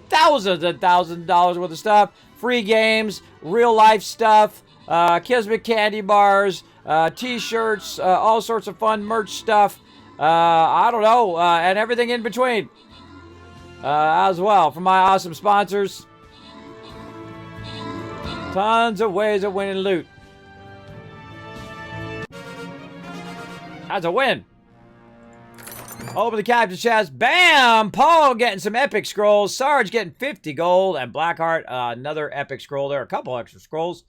A: thousands and thousands of dollars worth of stuff. Free games, real life stuff, Kismet candy bars, t-shirts, all sorts of fun merch stuff. I don't know, and everything in between as well from my awesome sponsors. Tons of ways of winning loot. That's a win. Open the captain chest. Bam! Paul getting some epic scrolls. Sarge getting 50 gold. And Blackheart, another epic scroll there. A couple extra scrolls.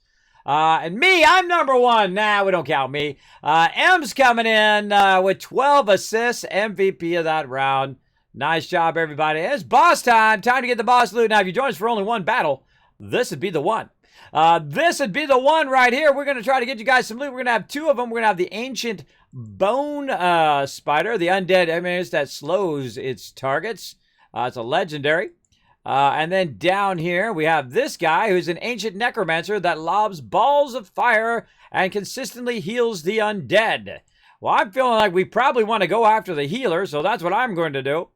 A: And me, I'm number 1. Nah, we don't count me. M's coming in with 12 assists. MVP of that round. Nice job, everybody. It's boss time. Time to get the boss loot. Now, if you join us for only one battle, this would be the one. This would be the one right here. We're going to try to get you guys some loot. We're going to have 2 of them. We're going to have the ancient bone spider, the undead enemies that slows its targets. It's a legendary. And then down here, we have this guy who's an ancient necromancer that lobs balls of fire and consistently heals the undead. Well, I'm feeling like we probably want to go after the healer, so that's what I'm going to do.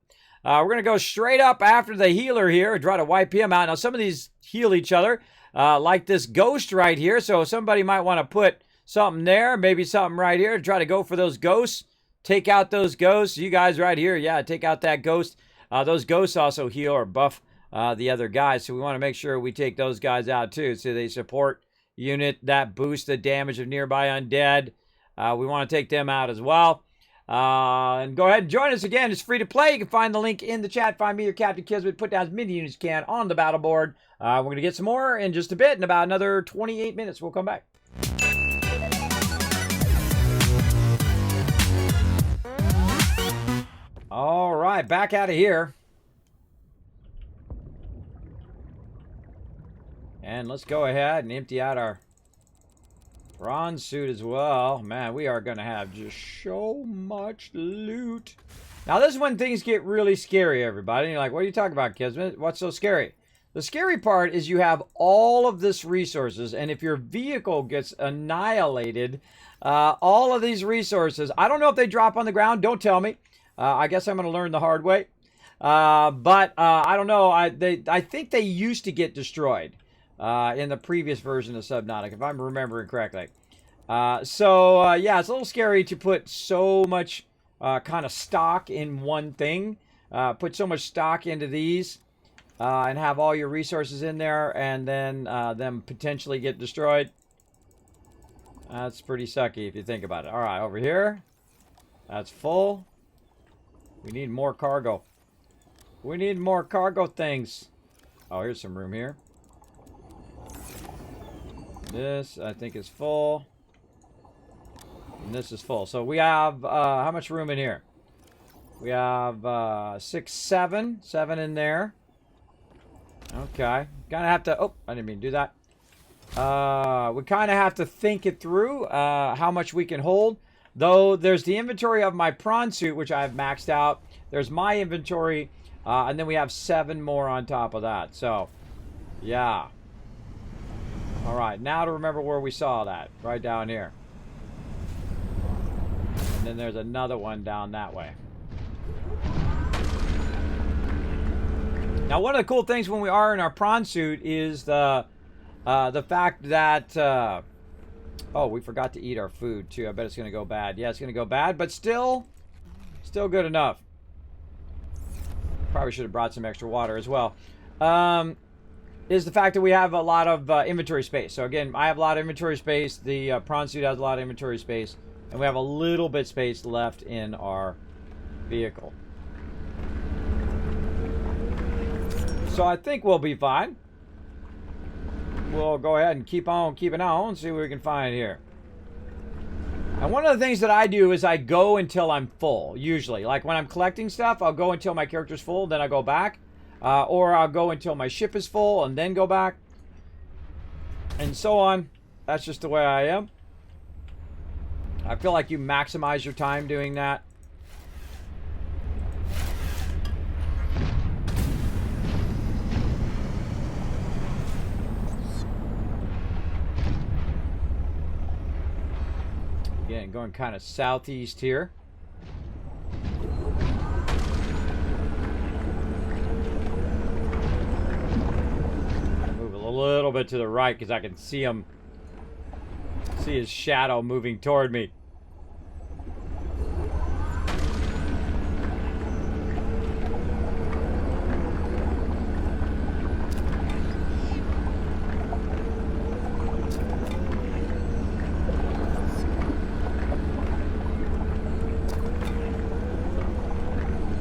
A: We're going to go straight up after the healer here and try to wipe him out. Now, some of these heal each other, like this ghost right here. So somebody might want to put something there, maybe something right here to try to go for those ghosts. Take out those ghosts. You guys right here, yeah, take out that ghost. Those ghosts also heal or buff the other guys, so we want to make sure we take those guys out too, so they support unit that boosts the damage of nearby undead. We want to take them out as well. And go ahead and join us again. It's free to play. You can find the link in the chat. Find me or Captain Kismet. Put down as many units as you can on the battle board. We're going to get some more in just a bit. In about another 28 minutes, we'll come back. All right, back out of here. And let's go ahead and empty out our bronze suit as well. Man, we are going to have just so much loot. Now, this is when things get really scary, everybody. And you're like, what are you talking about, Kismet? What's so scary? The scary part is you have all of this resources, and if your vehicle gets annihilated, all of these resources, I don't know if they drop on the ground. Don't tell me. I guess I'm going to learn the hard way. But I don't know. I think they used to get destroyed. In the previous version of Subnautica, if I'm remembering correctly. Yeah, it's a little scary to put so much kind of stock in one thing. Put so much stock into these and have all your resources in there and then them potentially get destroyed. That's pretty sucky if you think about it. All right, over here. That's full. We need more cargo. We need more cargo things. Oh, here's some room here. This, I think, is full. And this is full. So we have, how much room in here? We have 6, 7. 7 in there. Okay. Kind of have to, oh, I didn't mean to do that. We kind of have to think it through, how much we can hold. Though there's the inventory of my prawn suit, which I've maxed out. There's my inventory, and then we have 7 more on top of that. So, yeah. All right, now to remember where we saw that, right down here. And then there's another one down that way. Now, one of the cool things when we are in our prawn suit is the fact that, oh, we forgot to eat our food too. I bet it's going to go bad. Yeah, it's going to go bad, but still good enough. Probably should have brought some extra water as well. Is the fact that we have a lot of inventory space. So again, I have a lot of inventory space. The prawn suit has a lot of inventory space. And we have a little bit space left in our vehicle. So I think we'll be fine. We'll go ahead and keep on keeping on. See what we can find here. And one of the things that I do is I go until I'm full, usually. Like when I'm collecting stuff, I'll go until my character's full, then I go back. Or I'll go until my ship is full and then go back. And so on. That's just the way I am. I feel like you maximize your time doing that. Again, going kind of southeast here. A little bit to the right because I can see him, see his shadow moving toward me.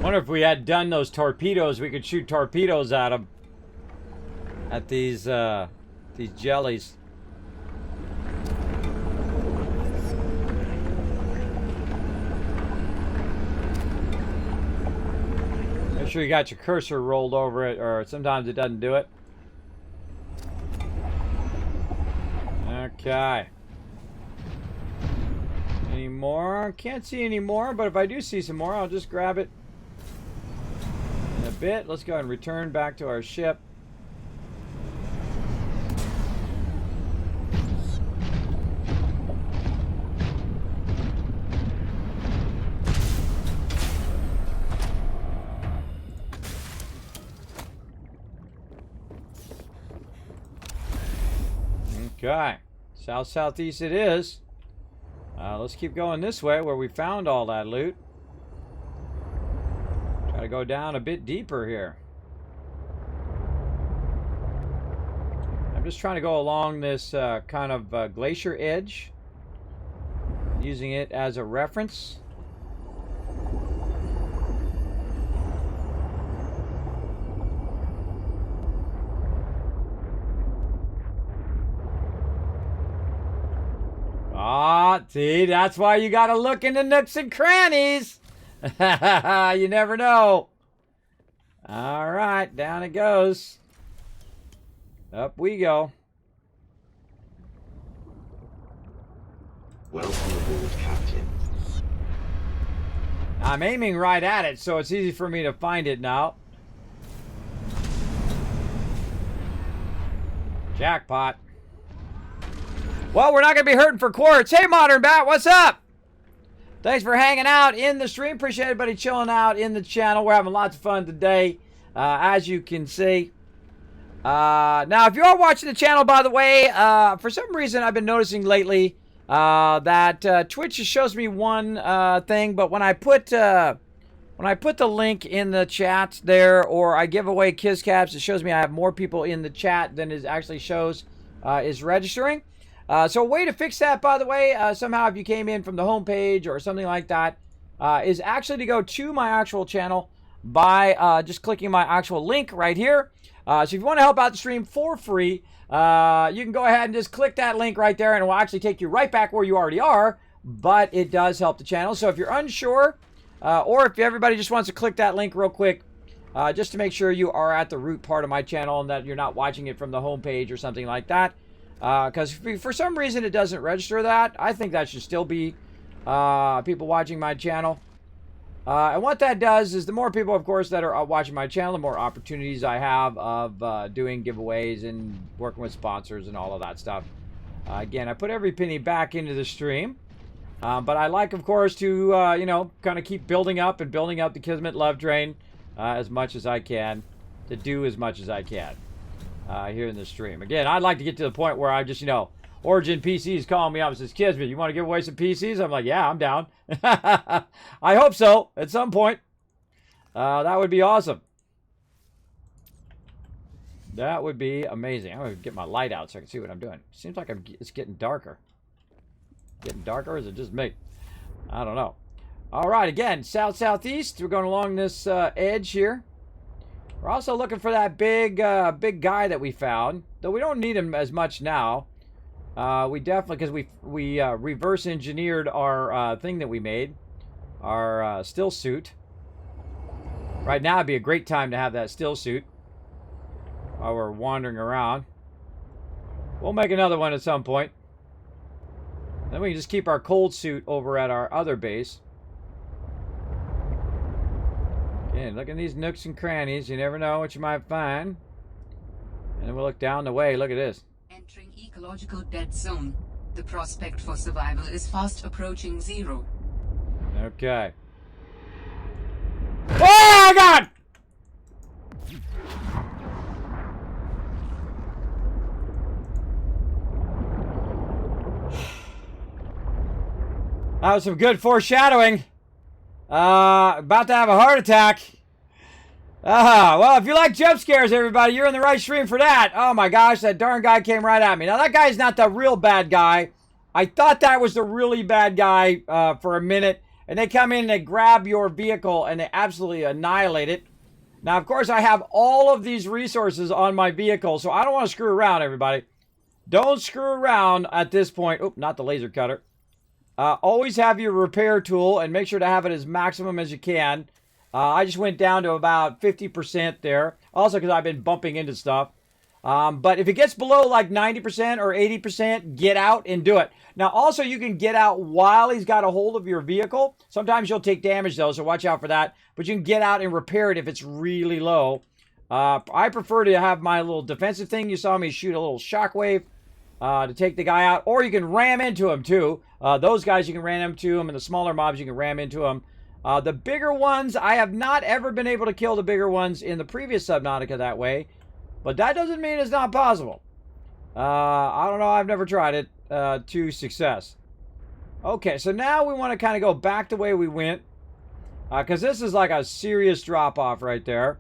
A: Wonder if we had done those torpedoes, we could shoot torpedoes at them. At these jellies. Make sure you got your cursor rolled over it, or sometimes it doesn't do it. Okay. Any more? Can't see any more, but if I do see some more, I'll just grab it in a bit. Let's go ahead and return back to our ship. Okay, south-southeast it is. Let's keep going this way where we found all that loot. Try to go down a bit deeper here. I'm just trying to go along this kind of glacier edge, using it as a reference. Ah, see, that's why you gotta look in the nooks and crannies. You never know. All right, down it goes. Up we go.
D: Welcome aboard, Captain.
A: I'm aiming right at it, so it's easy for me to find it now. Jackpot. Well, we're not going to be hurting for quartz. Hey, Modern Bat, what's up? Thanks for hanging out in the stream. Appreciate everybody chilling out in the channel. We're having lots of fun today, as you can see. Now, if you are watching the channel, by the way, for some reason I've been noticing lately that Twitch just shows me one thing, but when I put the link in the chat there, or I give away Kiz Caps, it shows me I have more people in the chat than it actually shows is registering. So a way to fix that, by the way, somehow if you came in from the home page or something like that, is actually to go to my actual channel by just clicking my actual link right here. So if you want to help out the stream for free, you can go ahead and just click that link right there, and it will actually take you right back where you already are, but it does help the channel. So if you're unsure, or if everybody just wants to click that link real quick, just to make sure you are at the root part of my channel and that you're not watching it from the home page or something like that. Because for some reason it doesn't register that. I think that should still be people watching my channel. And what that does is the more people, of course, that are watching my channel, the more opportunities I have of doing giveaways and working with sponsors and all of that stuff. Again, I put every penny back into the stream. But I like, of course, to, you know, kind of keep building up the Kismet Love Train as much as I can, to do as much as I can. Here in the stream. Again, I'd like to get to the point where I just, you know, Origin PC is calling me up and says, Kismet, you want to give away some PCs? I'm like, yeah, I'm down. I hope so at some point. That would be awesome. That would be amazing. I'm going to get my light out so I can see what I'm doing. Seems like it's getting darker. Getting darker, or is it just me? I don't know. All right, again, south-southeast. We're going along this edge here. We're also looking for that big guy that we found, though we don't need him as much now. We definitely, because we reverse engineered our thing that we made, our still suit. Right now would be a great time to have that still suit while we're wandering around. We'll make another one at some point. Then we can just keep our cold suit over at our other base. Again, look in these nooks and crannies. You never know what you might find. And then we'll look down the way. Look at this.
C: Entering ecological dead zone. The prospect for survival is fast approaching zero.
A: Okay. Oh, God! That was some good foreshadowing. About to have a heart attack. Well, if you like jump scares, everybody, you're in the right stream for that. Oh my gosh, that darn guy came right at me. Now, that guy's not the real bad guy. I thought that was the really bad guy for a minute, And they come in and they grab your vehicle and they absolutely annihilate it. Now, of course, I have all of these resources on my vehicle, so I don't want to screw around, everybody. Don't screw around at this point. Oop, not the laser cutter. Always have your repair tool and make sure to have it as maximum as you can. I just went down to about 50% there. Also because I've been bumping into stuff. But if it gets below like 90% or 80%, get out and do it. Now, also, you can get out while he's got a hold of your vehicle. Sometimes you'll take damage, though, so watch out for that. But you can get out and repair it if it's really low. I prefer to have my little defensive thing. You saw me shoot a little shockwave to take the guy out. Or you can ram into him, too. Those guys, you can ram into them. And the smaller mobs, you can ram into them. The bigger ones, I have not ever been able to kill the bigger ones in the previous Subnautica that way. But that doesn't mean it's not possible. I don't know. I've never tried it to success. Okay, so now we want to kind of go back the way we went. Because this is like a serious drop-off right there.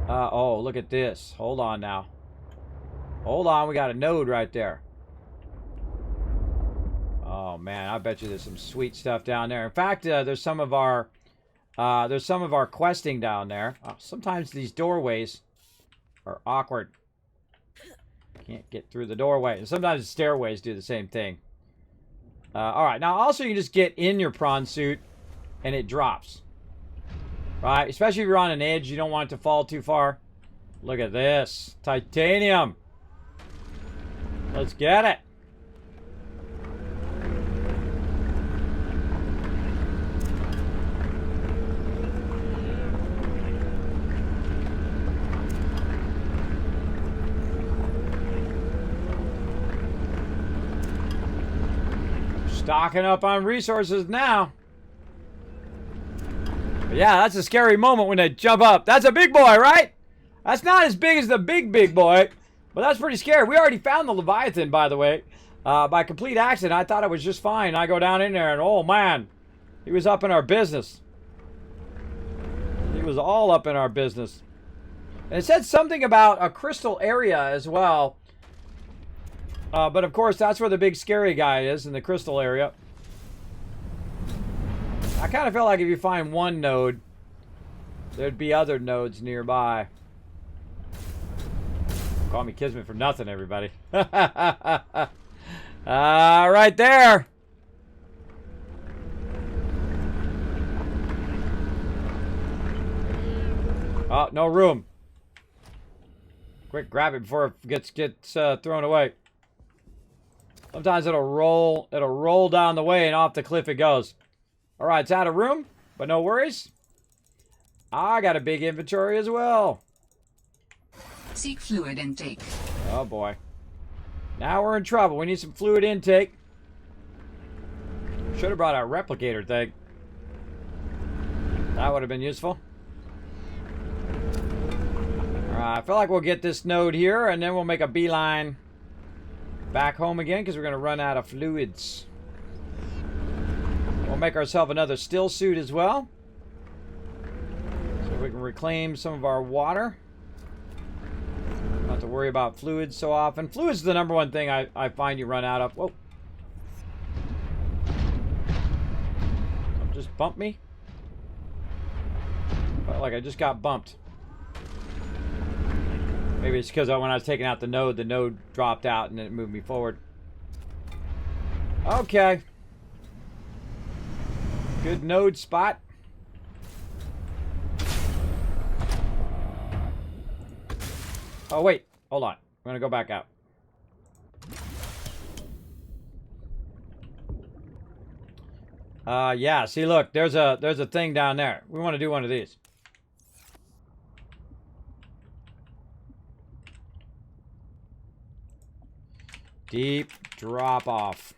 A: Oh, look at this. Hold on now. Hold on. We got a node right there. Oh, man. I bet you there's some sweet stuff down there. In fact, there's some of our questing down there. Oh, sometimes these doorways are awkward. Can't get through the doorway. And sometimes the stairways do the same thing. Alright, now also you can just get in your prawn suit and it drops. Right? Especially if you're on an edge, you don't want it to fall too far. Look at this. Titanium. Let's get it. Stocking up on resources now. But yeah, that's a scary moment when they jump up. That's a big boy, right? That's not as big as the big boy, but that's pretty scary. We already found the Leviathan, by the way, by complete accident. I thought it was just fine. I go down in there and, oh man, he was up in our business. He was all up in our business. And it said something about a crystal area as well. But of course, that's where the big scary guy is, in the crystal area. I kind of feel like if you find one node, there'd be other nodes nearby. Call me Kismet for nothing, everybody. Right there. Oh, no room. Quick, grab it before it gets thrown away. Sometimes it'll roll down the way and off the cliff it goes. All right, it's out of room, but no worries. I got a big inventory as well.
C: Seek fluid intake.
A: Oh boy. Now we're in trouble. We need some fluid intake. Should have brought our replicator thing. That would have been useful. Alright, I feel like we'll get this node here and then we'll make a beeline back home again because we're going to run out of fluids. We'll make ourselves another still suit as well. So we can reclaim some of our water. Don't have to worry about fluids so often. Fluids is the number one thing I find you run out of. Whoa. Don't just bump me. Felt like I just got bumped. Maybe it's because when I was taking out the node dropped out and it moved me forward. Okay. Good node spot. Oh, wait. Hold on. I'm going to go back out. Yeah. See, look. There's a thing down there. We want to do one of these. Deep drop off.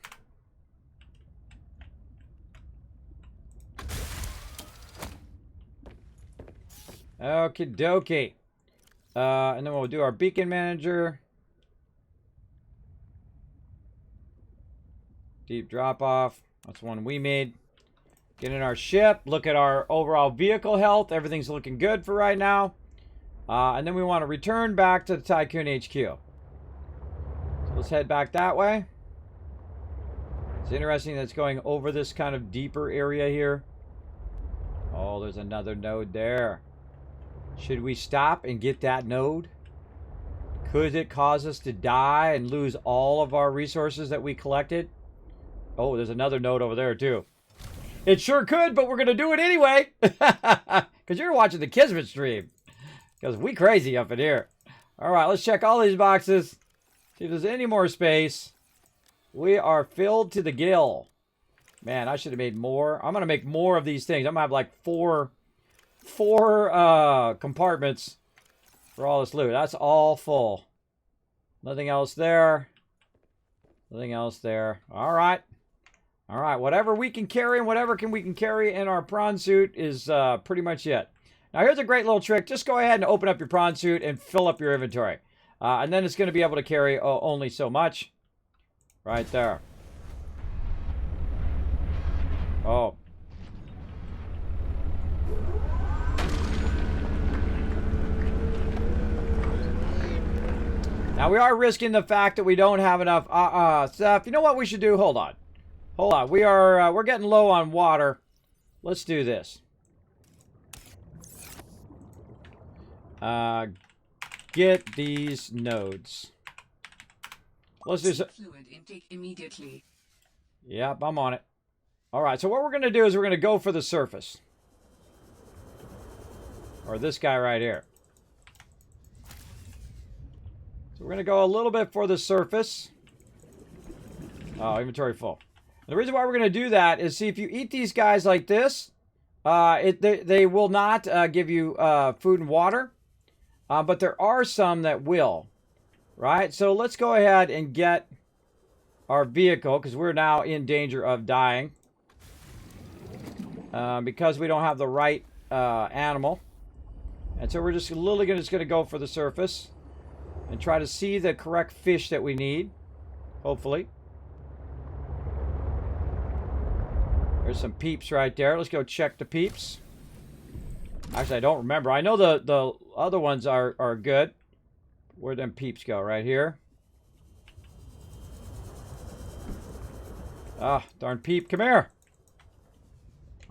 A: Okie dokie. And then we'll do our beacon manager. Deep drop off. That's one we made. Get in our ship. Look at our overall vehicle health. Everything's looking good for right now. And then we want to return back to the Tycoon HQ. So let's head back that way. It's interesting that's going over this kind of deeper area here. Oh, there's another node there. Should we stop and get that node? Could it cause us to die and lose all of our resources that we collected? Oh, there's another node over there too. It sure could, but we're going to do it anyway. Because you're watching the Kismet stream. Because we crazy up in here. All right, let's check all these boxes. See if there's any more space. We are filled to the gill. Man, I should have made more. I'm going to make more of these things. I'm going to have like four compartments for all this loot. That's all full. Nothing else there. Nothing else there. All right. All right. Whatever we can carry and whatever we can carry in our prawn suit is pretty much it. Now, here's a great little trick. Just go ahead and open up your prawn suit and fill up your inventory. And then it's going to be able to carry only so much. Right there. Oh. Now, we are risking the fact that we don't have enough stuff. You know what we should do? Hold on. Hold on. We're getting low on water. Let's do this. Get these nodes. Let's do some
C: fluid intake immediately.
A: Yep, I'm on it. All right, so what we're going to do is we're going to go for the surface. Or this guy right here. So we're going to go a little bit for the surface. Oh, inventory full. And the reason why we're going to do that is, see, if you eat these guys like this, they will not give you food and water. But there are some that will. Right? So let's go ahead and get our vehicle, because we're now in danger of dying. Because we don't have the right animal. And so we're just literally going to go for the surface. And try to see the correct fish that we need. Hopefully. There's some peeps right there. Let's go check the peeps. Actually, I don't remember. I know the other ones are good. Where'd them peeps go? Right here. Ah, darn peep. Come here.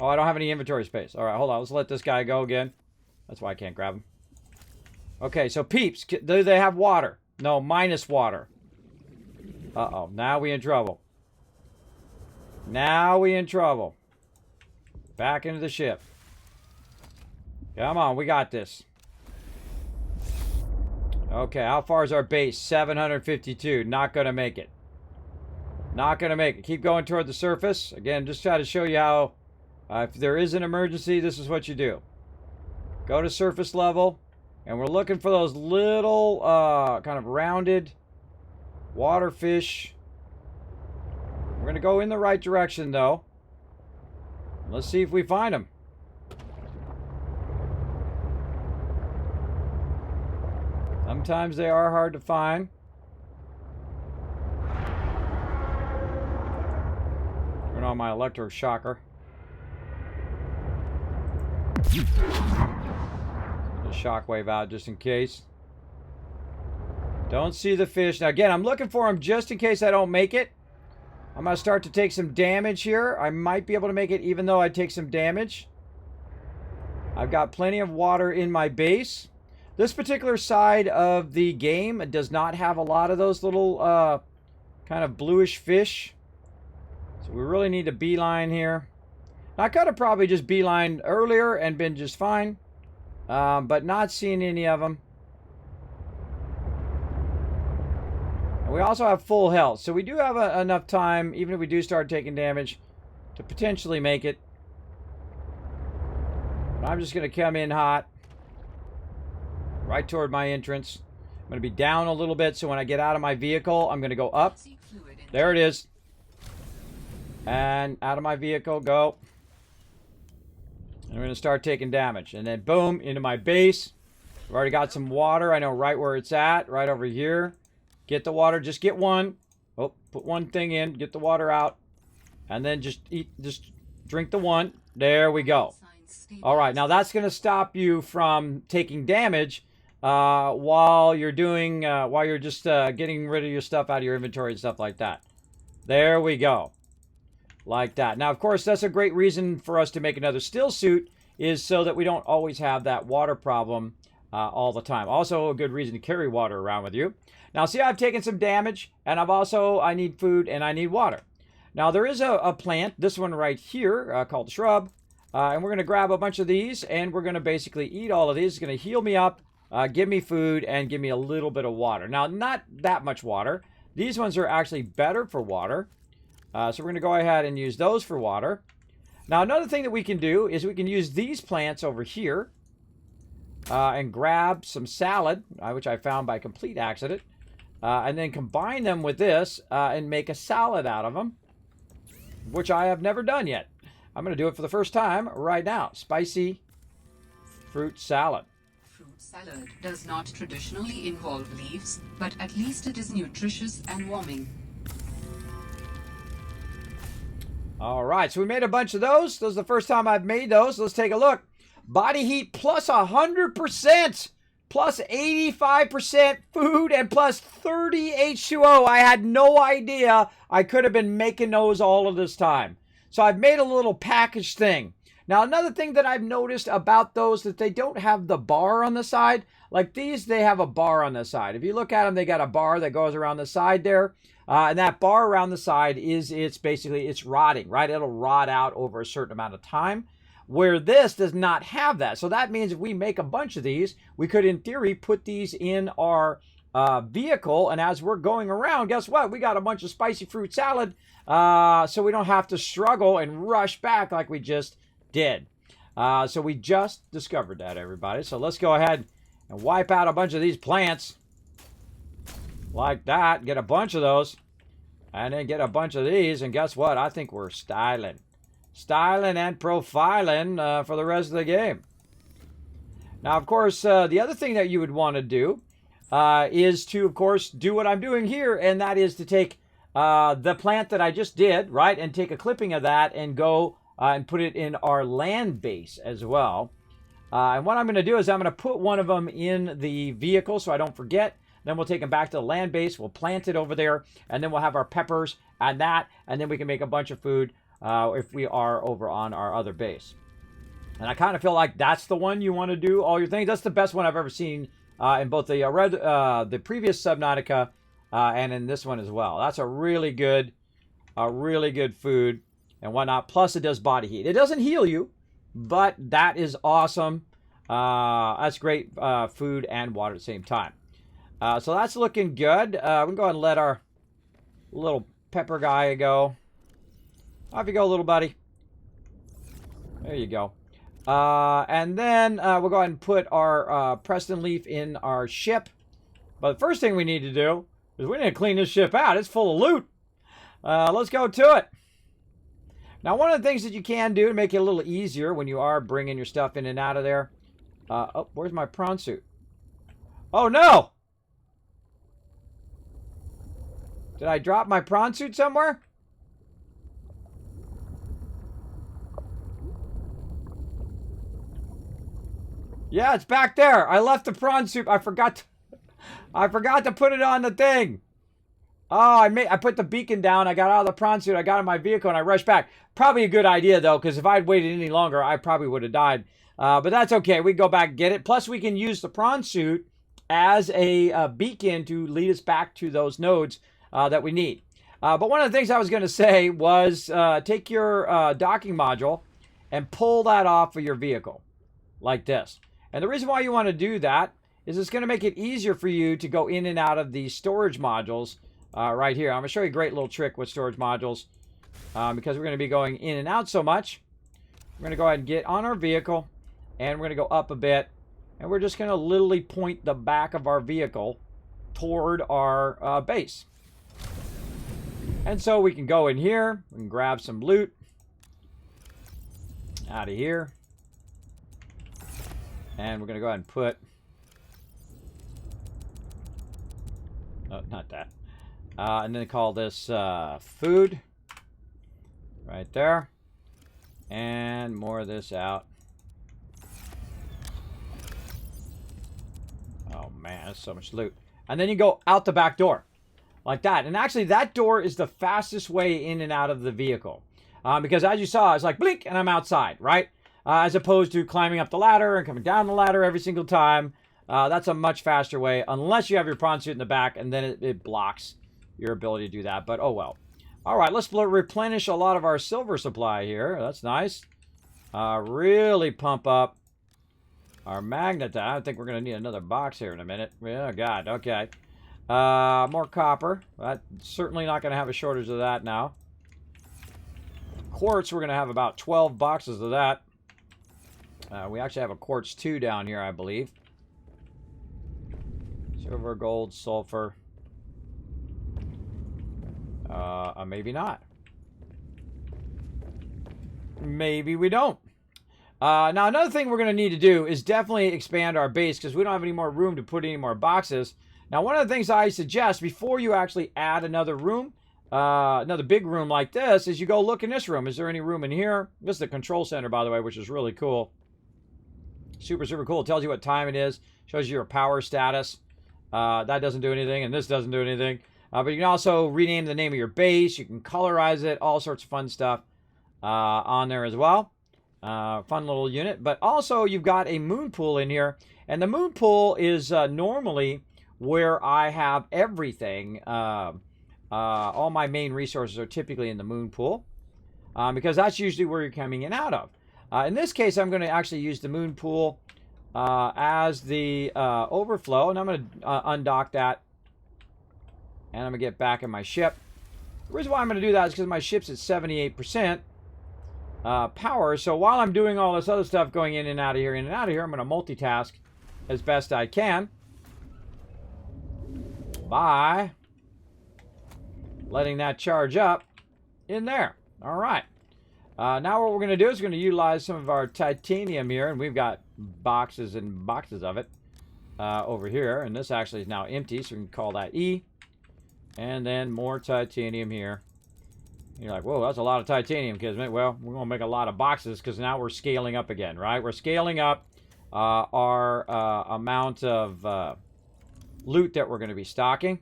A: Oh, I don't have any inventory space. All right, hold on. Let's let this guy go again. That's why I can't grab him. Okay, so peeps. Do they have water? No, minus water. Uh-oh. Now we in trouble. Now we in trouble. Back into the ship. Come on, we got this. Okay, how far is our base? 752. Not going to make it. Not going to make it. Keep going toward the surface. Again, just try to show you how, if there is an emergency, this is what you do. Go to surface level, and we're looking for those little, kind of rounded water fish. We're going to go in the right direction, though. Let's see if we find them. Sometimes they are hard to find. Turn on my electroshocker. The shockwave out just in case. Don't see the fish. Now again, I'm looking for them just in case I don't make it. I'm going to start to take some damage here. I might be able to make it even though I take some damage. I've got plenty of water in my base. This particular side of the game does not have a lot of those little kind of bluish fish. So we really need to beeline here. Now, I could have probably just beelined earlier and been just fine. But not seeing any of them. And we also have full health. So we do have enough time, even if we do start taking damage, to potentially make it. But I'm just going to come in hot. Right toward my entrance. I'm going to be down a little bit, so when I get out of my vehicle, I'm going to go up. There it is. And out of my vehicle, go. And I'm going to start taking damage. And then, boom, into my base. I've already got some water. I know right where it's at, right over here. Get the water. Just get one. Oh, put one thing in. Get the water out. And then just drink the one. There we go. All right, now that's going to stop you from taking damage while you're just getting rid of your stuff out of your inventory and stuff like that. There we go. like that. Now, of course, that's a great reason for us to make another still suit, is so that we don't always have that water problem all the time. Also, a good reason to carry water around with you. Now, see, I've taken some damage, and I need food and I need water. Now, there is a plant, this one right here, called the shrub, and we're going to grab a bunch of these, and we're going to basically eat all of these. It's going to heal me up, give me food, and give me a little bit of water. Now, not that much water. These ones are actually better for water. So we're going to go ahead and use those for water. Now, another thing that we can do is we can use these plants over here and grab some salad, which I found by complete accident, and then combine them with this and make a salad out of them, which I have never done yet. I'm going to do it for the first time right now. Spicy fruit salad.
C: Fruit salad does not traditionally involve leaves, but at least it is nutritious and warming.
A: All right, so we made a bunch of those. This is the first time I've made those. Let's take a look. Body heat plus 100%, plus 85% food, and plus 30 H2O. I had no idea I could have been making those all of this time. So I've made a little package thing. Now, another thing that I've noticed about those, that they don't have the bar on the side. Like these, they have a bar on the side. If you look at them, they got a bar that goes around the side there. And that bar around the side it's rotting, right? It'll rot out over a certain amount of time, where this does not have that. So that means if we make a bunch of these, we could, in theory, put these in our vehicle. And as we're going around, guess what? We got a bunch of spicy fruit salad, so we don't have to struggle and rush back like we just did. So we just discovered that, everybody. So let's go ahead and wipe out a bunch of these plants. Like that. Get a bunch of those. And then get a bunch of these. And guess what? I think we're styling. Styling and profiling for the rest of the game. Now, of course, the other thing that you would want to do is to, of course, do what I'm doing here. And that is to take the plant that I just did, right? And take a clipping of that and go and put it in our land base as well. And what I'm going to do is I'm going to put one of them in the vehicle so I don't forget. Then we'll take them back to the land base. We'll plant it over there. And then we'll have our peppers and that. And then we can make a bunch of food if we are over on our other base. And I kind of feel like that's the one you want to do all your things. That's the best one I've ever seen in both the previous Subnautica and in this one as well. That's a really good food and whatnot. Plus, it does body heat. It doesn't heal you, but that is awesome. That's great food and water at the same time. So that's looking good. We can go ahead and let our little pepper guy go. Off you go, little buddy. There you go. And then we'll go ahead and put our Preston leaf in our ship. But the first thing we need to do is we need to clean this ship out. It's full of loot. Let's go to it. Now, one of the things that you can do to make it a little easier when you are bringing your stuff in and out of there. Oh, where's my prawn suit? Oh, no! Did I drop my prawn suit somewhere? Yeah, it's back there. I left the prawn suit. I forgot to put it on the thing. Oh, I put the beacon down. I got out of the prawn suit. I got in my vehicle and I rushed back. Probably a good idea though, because if I'd waited any longer, I probably would have died. But that's okay. We can go back and get it. Plus, we can use the prawn suit as a beacon to lead us back to those nodes that we need. But one of the things I was going to say was take your docking module and pull that off of your vehicle like this. And the reason why you want to do that is it's going to make it easier for you to go in and out of these storage modules right here. I'm going to show you a great little trick with storage modules because we're going to be going in and out so much. We're going to go ahead and get on our vehicle and we're going to go up a bit. And we're just going to literally point the back of our vehicle toward our base. And so we can go in here. We can grab some loot out of here. And we're going to go ahead and put... Oh, not that. And then call this food. Right there. And more of this out. Oh, man, that's so much loot. And then you go out the back door. Like that. And actually, that door is the fastest way in and out of the vehicle. Because as you saw, it's like blink and I'm outside, right? As opposed to climbing up the ladder and coming down the ladder every single time. That's a much faster way, unless you have your prawn suit in the back, and then it blocks your ability to do that. But oh well. All right, let's replenish a lot of our silver supply here. That's nice. Really pump up our magnetite. I think we're going to need another box here in a minute. Oh, God. Okay. More copper. That's certainly not going to have a shortage of that now. Quartz, we're going to have about 12 boxes of that. We actually have a quartz 2 down here, I believe. Silver, gold, sulfur. Maybe not. Maybe we don't. Now, another thing we're going to need to do is definitely expand our base because we don't have any more room to put any more boxes. Now, one of the things I suggest before you actually add another room, another big room like this, is you go look in this room. Is there any room in here? This is the control center, by the way, which is really cool. Super, super cool. It tells you what time it is. Shows you your power status. That doesn't do anything, and this doesn't do anything. But you can also rename the name of your base. You can colorize it. All sorts of fun stuff on there as well. Fun little unit. But also, you've got a moon pool in here. And the moon pool is normally where I have everything. All my main resources are typically in the moon pool. Because that's usually where you're coming in and out of. In this case, I'm going to actually use the moon pool as the overflow. And I'm going to undock that. And I'm going to get back in my ship. The reason why I'm going to do that is because my ship's at 78% power. So while I'm doing all this other stuff going in and out of here, I'm going to multitask as best I can by letting that charge up in there. All right. Now what we're going to do is we're going to utilize some of our titanium here. And we've got boxes and boxes of it over here. And this actually is now empty. So we can call that E. And then more titanium here. You're like, whoa, that's a lot of titanium, Kismet. Well, we're going to make a lot of boxes because now we're scaling up again, right? We're scaling up our amount of loot that we're going to be stocking.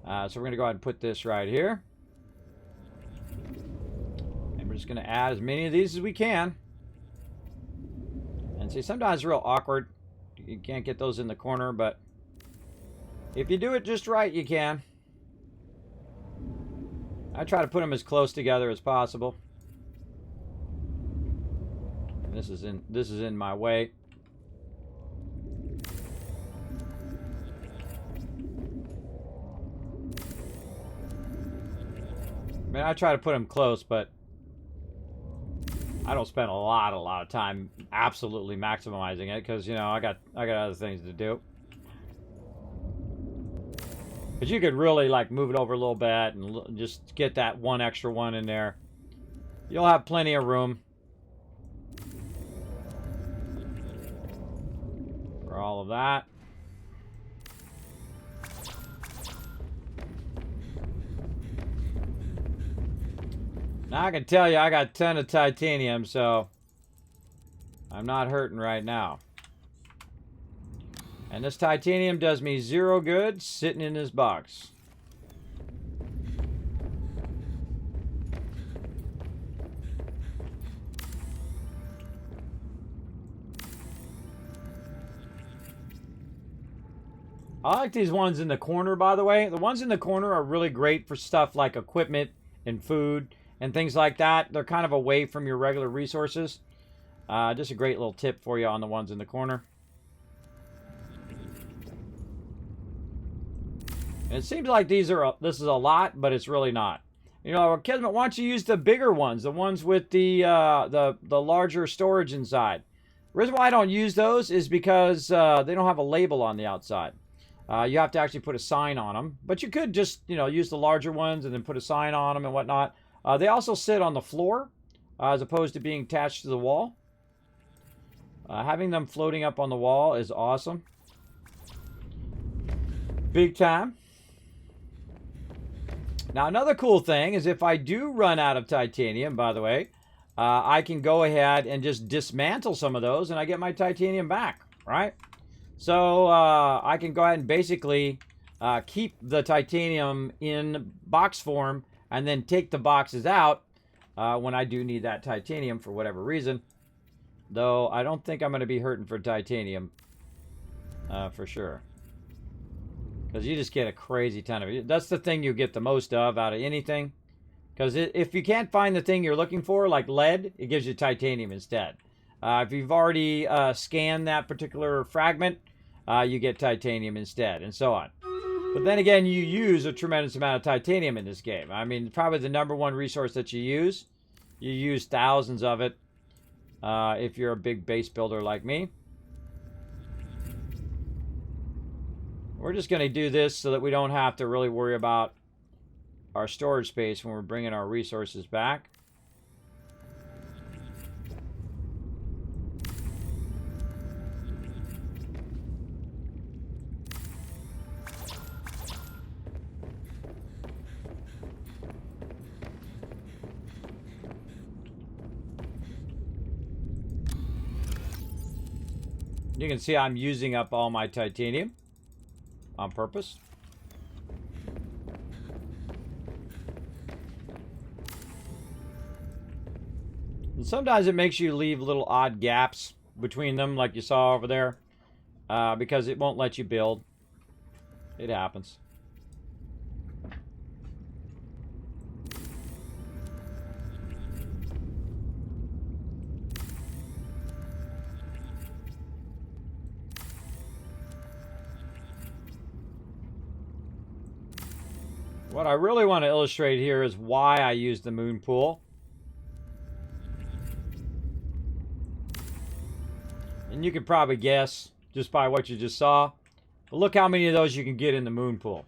A: So we're going to go ahead and put this right here. And we're just going to add as many of these as we can. And see, sometimes it's real awkward. You can't get those in the corner, but if you do it just right, you can. I try to put them as close together as possible. And this is in my way. I mean, I try to put them close, but I don't spend a lot of time absolutely maximizing it because, you know, I got other things to do. But you could really, like, move it over a little bit and just get that one extra one in there. You'll have plenty of room for all of that. Now, I can tell you I got a ton of titanium, so I'm not hurting right now. And this titanium does me 0 good sitting in this box. I like these ones in the corner, by the way. The ones in the corner are really great for stuff like equipment and food and things like that. They're kind of away from your regular resources. Just a great little tip for you on the ones in the corner. And it seems like this is a lot, but it's really not. You know, Kismet, why don't you use the bigger ones, the ones with the larger storage inside? The reason why I don't use those is because they don't have a label on the outside. You have to actually put a sign on them. But you could just, you know, use the larger ones and then put a sign on them and whatnot. They also sit on the floor as opposed to being attached to the wall. Having them floating up on the wall is awesome. Big time. Now, another cool thing is if I do run out of titanium, by the way, I can go ahead and just dismantle some of those and I get my titanium back, right? So I can go ahead and basically keep the titanium in box form and then take the boxes out when I do need that titanium for whatever reason. Though I don't think I'm going to be hurting for titanium for sure. Because you just get a crazy ton of it. That's the thing you get the most of out of anything. Because if you can't find the thing you're looking for, like lead, it gives you titanium instead. If you've already scanned that particular fragment, you get titanium instead, and so on. But then again, you use a tremendous amount of titanium in this game. I mean, probably the #1 resource that you use. You use thousands of it if you're a big base builder like me. We're just going to do this so that we don't have to really worry about our storage space when we're bringing our resources back. You can see I'm using up all my titanium on purpose. And sometimes it makes you leave little odd gaps between them, like you saw over there, because it won't let you build. It happens. What I really want to illustrate here is why I use the moon pool. And you could probably guess just by what you just saw. But look how many of those you can get in the moon pool.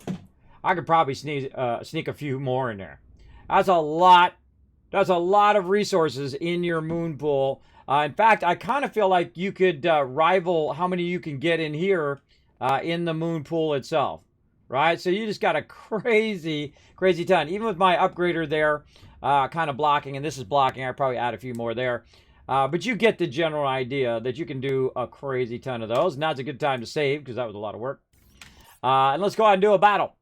A: I could probably sneak a few more in there. That's a lot. That's a lot of resources in your moon pool. In fact, I kind of feel like you could rival how many you can get in here in the moon pool itself. Right? So you just got a crazy, crazy ton. Even with my upgrader there, kind of blocking, and this is blocking, I'll probably add a few more there. But you get the general idea that you can do a crazy ton of those. Now's a good time to save, because that was a lot of work. And let's go ahead and do a battle.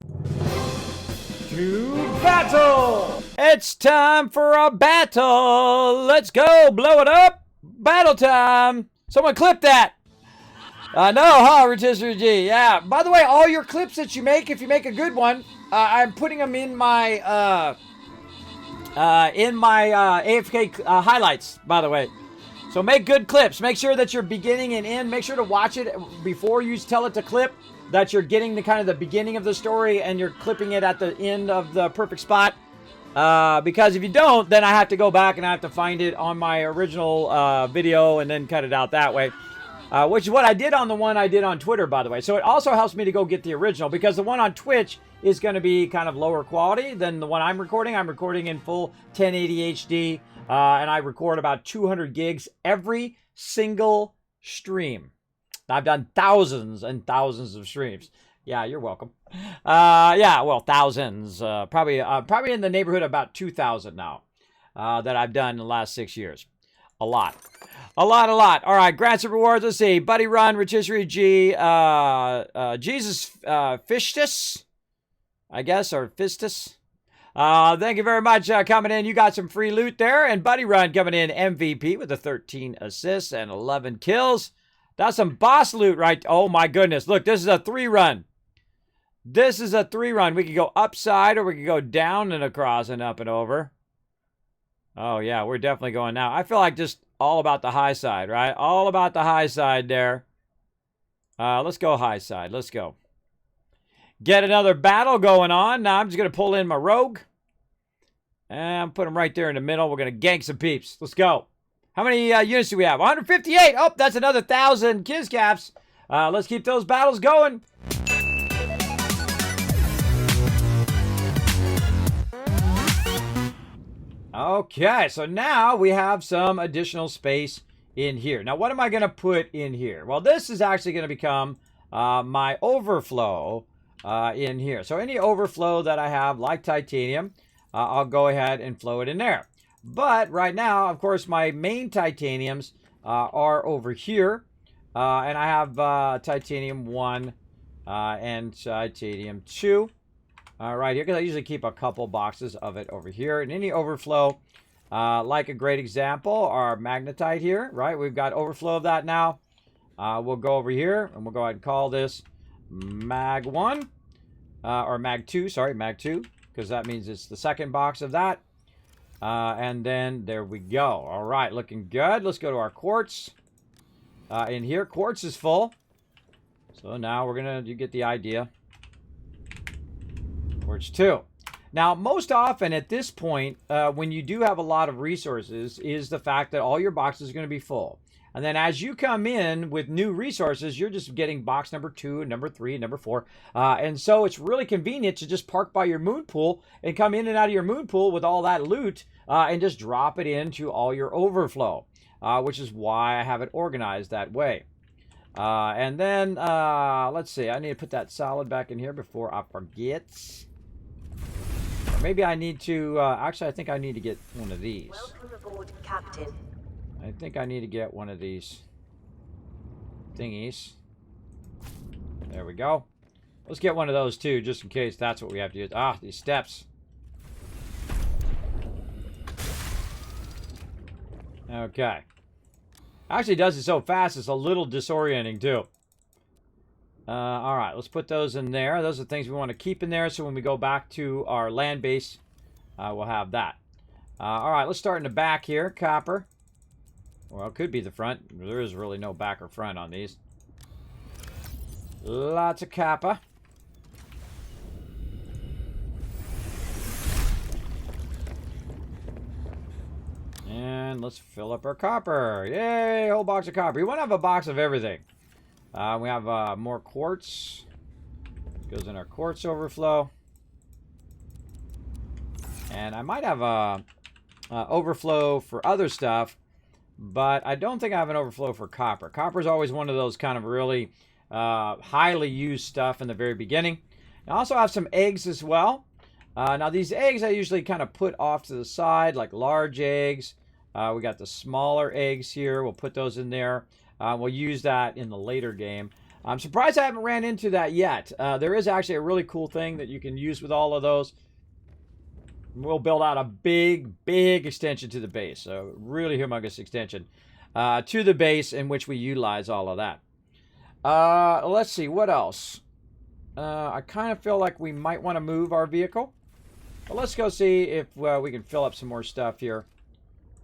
A: To battle! It's time for a battle! Let's go! Blow it up! Battle time! Someone clip that! No, huh, Rotisserie G? Yeah. By the way, all your clips that you make, if you make a good one, I'm putting them in my AFK highlights. By the way, so make good clips. Make sure that you're beginning and end. Make sure to watch it before you tell it to clip. That you're getting the kind of the beginning of the story and you're clipping it at the end of the perfect spot. Because if you don't, then I have to go back and I have to find it on my original video and then cut it out that way. Which is what I did on the one I did on Twitter, by the way. So it also helps me to go get the original, because the one on Twitch is going to be kind of lower quality than the one I'm recording. I'm recording in full 1080 HD, and I record about 200 gigs every single stream. I've done thousands and thousands of streams. Yeah, you're welcome. Yeah, well, thousands. Probably in the neighborhood of about 2,000 now that I've done in the last 6 years. A lot. A lot. All right, grants and rewards. Let's see. Buddy Run, Rotisserie G, Jesus Fistus, I guess, or Fistus. Thank you very much coming in. You got some free loot there. And Buddy Run coming in MVP with the 13 assists and 11 kills. That's some boss loot, right? Oh, my goodness. Look, this is a 3-run. This is a 3-run. We could go upside or we could go down and across and up and over. Oh, yeah, we're definitely going now. I feel like just all about the high side, right? All about the high side there. Let's go high side. Let's go. Get another battle going on. Now I'm just going to pull in my rogue. And put him right there in the middle. We're going to gank some peeps. Let's go. How many units do we have? 158. Oh, that's another 1,000 Kiz caps. Let's keep those battles going. Okay, so now we have some additional space in here. Now, what am I going to put in here? Well, this is actually going to become my overflow in here. So any overflow that I have, like titanium, I'll go ahead and flow it in there. But right now, of course, my main titaniums are over here. And I have titanium 1 and titanium 2. Right here, because I usually keep a couple boxes of it over here. And any overflow Like a great example, our Magnetite here, right? We've got overflow of that now. We'll go over here, and we'll go ahead and call this Mag 1. Or Mag 2, sorry, Mag 2. Because that means it's the second box of that. And then there we go. All right, looking good. Let's go to our quartz. In here, quartz is full. So now we're going to, you get the idea. Quartz 2. Now, most often at this point, when you do have a lot of resources, is the fact that all your boxes are going to be full. And then as you come in with new resources, you're just getting box number 2, number 3, number 4. And so it's really convenient to just park by your moon pool and come in and out of your moon pool with all that loot and just drop it into all your overflow, which is why I have it organized that way. And then, let's see, I need to put that solid back in here before I forget. Maybe I need to, actually, I think I need to get one of these.
B: Welcome aboard, Captain.
A: I think I need to get one of these thingies. There we go. Let's get one of those too, just in case that's what we have to use. Ah, these steps. Okay. Actually does it so fast, it's a little disorienting too. All right, let's put those in there. Those are things we want to keep in there, so when we go back to our land base, we'll have that. All right, let's start in the back here. Copper. Well, it could be the front. There is really no back or front on these. Lots of copper. And let's fill up our copper. Yay, whole box of copper. You want to have a box of everything. We have more quartz. Goes in our quartz overflow. And I might have a overflow for other stuff, but I don't think I have an overflow for copper. Copper is always one of those kind of really highly used stuff in the very beginning. I also have some eggs as well. Now these eggs I usually kind of put off to the side, like large eggs. We got the smaller eggs here. We'll put those in there. We'll use that in the later game. I'm surprised I haven't ran into that yet. There is actually a really cool thing that you can use with all of those. We'll build out a big extension to the base. A really humongous extension to the base in which we utilize all of that. Let's see, what else? I kind of feel like we might want to move our vehicle. But let's go see if we can fill up some more stuff here.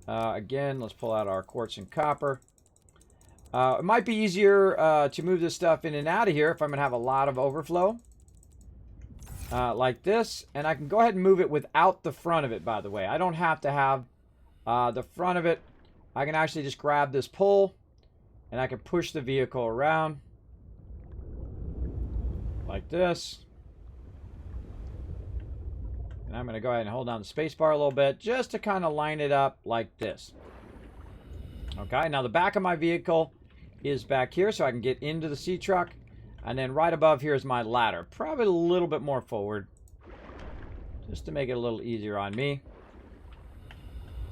A: Again, let's pull out our quartz and copper. It might be easier to move this stuff in and out of here if I'm going to have a lot of overflow. Like this. And I can go ahead and move it without the front of it, by the way. I don't have to have the front of it. I can actually just grab this pull and I can push the vehicle around. Like this. And I'm going to go ahead and hold down the space bar a little bit just to kind of line it up like this. Okay, now the back of my vehicle is back here so I can get into the sea truck. And then right above here is my ladder. Probably a little bit more forward. Just to make it a little easier on me.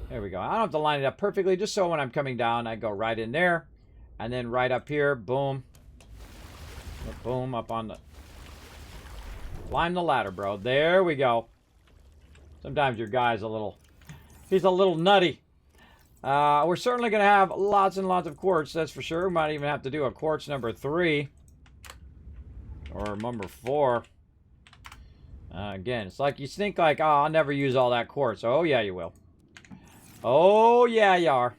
A: There we go. I don't have to line it up perfectly, just so when I'm coming down, I go right in there. And then right up here, boom. Boom, up on the... Climb the ladder, bro. There we go. Sometimes your guy's a little... He's a little nutty. We're certainly going to have lots and lots of quartz, that's for sure. We might even have to do a quartz number 3. Or number 4. Again, it's like you think like, oh, I'll never use all that quartz. Oh, yeah, you will. Oh, yeah, you are.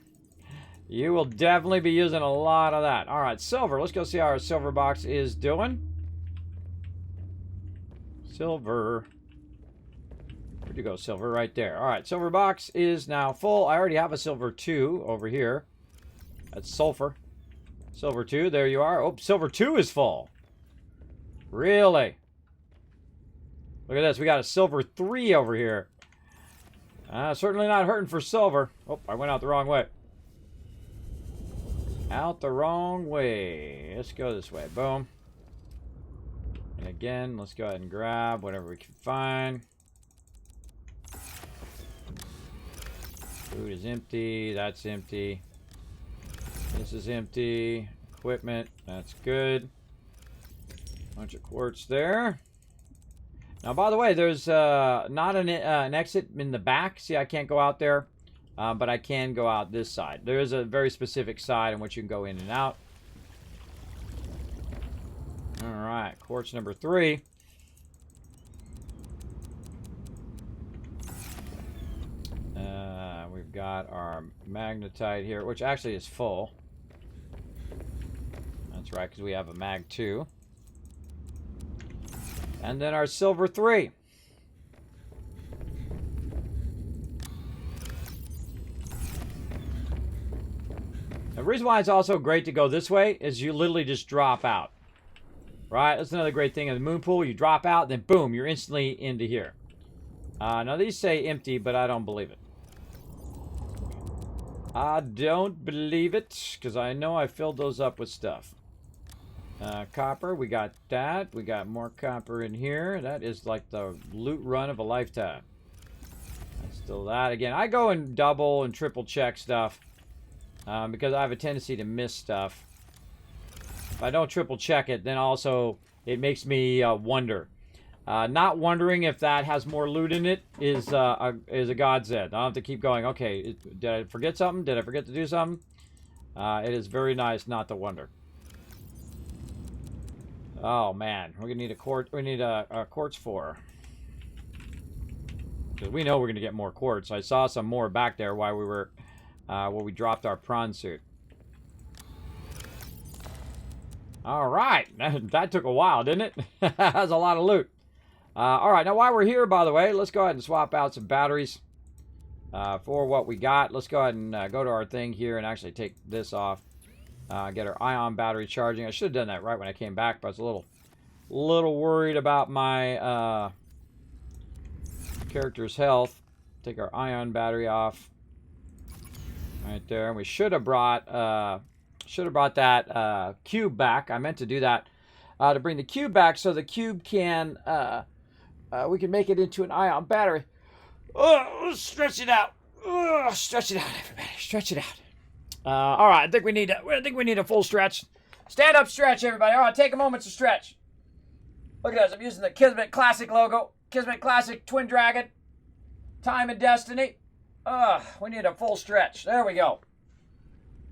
A: You will definitely be using a lot of that. All right, silver. Let's go see how our silver box is doing. Silver. Where'd you go, silver? Right there. All right, silver box is now full. I already have a silver 2 over here. That's sulfur. Silver 2, there you are. Oh, silver 2 is full. Really? Look at this. We got a silver 3 over here. Certainly not hurting for silver. Oh, I went out the wrong way. Out the wrong way. Let's go this way. Boom. And again, let's go ahead and grab whatever we can find. Food is empty. That's empty. This is empty. Equipment. That's good. Bunch of quartz there. Now, by the way, there's not an exit in the back. See, I can't go out there. but I can go out this side. There is a very specific side in which you can go in and out. All right, quartz number 3. We've got our magnetite here, which actually is full. That's right, because we have a mag 2. And then our silver 3. The reason why it's also great to go this way is you literally just drop out. Right? That's another great thing of the moon pool. You drop out, then boom, you're instantly into here. Now these say empty, but I don't believe it. I don't believe it, because I know I filled those up with stuff. Copper, we got that. We got more copper in here. That is like the loot run of a lifetime. That's still that. Again, I go and double and triple check stuff because I have a tendency to miss stuff. If I don't triple check it, then also it makes me wonder. Not wondering if that has more loot in it is a godsend. I don't have to keep going, okay, did I forget something? Did I forget to do something? It is very nice not to wonder. Oh man, we're gonna need a quartz. We need a quartz 4. Because we know we're gonna get more quartz. I saw some more back there while we were where we dropped our prawn suit. All right, that took a while, didn't it? That was a lot of loot. All right, now while we're here, by the way, let's go ahead and swap out some batteries for what we got. Let's go ahead and go to our thing here and actually take this off. Get our ion battery charging. I should have done that right when I came back, but I was a little worried about my character's health. Take our ion battery off right there, and we should have brought that cube back. I meant to do that to bring the cube back, so the cube can we can make it into an ion battery. Oh, stretch it out. Oh, stretch it out, everybody. Stretch it out. All right, I think we need a full stretch. Stand up stretch, everybody. All right, take a moment to stretch. Look at this. I'm using the Kismet Classic logo. Kismet Classic Twin Dragon. Time and Destiny. We need a full stretch. There we go.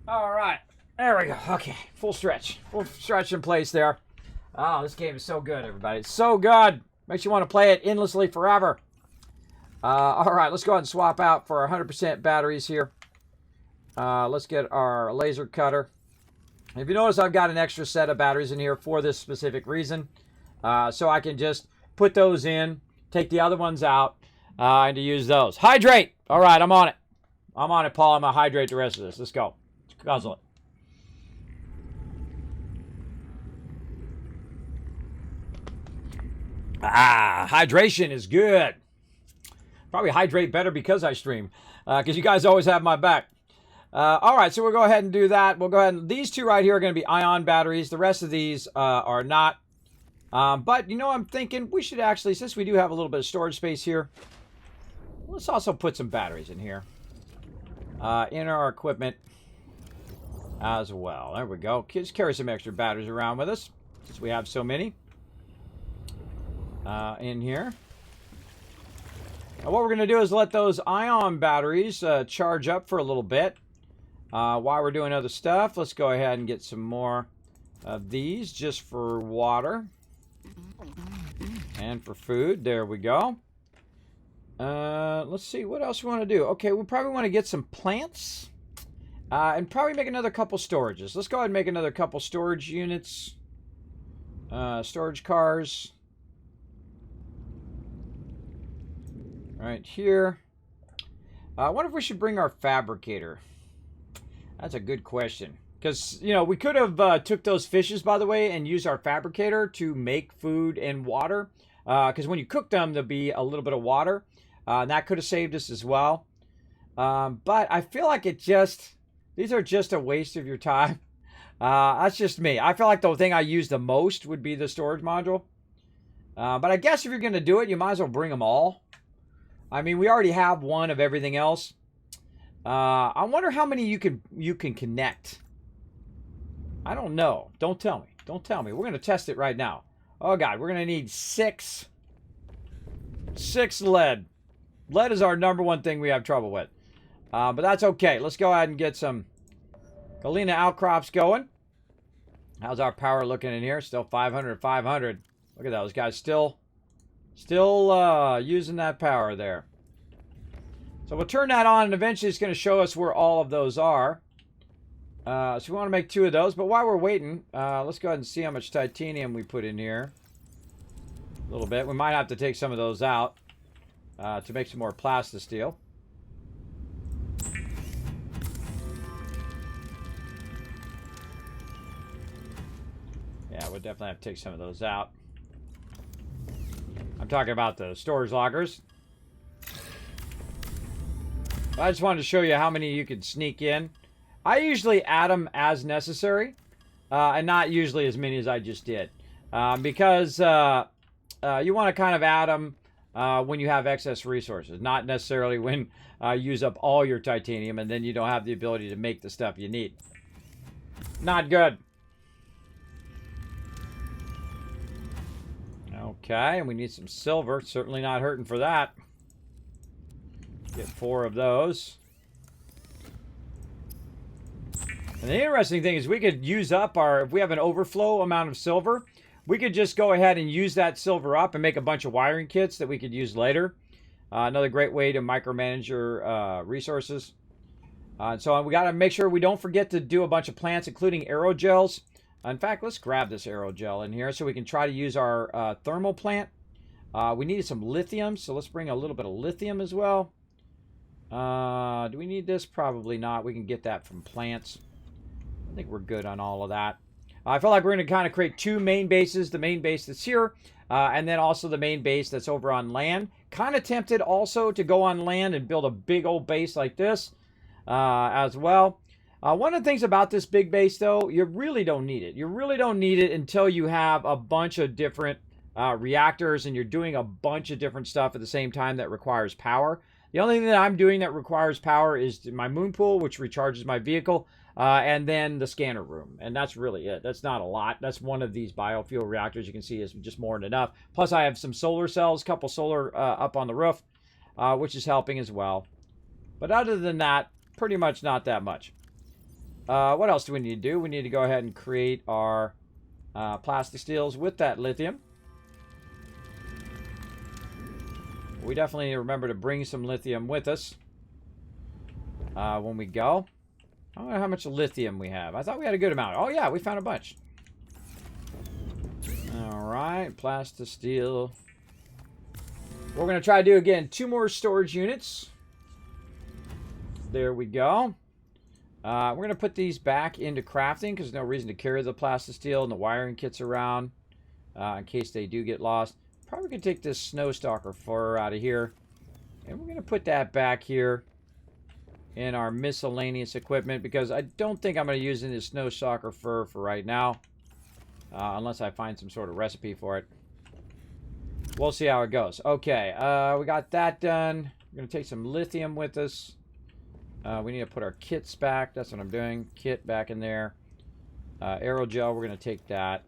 A: All right. There we go. Okay, full stretch. Full stretch in place there. Oh, this game is so good, everybody. It's so good. Makes you want to play it endlessly forever. All right, let's go ahead and swap out for our 100% batteries here. Let's get our laser cutter. If you notice, I've got an extra set of batteries in here for this specific reason. So I can just put those in, take the other ones out, and to use those. Hydrate! All right, I'm on it. I'm on it, Paul. I'm going to hydrate the rest of this. Let's go. Let's guzzle it. Hydration is good. Probably hydrate better because I stream. Because you guys always have my back. All right, so we'll go ahead and do that. We'll go ahead and these two right here are going to be ion batteries. The rest of these are not. But, you know, I'm thinking we should actually, since we do have a little bit of storage space here, let's also put some batteries in here. In our equipment as well. There we go. Just carry some extra batteries around with us, since we have so many in here. Now, what we're going to do is let those ion batteries charge up for a little bit. While we're doing other stuff, let's go ahead and get some more of these just for water and for food. There we go. Let's see what else we want to do. Okay, we probably want to get some plants and probably make another couple storages. Let's go ahead and make another couple storage units, storage cars right here. I wonder if we should bring our fabricator. That's a good question. Because, you know, we could have took those fishes, by the way, and used our fabricator to make food and water. Because when you cook them, there'll be a little bit of water. And that could have saved us as well. But I feel like these are just a waste of your time. That's just me. I feel like the thing I use the most would be the storage module. But I guess if you're going to do it, you might as well bring them all. I mean, we already have one of everything else. I wonder how many you can connect. I don't know. Don't tell me. Don't tell me. We're going to test it right now. Oh, God. We're going to need six lead. Lead is our #1 thing we have trouble with. But that's okay. Let's go ahead and get some Galena outcrops going. How's our power looking in here? Still 500, 500. Look at those guys still using that power there. So we'll turn that on, and eventually it's going to show us where all of those are. So we want to make 2 of those. But while we're waiting, let's go ahead and see how much titanium we put in here. A little bit. We might have to take some of those out to make some more plastisteel. Yeah, we'll definitely have to take some of those out. I'm talking about the storage lockers. I just wanted to show you how many you can sneak in. I usually add them as necessary, and not usually as many as I just did. Because you want to kind of add them when you have excess resources, not necessarily when you use up all your titanium and then you don't have the ability to make the stuff you need. Not good. Okay, and we need some silver. Certainly not hurting for that. Get 4 of those. And the interesting thing is we could use up our, if we have an overflow amount of silver, we could just go ahead and use that silver up and make a bunch of wiring kits that we could use later. Another great way to micromanage your resources. So we got to make sure we don't forget to do a bunch of plants, including aerogels. In fact, let's grab this aerogel in here so we can try to use our thermal plant. We needed some lithium, so let's bring a little bit of lithium as well. Do we need this? Probably not. We can get that from plants. I think we're good on all of that. I feel like we're going to kind of create 2 main bases. The main base that's here, and then also the main base that's over on land. Kind of tempted also to go on land and build a big old base like this as well. One of the things about this big base, though, you really don't need it. You really don't need it until you have a bunch of different reactors and you're doing a bunch of different stuff at the same time that requires power. The only thing that I'm doing that requires power is my moon pool, which recharges my vehicle, and then the scanner room. And that's really it. That's not a lot. That's one of these biofuel reactors. You can see is just more than enough. Plus, I have some solar cells, a couple solar up on the roof, which is helping as well. But other than that, pretty much not that much. What else do we need to do? We need to go ahead and create our plastisteels with that lithium. We definitely need to remember to bring some lithium with us when we go. I don't know how much lithium we have. I thought we had a good amount. Oh, yeah, we found a bunch. All right, plastisteel. We're going to try to do, again, 2 more storage units. There we go. We're going to put these back into crafting because there's no reason to carry the plastisteel and the wiring kits around in case they do get lost. Probably going to take this snow stalker fur out of here. And we're going to put that back here in our miscellaneous equipment because I don't think I'm going to use any snow stalker fur for right now. Unless I find some sort of recipe for it. We'll see how it goes. Okay, we got that done. We're going to take some lithium with us. We need to put our kits back. That's what I'm doing. Kit back in there. Aerogel, we're going to take that.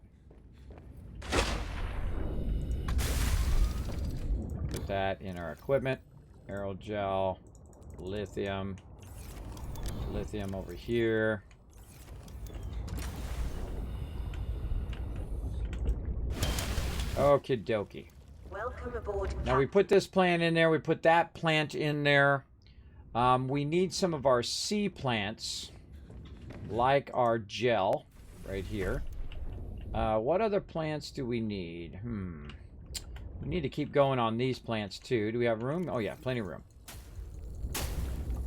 A: Put that in our equipment. Aerogel, lithium. Lithium over here. Okie dokie.
B: Welcome aboard.
A: Now we put this plant in there. We put that plant in there. We need some of our sea plants, like our gel, right here. What other plants do we need? We need to keep going on these plants, too. Do we have room? Oh, yeah, plenty of room.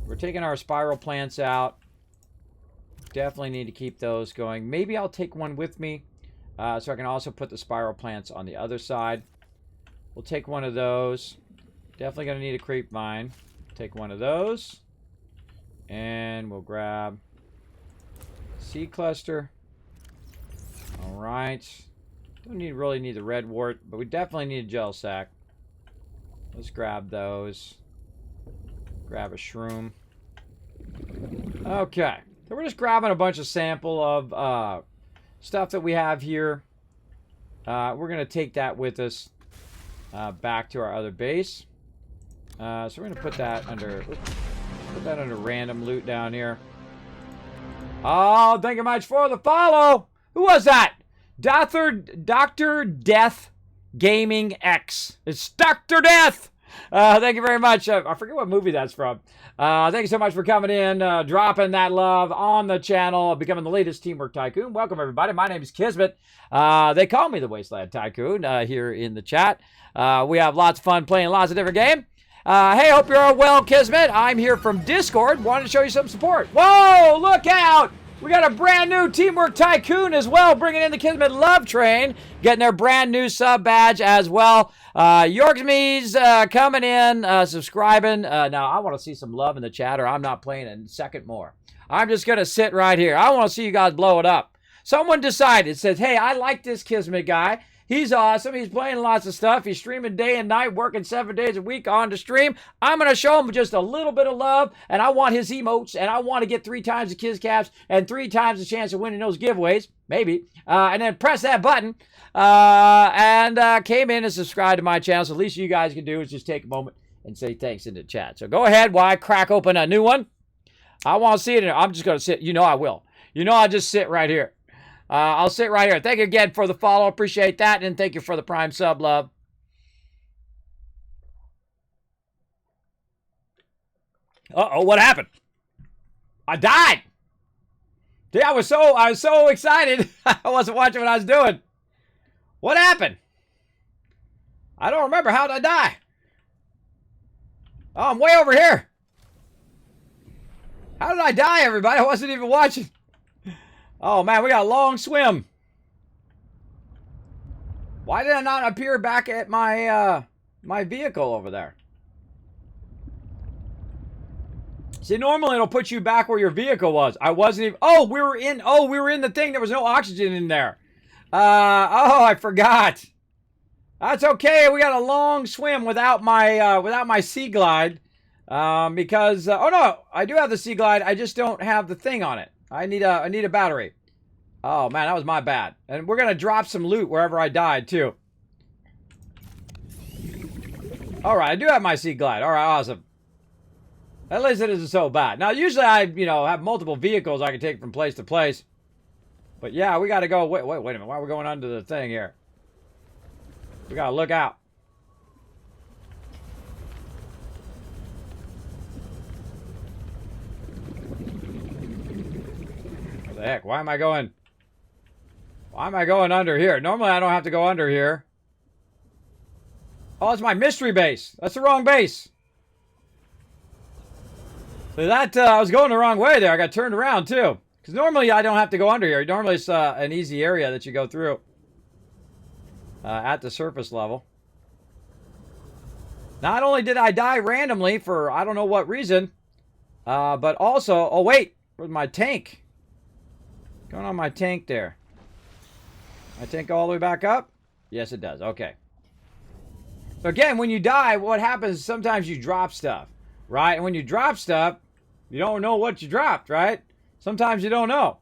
A: We're taking our spiral plants out. Definitely need to keep those going. Maybe I'll take one with me, so I can also put the spiral plants on the other side. We'll take one of those. Definitely going to need a creep vine. Take one of those. And we'll grab seed cluster. Alright. Don't really need the red wart, but we definitely need a gel sack. Let's grab those. Grab a shroom. Okay. So we're just grabbing a bunch of sample of stuff that we have here. We're going to take that with us back to our other base. So we're going to put that under... Oops. Put that under random loot down here. Oh, thank you much for the follow. Who was that? Dr. Death Gaming X. It's Dr. Death. Thank you very much. I forget what movie that's from. Thank you so much for coming in, dropping that love on the channel, becoming the latest Teamwork Tycoon. Welcome, everybody. My name is Kismet. They call me the Wasteland Tycoon here in the chat. We have lots of fun playing lots of different games. Hey, hope you're all well, Kismet. I'm here from Discord. Wanted to show you some support. Whoa, look out! We got a brand new Teamwork Tycoon as well, bringing in the Kismet Love Train, getting their brand new sub badge as well. Yorksme's coming in, subscribing. Now, I want to see some love in the chat, or I'm not playing a second more. I'm just going to sit right here. I want to see you guys blow it up. Someone decided, says, hey, I like this Kismet guy. He's awesome. He's playing lots of stuff. He's streaming day and night, working 7 days a week on the stream. I'm going to show him just a little bit of love, and I want his emotes, and I want to get 3 times the Kiz Caps and 3 times the chance of winning those giveaways, maybe. And then press that button, and came in and subscribed to my channel. So the least you guys can do is just take a moment and say thanks in the chat. So go ahead while I crack open a new one. I want to see it. I'm just going to sit. You know I will. You know I'll just sit right here. I'll sit right here. Thank you again for the follow. Appreciate that. And thank you for the Prime sub love. Uh-oh, what happened? I died. Dude, I was so excited. I wasn't watching what I was doing. What happened? I don't remember. How did I die? Oh, I'm way over here. How did I die, everybody? I wasn't even watching. Oh, man, we got a long swim. Why did I not appear back at my my vehicle over there? See, normally it'll put you back where your vehicle was. I wasn't even... Oh, we were in the thing. There was no oxygen in there. Oh, I forgot. That's okay. We got a long swim without my Sea Glide. Because... oh, no. I do have the Sea Glide. I just don't have the thing on it. I need a battery. Oh, man, that was my bad. And we're going to drop some loot wherever I died, too. All right, I do have my Sea Glide. All right, awesome. At least it isn't so bad. Now, usually I, have multiple vehicles I can take from place to place. But, yeah, we got to go. Wait a minute. Why are we going under the thing here? We got to look out. The heck? Why am I going under here? Normally I don't have to go under here. Oh, it's my mystery base. That's the wrong base. So that I was going the wrong way there. I got turned around too. Because normally I don't have to go under here. Normally it's an easy area that you go through at the surface level. Not only did I die randomly for I don't know what reason, but also, oh wait, where's my tank? What's going on my tank there? My tank go all the way back up? Yes, it does. Okay. So again, when you die, what happens, sometimes you drop stuff, right? And when you drop stuff, you don't know what you dropped, right? Sometimes you don't know.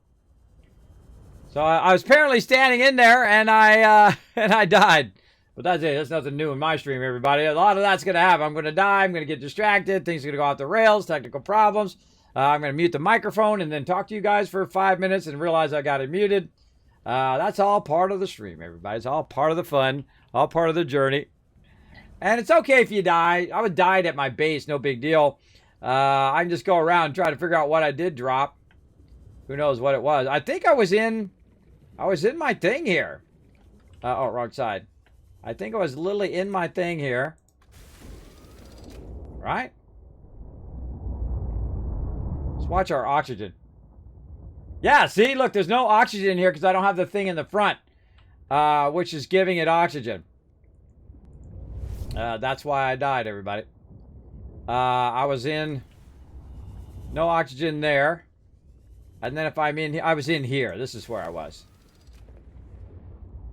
A: So I was apparently standing in there, and I died. But that's it. That's nothing new in my stream, everybody. A lot of that's going to happen. I'm going to die. I'm going to get distracted. Things are going to go off the rails. Technical problems. I'm going to mute the microphone and then talk to you guys for 5 minutes and realize I got it muted. That's all part of the stream, everybody. It's all part of the fun. All part of the journey. And it's okay if you die. I died at my base. No big deal. I can just go around and try to figure out what I did drop. Who knows what it was. I think I was in my thing here. Oh, wrong side. I think I was literally in my thing here. Right? Let's watch our oxygen. Yeah, see? Look, there's no oxygen in here because I don't have the thing in the front. Which is giving it oxygen. That's why I died, everybody. I was in... No oxygen there. And then if I'm in here... I was in here. This is where I was.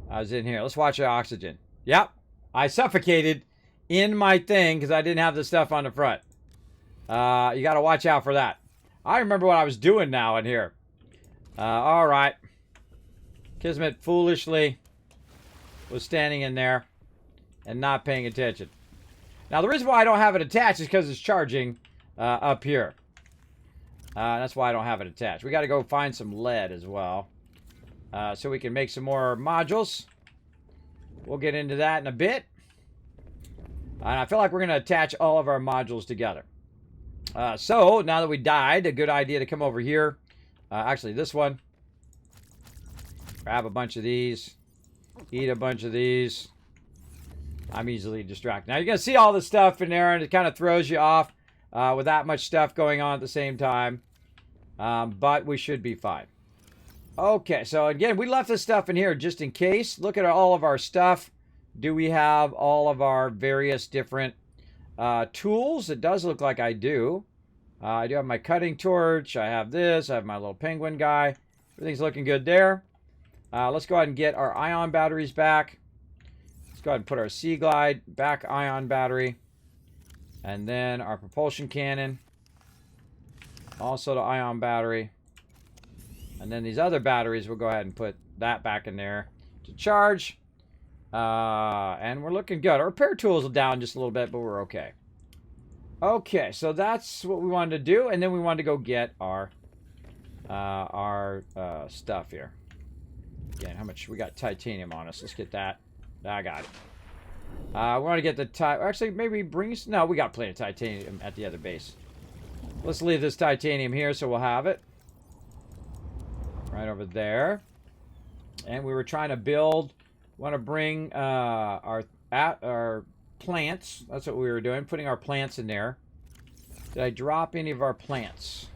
A: I was in here. Let's watch the oxygen. Yep. I suffocated in my thing because I didn't have the stuff on the front. You got to watch out for that. I remember what I was doing now in here. Alright. Kismet foolishly was standing in there and not paying attention. Now, the reason why I don't have it attached is because it's charging up here. That's why I don't have it attached. We got to go find some lead as well. So we can make some more modules. We'll get into that in a bit. And I feel like we're going to attach all of our modules together. So, now that we died, a good idea to come over here. Actually, this one. Grab a bunch of these. Eat a bunch of these. I'm easily distracted. Now, you're going to see all this stuff in there, and it kind of throws you off with that much stuff going on at the same time. But we should be fine. Okay, so again, we left this stuff in here just in case. Look at all of our stuff. Do we have all of our various different tools? It does look like I do. I do have my cutting torch. I have this. I have my little penguin guy. Everything's looking good there. Let's go ahead and get our ion batteries back. Let's go ahead and put our Sea Glide back ion battery. And then our propulsion cannon. Also the ion battery. And then these other batteries, we'll go ahead and put that back in there to charge. And we're looking good. Our repair tools are down just a little bit, but we're okay. Okay, so that's what we wanted to do. And then we wanted to go get our stuff here. Again, how much? We got titanium on us. Let's get that. I got it. We want to get the actually, maybe bring... No, we got plenty of titanium at the other base. Let's leave this titanium here so we'll have it. Right over there. And we were trying to build... Want to bring our plants. That's what we were doing. Putting our plants in there. Did I drop any of our plants?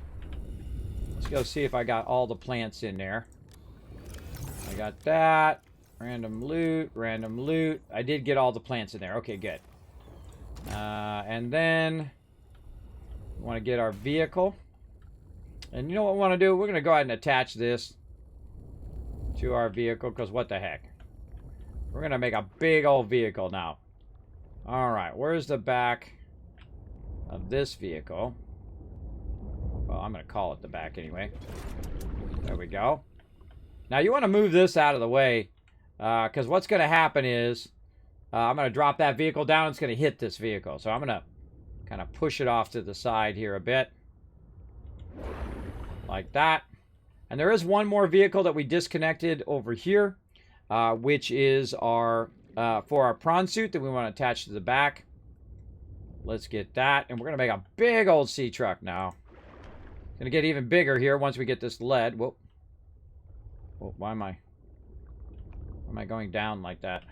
A: Let's go see if I got all the plants in there. I got that. Random loot. Random loot. I did get all the plants in there. Okay, good. And then... we want to get our vehicle. And you know what we want to do? We're going to go ahead and attach this to our vehicle, because what the heck. We're going to make a big old vehicle now. Alright, where's the back of this vehicle? Well, I'm going to call it the back anyway. There we go. Now, you want to move this out of the way, because what's going to happen is I'm going to drop that vehicle down. It's going to hit this vehicle. So I'm going to kind of push it off to the side here a bit. Like that. And there is one more vehicle that we disconnected over here, which is our for our prawn suit that we want to attach to the back. Let's get that. And we're going to make a big old sea truck now. Going to get even bigger here once we get this lead. Whoa. Whoa, why am I going down like that?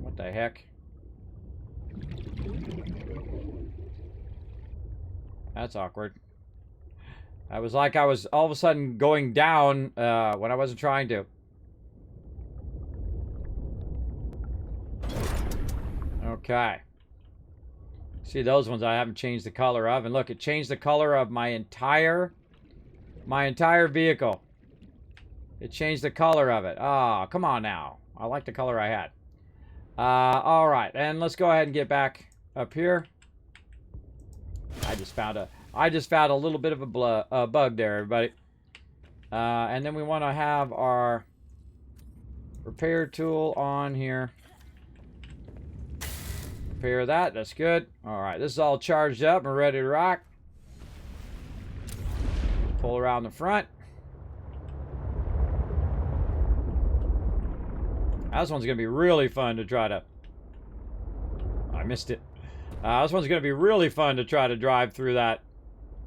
A: What the heck? That's awkward. I was like I was all of a sudden going down when I wasn't trying to. Okay. See, those ones I haven't changed the color of. And look, it changed the color of my entire vehicle. It changed the color of it. Oh, come on now. I like the color I had. All right. And let's go ahead and get back up here. I just found a little bit of a bug there, everybody. And then we want to have our repair tool on here. Repair that. That's good. All right. This is all charged up. We're ready to rock. Pull around the front. This one's going to be really fun to try to... I missed it. This one's going to be really fun to try to drive through that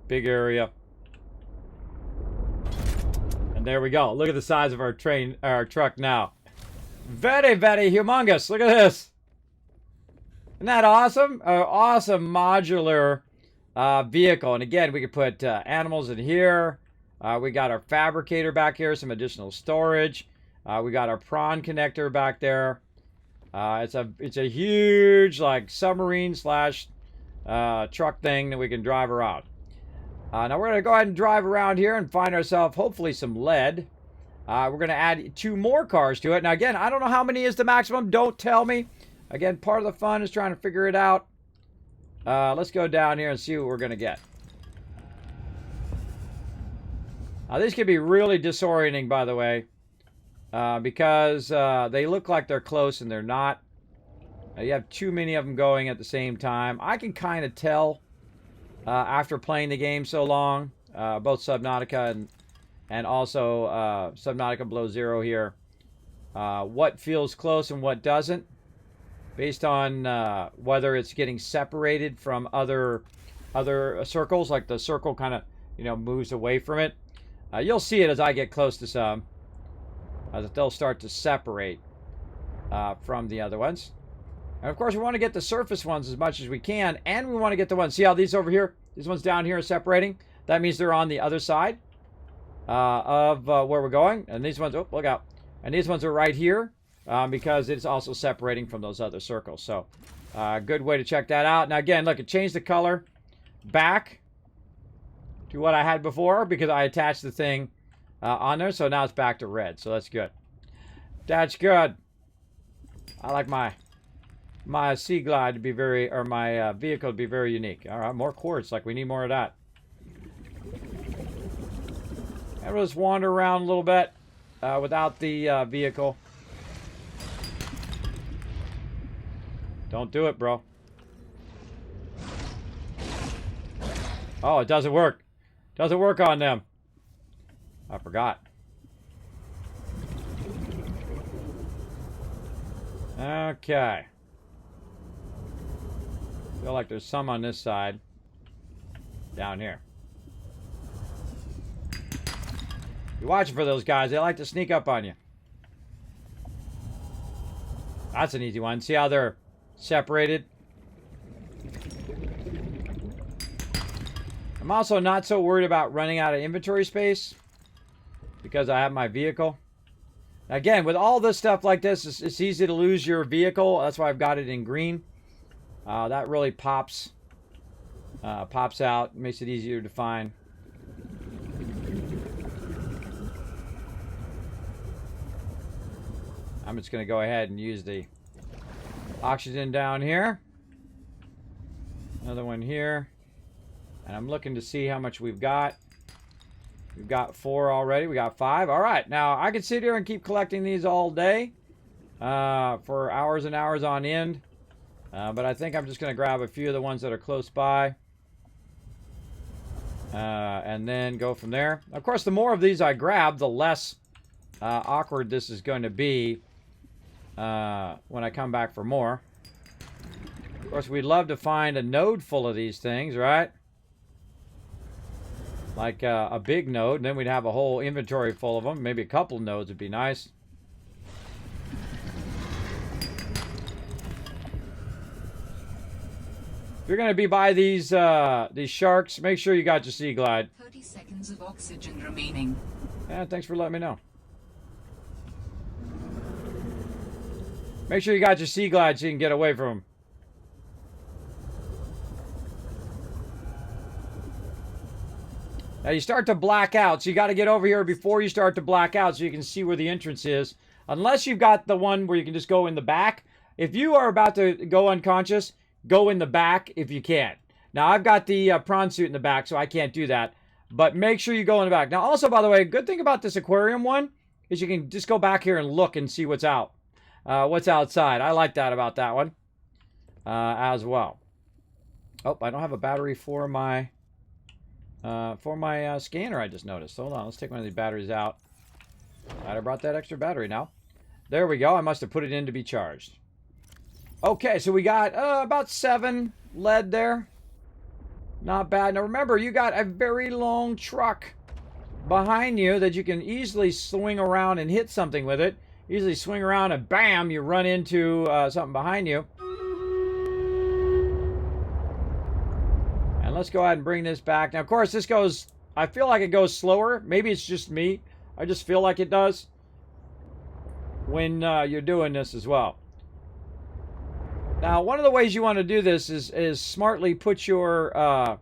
A: big area. And there we go. Look at the size of our truck now. Very, very humongous. Look at this. Isn't that awesome? Awesome modular vehicle. And again, we could put animals in here. We got our fabricator back here, some additional storage. We got our prawn connector back there. It's a huge like submarine slash truck thing that we can drive around. Now we're going to go ahead and drive around here and find ourselves hopefully some lead. We're going to add 2 more cars to it. Now again, I don't know how many is the maximum. Don't tell me. Again, part of the fun is trying to figure it out. Let's go down here and see what we're going to get. Now these can be really disorienting, by the way. Because they look like they're close and they're not. You have too many of them going at the same time. I can kind of tell after playing the game so long, both Subnautica and also Subnautica Below Zero here. What feels close and what doesn't, based on whether it's getting separated from other circles, like the circle kind of moves away from it. You'll see it as I get close to some, that they'll start to separate from the other ones. And of course, we want to get the surface ones as much as we can, and we want to get the ones. See how these over here, these ones down here are separating? That means they're on the other side of where we're going. And these ones, oh, look out. And these ones are right here because it's also separating from those other circles. So, good way to check that out. Now, again, look, it changed the color back to what I had before because I attached the thing on there. So now it's back to red. So that's good. That's good. I like my Sea Glide to be very, or my vehicle to be very unique. All right, more quartz. Like, we need more of that. And we'll just wander around a little bit without the vehicle. Don't do it, bro. Oh, it doesn't work. Doesn't work on them. I forgot. Okay. Feel like there's some on this side. Down here. You're watching for those guys. They like to sneak up on you. That's an easy one. See how they're separated? I'm also not so worried about running out of inventory space because I have my vehicle. Again, with all this stuff like this, it's easy to lose your vehicle. That's why I've got it in green. That really pops out, makes it easier to find. I'm just going to go ahead and use the oxygen down here. Another one here. And I'm looking to see how much we've got. We've got 4 already. We got 5. All right. Now, I could sit here and keep collecting these all day for hours and hours on end. But I think I'm just going to grab a few of the ones that are close by. And then go from there. Of course, the more of these I grab, the less awkward this is going to be when I come back for more. Of course, we'd love to find a node full of these things, right? Like a big node, and then we'd have a whole inventory full of them. Maybe a couple nodes would be nice. If you're going to be by these sharks, make sure you got your Sea Glide.
C: 30 seconds of oxygen remaining.
A: Yeah, thanks for letting me know. Make sure you got your Sea Glide so you can get away from them. Now you start to black out, so you got to get over here before you start to black out so you can see where the entrance is. Unless you've got the one where you can just go in the back. If you are about to go unconscious, go in the back if you can. Now I've got the prawn suit in the back, so I can't do that. But make sure you go in the back. Now also, by the way, a good thing about this aquarium one is you can just go back here and look and see what's out. What's outside. I like that about that one as well. Oh, I don't have a battery for my scanner, I just noticed. Hold on, let's take one of these batteries out. Glad I brought that extra battery now. There we go. I must have put it in to be charged. Okay, so we got about 7 lead there. Not bad. Now remember, you got a very long truck behind you that you can easily swing around and hit something with it. Easily swing around and bam, you run into something behind you. And let's go ahead and bring this back. Now, of course, this goes, I feel like it goes slower. Maybe it's just me. I just feel like it does when you're doing this as well. Now, one of the ways you want to do this is smartly put your, oh,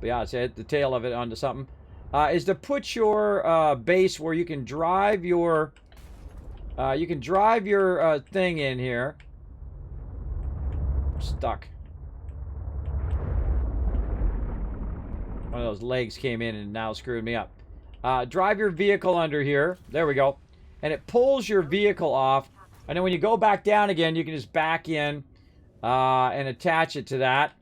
A: yeah, I hit the tail of it onto something, is to put your base where you can drive your, thing in here. Stuck. One of those legs came in and now screwed me up. Drive your vehicle under here. There we go. And it pulls your vehicle off. And then when you go back down again, you can just back in and attach it to that.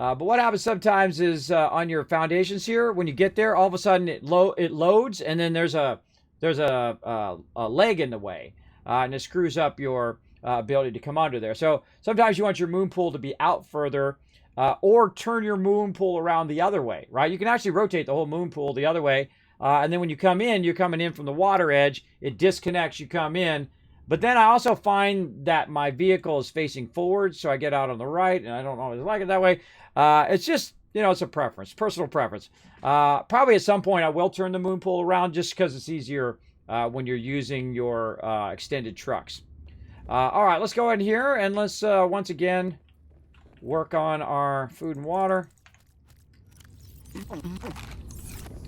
A: But what happens sometimes is on your foundations here, when you get there, all of a sudden it loads, and then there's a leg in the way, and it screws up your ability to come under there. So sometimes you want your moon pool to be out further, or turn your moon pool around the other way, right? You can actually rotate the whole moon pool the other way, and then when you come in, you're coming in from the water edge. It disconnects, you come in. But then I also find that my vehicle is facing forward, so I get out on the right, and I don't always like it that way. It's just, it's a preference, personal preference. Probably at some point I will turn the moon pool around just because it's easier when you're using your extended trucks. All right, let's go ahead here, and let's once again work on our food and water.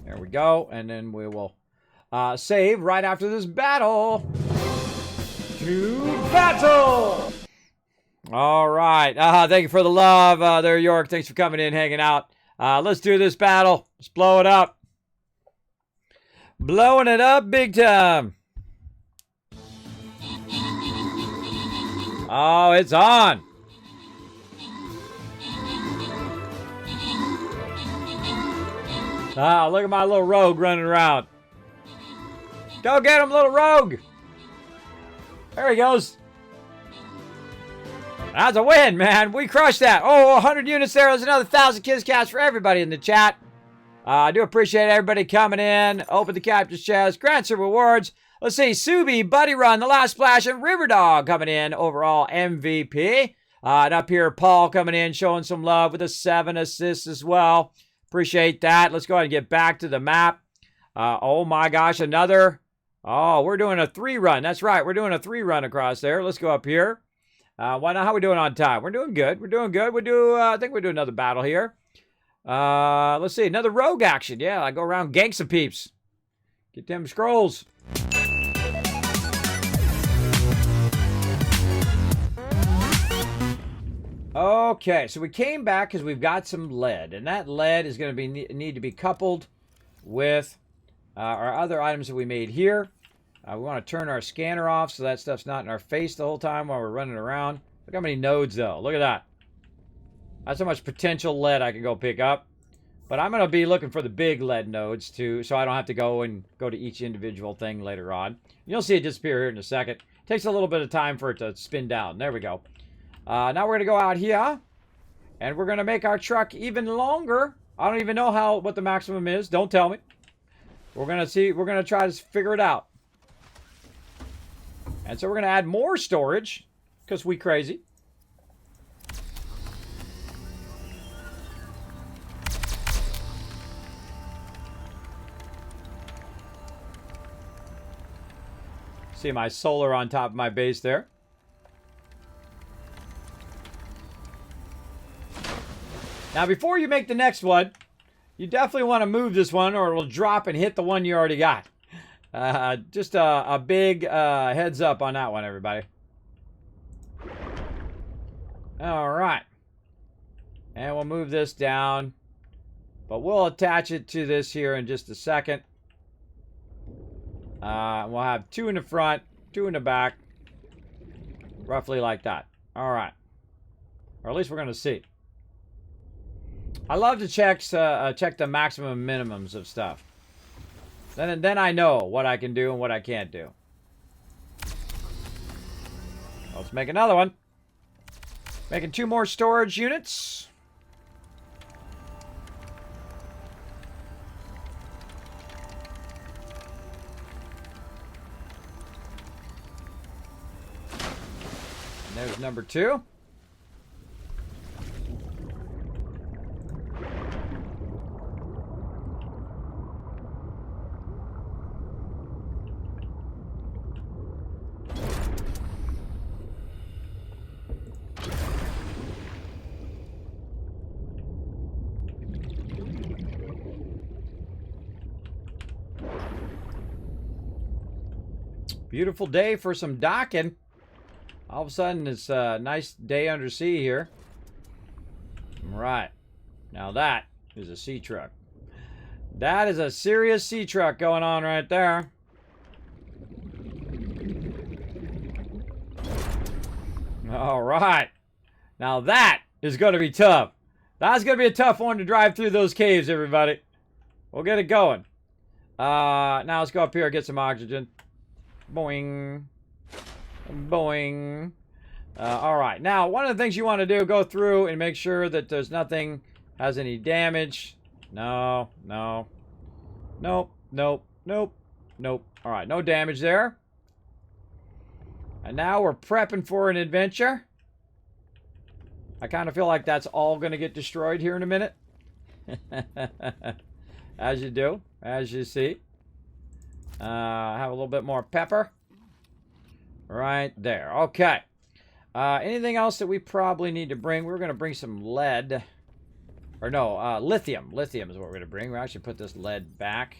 A: There we go, and then we will save right after this battle. To battle! All right. Thank you for the love there, York. Thanks for coming in, hanging out. Let's do this battle. Let's blow it up. Blowing it up big time. Oh, it's on. Look at my little rogue running around. Go get him, little rogue. There he goes. That's a win, man. We crushed that. Oh, 100 units there. There's another 1,000 KizCats for everybody in the chat. I do appreciate everybody coming in. Open the captain's chest. Grant some rewards. Let's see. Subi, Buddy Run, The Last Splash, and River Dog coming in. Overall MVP. And up here, Paul coming in, showing some love with a 7 assists as well. Appreciate that. Let's go ahead and get back to the map. Oh, my gosh. Another... Oh, we're doing a 3-run. That's right. We're doing a 3-run across there. Let's go up here. Why not? How are we doing on time? We're doing good. We're doing good. I think we'll do another battle here. Let's see. Another rogue action. Yeah, I go around gank some peeps. Get them scrolls. Okay, so we came back because we've got some lead. And that lead is going to need to be coupled with... our other items that we made here. We want to turn our scanner off so that stuff's not in our face the whole time while we're running around. Look how many nodes, though. Look at that. That's how much potential lead I can go pick up. But I'm going to be looking for the big lead nodes, too, so I don't have to go to each individual thing later on. You'll see it disappear here in a second. It takes a little bit of time for it to spin down. There we go. Now we're going to go out here, and we're going to make our truck even longer. I don't even know what the maximum is. Don't tell me. We're going to see. We're going to try to figure it out. And so we're going to add more storage because we crazy. See my solar on top of my base there. Now, before you make the next one, you definitely want to move this one or it will drop and hit the one you already got. Just a big heads up on that one, everybody. All right. And we'll move this down. But we'll attach it to this here in just a second. We'll have 2 in the front, 2 in the back. Roughly like that. All right. Or at least we're going to see. I love to check the maximum minimums of stuff. Then I know what I can do and what I can't do. Let's make another one. Making 2 more storage units. And there's number 2. Beautiful day for some docking. All of a sudden, it's a nice day under sea here. Right. Now that is a sea truck. That is a serious sea truck going on right there. All right. Now that is going to be tough. That's going to be a tough one to drive through those caves, everybody. We'll get it going. Now let's go up here and get some oxygen. Boing. Boing. All right. Now, one of the things you want to do, go through and make sure that there's nothing has any damage. No. Nope. Nope. All right. No damage there. And now we're prepping for an adventure. I kind of feel like that's all going to get destroyed here in a minute. As you do. As you see. Have a little bit more pepper. Right there. Okay. Anything else that we probably need to bring? We're going to bring some lead. Or no, lithium. Lithium is what we're going to bring. We'll actually put this lead back.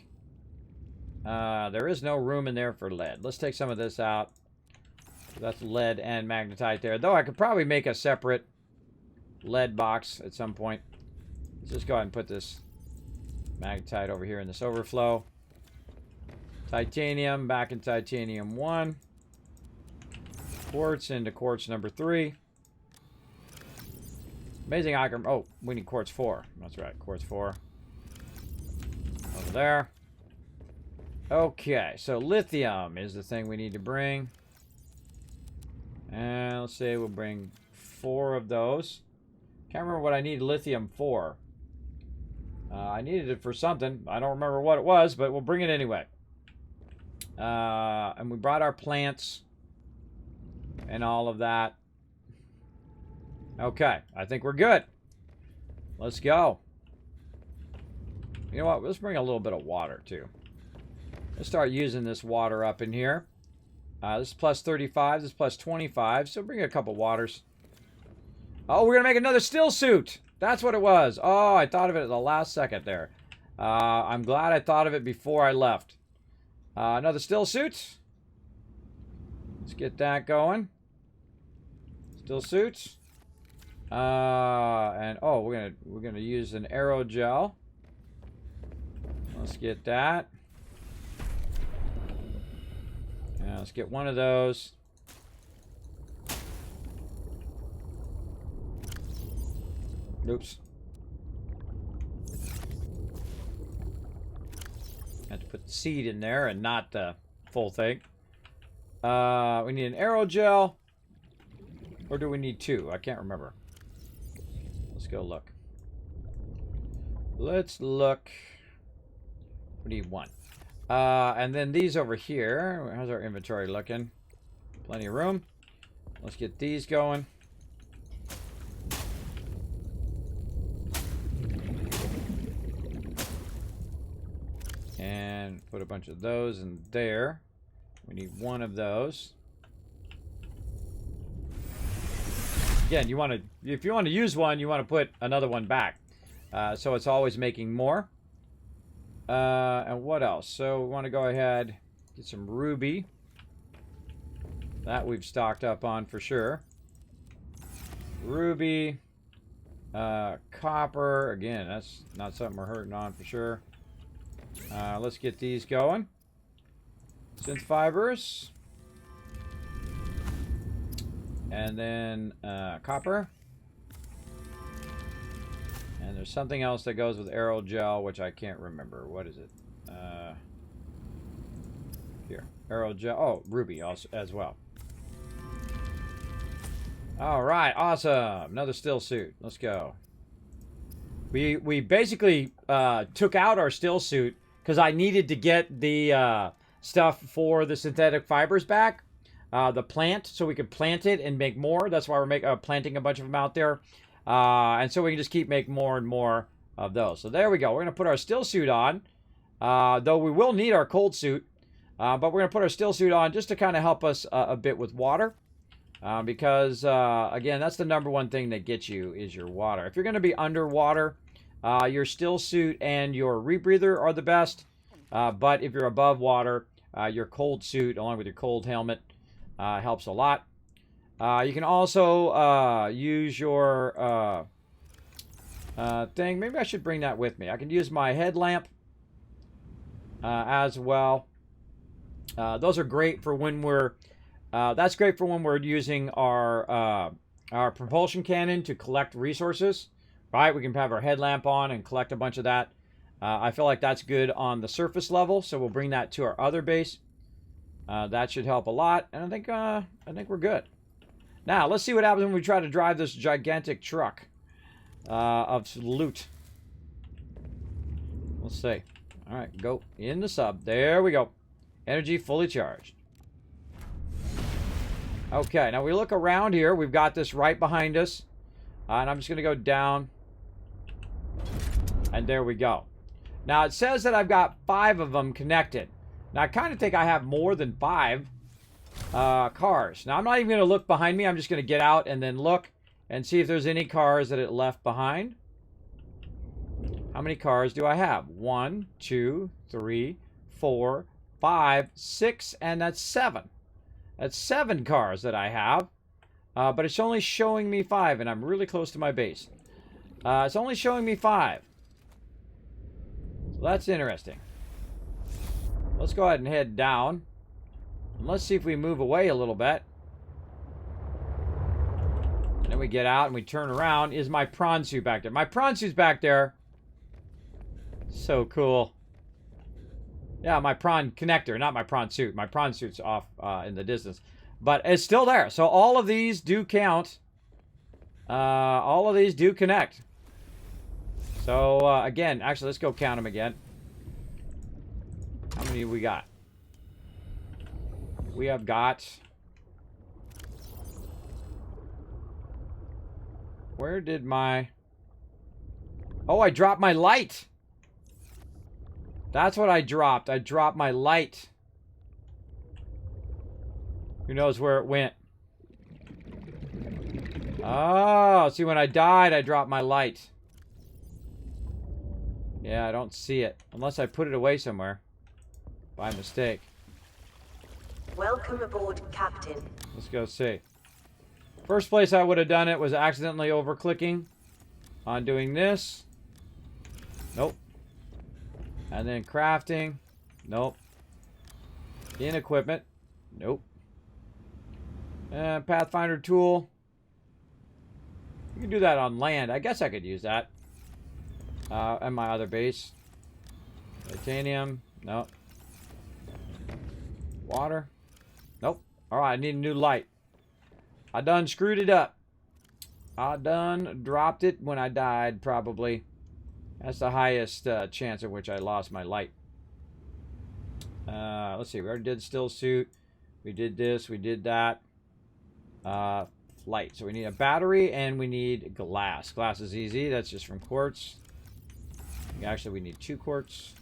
A: There is no room in there for lead. Let's take some of this out. That's lead and magnetite there. Though I could probably make a separate lead box at some point. Let's just go ahead and put this magnetite over here in this overflow. Titanium, back in titanium 1. Quartz into quartz number 3. Amazing I can... Oh, we need quartz 4. That's right, quartz 4. Over there. Okay, so lithium is the thing we need to bring. And let's say we'll bring 4 of those. Can't remember what I need lithium for. I needed it for something. I don't remember what it was, but we'll bring it anyway. And we brought our plants and all of that. Okay, I think we're good. Let's go. You know what? Let's bring a little bit of water, too. Let's start using this water up in here. This is plus 35. This is plus 25. So bring a couple waters. Oh, we're going to make another still suit. That's what it was. Oh, I thought of it at the last second there. I'm glad I thought of it before I left. Another still suit. Let's get that going. Still suits. And oh, we're gonna use an aerogel. Let's get that. Now let's get one of those. Oops. Had to put the seed in there and not the full thing. We need an aerogel. Or do we need 2? I can't remember. Let's go look. Let's look. We need 1. And then these over here. How's our inventory looking? Plenty of room. Let's get these going. And put a bunch of those in there. We need 1 of those. Again, you want to, if you want to use one, you want to put another one back. So it's always making more. And what else? So we want to go ahead, get some ruby. That we've stocked up on for sure. Ruby. Copper. Again, that's not something we're hurting on for sure. Let's get these going. Synth fibers. And then copper. And there's something else that goes with aerogel, which I can't remember. What is it? Here. Aerogel. Oh, ruby also as well. All right. Awesome. Another still suit. Let's go. We basically took out our still suit because I needed to get the stuff for the synthetic fibers back. The plant, so we could plant it and make more. That's why we're planting a bunch of them out there. And so we can just keep making more and more of those. So there we go. We're going to put our still suit on. Though we will need our cold suit. But we're going to put our still suit on just to kind of help us a bit with water. Because, again, that's the #1 thing that gets you is your water. If you're going to be underwater, your still suit and your rebreather are the best. But if you're above water, your cold suit along with your cold helmet helps a lot. You can also use your thing. Maybe I should bring that with me. I can use my headlamp as well. Those are great for when we're... that's great for when we're using our propulsion cannon to collect resources right? We can have our headlamp on and collect a bunch of that. I feel like that's good on the surface level, so we'll bring that to our other base. That should help a lot, and I think we're good. Now, let's see what happens when we try to drive this gigantic truck of loot. Let's see. All right, go in the sub. There we go. Energy fully charged. Okay, now we look around here. We've got this right behind us. And I'm just going to go down. And there we go. Now, it says that I've got 5 of them connected. Now, I kind of think I have more than 5 cars. Now, I'm not even going to look behind me. I'm just going to get out and then look and see if there's any cars that it left behind. How many cars do I have? 1, 2, 3, 4, 5, 6, and that's 7. That's 7 cars that I have. But it's only showing me 5, and I'm really close to my base. It's only showing me 5. So that's interesting. Let's go ahead and head down. And let's see if we move away a little bit. And then we get out and we turn around. Is my prawn suit back there? My prawn suit's back there. So cool. Yeah, my prawn connector, not my prawn suit. My prawn suit's off in the distance. But it's still there. So all of these do count. All of these do connect. So, again, actually, let's go count them again. How many have we got? We have got... Where did my... Oh, I dropped my light! That's what I dropped. I dropped my light. Who knows where it went? Oh, see, when I died, I dropped my light. Yeah, I don't see it. Unless I put it away somewhere. By mistake.
B: Welcome aboard, Captain.
A: Let's go see. First place I would have done it was accidentally over-clicking on doing this. Nope. And then crafting. Nope. In equipment. Nope. Pathfinder tool. You can do that on land. I guess I could use that. And my other base. Titanium. Nope. Water. Nope. Alright, I need a new light. I done screwed it up. I done dropped it when I died, probably. That's the highest chance at which I lost my light. Let's see. We already did still suit. We did this. We did that. Light. So we need a battery and we need glass. Glass is easy. That's just from quartz. Actually, we need 2 quartz.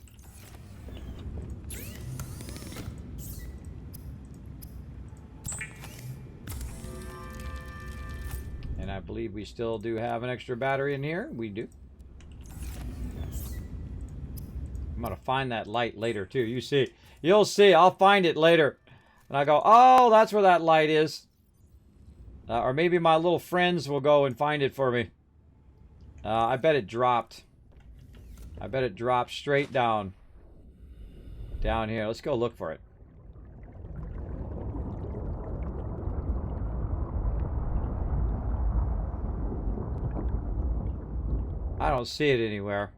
A: And I believe we still do have an extra battery in here. We do. I'm going to find that light later, too. You see. You'll see. I'll find it later. And I go, oh, that's where that light is. Or maybe my little friends will go and find it for me. I bet it dropped. I bet it dropped straight down. Down here. Let's go look for it. I don't see it anywhere.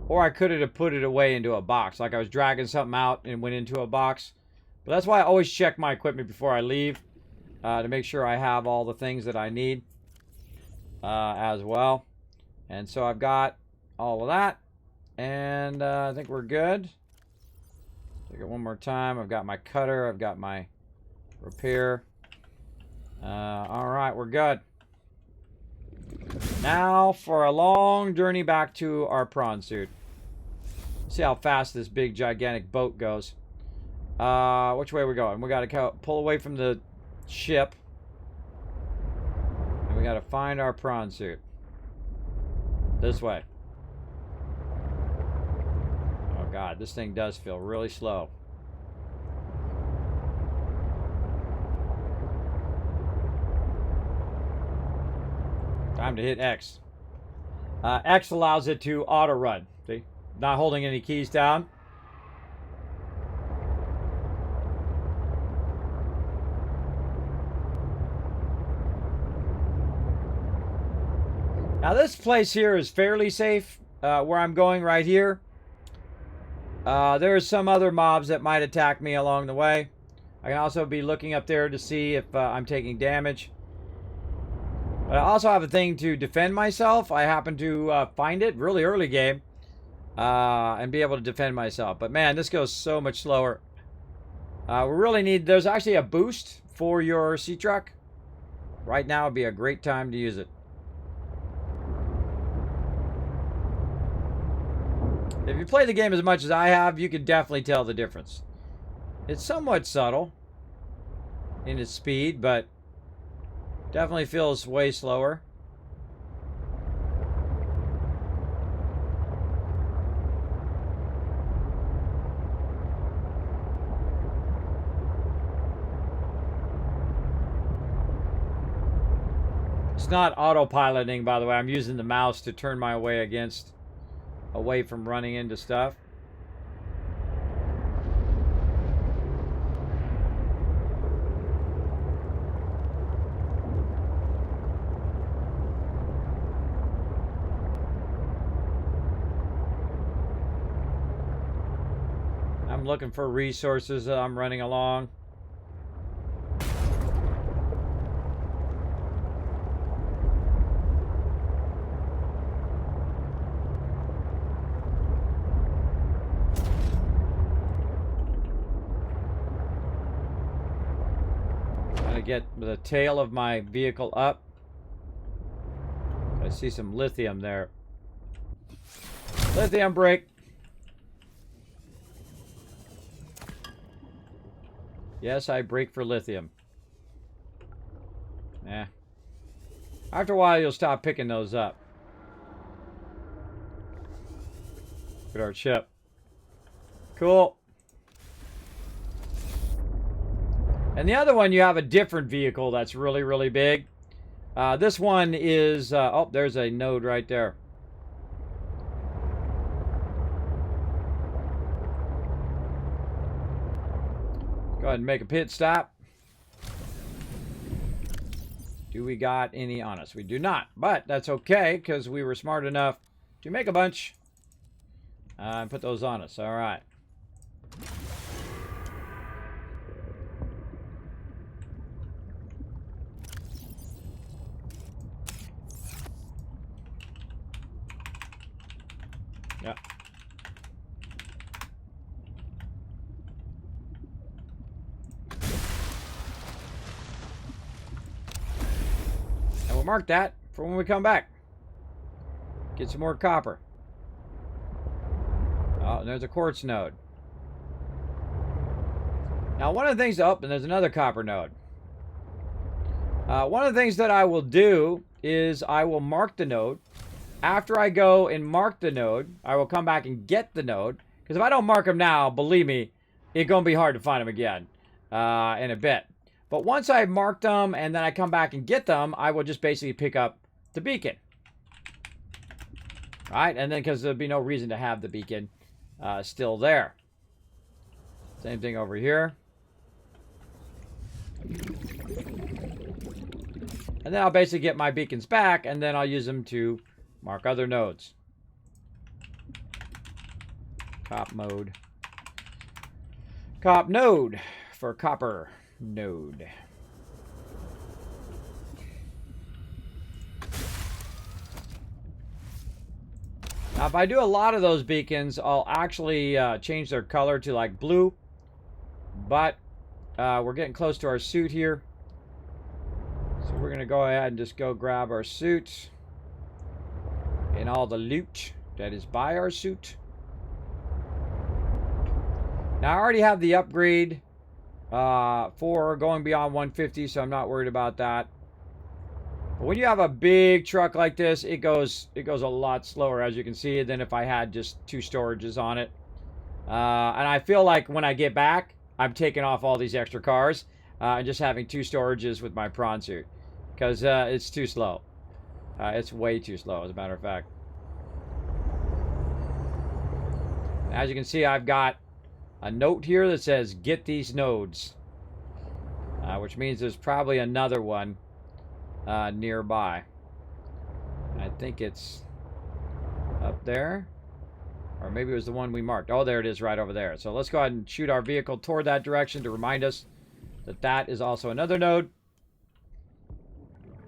A: Or I could have put it away into a box. Like I was dragging something out and went into a box. But that's why I always check my equipment before I leave. To make sure I have all the things that I need. As well. And so I've got all of that. And I think we're good. Take it one more time. I've got my cutter. I've got my repair. Alright, we're good. Now for a long journey back to our prawn suit. See how fast this big gigantic boat goes. Which way are we going? We got to pull away from the ship. And we got to find our prawn suit. This way. Oh god, this thing does feel really slow. Time to hit X. X allows it to auto run. See? Not holding any keys down. Now this place here is fairly safe, where I'm going right here. There's some other mobs that might attack me along the way. I can also be looking up there to see if I'm taking damage. But I also have a thing to defend myself. I happen to find it really early game. And be able to defend myself. But man, this goes so much slower. We really need... There's actually a boost for your sea truck. Right now would be a great time to use it. If you play the game as much as I have, you can definitely tell the difference. It's somewhat subtle in its speed, but definitely feels way slower. It's not autopiloting, by the way. I'm using the mouse to turn my way away from running into stuff. I'm looking for resources as I'm running along. Get the tail of my vehicle up. I see some lithium there. Lithium brake. Yes, I brake for lithium. Eh. After a while, you'll stop picking those up. Look at our ship. Cool. And the other one, you have a different vehicle that's really, really big. This one is... oh, there's a node right there. Go ahead and make a pit stop. Do we got any on us? We do not. But that's okay, because we were smart enough to make a bunch. And put those on us. All right. Yeah. And we'll mark that for when we come back. Get some more copper. Oh, and there's a quartz node. Now, one of the things... Oh, and there's another copper node. One of the things that I will do is I will mark the node. After I go and mark the node, I will come back and get the node. Because if I don't mark them now, believe me, it's going to be hard to find them again in a bit. But once I've marked them and then I come back and get them, I will just basically pick up the beacon. Right? And then because there'll be no reason to have the beacon still there. Same thing over here. And then I'll basically get my beacons back and then I'll use them to... mark other nodes. Cop mode. Cop node for copper node. Now, if I do a lot of those beacons, I'll actually change their color to like blue. But we're getting close to our suit here. So we're going to go ahead and just go grab our suit. And all the loot that is by our suit. Now, I already have the upgrade for going beyond 150, so I'm not worried about that. But when you have a big truck like this, it goes a lot slower, as you can see, than if I had just 2 storages on it. And I feel like when I get back, I'm taking off all these extra cars and just having 2 storages with my prawn suit. Because it's too slow. It's way too slow, as a matter of fact. As you can see, I've got a note here that says, get these nodes. Which means there's probably another one nearby. I think it's up there. Or maybe it was the one we marked. Oh, there it is right over there. So let's go ahead and shoot our vehicle toward that direction to remind us that that is also another node.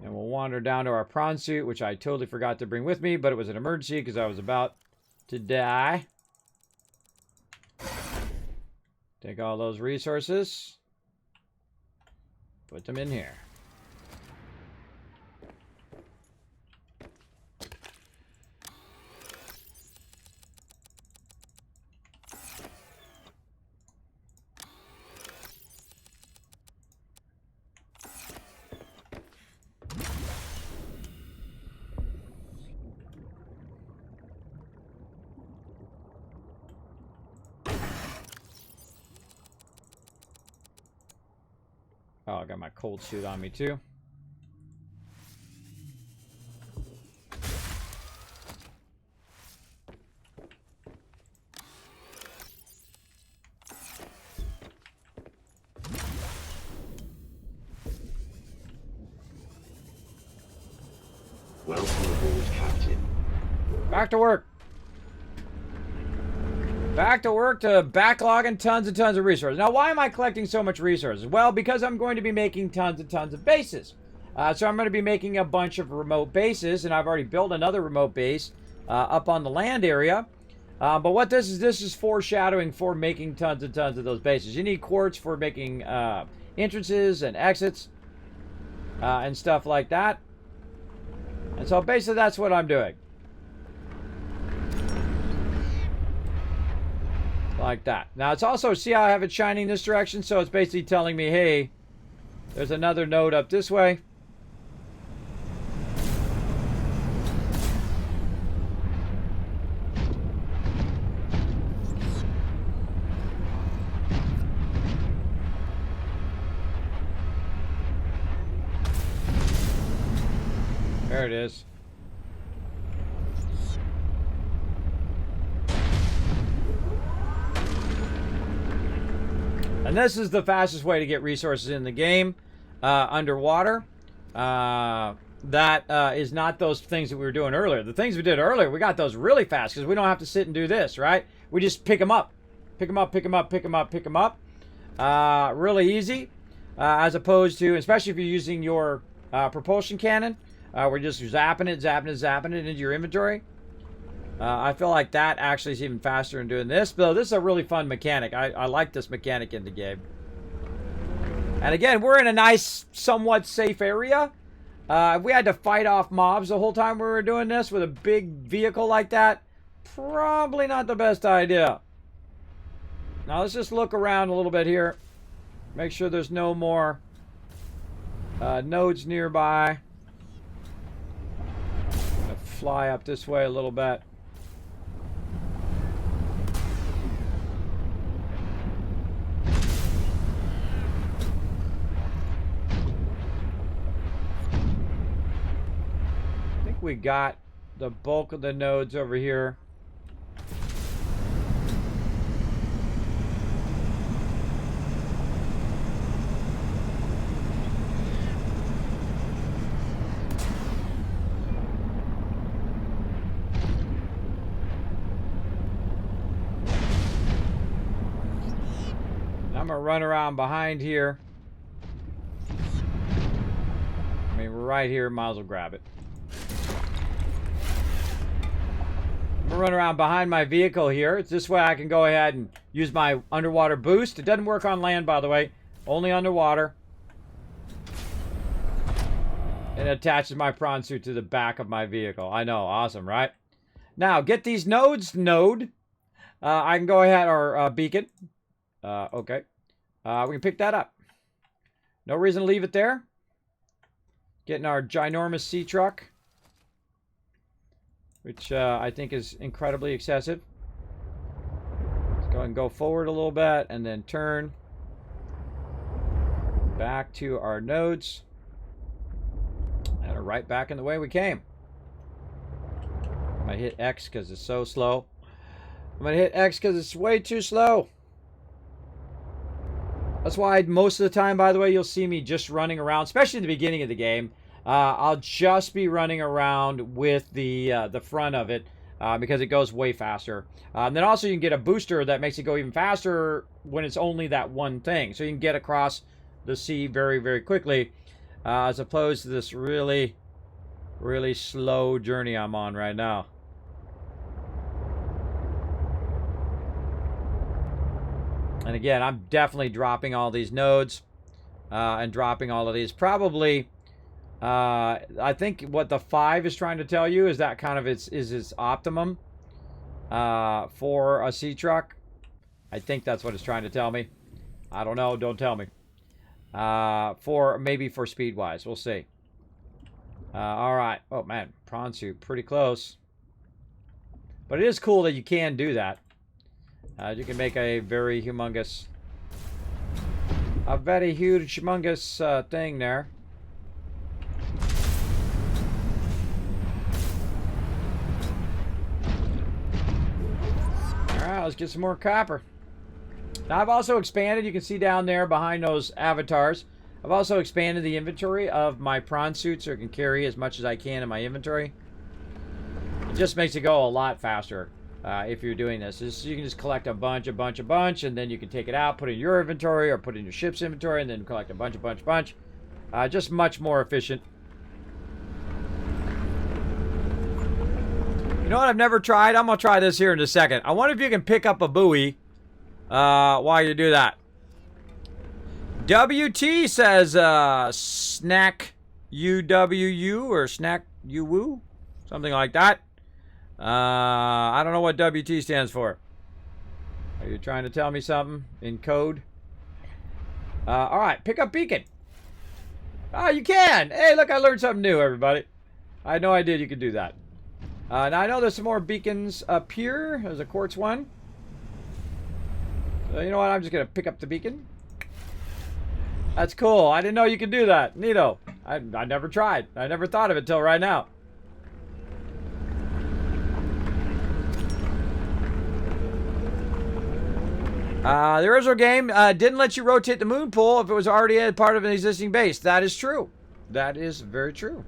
A: And we'll wander down to our prawn suit, which I totally forgot to bring with me, but it was an emergency because I was about to die. Take all those resources. Put them in here. Oh, I got my cold suit on me too.
D: Welcome aboard, Captain.
A: Back to work. Back to work to backlogging tons and tons of resources. Now, why am I collecting so much resources? Well, because I'm going to be making tons and tons of bases. So I'm going to be making a bunch of remote bases, and I've already built another remote base up on the land area. But what this is foreshadowing for making tons and tons of those bases. You need quartz for making entrances and exits and stuff like that. And so basically that's what I'm doing. Like that. Now it's also, see how I have it shining this direction? So it's basically telling me, hey, there's another node up this way. There it is. And this is the fastest way to get resources in the game underwater. That is not those things that we were doing earlier. The things we did earlier, we got those really fast because we don't have to sit and do this, right? We just pick them up. Pick them up, pick them up, pick them up, pick them up. Really easy. As opposed to, especially if you're using your propulsion cannon, we're just zapping it into your inventory. I feel like that actually is even faster than doing this. Though this is a really fun mechanic. I like this mechanic in the game. And again, we're in a nice, somewhat safe area. If we had to fight off mobs the whole time we were doing this with a big vehicle like that, probably not the best idea. Now let's just look around a little bit here. Make sure there's no more nodes nearby. I'm gonna fly up this way a little bit. We got the bulk of the nodes over here. I'm gonna run around behind here. I mean, we're right here, might as well grab it. I'm gonna run around behind my vehicle here. It's this way I can go ahead and use my underwater boost. It doesn't work on land, by the way. Only underwater. And it attaches my prawn suit to the back of my vehicle. I know, awesome, right? Now, get these nodes, I can go ahead, or beacon. Okay. We can pick that up. No reason to leave it there. Getting our ginormous sea truck, which I think is incredibly excessive. Let's go and go forward a little bit and then turn back to our nodes and right back in the way we came. I'm gonna hit X because it's so slow. I'm gonna hit X because it's way too slow. That's why most of the time, by the way, you'll see me just running around, especially in the beginning of the game. I'll just be running around with the front of it because it goes way faster. And then also you can get a booster that makes it go even faster when it's only that one thing. So you can get across the sea very, very quickly as opposed to this really, really slow journey I'm on right now. And again, I'm definitely dropping all these nodes and dropping all of these. Probably, I think what the 5 is trying to tell you is that kind of its optimum for a sea truck. I think that's what it's trying to tell me. I don't know. Don't tell me. Maybe for speed-wise. We'll see. All right. Oh, man. Prawn suit. Pretty close. But it is cool that you can do that. You can make a very humongous... A very huge, humongous thing there. Alright, let's get some more copper. Now, I've also expanded, you can see down there behind those avatars, I've also expanded the inventory of my prawn suit so I can carry as much as I can in my inventory. It just makes it go a lot faster if you're doing this. You can just collect a bunch, and then you can take it out, put it in your inventory, or put it in your ship's inventory, and then collect a bunch. Just much more efficient. You know what I've never tried? I'm going to try this here in a second. I wonder if you can pick up a buoy while you do that. WT says snack UWU or snack UWU, something like that. I don't know what WT stands for. Are you trying to tell me something in code? All right, pick up beacon. Oh, you can. Hey, look, I learned something new, everybody. I had no idea you could do that. Now, I know there's some more beacons up here. There's a quartz one. So, you know what? I'm just going to pick up the beacon. That's cool. I didn't know you could do that. Neato. I never tried. I never thought of it till right now. The original game didn't let you rotate the moon pool if it was already a part of an existing base. That is true. That is very true.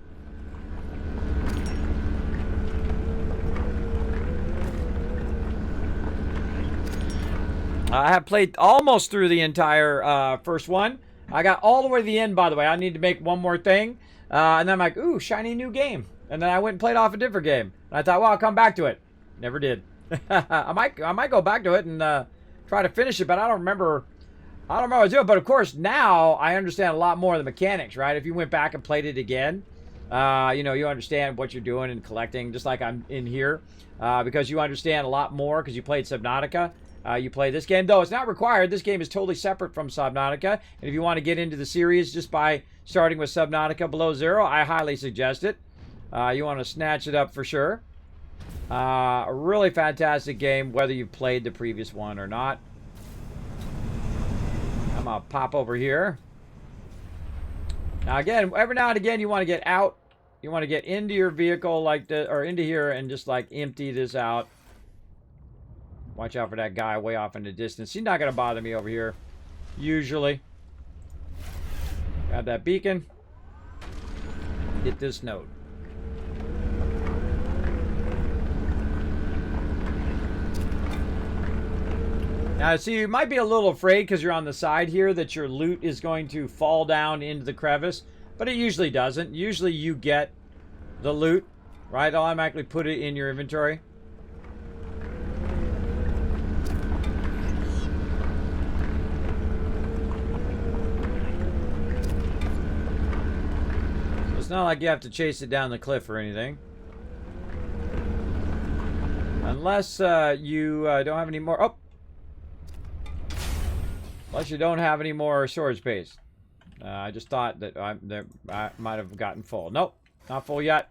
A: I have played almost through the entire first one. I got all the way to the end, by the way. I need to make one more thing. And then I'm like, ooh, shiny new game. And then I went and played off a different game. And I thought, well, I'll come back to it. Never did. I might go back to it and try to finish it, but I don't remember what I was doing. But of course, now I understand a lot more of the mechanics, right? If you went back and played it again, you know, you understand what you're doing and collecting, just like I'm in here, because you understand a lot more because you played Subnautica. You play this game, though it's not required. This game is totally separate from Subnautica. And if you want to get into the series just by starting with Subnautica Below Zero, I highly suggest it. You want to snatch it up for sure. A really fantastic game, whether you've played the previous one or not. I'm going to pop over here. Now, again, every now and again, you want to get out. You want to get into your vehicle like this, or into here and just like empty this out. Watch out for that guy way off in the distance. He's not going to bother me over here, usually. Got that beacon. Hit this node. Now, see, you might be a little afraid because you're on the side here that your loot is going to fall down into the crevice, but it usually doesn't. Usually you get the loot, right? I'll automatically put it in your inventory. It's not like you have to chase it down the cliff or anything. Unless you don't have any more... Oh! Unless you don't have any more storage space. I just thought that I might have gotten full. Nope, not full yet.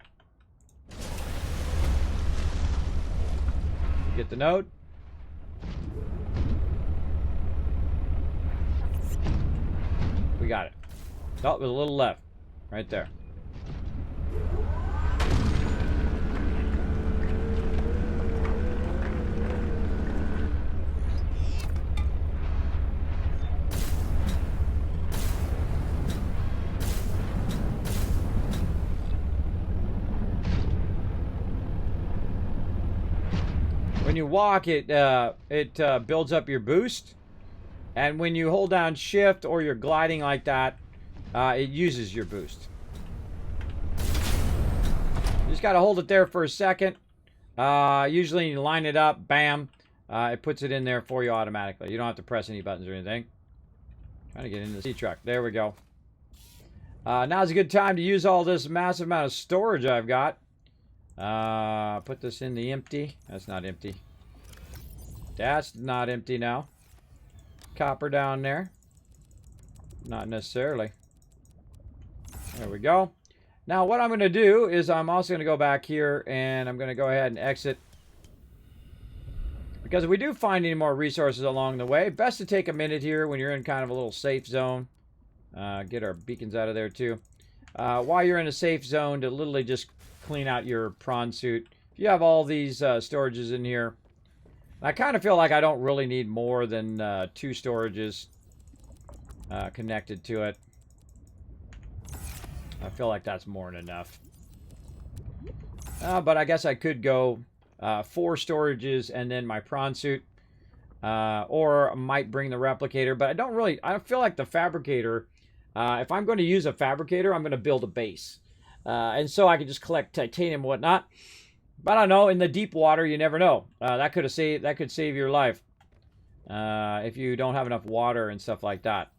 A: Get the node. We got it. Oh, there's a little left. Right there. when you walk, it builds up your boost. And when you hold down shift or you're gliding like that, it uses your boost. You just got to hold it there for a second. Usually you line it up, bam. It puts it in there for you automatically. You don't have to press any buttons or anything. Trying to get into the sea truck. There we go. Now's a good time to use all this massive amount of storage I've got. Put this in the empty. That's not empty. That's not empty now. Copper down there. Not necessarily. There we go. Now what I'm going to do is I'm also going to go back here and I'm going to go ahead and exit. Because if we do find any more resources along the way, best to take a minute here when you're in kind of a little safe zone. Get our beacons out of there too. While you're in a safe zone to literally just clean out your prawn suit. If you have all these storages in here, I kind of feel like I don't really need more than 2 storages connected to it. I feel like that's more than enough. But I guess I could go 4 storages and then my prawn suit. Or might bring the replicator. But I feel like the fabricator, if I'm going to use a fabricator, I'm going to build a base. And so I can just collect titanium and whatnot. But I don't know, in the deep water, you never know. That could save your life. If you don't have enough water and stuff like that.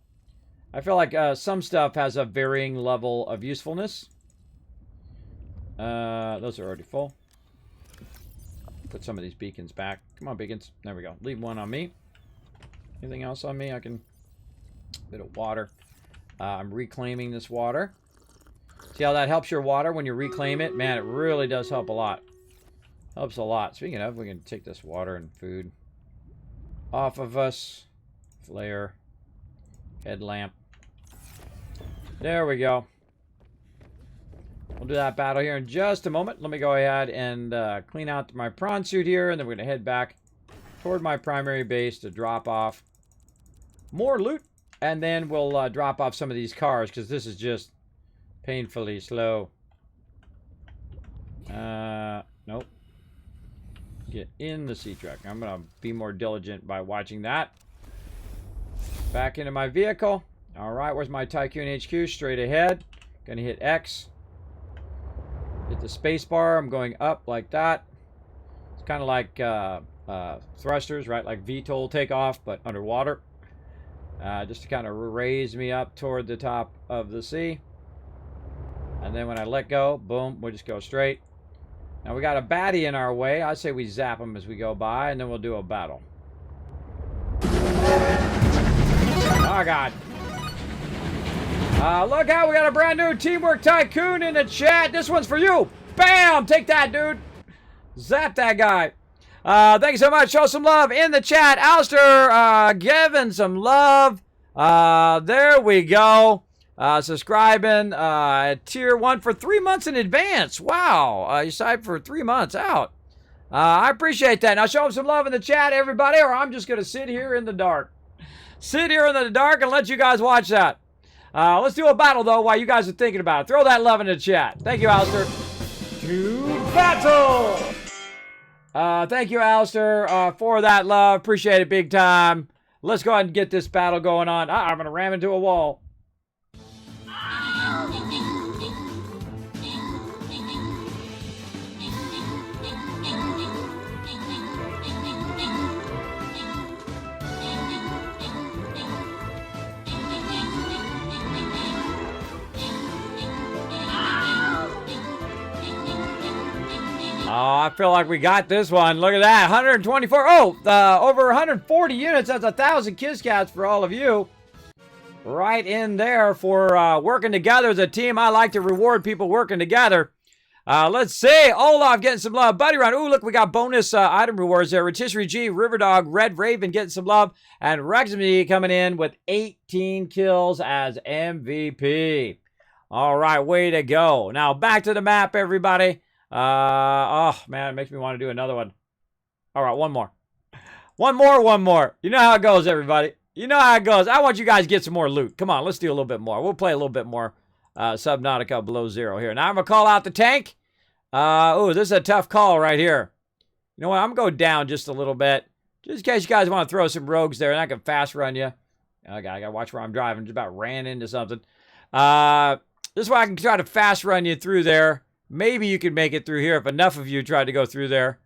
A: I feel like some stuff has a varying level of usefulness. Those are already full. Put some of these beacons back. Come on, beacons. There we go. Leave one on me. Anything else on me? I can... Bit of water. I'm reclaiming this water. See how that helps your water when you reclaim it? Man, it really does help a lot. Helps a lot. Speaking of, we can take this water and food off of us. Flare. Headlamp. There we go. We'll do that battle here in just a moment. Let me go ahead and clean out my prawn suit here, and then we're going to head back toward my primary base to drop off more loot, and then we'll drop off some of these cars, because this is just painfully slow. Nope. Get in the sea truck. I'm going to be more diligent by watching that. Back into my vehicle. Alright, where's my Tycoon HQ? Straight ahead. Gonna hit X. Hit the space bar. I'm going up like that. It's kind of like thrusters, right? Like VTOL takeoff, but underwater. Just to kind of raise me up toward the top of the sea. And then when I let go, boom, we'll just go straight. Now we got a baddie in our way. I say we zap him as we go by, and then we'll do a battle. Oh, God. Look out, we got a brand new Teamwork Tycoon in the chat. This one's for you. Bam! Take that, dude. Zap that guy. Thank you so much. Show some love in the chat. Alistair, giving some love. There we go. Subscribing. Tier 1 for 3 months in advance. Wow. You signed for 3 months out. I appreciate that. Now show some love in the chat, everybody, or I'm just going to sit here in the dark. Sit here in the dark and let you guys watch that. Let's do a battle, though, while you guys are thinking about it. Throw that love in the chat. Thank you, Alistair. To battle! Thank you, Alistair, for that love. Appreciate it big time. Let's go ahead and get this battle going on. I'm going to ram into a wall. Oh, I feel like we got this one. Look at that. 124. Oh, over 140 units. That's 1,000 Kiss Cats for all of you. Right in there for working together as a team. I like to reward people working together. Let's see. Olaf getting some love. Buddy Run. Ooh, look, we got bonus item rewards there. Rotisserie G, Riverdog, Red Raven getting some love. And Rexmy coming in with 18 kills as MVP. All right, way to go. Now, back to the map, everybody. Oh, man, it makes me want to do another one. All right, one more. One more. You know how it goes, everybody. You know how it goes. I want you guys to get some more loot. Come on, let's do a little bit more. We'll play a little bit more Subnautica Below Zero here. Now, I'm going to call out the tank. Oh, this is a tough call right here. know what? I'm going to go down just a little bit. Just in case you guys want to throw some rogues there, and I can fast run you. I got to watch where I'm driving. Just about ran into something. This way I can try to fast run you through there. Maybe you can make it through here if enough of you try to go through there.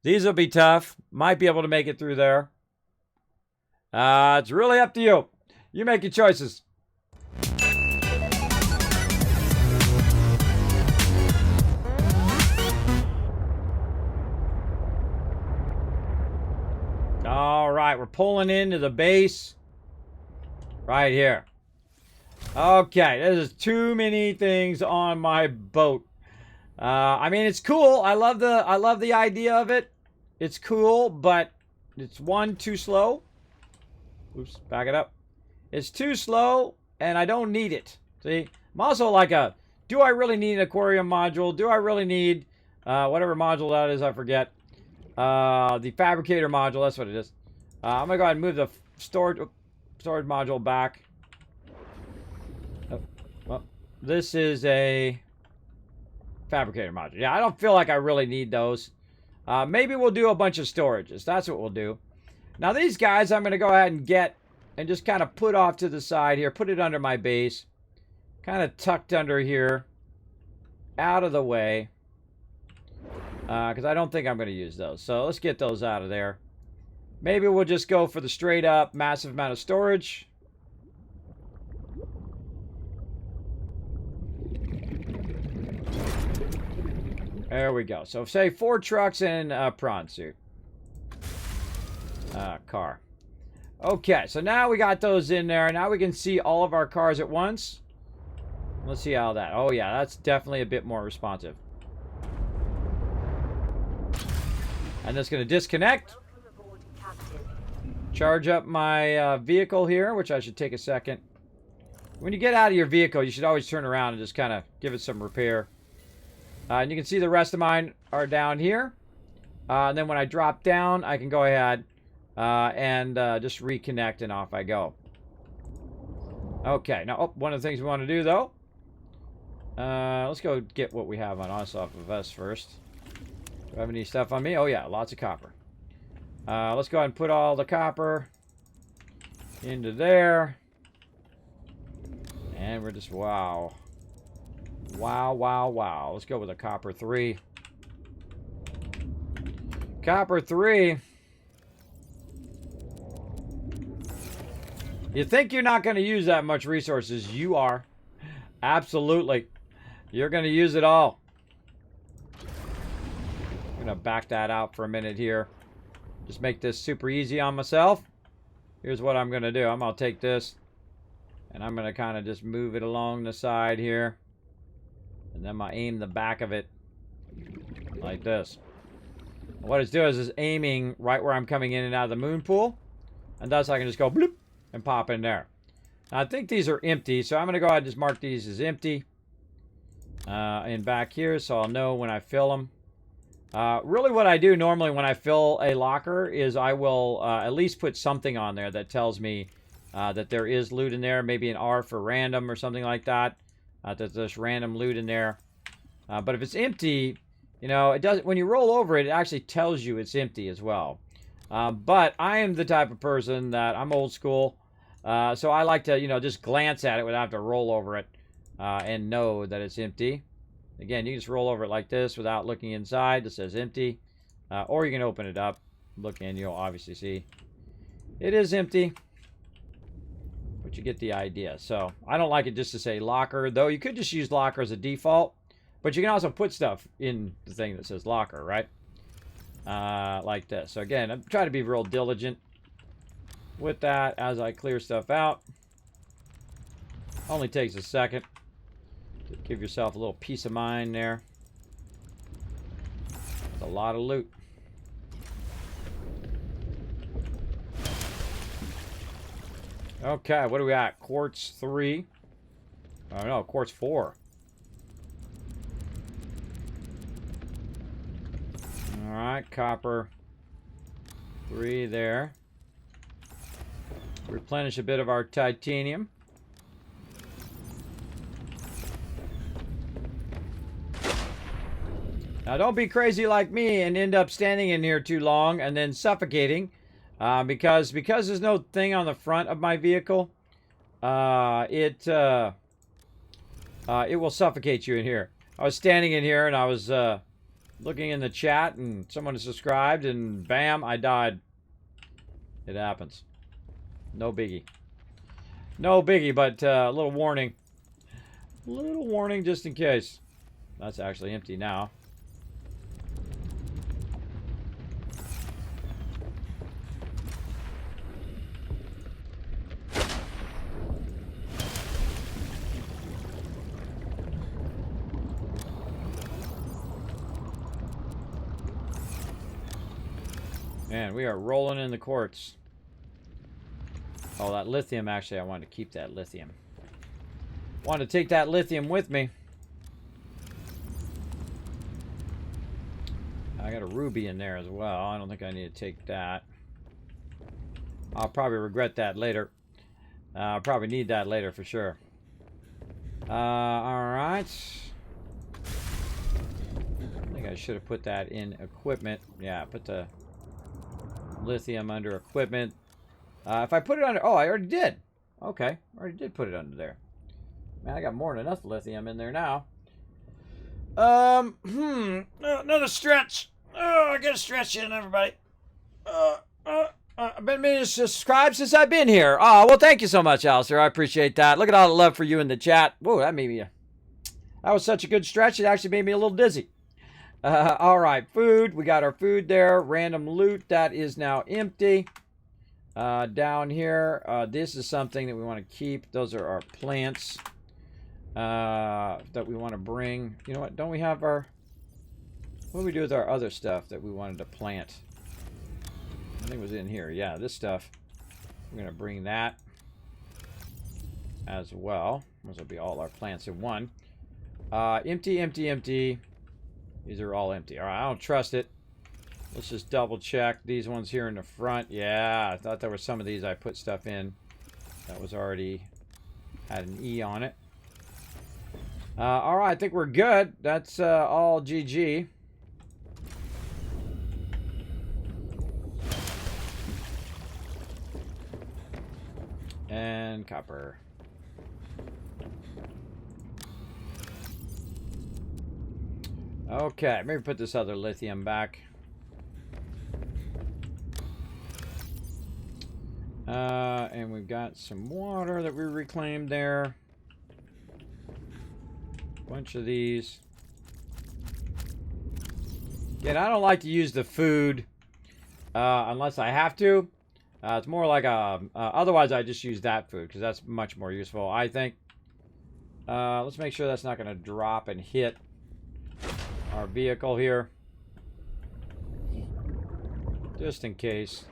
A: These will be tough. Might be able to make it through there. It's really up to you. You make your choices. All right, we're pulling into the base right here. Okay, there's too many things on my boat. I mean, it's cool. I love the idea of it. It's cool, but it's too slow. Oops, back it up. It's too slow, and I don't need it. See, I'm also like do I really need an aquarium module? Do I really need whatever module that is? I forget. The fabricator module. That's what it is. I'm gonna go ahead and move the storage module back. Oh, well, this is a fabricator module. Yeah, I don't feel like I really need those. Maybe we'll do a bunch of storages. That's what we'll do. Now these guys I'm going to go ahead and get and just kind of put off to the side here. Put it under my base. Kind of tucked under here. Out of the way. Because I don't think I'm going to use those. So let's get those out of there. Maybe we'll just go for the straight up massive amount of storage. There we go. So say 4 trucks and a prawn suit. Car. Okay, so now we got those in there. Now we can see all of our cars at once. Let's see how that... Oh yeah, that's definitely a bit more responsive. And that's going to disconnect. Charge up my vehicle here, which I should take a second. When you get out of your vehicle, you should always turn around and just kind of give it some repair. And you can see the rest of mine are down here. And then when I drop down, I can go ahead and just reconnect and off I go. Okay, now one of the things we want to do though. Let's go get what we have on us off of us first. Do I have any stuff on me? Oh yeah, lots of copper. Let's go ahead and put all the copper into there. And we're just, wow. Wow, wow, wow. Let's go with a copper 3. Copper 3. You think you're not going to use that much resources. You are. Absolutely. You're going to use it all. I'm going to back that out for a minute here. Just make this super easy on myself. Here's what I'm going to do. I'm going to take this. And I'm going to kind of just move it along the side here. And then I'm going to aim the back of it. Like this. What it's doing is aiming right where I'm coming in and out of the moon pool. And thus I can just go bloop and pop in there. Now I think these are empty. So I'm going to go ahead and just mark these as empty. And back here so I'll know when I fill them. Really what I do normally when I fill a locker is I will at least put something on there that tells me that there is loot in there. Maybe an R for random or something like that. That there's random loot in there. But if it's empty, you know, it does. When you roll over it, it actually tells you it's empty as well. But I am the type of person that I'm old school. So I like to, you know, just glance at it without having to roll over it and know that it's empty. Again, you can just roll over it like this without looking inside. It says empty. Or you can open it up. Look in, you'll obviously see it is empty. But you get the idea. So I don't like it just to say locker, though you could just use locker as a default. But you can also put stuff in the thing that says locker, right? Like this. So again, I'm trying to be real diligent with that as I clear stuff out. Only takes a second. Give yourself a little peace of mind there. It's a lot of loot. Okay, what do we got? Quartz 3. Oh no, quartz 4. Alright, copper 3 there. Replenish a bit of our titanium. Now, don't be crazy like me and end up standing in here too long and then suffocating. Because there's no thing on the front of my vehicle, it will suffocate you in here. I was standing in here and I was looking in the chat and someone subscribed and bam, I died. It happens. No biggie. No biggie, but a little warning. Little warning just in case. That's actually empty now. Man, we are rolling in the quartz. Oh, that lithium, actually, I wanted to keep that lithium. Wanted to take that lithium with me. I got a ruby in there as well. I don't think I need to take that. I'll probably regret that later. I'll probably need that later for sure. Alright. I think I should have put that in equipment. Yeah, put the lithium under equipment. If I put it under... Oh, I already did. Okay. I already did put it under there. Man, I got more than enough lithium in there now. Another stretch. Oh, I gotta stretch in, everybody. I've been meaning to subscribe since I've been here. Oh, well, thank you so much, Alistair. I appreciate that. Look at all the love for you in the chat. Whoa, that made me... that was such a good stretch, it actually made me a little dizzy. Alright, food. We got our food there. Random loot. That is now empty. Down here, this is something that we want to keep. Those are our plants that we want to bring. You know what? Don't we have our... What do we do with our other stuff that we wanted to plant? I think it was in here. Yeah, this stuff. We're going to bring that as well. Those will be all our plants in one. Empty, empty, empty. These are all empty. All right, I don't trust it. Let's just double check. These ones here in the front. Yeah, I thought there were some of these I put stuff in that was already had an E on it. All right, I think we're good. That's all GG. And copper. Okay, maybe put this other lithium back. And we've got some water that we reclaimed there. Bunch of these. Again, I don't like to use the food unless I have to. It's more like a... otherwise, I just use that food because that's much more useful, I think. Let's make sure that's not going to drop and hit our vehicle here. Just in case.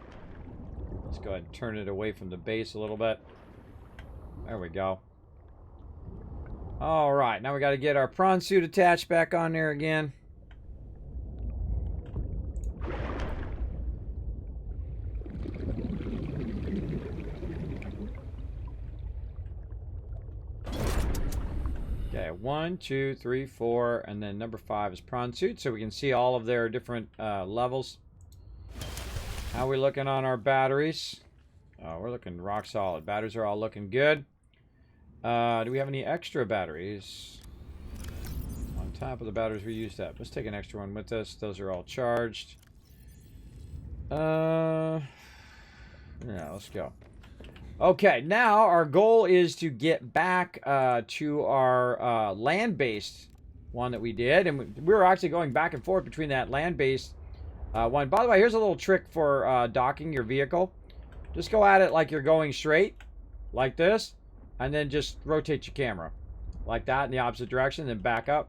A: Let's go ahead and turn it away from the base a little bit. There we go. Alright, now we got to get our prawn suit attached back on there again. Okay, 1, 2, 3, 4, and then number 5 is prawn suit, so we can see all of their different levels. How are we looking on our batteries? Oh, we're looking rock solid. Batteries are all looking good. Do we have any extra batteries? On top of the batteries we used up. Let's take an extra one with us. Those are all charged. Yeah, let's go. Okay, now our goal is to get back to our land-based one that we did. And we were actually going back and forth between that land-based one. By the way, here's a little trick for docking your vehicle. Just go at it like you're going straight, like this, and then just rotate your camera like that in the opposite direction, then back up,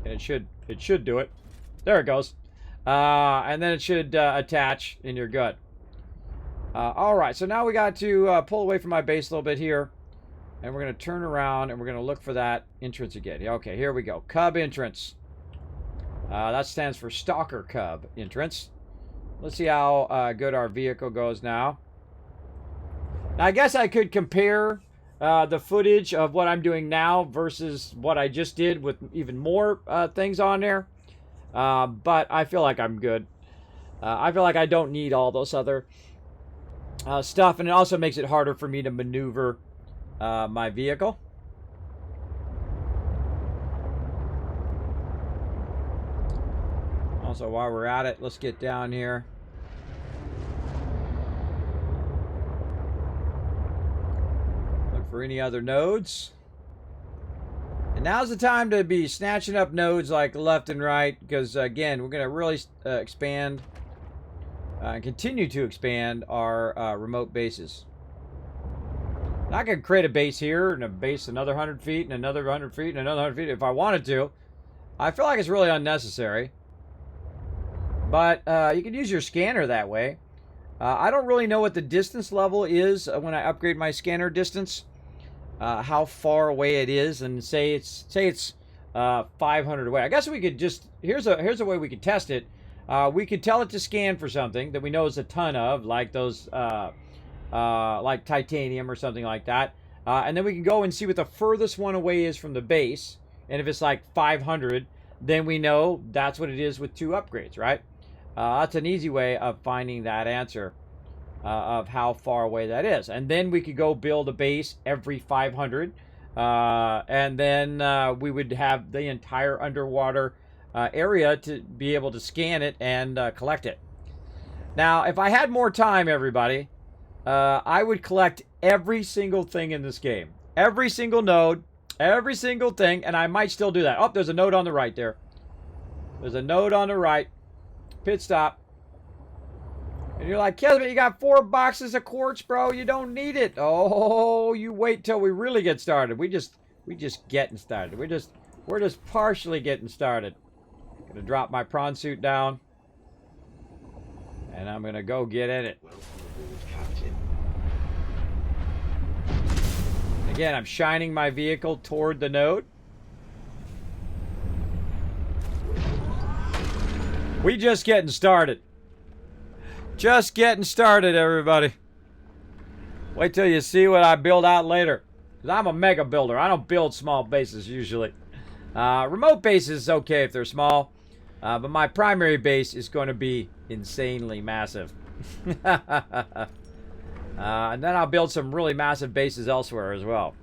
A: and it should do it. There it goes, and then it should attach, and you're good. All right, so now we got to pull away from my base a little bit here, and we're going to turn around and we're going to look for that entrance again. Okay, here we go. Cub entrance. That stands for Stalker Cub entrance. Let's see how good our vehicle goes now. Now, I guess I could compare the footage of what I'm doing now versus what I just did with even more things on there. But I feel like I'm good. I feel like I don't need all those other stuff, and it also makes it harder for me to maneuver my vehicle. Also, while we're at it, let's get down here. Look for any other nodes. And now's the time to be snatching up nodes like left and right, because again, we're going to really expand and continue to expand our remote bases. And I could create a base here, and a base another 100 feet, and another 100 feet, and another 100 feet if I wanted to. I feel like it's really unnecessary. But you can use your scanner that way. I don't really know what the distance level is when I upgrade my scanner distance. How far away it is, and say it's 500 away. I guess we could just here's a way we could test it. We could tell it to scan for something that we know is a ton of, like those like titanium or something like that, and then we can go and see what the furthest one away is from the base. And if it's like 500, then we know that's what it is with 2 upgrades, right? That's an easy way of finding that answer. Of how far away that is. And then we could go build a base every 500. And then we would have the entire underwater area to be able to scan it and collect it. Now, if I had more time, everybody, I would collect every single thing in this game. Every single node, every single thing, and I might still do that. Oh, there's a node on the right there. There's a node on the right. Pit stop. And you're like, Kismet, you got 4 boxes of quartz, bro. You don't need it. Oh, you wait till we really get started. We just getting started. We're just partially getting started. Gonna drop my prawn suit down, and I'm gonna go get in it.
D: Welcome aboard, Captain.
A: Again, I'm shining my vehicle toward the node. We just getting started. Just getting started, everybody. Wait till you see what I build out later. Because I'm a mega builder. I don't build small bases usually. Remote bases is okay if they're small. But my primary base is going to be insanely massive. And then I'll build some really massive bases elsewhere as well.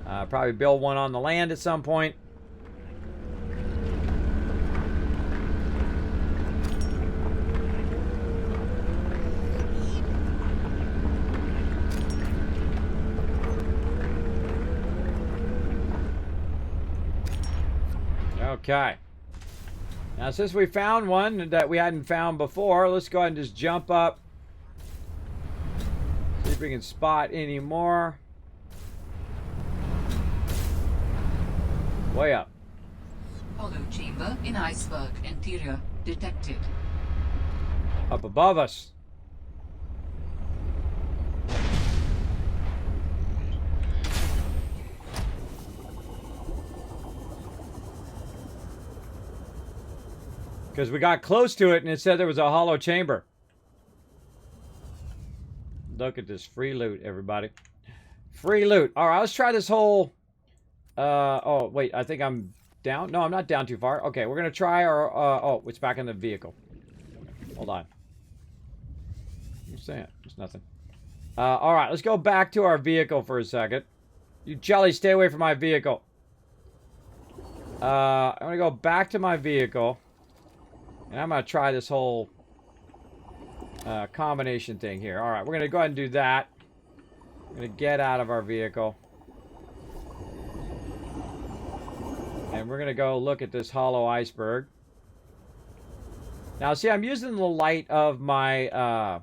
A: Probably build one on the land at some point. Okay. Now, since we found one that we hadn't found before, let's go ahead and just jump up. See if we can spot any more. Way up.
C: Hollow chamber in iceberg interior detected.
A: Up above us. Because we got close to it and it said there was a hollow chamber. Look at this free loot, everybody. Free loot. All right, let's try this whole... oh, wait, I think I'm down. No, I'm not down too far. Okay, we're going to try our... oh, it's back in the vehicle. Hold on. What's that? There's nothing. All right, let's go back to our vehicle for a second. You jelly, stay away from my vehicle. I'm going to go back to my vehicle. And I'm going to try this whole combination thing here. All right, we're going to go ahead and do that. I'm going to get out of our vehicle. And we're going to go look at this hollow iceberg. Now, see, I'm using the light of my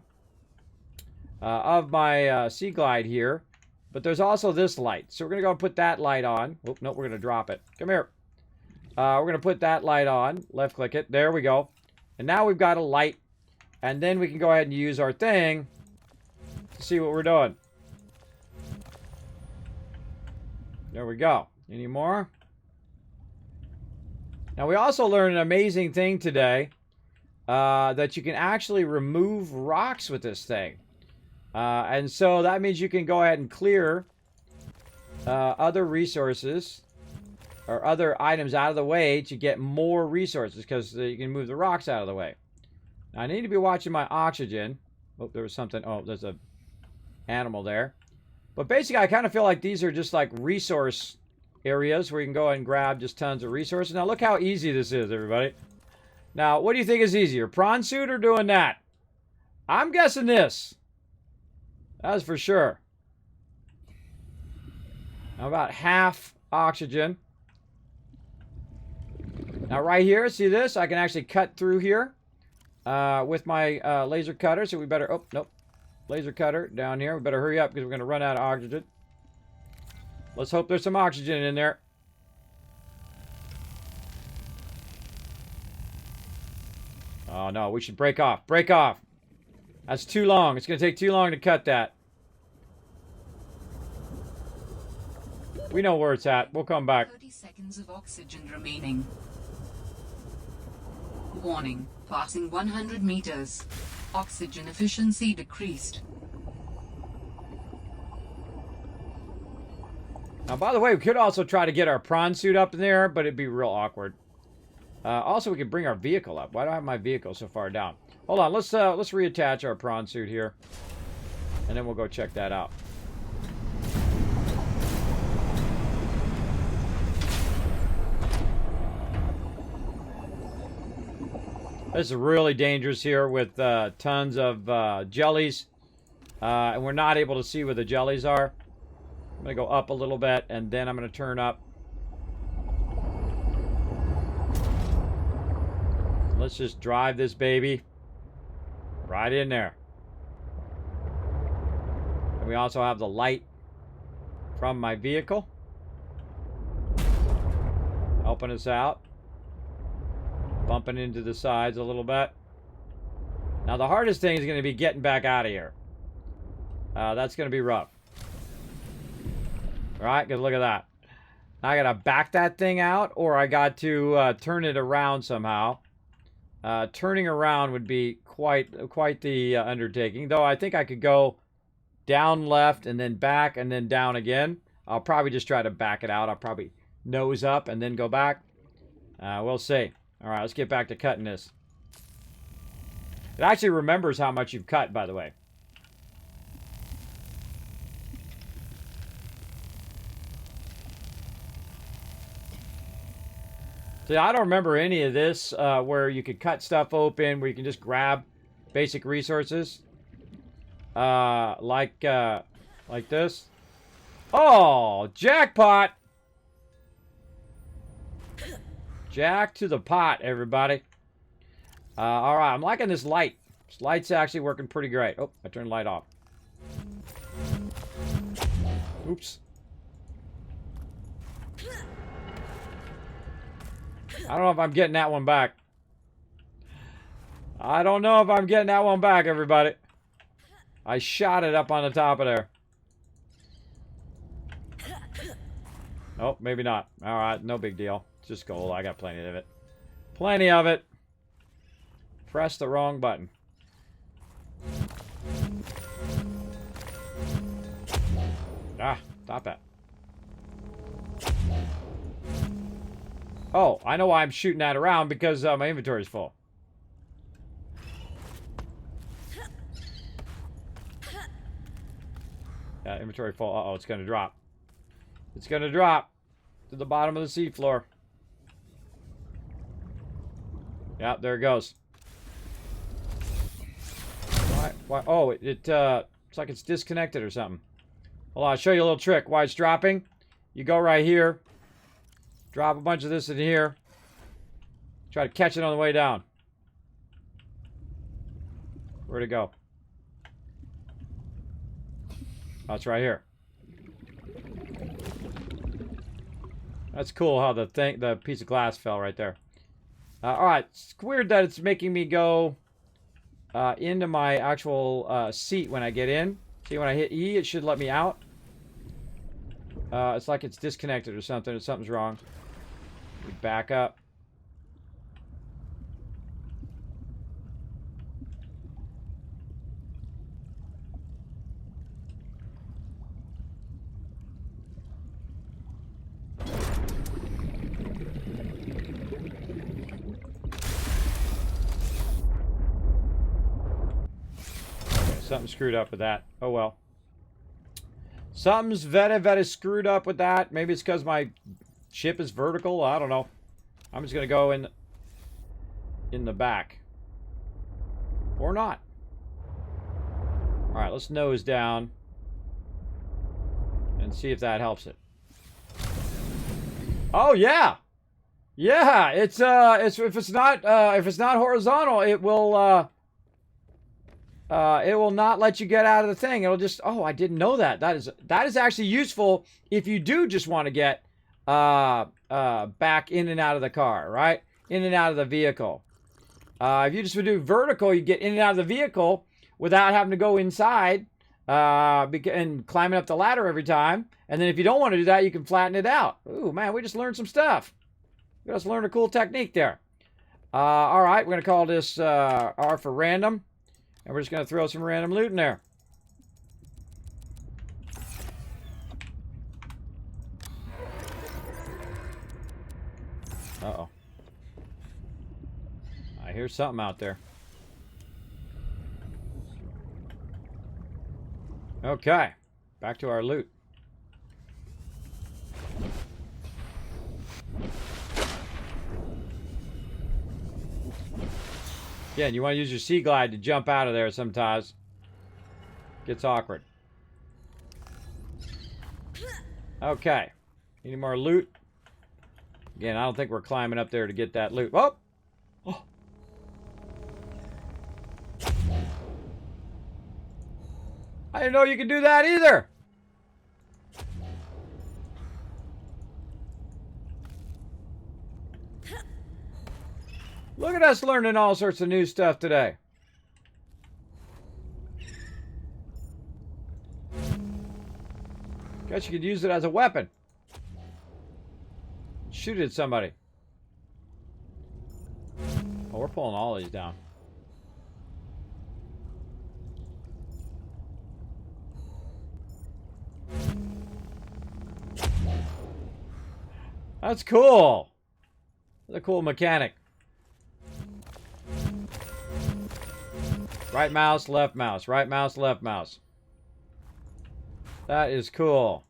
A: Sea Glide here. But there's also this light. So we're going to go and put that light on. Oh, no, we're going to drop it. Come here. We're going to put that light on. Left click it. There we go. And now we've got a light. And then we can go ahead and use our thing to see what we're doing. There we go. Any more? Now we also learned an amazing thing today. That you can actually remove rocks with this thing. And so that means you can go ahead and clear other resources or other items out of the way to get more resources, because you can move the rocks out of the way. Now, I need to be watching my oxygen. Oh, there was something. Oh, there's a animal there. But basically, I kind of feel like these are just like resource areas where you can go and grab just tons of resources. Now, look how easy this is, everybody. Now, what do you think is easier, prawn suit or doing that? I'm guessing this. That's for sure. Now, about half oxygen. Now, right here, see this? I can actually cut through here with my laser cutter. So we better... Oh, nope. Laser cutter down here. We better hurry up because we're going to run out of oxygen. Let's hope there's some oxygen in there. Oh, no. We should break off. Break off. That's too long. It's going to take too long to cut that. We know where it's at. We'll come back.
C: 30 seconds of oxygen remaining. Warning. Passing 100 meters. Oxygen efficiency decreased.
A: Now, by the way, we could also try to get our prawn suit up in there, but it'd be real awkward. Also, we could bring our vehicle up. Why do I have my vehicle so far down? Hold on, let's reattach our prawn suit here, and then we'll go check that out. This is really dangerous here with tons of jellies, and we're not able to see where the jellies are. I'm going to go up a little bit, and then I'm going to turn up. Let's just drive this baby right in there. And we also have the light from my vehicle helping us out. Bumping into the sides a little bit. Now, the hardest thing is going to be getting back out of here. That's going to be rough. All right, because look at that. Now I got to back that thing out, or I got to turn it around somehow. Turning around would be quite the undertaking. Though I think I could go down left and then back and then down again. I'll probably just try to back it out. I'll probably nose up and then go back. We'll see. All right, let's get back to cutting this. It actually remembers how much you've cut, by the way. See, I don't remember any of this where you could cut stuff open, where you can just grab basic resources. Like this. Oh, jackpot! Jack to the pot, everybody. All right, I'm liking this light. This light's actually working pretty great. Oh, I turned the light off. Oops. I don't know if I'm getting that one back. I don't know if I'm getting that one back, everybody. I shot it up on the top of there. Oh, maybe not. All right, no big deal. It's just gold. I got plenty of it. Plenty of it. Press the wrong button. Ah, stop that. Oh, I know why I'm shooting that around, because my inventory is full. Inventory full. Uh-oh, it's going to drop. It's going to drop to the bottom of the seafloor. Yeah, there it goes. Why? Oh, it's like it's disconnected or something. Hold on, I'll show you a little trick. Why it's dropping. You go right here. Drop a bunch of this in here. Try to catch it on the way down. Where'd it go? Oh, it's right here. That's cool how the piece of glass fell right there. Alright, it's weird that it's making me go into my actual seat when I get in. See, when I hit E, it should let me out. It's like it's disconnected or something, or something's wrong. We back up. something screwed up with that. Oh well. Something's very screwed up with that. Maybe it's because my ship is vertical. I don't know. I'm just gonna go in the back. Or not. Alright, let's nose down. And see if that helps it. Oh yeah! Yeah, it's if it's not horizontal, it will not let you get out of the thing. It'll just, oh, I didn't know that. That is actually useful if you do just want to get back in and out of the car, right? In and out of the vehicle. If you just would do vertical, you get in and out of the vehicle without having to go inside and climbing up the ladder every time. And then if you don't want to do that, you can flatten it out. Ooh, man, we just learned some stuff. We just learned a cool technique there. All right, we're going to call this R for random. And we're just going to throw some random loot in there. Uh-oh. I hear something out there. Okay. Back to our loot. Again, you want to use your sea glide to jump out of there sometimes. Gets awkward. Okay. Any more loot? Again, I don't think we're climbing up there to get that loot. Oh! Oh! I didn't know you could do that either! Look at us learning all sorts of new stuff today. Guess you could use it as a weapon. Shoot at somebody. Oh, we're pulling all these down. That's cool. That's a cool mechanic. Right mouse, left mouse. Right mouse, left mouse. That is cool.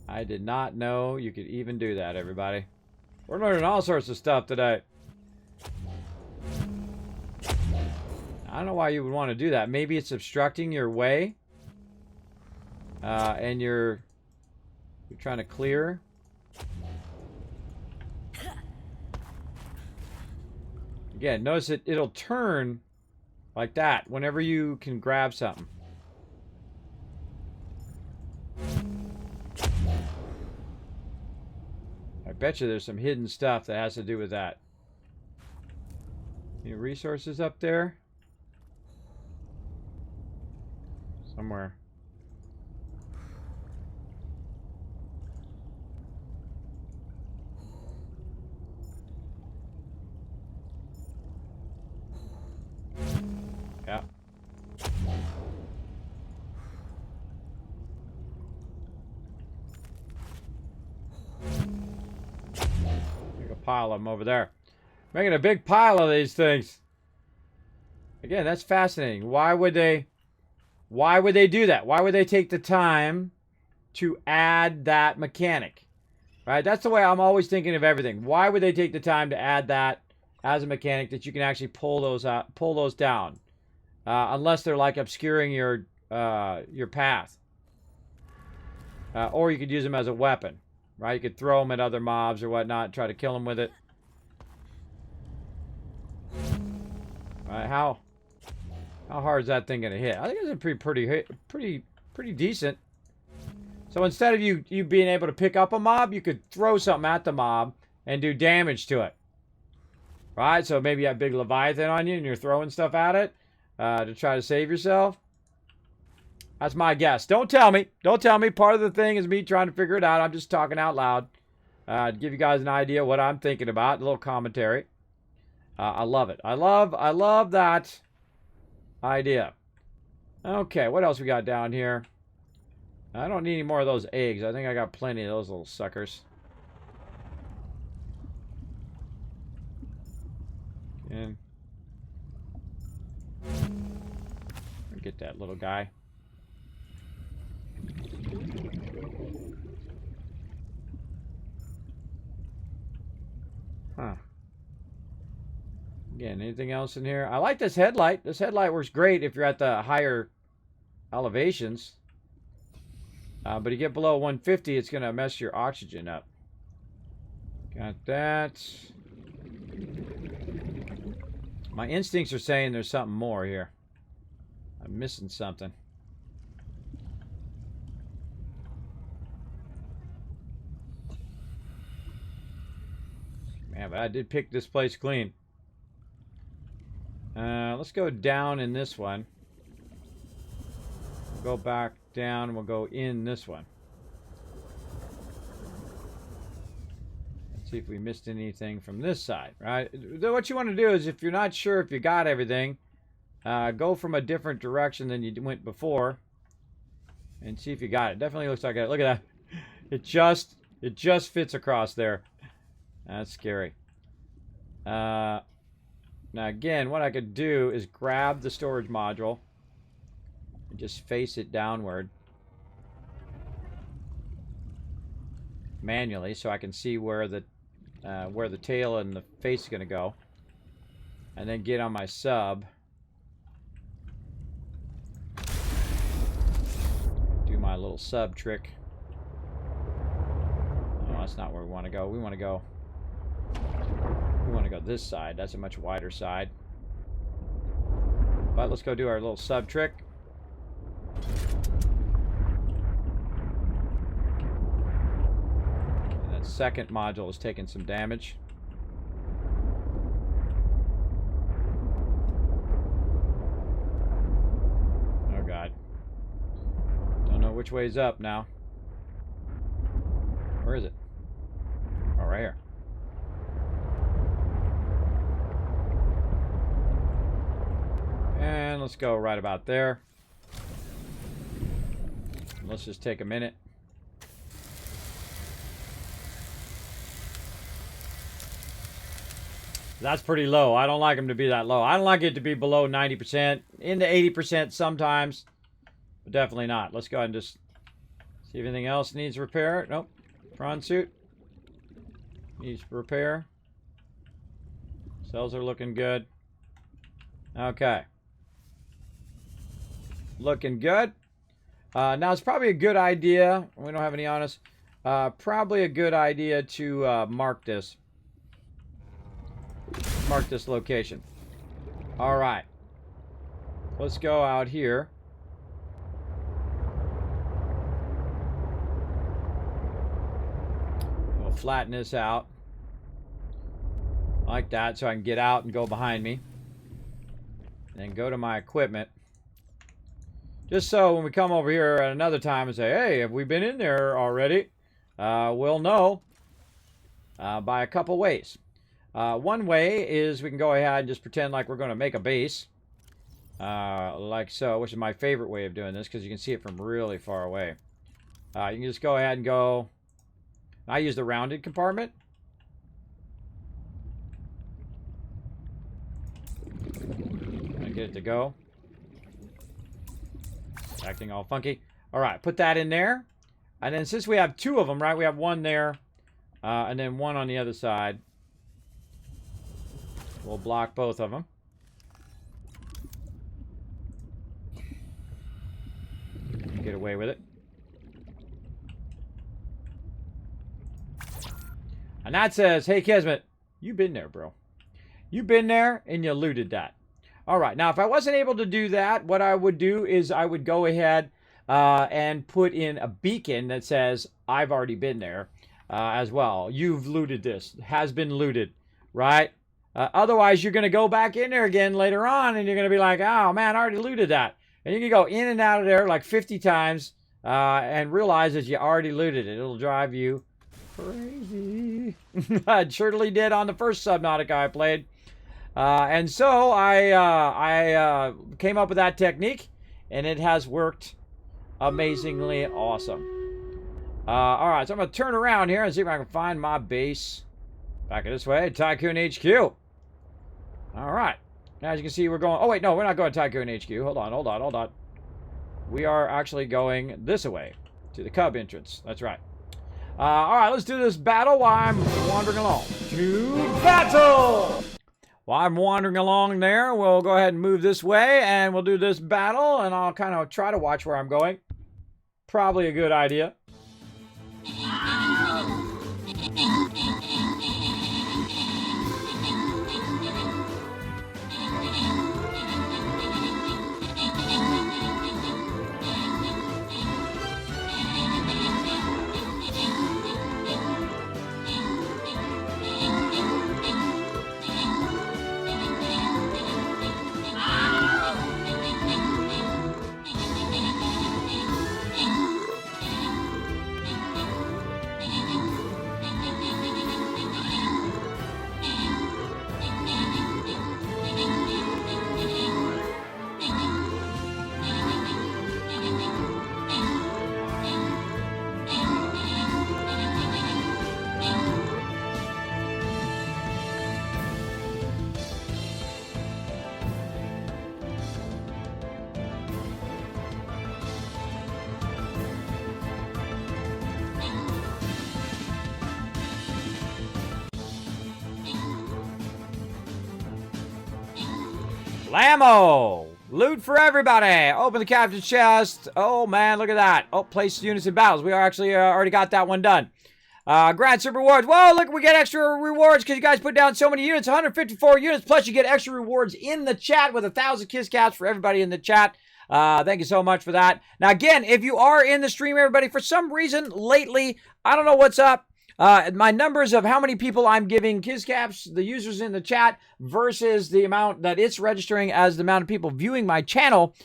A: I did not know you could even do that, everybody. We're learning all sorts of stuff today. I don't know why you would want to do that. Maybe it's obstructing your way. And you're trying to clear. Again, notice it'll turn like that whenever you can grab something. I bet you there's some hidden stuff that has to do with that. Any resources up there? Somewhere. Yeah. Make a pile of them over there. Making a big pile of these things. Again, that's fascinating. Why would they do that? Why would they take the time to add that mechanic? Right? That's the way I'm always thinking of everything. Why would they take the time to add that as a mechanic that you can actually pull those down? Unless they're like obscuring your path. Or you could use them as a weapon. Right? You could throw them at other mobs or whatnot and try to kill them with it. Alright, how hard is that thing gonna hit? I think it's pretty decent. So instead of you being able to pick up a mob, you could throw something at the mob and do damage to it. Right? So maybe you have big Leviathan on you and you're throwing stuff at it to try to save yourself. That's my guess. Don't tell me. Don't tell me. Part of the thing is me trying to figure it out. I'm just talking out loud to give you guys an idea what I'm thinking about. A little commentary. I love it. I love that idea. Okay, what else we got down here? I don't need any more of those eggs. I think I got plenty of those little suckers. And Get that little guy. Huh. Again, anything else in here? I like this headlight. This headlight works great if you're at the higher elevations. But you get below 150, it's going to mess your oxygen up. Got that. My instincts are saying there's something more here. I'm missing something. Man, but I did pick this place clean. Let's go down in this one. We'll go back down and we'll go in this one. Let's see if we missed anything from this side, right? What you want to do is, if you're not sure if you got everything, go from a different direction than you went before and see if you got it. Definitely looks like it. Look at that. It just fits across there. That's scary. Now again, what I could do is grab the storage module and just face it downward manually, so I can see where the tail and the face is going to go, and then get on my sub, do my little sub trick. No, that's not where we want to go. We want to go this side. That's a much wider side. But let's go do our little sub trick. And that second module is taking some damage. Oh god. Don't know which way's up now. Where is it? Oh, right here. And let's go right about there. Let's just take a minute. That's pretty low. I don't like them to be that low. I don't like it to be below 90%, into 80% sometimes, but definitely not. Let's go ahead and just see if anything else needs repair. Nope. Prawn suit needs repair. Cells are looking good. Okay. Looking good. Now it's probably a good idea. We don't have any on us. Probably a good idea to mark this. Mark this location. All right. Let's go out here. We'll flatten this out like that, so I can get out and go behind me. And then go to my equipment. Just so when we come over here at another time and say, hey, have we been in there already? We'll know by a couple ways. One way is we can go ahead and just pretend like we're going to make a base. Like so, which is my favorite way of doing this because you can see it from really far away. You can just go ahead and go. I use the rounded compartment. Get it to go. Acting all funky. Alright, put that in there. And then since we have two of them, right, we have one there and then one on the other side. We'll block both of them. Get away with it. And that says, hey Kismet, you been there, bro. You been there and you looted that. Alright, now if I wasn't able to do that, what I would do is I would go ahead and put in a beacon that says, I've already been there as well. You've looted this. Has been looted, right? Otherwise, you're going to go back in there again later on and you're going to be like, oh man, I already looted that. And you can go in and out of there like 50 times and realize that you already looted it. It'll drive you crazy. I surely did on the first Subnautica I played. And so I came up with that technique, and it has worked amazingly awesome. All right, so I'm going to turn around here and see if I can find my base. Back this way, Tycoon HQ. All right. As you can see, we're going... Oh, wait, no, we're not going to Tycoon HQ. Hold on. We are actually going this way, to the Cub entrance. That's right. All right, let's do this battle while I'm wandering along. To battle! While I'm wandering along there, we'll go ahead and move this way, and we'll do this battle, and I'll kind of try to watch where I'm going. Probably a good idea. Blammo! Loot for everybody! Open the captain's chest. Oh, man, look at that. Oh, place units in battles. We are actually already got that one done. Grant super rewards. Whoa, look, we get extra rewards because you guys put down so many units. 154 units, plus you get extra rewards in the chat with 1,000 kiss caps for everybody in the chat. Thank you so much for that. Now, again, if you are in the stream, everybody, for some reason lately, I don't know what's up. My numbers of how many people I'm giving kiss caps, the users in the chat, versus the amount that it's registering as the amount of people viewing my channel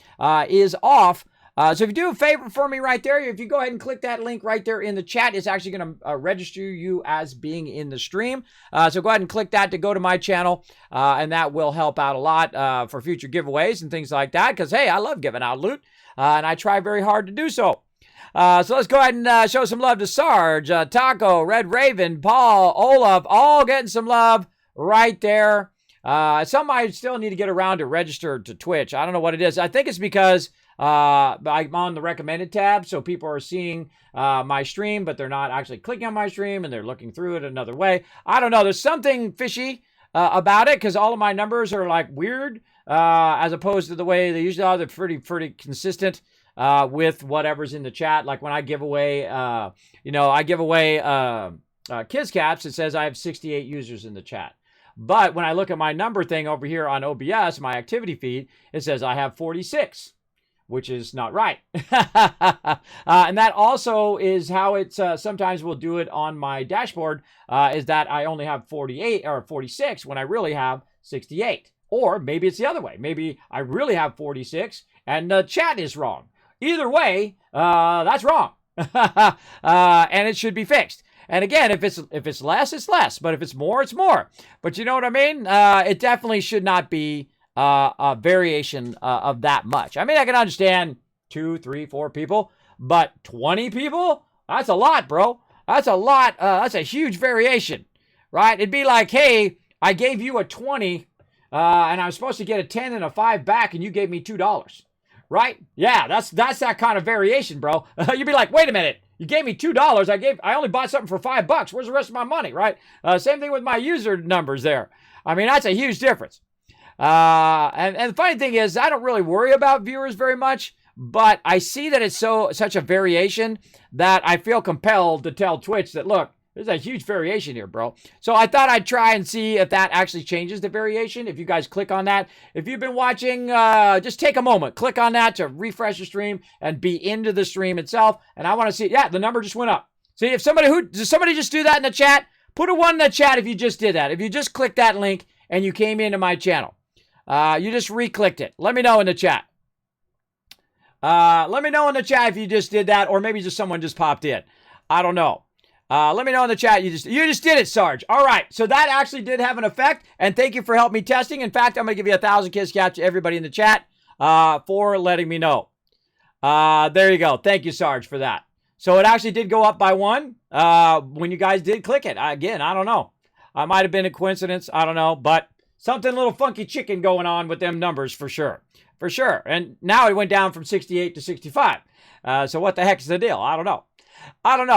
A: is off. So if you do a favor for me right there, if you go ahead and click that link right there in the chat, it's actually going to register you as being in the stream. So go ahead and click that to go to my channel, and that will help out a lot for future giveaways and things like that. Because, hey, I love giving out loot, and I try very hard to do so. So let's go ahead and show some love to Sarge, Taco, Red Raven, Paul, Olaf, all getting some love right there. Some I still need to get around to register to Twitch. I don't know what it is. I think it's because I'm on the recommended tab, so people are seeing my stream, but they're not actually clicking on my stream, and they're looking through it another way. I don't know. There's something fishy about it, because all of my numbers are like weird, as opposed to the way they usually are. They're pretty consistent. With whatever's in the chat. Like when I give away, I give away kiss caps, it says I have 68 users in the chat. But when I look at my number thing over here on OBS, my activity feed, it says I have 46, which is not right. And that also is how it sometimes will do it on my dashboard, is that I only have 48 or 46 when I really have 68. Or maybe it's the other way. Maybe I really have 46 and the chat is wrong. Either way, that's wrong, and it should be fixed. And again, if it's less, it's less. But if it's more, it's more. But you know what I mean? It definitely should not be a variation of that much. I mean, I can understand 2, 3, 4 people, but 20 people? That's a lot, bro. That's a lot. That's a huge variation, right? It'd be like, hey, I gave you a 20, and I'm supposed to get a 10 and a 5 back, and you gave me $2. Right? Yeah, that's that kind of variation, bro. You'd be like, wait a minute, you gave me $2. I only bought something for $5. Where's the rest of my money, right? Same thing with my user numbers there. I mean, that's a huge difference. And the funny thing is, I don't really worry about viewers very much, but I see that it's such a variation that I feel compelled to tell Twitch that, look, there's a huge variation here, bro. So I thought I'd try and see if that actually changes the variation. If you guys click on that. If you've been watching, just take a moment. Click on that to refresh the stream and be into the stream itself. And I want to see, yeah, the number just went up. See, if does somebody just do that in the chat? Put a 1 in the chat if you just did that. If you just clicked that link and you came into my channel. You just re-clicked it. Let me know in the chat. Let me know in the chat if you just did that, or maybe just someone just popped in. I don't know. Let me know in the chat. You just did it, Sarge. All right. So that actually did have an effect. And thank you for helping me testing. In fact, I'm going to give you 1,000 kiss caps to everybody in the chat for letting me know. There you go. Thank you, Sarge, for that. So it actually did go up by 1 when you guys did click it. Again, I don't know. Might have been a coincidence. I don't know. But Something a little funky chicken going on with them numbers for sure. For sure. And now it went down from 68 to 65. So what the heck is the deal? I don't know.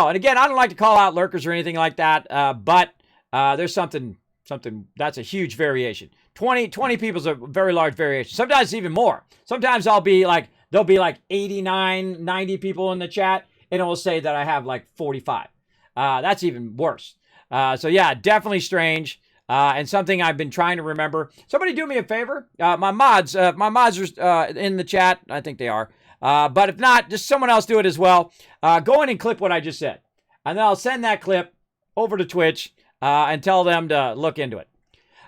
A: And again, I don't like to call out lurkers or anything like that, but there's something that's a huge variation. 20 people is a very large variation. Sometimes even more. Sometimes there'll be like 89, 90 people in the chat, and it will say that I have like 45. That's even worse. So yeah, definitely strange. And something I've been trying to remember. Somebody do me a favor. My mods are in the chat. I think they are. But if not, just someone else do it as well. Go in and clip what I just said. And then I'll send that clip over to Twitch and tell them to look into it.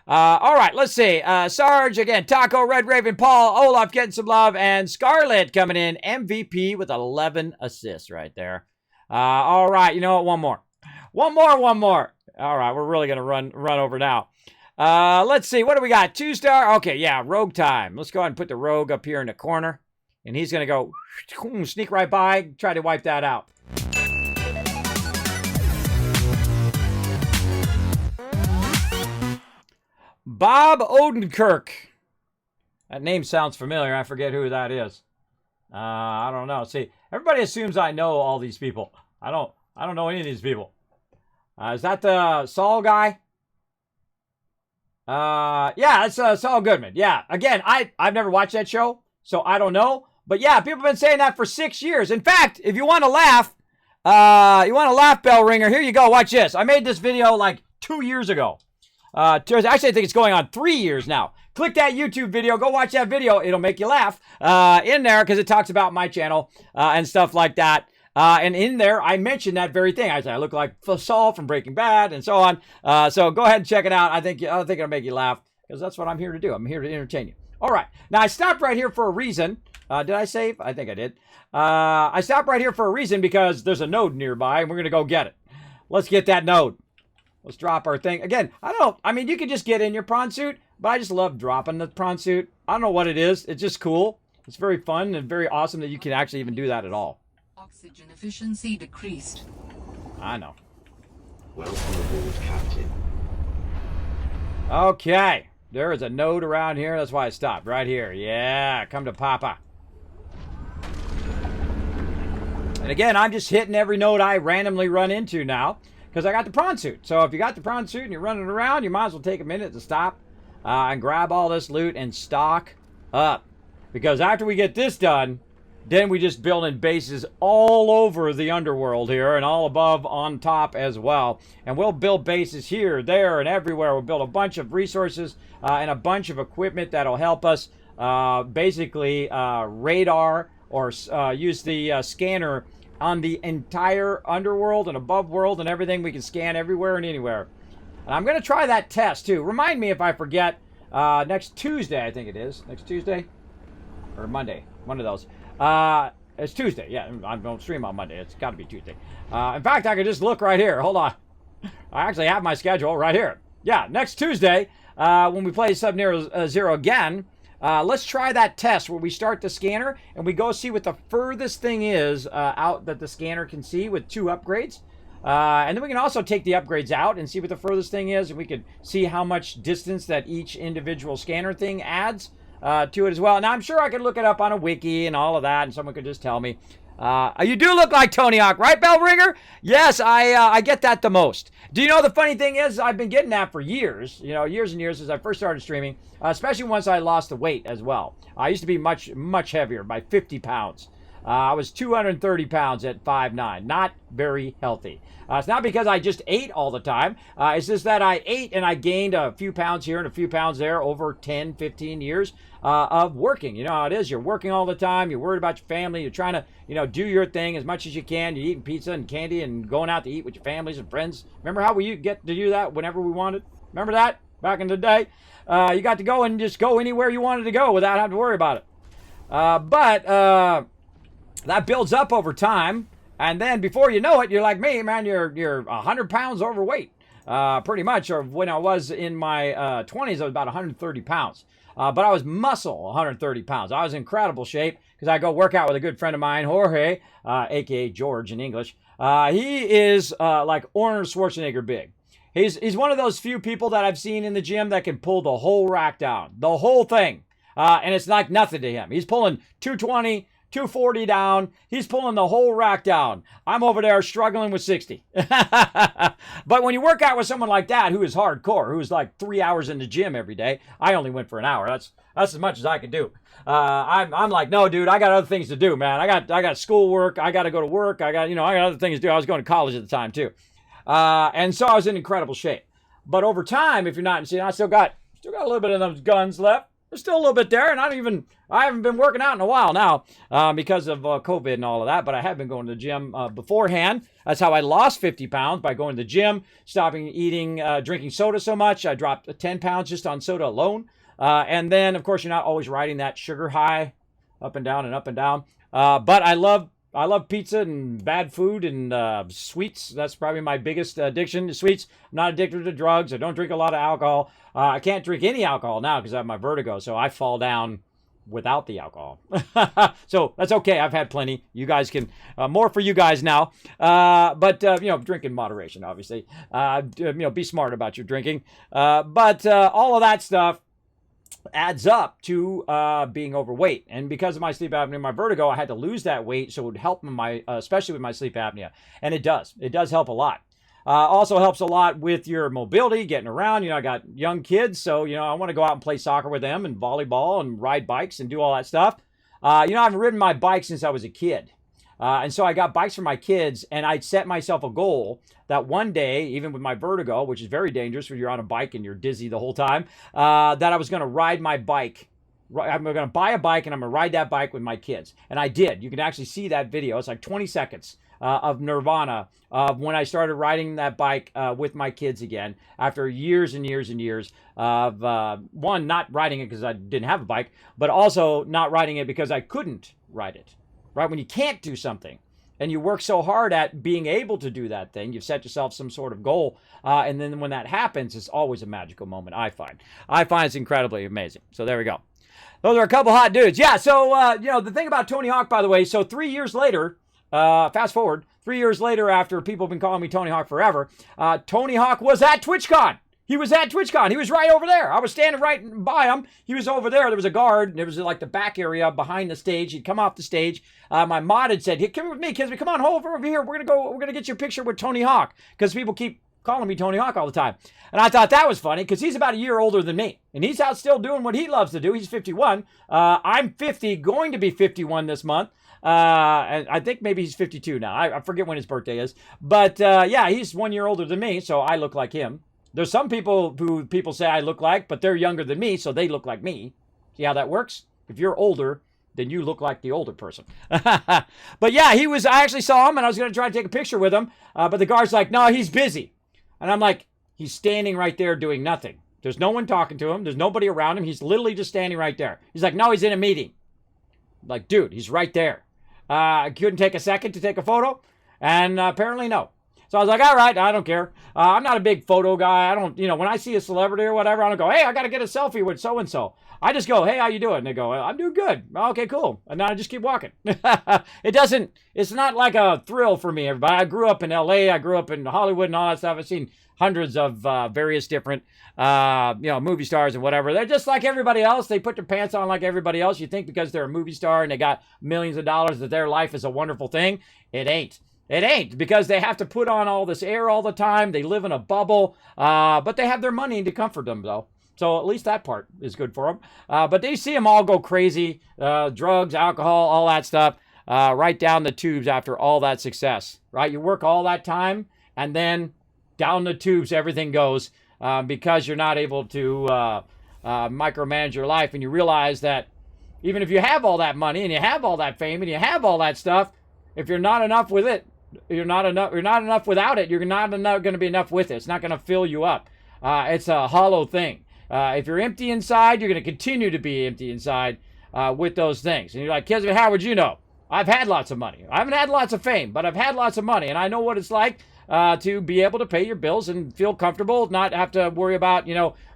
A: All right, let's see. Sarge, again, Taco, Red Raven, Paul, Olaf getting some love, and Scarlett coming in, MVP with 11 assists right there. All right, you know what? One more. All right, we're really going to run over now. Let's see. What do we got? 2-star. Okay, yeah, rogue time. Let's go ahead and put the rogue up here in the corner. And he's going to go sneak right by, try to wipe that out. Bob Odenkirk. That name sounds familiar. I forget who that is. I don't know. See, everybody assumes I know all these people. I don't know any of these people. Is that the Saul guy? Yeah, it's Saul Goodman. Yeah, again, I've never watched that show, so I don't know. But yeah, people have been saying that for 6 years. In fact, if you want to laugh, bell ringer, here you go. Watch this. I made this video like 2 years ago. Actually, I think it's going on 3 years now. Click that YouTube video. Go watch that video. It'll make you laugh in there because it talks about my channel and stuff like that. And in there, I mentioned that very thing. I said I look like Saul from Breaking Bad and so on. So go ahead and check it out. I think it'll make you laugh because that's what I'm here to do. I'm here to entertain you. All right. Now, I stopped right here for a reason. Did I save? I think I did. I stopped right here for a reason because there's a node nearby and we're going to go get it. Let's get that node. Let's drop our thing. Again, I mean, you can just get in your prawn suit, but I just love dropping the prawn suit. I don't know what it is. It's just cool. It's very fun and very awesome that you can actually even do that at all.
C: Oxygen efficiency decreased.
A: I know.
D: Welcome aboard, Captain.
A: Okay. There is a node around here. That's why I stopped. Right here. Yeah. Come to Papa. And again, I'm just hitting every node I randomly run into now. Because I got the prawn suit. So if you got the prawn suit and you're running around, you might as well take a minute to stop and grab all this loot and stock up. Because after we get this done, then we just build in bases all over the underworld here and all above on top as well. And we'll build bases here, there, and everywhere. We'll build a bunch of resources and a bunch of equipment that'll help us basically radar or use the scanner on the entire underworld and above world and everything. We can scan everywhere and anywhere. And I'm going to try that test too. Remind me if I forget. Next Tuesday, I think it is. Next Tuesday? Or Monday. One of those. It's Tuesday. Yeah, I don't stream on Monday. It's got to be Tuesday. In fact, I could just look right here. Hold on. I actually have my schedule right here. Yeah, next Tuesday, when we play Sub-Zero again, let's try that test where we start the scanner and we go see what the furthest thing is out that the scanner can see with 2 upgrades. And then we can also take the upgrades out and see what the furthest thing is, and we can see how much distance that each individual scanner thing adds to it as well. Now, I'm sure I could look it up on a wiki and all of that, and someone could just tell me. You do look like Tony Hawk, right, Bellringer? Yes, I get that the most. Do you know the funny thing is I've been getting that for years, years and years since I first started streaming, especially once I lost the weight as well. I used to be much heavier, by 50 pounds. I was 230 pounds at 5'9", not very healthy. It's not because I just ate all the time. It's just that I ate and I gained a few pounds here and a few pounds there over 10, 15 years of working. You know how it is. You're working all the time. You're worried about your family. You're trying to, do your thing as much as you can. You're eating pizza and candy and going out to eat with your families and friends. Remember how we get to do that whenever we wanted? Remember that back in the day? You got to go and just go anywhere you wanted to go without having to worry about it. But that builds up over time. And then before you know it, you're like me, man, you're 100 pounds overweight. Pretty much, or when I was in my 20s, I was about 130 pounds. But I was muscle 130 pounds. I was in incredible shape because I go work out with a good friend of mine, Jorge, a.k.a. George in English. He is like Arnold Schwarzenegger big. He's one of those few people that I've seen in the gym that can pull the whole rack down, the whole thing. And it's like nothing to him. He's pulling 220, 240 down. He's pulling the whole rack down. I'm over there struggling with 60. But when you work out with someone like that who is hardcore, who's like 3 hours in the gym every day, I only went for an hour. That's as much as I could do. I'm like, no, dude, I got other things to do, man. I got schoolwork. I got to go to work. I got other things to do. I was going to college at the time too. And so I was in incredible shape. But over time, if you're not, see, I still got a little bit of those guns left. There's still a little bit there, and I haven't been working out in a while now because of COVID and all of that, but I have been going to the gym beforehand. That's how I lost 50 pounds, by going to the gym, stopping eating, drinking soda so much. I dropped 10 pounds just on soda alone. And then, of course, you're not always riding that sugar high up and down and up and down. But I love pizza and bad food and sweets. That's probably my biggest addiction to sweets. I'm not addicted to drugs. I don't drink a lot of alcohol. I can't drink any alcohol now because I have my vertigo, so I fall down without the alcohol. So that's okay. I've had plenty. You guys can, more for you guys now. But drink in moderation, obviously. Be smart about your drinking. But all of that stuff adds up to being overweight. And because of my sleep apnea and my vertigo, I had to lose that weight, so it would help especially with my sleep apnea. And it does help a lot. Also helps a lot with your mobility, getting around. I got young kids, so I want to go out and play soccer with them and volleyball and ride bikes and do all that stuff. I've ridden my bike since I was a kid. And so I got bikes for my kids, and I'd set myself a goal that one day, even with my vertigo, which is very dangerous when you're on a bike and you're dizzy the whole time, that I was going to ride my bike. I'm going to buy a bike, and I'm going to ride that bike with my kids. And I did. You can actually see that video. It's like 20 seconds of nirvana of when I started riding that bike with my kids again after years and years and years of, one, not riding it because I didn't have a bike, but also not riding it because I couldn't ride it. Right? When you can't do something and you work so hard at being able to do that thing, you've set yourself some sort of goal. And then when that happens, it's always a magical moment, I find. I find it's incredibly amazing. So there we go. Those are a couple hot dudes. Yeah, so, the thing about Tony Hawk, by the way, so 3 years later, fast forward, 3 years later after people have been calling me Tony Hawk forever, Tony Hawk was at TwitchCon. He was at TwitchCon. He was right over there. I was standing right by him. He was over there. There was a guard. And there was like the back area behind the stage. He'd come off the stage. My mod had said, "Hey, come with me, Kismet. Come on, over here. We're gonna get you a picture with Tony Hawk," because people keep calling me Tony Hawk all the time. And I thought that was funny because he's about a year older than me, and he's out still doing what he loves to do. He's 51. I'm 50, going to be 51 this month. And I think maybe he's 52 now. I forget when his birthday is. But he's 1 year older than me, so I look like him. There's some people who people say I look like, but they're younger than me, so they look like me. See how that works? If you're older, then you look like the older person. But yeah, I actually saw him, and I was going to try to take a picture with him, but the guard's like, "No, he's busy." And I'm like, he's standing right there doing nothing. There's no one talking to him. There's nobody around him. He's literally just standing right there. He's like, "No, he's in a meeting." I'm like, dude, he's right there. I couldn't take a second to take a photo, and apparently no. So I was like, all right, I don't care. I'm not a big photo guy. I don't, when I see a celebrity or whatever, I don't go, "Hey, I got to get a selfie with so-and-so." I just go, "Hey, how you doing?" And they go, "I'm doing good." "Okay, cool." And then I just keep walking. It's not like a thrill for me, everybody. I grew up in LA. I grew up in Hollywood and all that stuff. I've seen hundreds of various different, movie stars and whatever. They're just like everybody else. They put their pants on like everybody else. You think because they're a movie star and they got millions of dollars that their life is a wonderful thing. It ain't. It ain't, because they have to put on all this air all the time. They live in a bubble, but they have their money to comfort them, though. So at least that part is good for them. But they see them all go crazy, drugs, alcohol, all that stuff, right down the tubes after all that success, right? You work all that time, and then down the tubes everything goes because you're not able to micromanage your life, and you realize that even if you have all that money and you have all that fame and you have all that stuff, if you're not enough with it, you're not enough without it. You're not going to be enough with it. It's not going to fill you up. It's a hollow thing. If you're empty inside, you're going to continue to be empty inside with those things. And you're like, "Kismet, how would you know? I've had lots of money. I haven't had lots of fame, but I've had lots of money, and I know what it's like to be able to pay your bills and feel comfortable, not have to worry about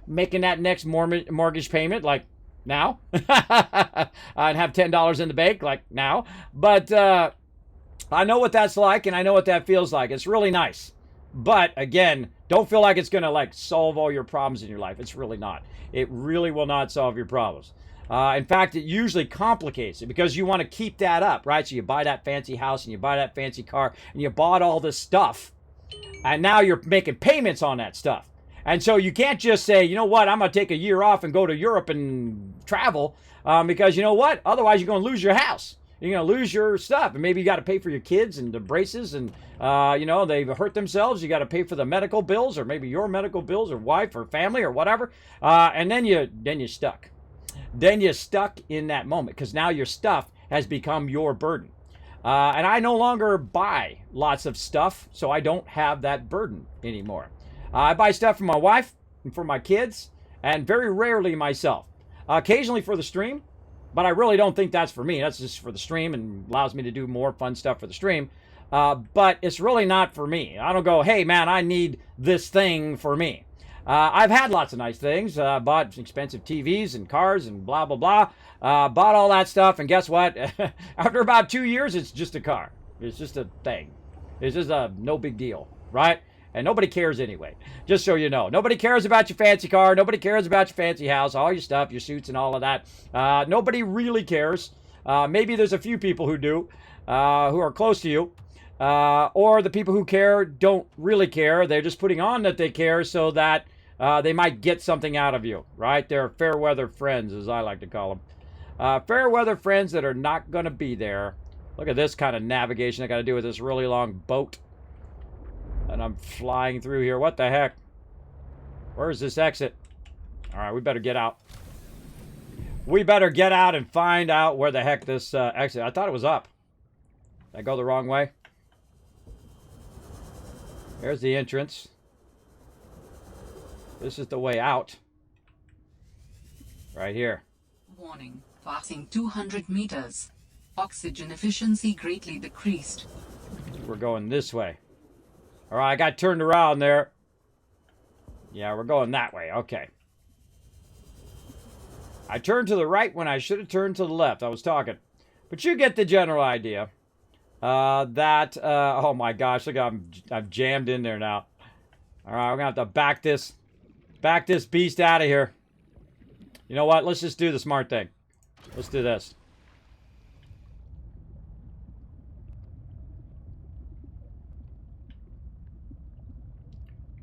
A: making that next mortgage payment like now, and have $10 in the bank like now." But I know what that's like, and I know what that feels like. It's really nice. But again, Don't feel like it's going to like solve all your problems in your life. It's really not. It really will not solve your problems. In fact, it usually complicates it because you want to keep that up, right? So you buy that fancy house and you buy that fancy car and you bought all this stuff. And now you're making payments on that stuff. And so you can't just say, you know what, I'm going to take a year off and go to Europe and travel because you know what? Otherwise, you're going to lose your house. You're going to lose your stuff. And maybe you got to pay for your kids and the braces and, you know, they've hurt themselves. You got to pay for the medical bills or maybe your medical bills or wife or family or whatever. And then you're stuck. Then you're stuck in that moment because now your stuff has become your burden. And I no longer buy lots of stuff, so I don't have that burden anymore. I buy stuff for my wife and for my kids, and very rarely myself. Occasionally for the stream, but I really don't think that's for me. That's just for the stream and allows me to do more fun stuff for the stream. But it's really not for me. I don't go, hey, man, I need this thing for me. I've had lots of nice things. Bought expensive TVs and cars and blah, blah, blah. Bought all that stuff, and guess what? After about 2 years, it's just a car. It's just a thing. It's just a no big deal, right? And nobody cares anyway, just so you know. Nobody cares about your fancy car. Nobody cares about your fancy house, all your stuff, your suits and all of that. Nobody really cares. Maybe there's a few people who do, who are close to you. Or the people who care don't really care. They're just putting on that they care so that they might get something out of you, right? They're fair weather friends, as I like to call them. Fair weather friends that are not going to be there. Look at this kind of navigation I got to do with this really long boat. And I'm flying through here. What the heck? Where's this exit? All right, we better get out. We better get out and find out where the heck this exit. I thought it was up. Did I go the wrong way? There's the entrance. This is the way out. Right here.
C: Warning. Passing 200 meters. Oxygen efficiency greatly decreased.
A: We're going this way. All right, I got turned around there. Yeah, we're going that way. Okay. I turned to the right when I should have turned to the left. I was talking. But you get the general idea. Oh my gosh, look, I'm jammed in there now. All right, we're going to have to back this beast out of here. You know what? Let's just do the smart thing. Let's do this.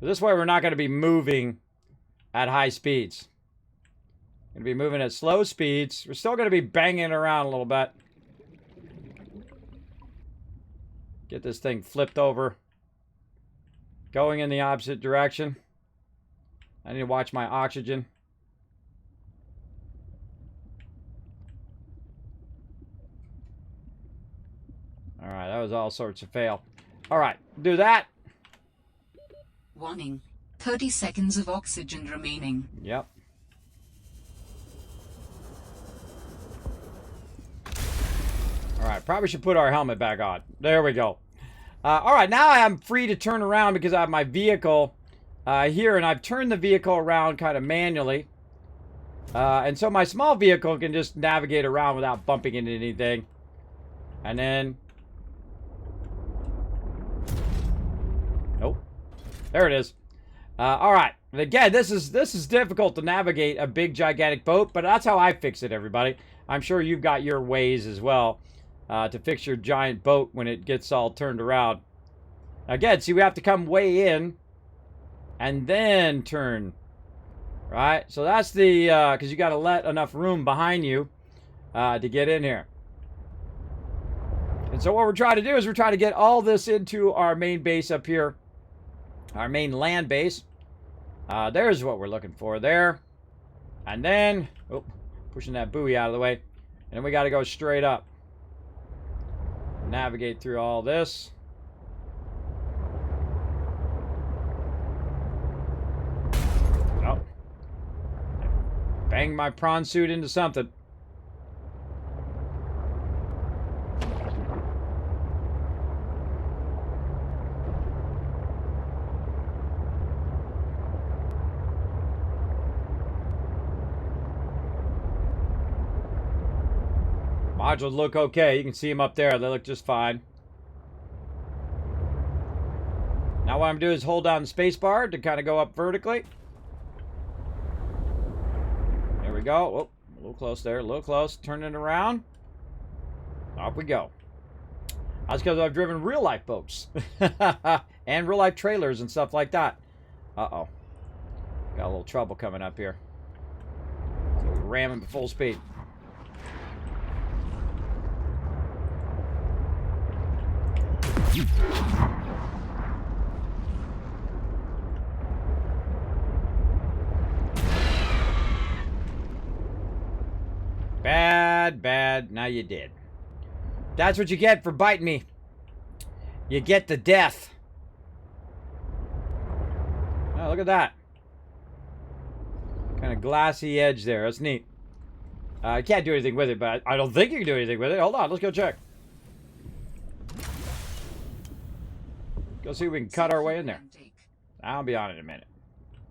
A: This way we're not going to be moving at high speeds. We're going to be moving at slow speeds. We're still going to be banging around a little bit. Get this thing flipped over. Going in the opposite direction. I need to watch my oxygen. Alright, that was all sorts of fail. Alright, do that.
C: Warning. 30 seconds of oxygen remaining.
A: Yep. Alright, probably should put our helmet back on. There we go. Alright, now I'm free to turn around because I have my vehicle here, and I've turned the vehicle around kind of manually. And so my small vehicle can just navigate around without bumping into anything. And then... Nope. There it is. Alright. And again, this is difficult to navigate a big, gigantic boat, but that's how I fix it, everybody. I'm sure you've got your ways as well to fix your giant boat when it gets all turned around. Again, see, we have to come way in and then turn. Right? So that's the... because you got to let enough room behind you to get in here. And so what we're trying to do is we're trying to get all this into our main base up here. Our main land base. There's what we're looking for there. And then... Oh, pushing that buoy out of the way. And then we got to go straight up. Navigate through all this. Oh. Bang my prawn suit into something. Modules look okay. You can see them up there. They look just fine. Now Now what I'm doing is hold down the space bar to kind of go up vertically. There we go. Oh, a little close there, a little close. Turn it around. Off we go. That's because I've driven real life boats. And real life trailers and stuff like that. Uh-oh. Got a little trouble coming up here. So we ram him at full speed. Bad, bad. Now you did. That's what you get for biting me. You get the death. Oh, look at that. Kind of glassy edge there. That's neat. I can't do anything with it, but I don't think you can do anything with it. Hold on, let's go check. Go see if we can cut our way in there. I'll be on in a minute.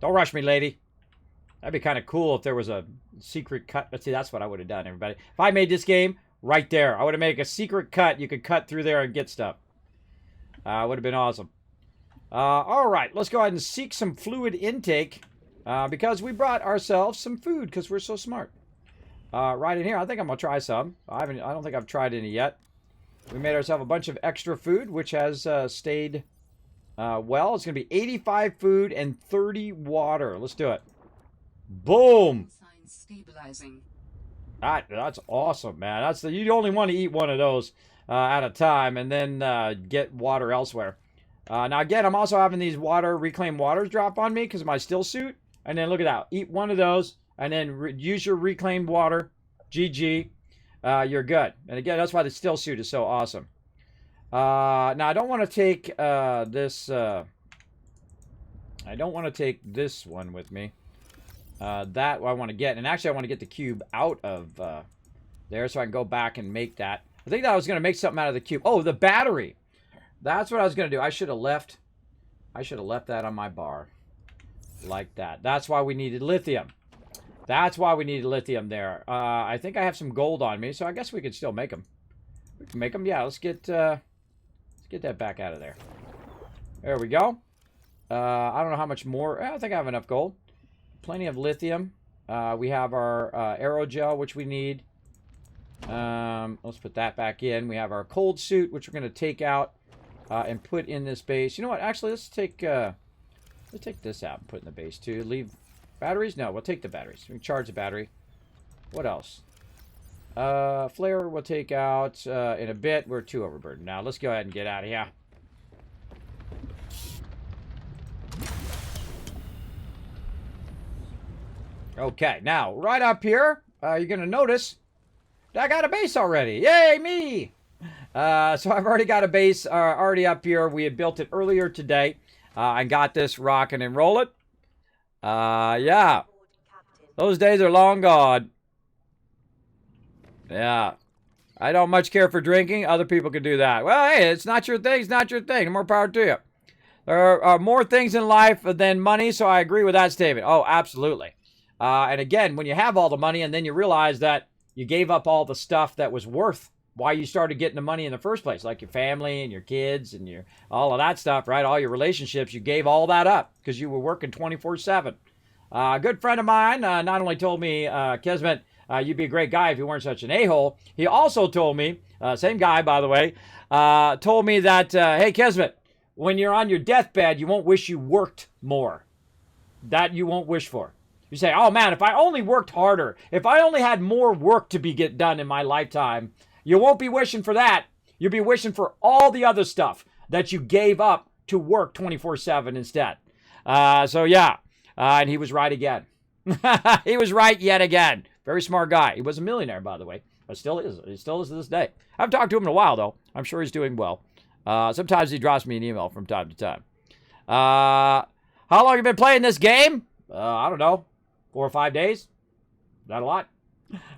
A: Don't rush me, lady. That'd be kind of cool if there was a secret cut. Let's see, that's what I would have done, everybody. If I made this game right there, I would have made a secret cut. You could cut through there and get stuff. Would have been awesome. All right, let's go ahead and seek some fluid intake because we brought ourselves some food because we're so smart. Right in here, I think I'm gonna try some. I don't think I've tried any yet. We made ourselves a bunch of extra food, which has stayed well. It's gonna be 85 food and 30 water. Let's do it. Boom.
C: Signs stabilizing.
A: That's awesome, man. You only want to eat one of those at a time, and then get water elsewhere. Now again, I'm also having these reclaimed waters drop on me because of my still suit. And then look at that. Eat one of those, and then use your reclaimed water. GG. You're good. And again, that's why the still suit is so awesome. Now I don't want to take this. I don't want to take this one with me. That I want to get, and actually I want to get the cube out of there so I can go back and make that. I think that I was going to make something out of the cube. Oh, the battery. That's what I was going to do. I should have left that on my bar like that. That's why we needed lithium. That's why we needed lithium there. I think I have some gold on me, so I guess we could still make them. We can make them. Yeah, let's get that back out of there. There we go. I don't know how much more. I think I have enough gold. Plenty of lithium. We have our aerogel, which we need. Let's put that back in. We have our cold suit, which we're going to take out and put in this base. You know what? Actually, let's take this out and put in the base too. Leave batteries? No, we'll take the batteries. We can charge the battery. What else? Flare we'll take out in a bit. We're too overburdened now. Let's go ahead and get out of here. Okay, now, right up here, you're going to notice I got a base already. Yay, me! So I've already got a base already up here. We had built it earlier today. I got this rocking and rolling. Yeah. Those days are long gone. Yeah. I don't much care for drinking. Other people can do that. Well, hey, it's not your thing. It's not your thing. More power to you. There are more things in life than money, so I agree with that statement. Oh, absolutely. And again, when you have all the money and then you realize that you gave up all the stuff that was worth why you started getting the money in the first place, like your family and your kids and all of that stuff, right? All your relationships, you gave all that up because you were working 24/7. A good friend of mine not only told me, Kismet, you'd be a great guy if you weren't such an a-hole. He also told me, same guy, by the way, told me that, hey, Kismet, when you're on your deathbed, you won't wish you worked more. That you won't wish for. You say, oh man, if I only worked harder, if I only had more work to get done in my lifetime, you won't be wishing for that. You'll be wishing for all the other stuff that you gave up to work 24/7 instead. So yeah, and he was right again. He was right yet again. Very smart guy. He was a millionaire, by the way, but still is. He still is to this day. I haven't talked to him in a while, though. I'm sure he's doing well. Sometimes he drops me an email from time to time. How long have you been playing this game? I don't know. 4 or 5 days? Not a lot?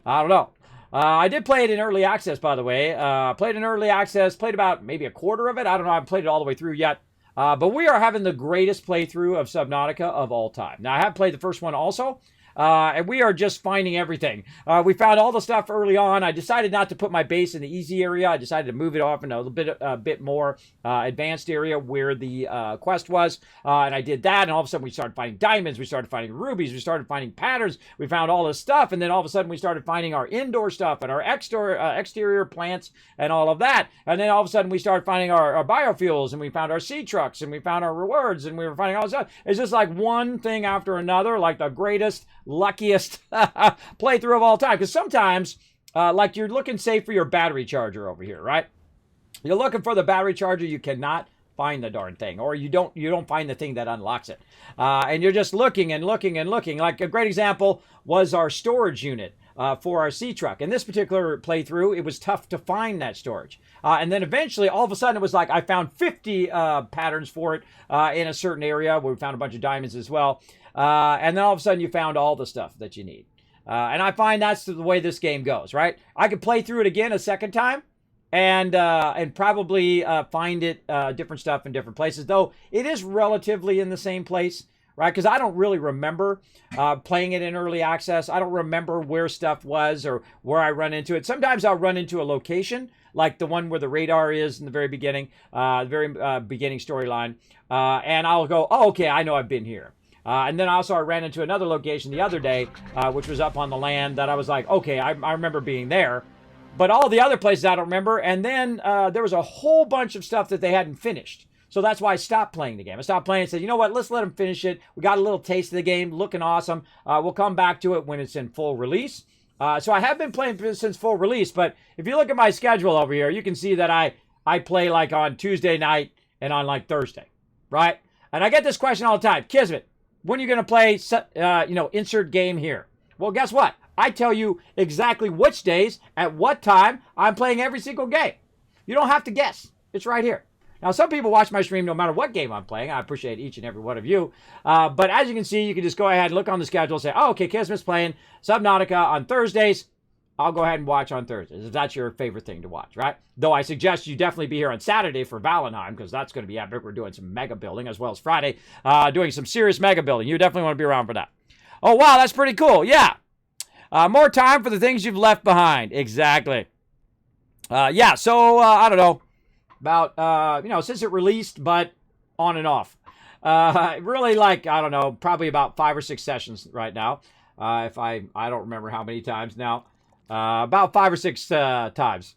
A: I don't know. I did play it in early access, by the way. Played in early access, played about maybe a quarter of it. I don't know. I haven't played it all the way through yet. But we are having the greatest playthrough of Subnautica of all time. Now, I have played the first one also. and we are just finding everything. We found all the stuff early on. I decided not to put my base in the easy area. I decided to move it off in a little bit more advanced area where the quest was, and I did that. And all of a sudden, we started finding diamonds. We started finding rubies. We started finding patterns. We found all this stuff, and then all of a sudden, we started finding our indoor stuff and our exterior plants and all of that. And then all of a sudden, we started finding our biofuels, and we found our sea trucks, and we found our rewards, and we were finding all this stuff. It's just like one thing after another, like the greatest, luckiest playthrough of all time. Because sometimes, like you're looking, say, for your battery charger over here, right? You're looking for the battery charger, you cannot find the darn thing, or you don't find the thing that unlocks it, and you're just looking and looking and looking. Like a great example was our storage unit for our sea truck. In this particular playthrough, it was tough to find that storage, and then eventually, all of a sudden, it was like I found 50 patterns for it in a certain area where we found a bunch of diamonds as well, and then all of a sudden, you found all the stuff that you need, and I find that's the way this game goes. Right? I could play through it again a second time, and probably find it different stuff in different places, though it is relatively in the same place, right? Because I don't really remember playing it in early access. I don't remember where stuff was or where I run into it. Sometimes I'll run into a location, like the one where the radar is in the very beginning, beginning storyline, and I'll go, oh, okay, I know I've been here. And then also I ran into another location the other day, which was up on the land that I was like, okay, I remember being there. But all the other places I don't remember. And then there was a whole bunch of stuff that they hadn't finished. So that's why I stopped playing the game. I stopped playing and said, you know what, let's let them finish it. We got a little taste of the game, looking awesome. We'll come back to it when it's in full release. So I have been playing since full release. But if you look at my schedule over here, you can see that I play like on Tuesday night and on like Thursday, right? And I get this question all the time. Kismet, when are you going to play, insert game here? Well, guess what? I tell you exactly which days, at what time, I'm playing every single game. You don't have to guess. It's right here. Now, some people watch my stream no matter what game I'm playing. I appreciate each and every one of you. But as you can see, you can just go ahead and look on the schedule and say, oh, okay, Kismet's playing Subnautica on Thursdays. I'll go ahead and watch on Thursdays if that's your favorite thing to watch, right? Though I suggest you definitely be here on Saturday for Valheim, because that's going to be epic. We're doing some mega building, as well as Friday, doing some serious mega building. You definitely want to be around for that. Oh, wow, that's pretty cool. Yeah. More time for the things you've left behind. Exactly. So I don't know about, since it released, but on and off. Really, like, I don't know, probably about 5 or 6 sessions right now. If I don't remember how many times now. About 5 or 6 times.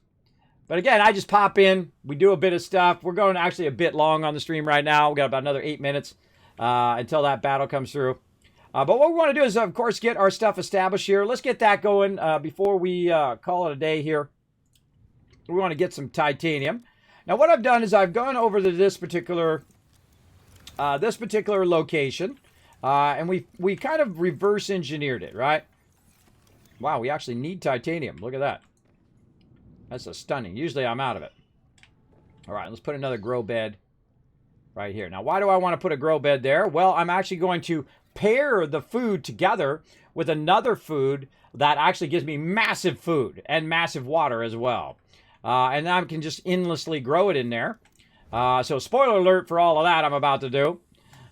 A: But again, I just pop in. We do a bit of stuff. We're going actually a bit long on the stream right now. We got about another 8 minutes until that battle comes through. But what we want to do is, of course, get our stuff established here. Let's get that going before we call it a day here. We want to get some titanium. Now, what I've done is I've gone over to this particular location, and we kind of reverse engineered it, right? Wow, we actually need titanium. Look at that. That's a stunning. Usually I'm out of it. All right, let's put another grow bed right here. Now, why do I want to put a grow bed there? Well, I'm actually going to pair the food together with another food that actually gives me massive food and massive water as well. And then I can just endlessly grow it in there. So spoiler alert for all of that I'm about to do.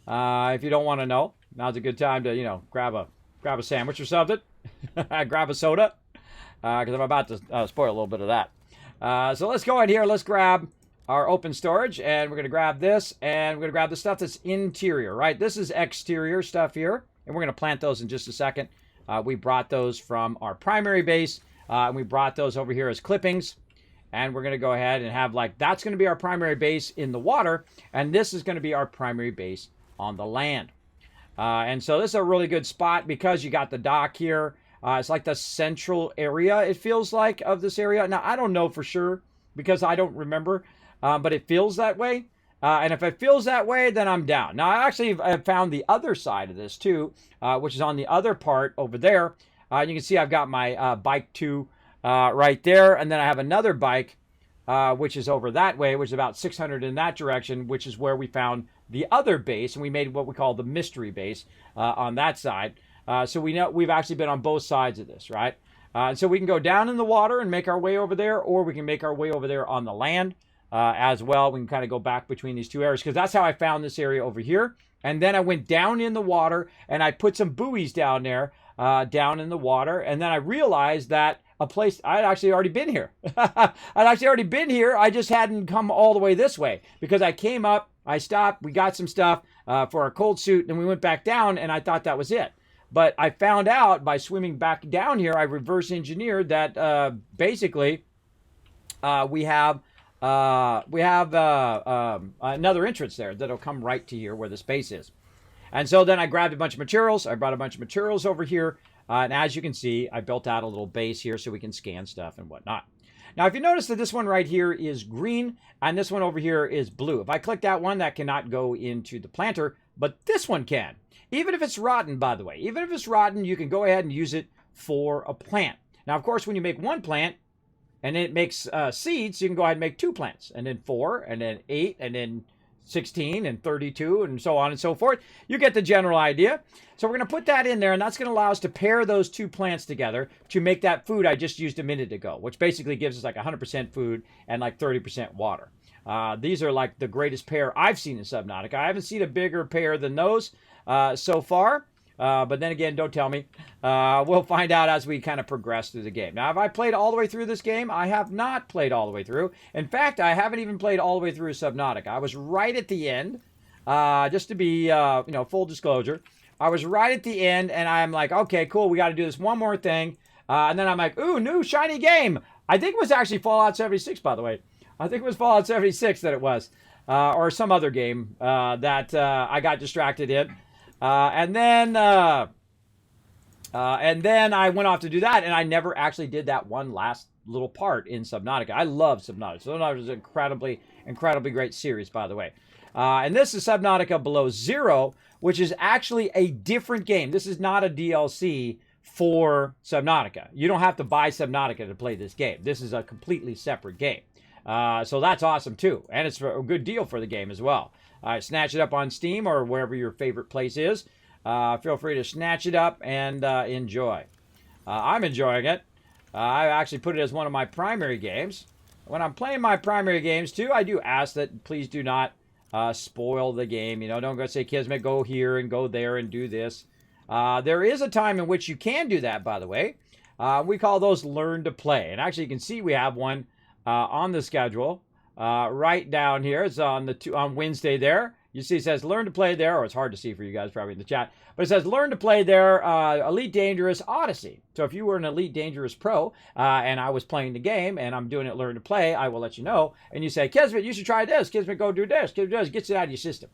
A: If you don't want to know, now's a good time to, grab a sandwich or something. Grab a soda. Because I'm about to spoil a little bit of that. So let's go in here. Let's grab our open storage, and we're going to grab this, and we're going to grab the stuff that's interior, right? This is exterior stuff here, and we're going to plant those in just a second. We brought those from our primary base, and we brought those over here as clippings, and we're going to go ahead and have, that's going to be our primary base in the water, and this is going to be our primary base on the land. And so this is a really good spot because you got the dock here. It's like the central area, it feels like, of this area. Now, I don't know for sure because I don't remember. But it feels that way. And if it feels that way, then I'm down. Now, I actually have found the other side of this, too, which is on the other part over there. You can see I've got my bike 2 right there. And then I have another bike, which is over that way, which is about 600 in that direction, which is where we found the other base. And we made what we call the mystery base on that side. So we know we've actually been on both sides of this, right? So we can go down in the water and make our way over there, or we can make our way over there on the land. as well. We can kind of go back between these two areas because that's how I found this area over here. And then I went down in the water and I put some buoys down there, down in the water. And then I realized that a place, I'd actually already been here. I'd actually already been here. I just hadn't come all the way this way because I came up, I stopped, we got some stuff for our cold suit, and we went back down, and I thought that was it. But I found out by swimming back down here, I reverse engineered that basically we have another entrance there that'll come right to here where the space is. And so then I grabbed a bunch of materials. I brought a bunch of materials over here. And as you can see, I built out a little base here so we can scan stuff and whatnot. Now, if you notice that this one right here is green and this one over here is blue. If I click that one, that cannot go into the planter, but this one can. Even if it's rotten, by the way. Even if it's rotten, you can go ahead and use it for a plant. Now, of course, when you make one plant and it makes seeds, you can go ahead and make 2 plants, and then 4, and then 8, and then 16, and 32, and so on and so forth. You get the general idea. So we're going to put that in there, and that's going to allow us to pair those 2 plants together to make that food I just used a minute ago, which basically gives us like 100% food and like 30% water. These are like the greatest pair I've seen in Subnautica. I haven't seen a bigger pair than those so far. But then again, don't tell me. We'll find out as we kind of progress through the game. Now, have I played all the way through this game? I have not played all the way through. In fact, I haven't even played all the way through Subnautica. I was right at the end, just to be, full disclosure. I was right at the end, and I'm like, okay, cool, we got to do this one more thing. And then I'm like, ooh, new shiny game. I think it was actually Fallout 76, by the way. I think it was Fallout 76 that it was, or some other game that I got distracted in. And then I went off to do that, and I never actually did that one last little part in Subnautica. I love Subnautica. Subnautica is an incredibly great series, by the way. And this is Subnautica Below Zero, which is actually a different game. This is not a DLC for Subnautica. You don't have to buy Subnautica to play this game. This is a completely separate game. So that's awesome, too. And it's a good deal for the game as well. Snatch it up on Steam or wherever your favorite place is. Feel free to snatch it up and enjoy. I'm enjoying it. I actually put it as one of my primary games. When I'm playing my primary games, too, I do ask that please do not spoil the game. You know, don't go say, Kismet, go here and go there and do this. There is a time in which you can do that, by the way. We call those Learn to Play. And actually, you can see we have one on the schedule. Right down here, it's on Wednesday there. You see it says Learn to Play there, or it's hard to see for you guys probably in the chat, but it says Learn to Play there, Elite Dangerous Odyssey. So if you were an Elite Dangerous Pro, and I was playing the game, and I'm doing it Learn to Play, I will let you know, and you say, Kismet, you should try this, Kismet, go do this, Kismet does, gets it out of your system.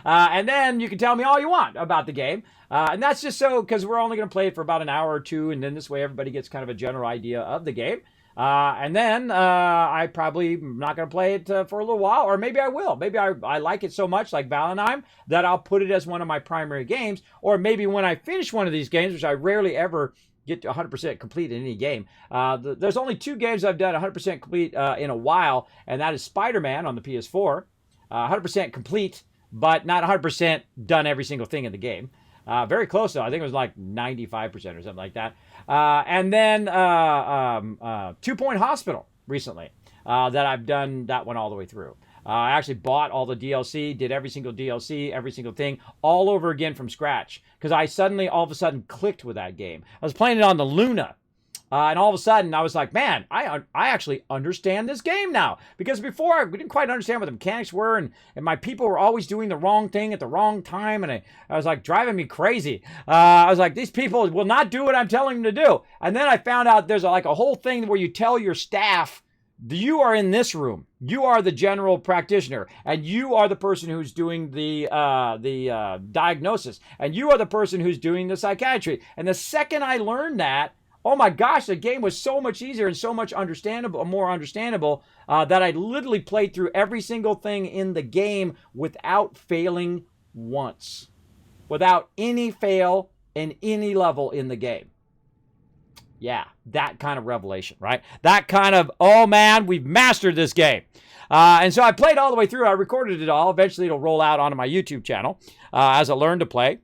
A: And then you can tell me all you want about the game, and that's just so, because we're only going to play it for about an hour or two, and then this way everybody gets kind of a general idea of the game. And then I probably not going to play it for a little while, or maybe I will. Maybe I like it so much, like Valheim, that I'll put it as one of my primary games. Or maybe when I finish one of these games, which I rarely ever get to 100% complete in any game. There's only 2 games I've done 100% complete in a while, and that is Spider-Man on the PS4. 100% complete, but not 100% done every single thing in the game. Very close, though. I think it was like 95% or something like that. And then 2 Point Hospital recently, that I've done that one all the way through. I actually bought all the DLC, did every single DLC, every single thing, all over again from scratch. Because I suddenly, all of a sudden, clicked with that game. I was playing it on the Luna. And all of a sudden, I was like, man, I actually understand this game now. Because before, I didn't quite understand what the mechanics were, and my people were always doing the wrong thing at the wrong time, and I was like, driving me crazy. I was like, these people will not do what I'm telling them to do. And then I found out there's like a whole thing where you tell your staff, you are in this room. You are the general practitioner, and you are the person who's doing the diagnosis, and you are the person who's doing the psychiatry. And the second I learned that, oh my gosh, the game was so much easier and so much more understandable that I literally played through every single thing in the game without failing once. Without any fail in any level in the game. Yeah, that kind of revelation, right? That kind of, oh man, we've mastered this game. And so I played all the way through. I recorded it all. Eventually it'll roll out onto my YouTube channel as a Learn to Play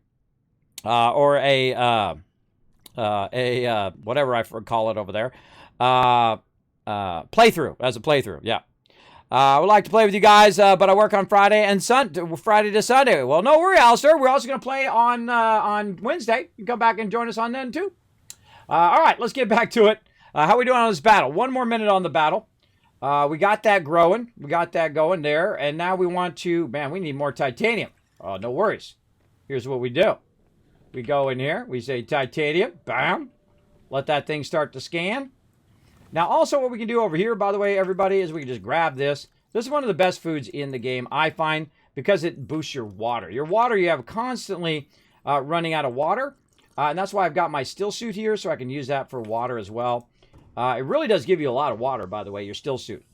A: or a whatever I call it over there, playthrough, as a playthrough, yeah. I would like to play with you guys, but I work on Friday to Sunday. Well, no worry, Alistair. We're also going to play on Wednesday. You can come back and join us on then, too. All right, let's get back to it. How are we doing on this battle? One more minute on the battle. We got that growing. We got that going there. And now we want to... Man, we need more titanium. Oh, no worries. Here's what we do. We go in here. We say titanium. Bam. Let that thing start to scan. Now, also what we can do over here, by the way, everybody, is we can just grab this. This is one of the best foods in the game, I find, because it boosts your water. Your water, you have constantly running out of water. And that's why I've got my still suit here, so I can use that for water as well. It really does give you a lot of water, by the way, your still suit.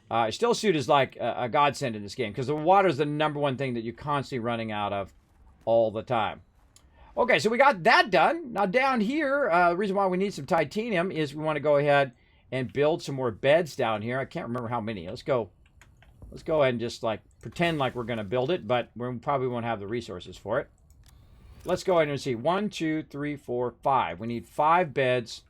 A: Your still suit is like a godsend in this game, because the water is the number one thing that you're constantly running out of all the time. Okay, so we got that done. Now down here, the reason why we need some titanium is we want to go ahead and build some more beds down here. I can't remember how many. Let's go ahead and just like pretend like we're going to build it, but we probably won't have the resources for it. Let's go ahead and see. 1, 2, 3, 4, 5. We need 5 beds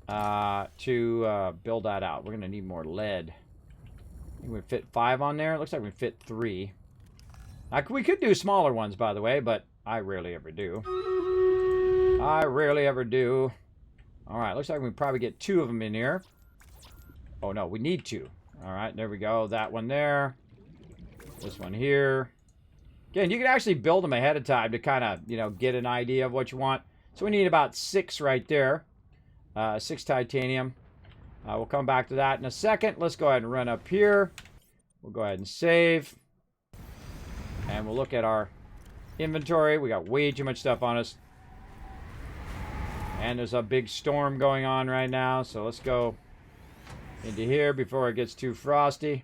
A: to build that out. We're going to need more lead. I think we fit 5 on there. It looks like we fit 3. We could do smaller ones, by the way, but I rarely ever do. I rarely ever do. All right, looks like we can probably get 2 of them in here. Oh, no, we need 2. All right, there we go. That one there. This one here. Again, you can actually build them ahead of time to kind of, you know, get an idea of what you want. So we need about 6 right there. 6 titanium. We'll come back to that in a second. Let's go ahead and run up here. We'll go ahead and save. And we'll look at our inventory. We got way too much stuff on us. And there's a big storm going on right now. So let's go into here before it gets too frosty.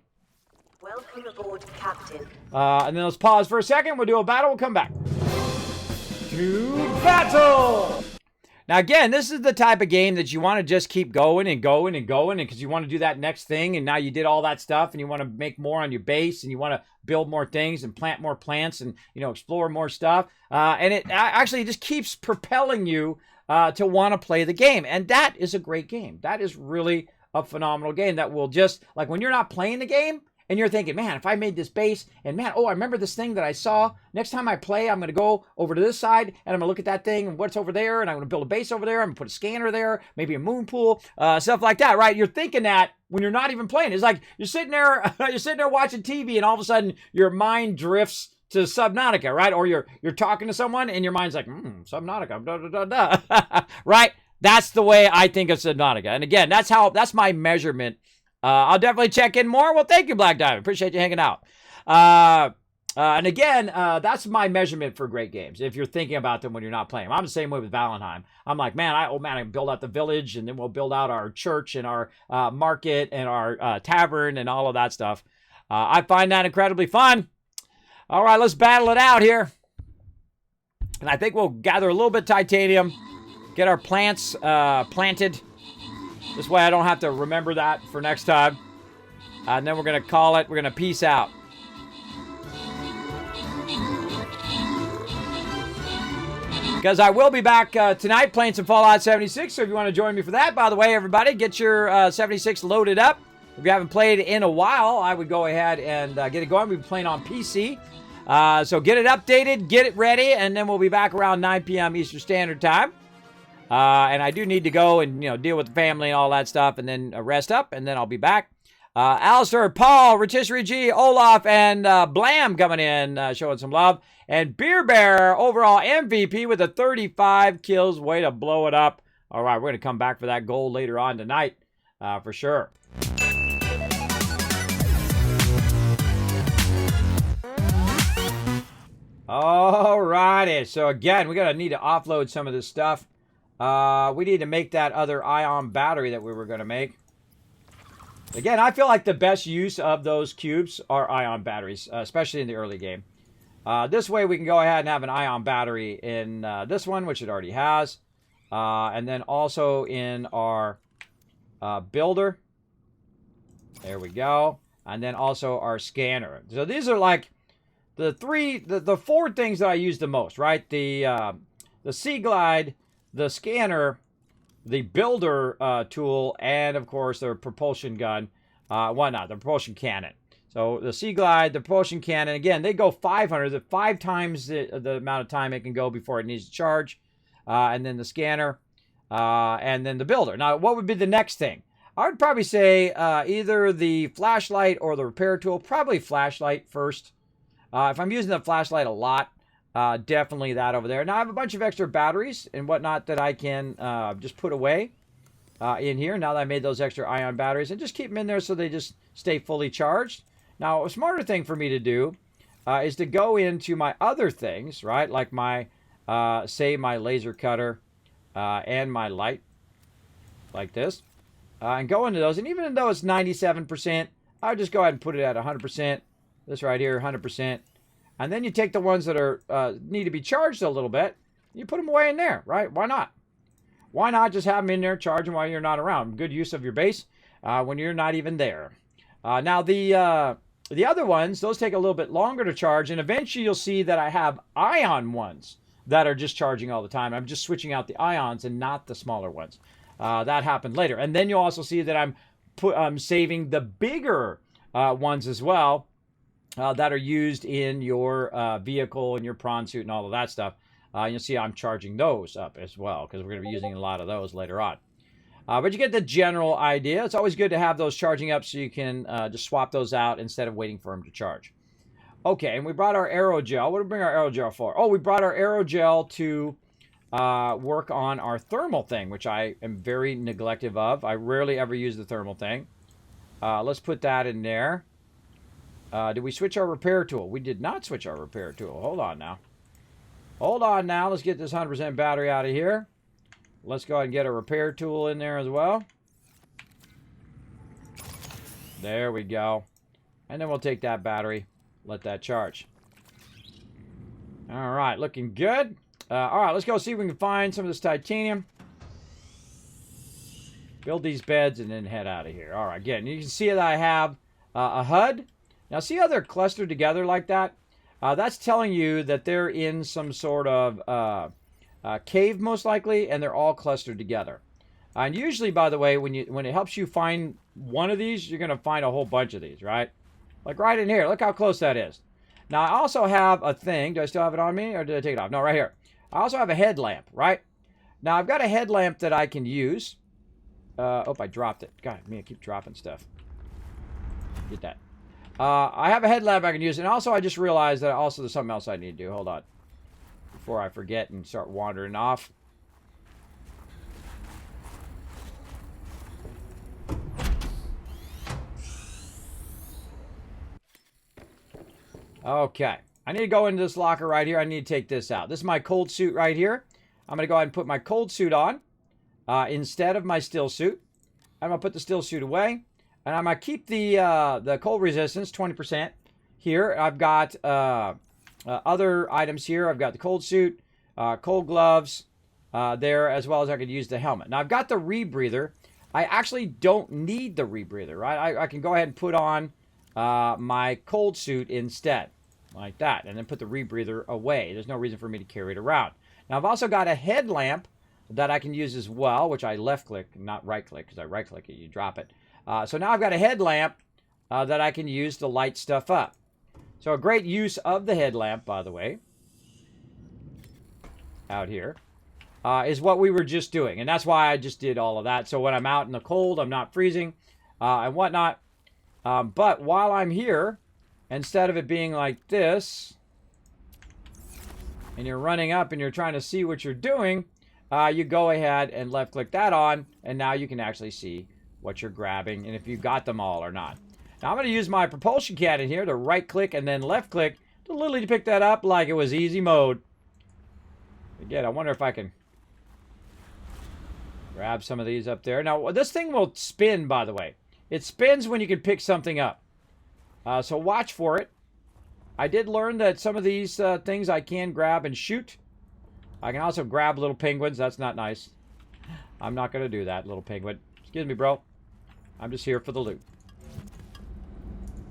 B: Welcome aboard, Captain.
A: And then let's pause for a second. We'll do a battle. We'll come back. To battle! Now, again, this is the type of game that you want to just keep going and going and going, and because you want to do that next thing, and now you did all that stuff, and you want to make more on your base, and you want to build more things and plant more plants and, you know, explore more stuff. And it actually just keeps propelling you to want to play the game. And that is a great game. That is really a phenomenal game that will just, like when you're not playing the game, and you're thinking, man, if I made this base, and man, oh, I remember this thing that I saw. Next time I play, I'm going to go over to this side, and I'm going to look at that thing, and what's over there, and I'm going to build a base over there. I'm going to put a scanner there, maybe a moon pool, stuff like that, right? You're thinking that when you're not even playing. It's like you're sitting there watching TV, and all of a sudden, your mind drifts to Subnautica, right? Or you're talking to someone, and your mind's like, Subnautica, da, da, da, da. Right? That's the way I think of Subnautica. And again, that's my measurement. I'll definitely check in more. Well, thank you, Black Diamond. Appreciate you hanging out. And again, that's my measurement for great games. If you're thinking about them when you're not playing, I'm the same way with Valheim. I'm like, man, I can build out the village, and then we'll build out our church and our market and our tavern and all of that stuff. I find that incredibly fun. All right, let's battle it out here. And I think we'll gather a little bit of titanium, get our plants planted. This way I don't have to remember that for next time. And then we're going to call it. We're going to peace out. Because I will be back tonight playing some Fallout 76. So if you want to join me for that, by the way, everybody, get your 76 loaded up. If you haven't played in a while, I would go ahead and get it going. We'll be playing on PC. So get it updated, get it ready, and then we'll be back around 9 p.m. Eastern Standard Time. And I do need to go and, deal with the family and all that stuff, and then rest up, and then I'll be back. Alistair, Paul, Rotisserie G, Olaf, and Blam coming in, showing some love. And Beer Bear, overall MVP with a 35 kills. Way to blow it up. All right, we're going to come back for that goal later on tonight, for sure. All righty. So, again, we're going to need to offload some of this stuff. We need to make that other ion battery that we were going to make. Again, I feel like the best use of those cubes are ion batteries, especially in the early game. This way we can go ahead and have an ion battery in this one, which it already has. And then also in our builder. There we go. And then also our scanner. So these are like the 4 things that I use the most, right? The Sea Glide, the scanner, the builder tool, and of course the propulsion gun, the propulsion cannon. So the Sea Glide, the propulsion cannon, again, they go 500, 5 times the amount of time it can go before it needs to charge. And then the scanner, and then the builder. Now, what would be the next thing? I would probably say either the flashlight or the repair tool. Probably flashlight first. If I'm using the flashlight a lot, definitely that over there. Now, I have a bunch of extra batteries and whatnot that I can just put away in here. Now that I made those extra ion batteries, and just keep them in there so they just stay fully charged. Now, a smarter thing for me to do is to go into my other things, right? Like my, say, my laser cutter and my light, like this. And go into those. And even though it's 97%, I'll just go ahead and put it at 100%. This right here, 100%. And then you take the ones that are need to be charged a little bit. You put them away in there, right? Why not? Why not just have them in there, charge them while you're not around? Good use of your base when you're not even there. Now, the other ones, those take a little bit longer to charge. And eventually you'll see that I have ion ones that are just charging all the time. I'm just switching out the ions and not the smaller ones. That happened later. And then you'll also see that I'm saving the bigger ones as well that are used in your vehicle and your prawn suit and all of that stuff. You'll see I'm charging those up as well because we're going to be using a lot of those later on. But you get the general idea. It's always good to have those charging up so you can just swap those out instead of waiting for them to charge. Okay, and we brought our aerogel. What did we bring our aerogel for? Oh, we brought our aerogel to work on our thermal thing, which I am very neglective of. I rarely ever use the thermal thing. Let's put that in there. Did we switch our repair tool? We did not switch our repair tool. Hold on now. Hold on now. Let's get this 100% battery out of here. Let's go ahead and get a repair tool in there as well. There we go. And then we'll take that battery, let that charge. All right, looking good. All right, let's go see if we can find some of this titanium. Build these beds and then head out of here. All right, again, you can see that I have a HUD. Now, see how they're clustered together like that? That's telling you that they're in some sort of cave, most likely, and they're all clustered together. And usually, by the way, when it helps you find one of these, you're going to find a whole bunch of these, right? Like right in here. Look how close that is. Now, I also have a thing. Do I still have it on me, or did I take it off? No, right here. I also have a headlamp, right? Now, I've got a headlamp that I can use. Oh, I dropped it. God, I keep dropping stuff. Get that. I have a headlamp I can use, and also I just realized that also there's something else I need to do. Hold on. Before I forget and start wandering off. Okay. I need to go into this locker right here. I need to take this out. This is my cold suit right here. I'm going to go ahead and put my cold suit on instead of my still suit. I'm going to put the still suit away. And I'm going to keep the cold resistance, 20%. Here, I've got other items here. I've got the cold suit, cold gloves there, as well as I could use the helmet. Now, I've got the rebreather. I actually don't need the rebreather, right? I can go ahead and put on my cold suit instead, like that, and then put the rebreather away. There's no reason for me to carry it around. Now, I've also got a headlamp that I can use as well, which I left-click, not right-click, because I right-click it, you drop it. So now I've got a headlamp that I can use to light stuff up. So a great use of the headlamp, by the way, out here, is what we were just doing. And that's why I just did all of that. So when I'm out in the cold, I'm not freezing and whatnot. But while I'm here, instead of it being like this, and you're running up and you're trying to see what you're doing, you go ahead and left-click that on, and now you can actually see what you're grabbing and if you got them all or not. Now I'm going to use my propulsion cannon here to right-click and then left-click to literally pick that up like it was easy mode. Again, I wonder if I can grab some of these up there. Now, this thing will spin, by the way. It spins when you can pick something up. So watch for it. I did learn that some of these things I can grab and shoot. I can also grab little penguins. That's not nice. I'm not going to do that, little penguin. Excuse me, bro. I'm just here for the loot.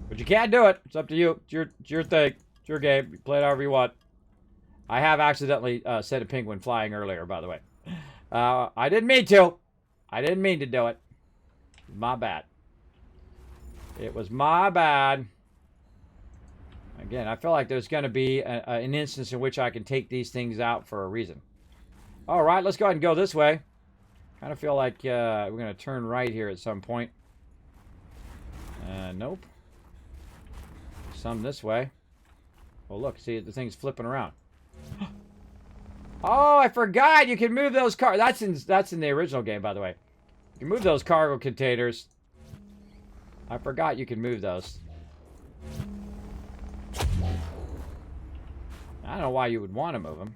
A: But you can't do it. It's up to you. It's your thing. It's your game. You play it however you want. I have accidentally sent a penguin flying earlier, by the way. I didn't mean to. I didn't mean to do it. My bad. It was my bad. Again, I feel like there's going to be an instance in which I can take these things out for a reason. All right, let's go ahead and go this way. Kind of feel like we're going to turn right here at some point. Nope. Some this way. Well, look, see, the thing's flipping around. Oh, I forgot you can move those cars. That's in the original game, by the way. You can move those cargo containers. I forgot you can move those. I don't know why you would want to move them.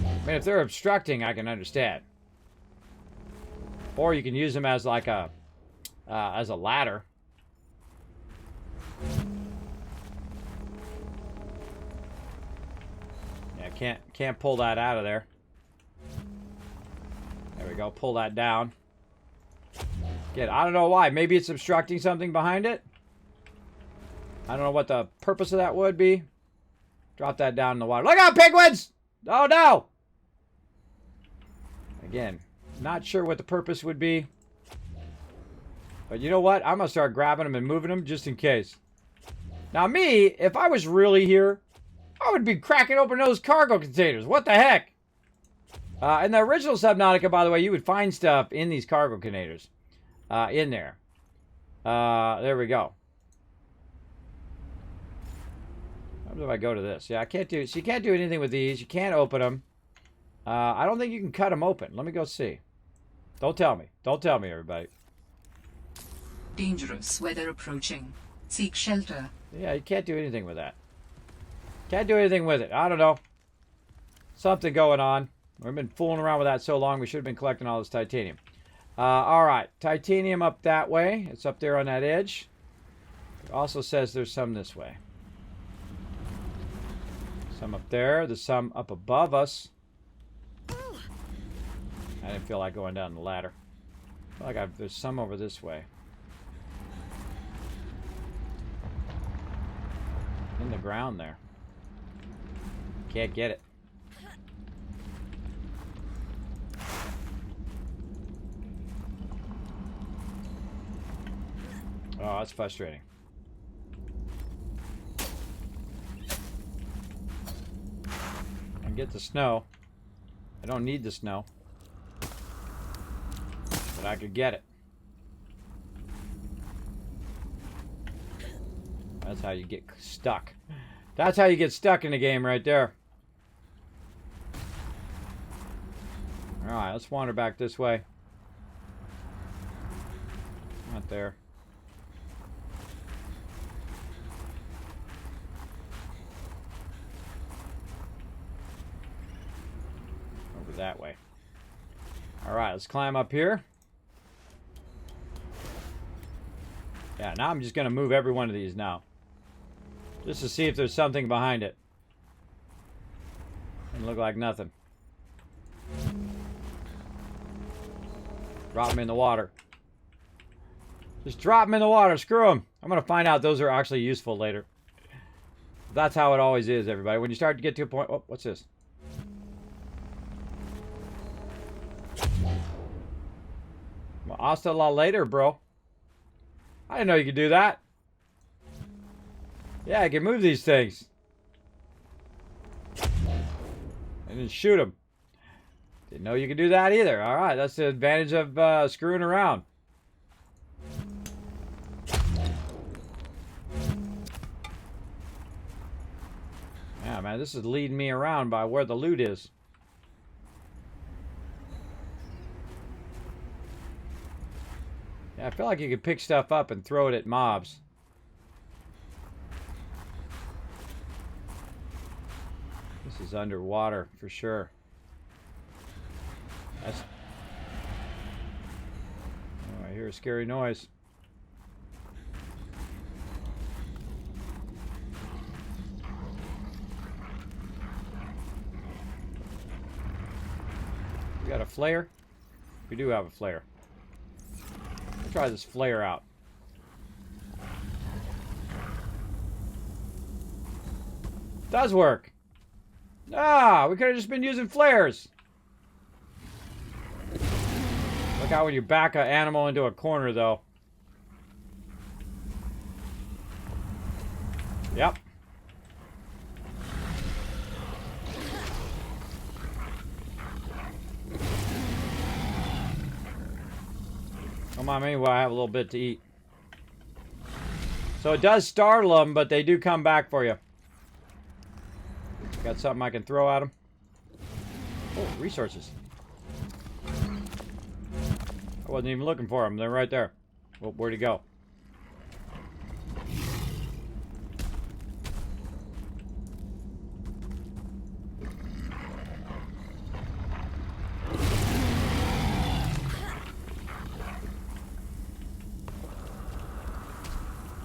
A: I mean, if they're obstructing, I can understand. Or you can use them as like a ladder. Yeah, can't pull that out of there. There we go. Pull that down. Again, I don't know why. Maybe it's obstructing something behind it. I don't know what the purpose of that would be. Drop that down in the water. Look out, penguins! Oh, no! Again, not sure what the purpose would be. But you know what? I'm going to start grabbing them and moving them just in case. Now, me, if I was really here, I would be cracking open those cargo containers. What the heck? In the original Subnautica, by the way, you would find stuff in these cargo containers. In there. There we go. How do I go to this? Yeah, I can't do... So you can't do anything with these. You can't open them. I don't think you can cut them open. Let me go see. Don't tell me. Don't tell me, everybody.
C: Dangerous weather approaching. Seek shelter.
A: Yeah, you can't do anything with that. Can't do anything with it. I don't know. Something going on. We've been fooling around with that so long, we should have been collecting all this titanium. Alright, titanium up that way. It's up there on that edge. It also says there's some this way. Some up there. There's some up above us. I didn't feel like going down the ladder. I feel like there's some over this way. In the ground there. Can't get it. Oh, that's frustrating. I can get the snow. I don't need the snow. But I could get it. That's how you get stuck. That's how you get stuck in the game right there. Alright, let's wander back this way. Not there. Over that way. Alright, let's climb up here. Yeah, now I'm just going to move every one of these now. Just to see if there's something behind it. Doesn't look like nothing. Drop them in the water. Just drop them in the water. Screw them. I'm going to find out those are actually useful later. That's how it always is, everybody. When you start to get to a point... Oh, what's this? Well, hasta la later, bro. I didn't know you could do that. Yeah, I can move these things. And then shoot them. Didn't know you could do that either. Alright, that's the advantage of screwing around. Yeah, man, this is leading me around by where the loot is. Yeah, I feel like you could pick stuff up and throw it at mobs. This is underwater for sure. That's... Oh, I hear a scary noise. We got a flare? We do have a flare. Let's try this flare out. Does work. Ah, we could have just been using flares. But Look out when you back an animal into a corner, though. Yep. Come on, maybe while I have a little bit to eat. So it does startle them, but they do come back for you. Got something I can throw at them. Oh, resources. I wasn't even looking for them. They're right there. Well, where'd he go?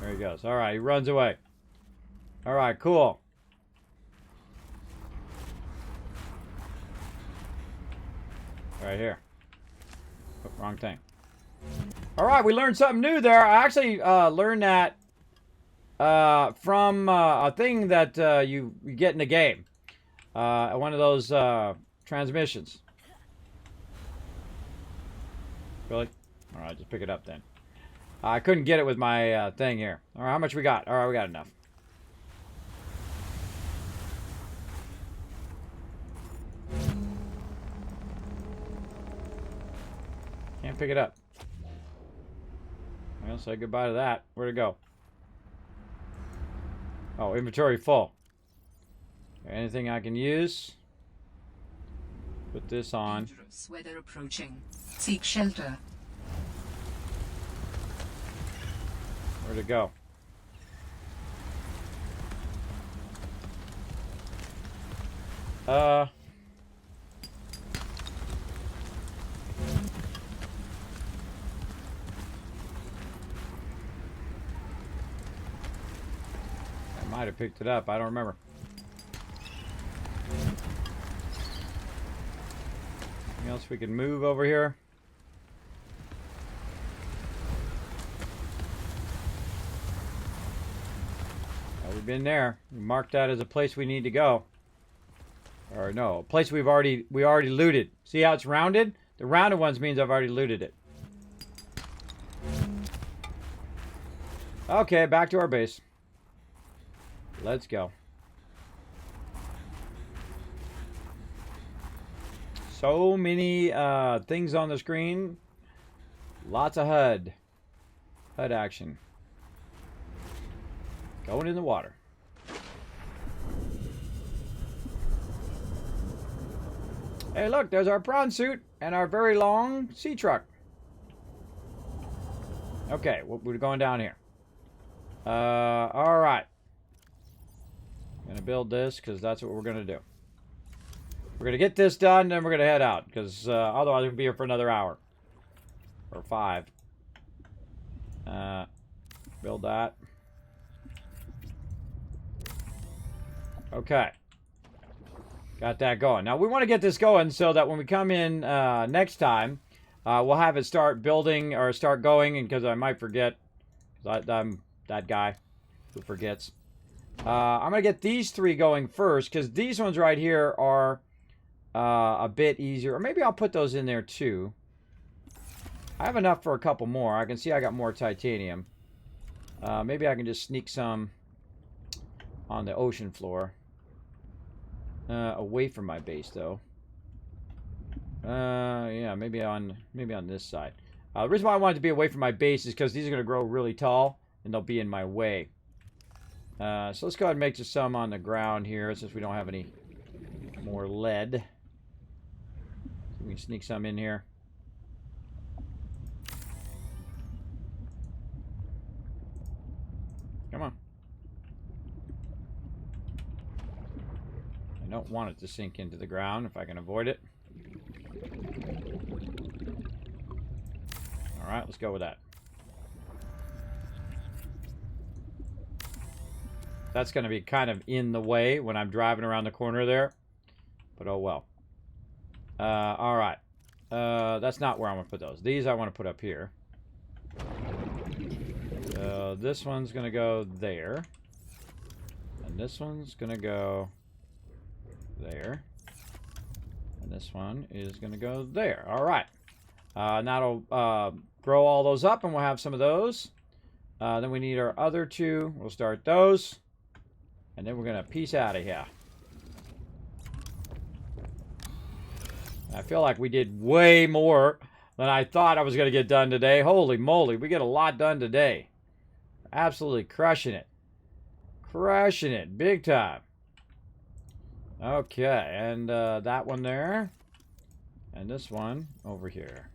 A: There he goes. All right, he runs away. All right, cool. Right here. Oh, wrong thing. All right, we learned something new there. I actually learned that from a thing that you get in the game. One of those transmissions. Really? All right, just pick it up then. I couldn't get it with my thing here. All right, how much we got? All right, we got enough. Can't pick it up. Well, say goodbye to that. Where'd it go? Oh, inventory full. Anything I can use? Put this on.
C: Dangerous weather approaching. Seek shelter.
A: Where'd it go? I might have picked it up. I don't remember. Anything else we can move over here? We've been there. We marked that as a place we need to go. Or no, a place we already looted. See how it's rounded? The rounded ones means I've already looted it. Okay, back to our base. Let's go. So many things on the screen. Lots of HUD action. Going in the water. Hey, look, there's our prawn suit and our very long sea truck. Okay, we're going down here. All right. I'm going to build this because that's what we're going to do. We're going to get this done, then we're going to head out because otherwise we'll be here for another hour. Or 5. Build that. Okay. Got that going. Now, we want to get this going so that when we come in next time, we'll have it start building or start going, and because I might forget. I'm that guy who forgets. I'm going to get these 3 going first, because these ones right here are a bit easier. Or maybe I'll put those in there, too. I have enough for a couple more. I can see I got more titanium. Maybe I can just sneak some on the ocean floor. Away from my base, though. Yeah, maybe on this side. The reason why I wanted to be away from my base is because these are going to grow really tall, and they'll be in my way. So let's go ahead and make just some on the ground here, since we don't have any more lead. So we can sneak some in here. Come on. I don't want it to sink into the ground if I can avoid it. Alright, let's go with that. That's going to be kind of in the way when I'm driving around the corner there. But oh well. Alright. That's not where I want to put those. These I want to put up here. This one's going to go there. And this one's going to go there. And this one is going to go there. Alright. And that'll grow all those up, and we'll have some of those. Then we need our other two. We'll start those. And then we're going to peace out of here. I feel like we did way more than I thought I was going to get done today. Holy moly, we get a lot done today. Absolutely crushing it. Crushing it. Big time. Okay, and that one there. And this one over here.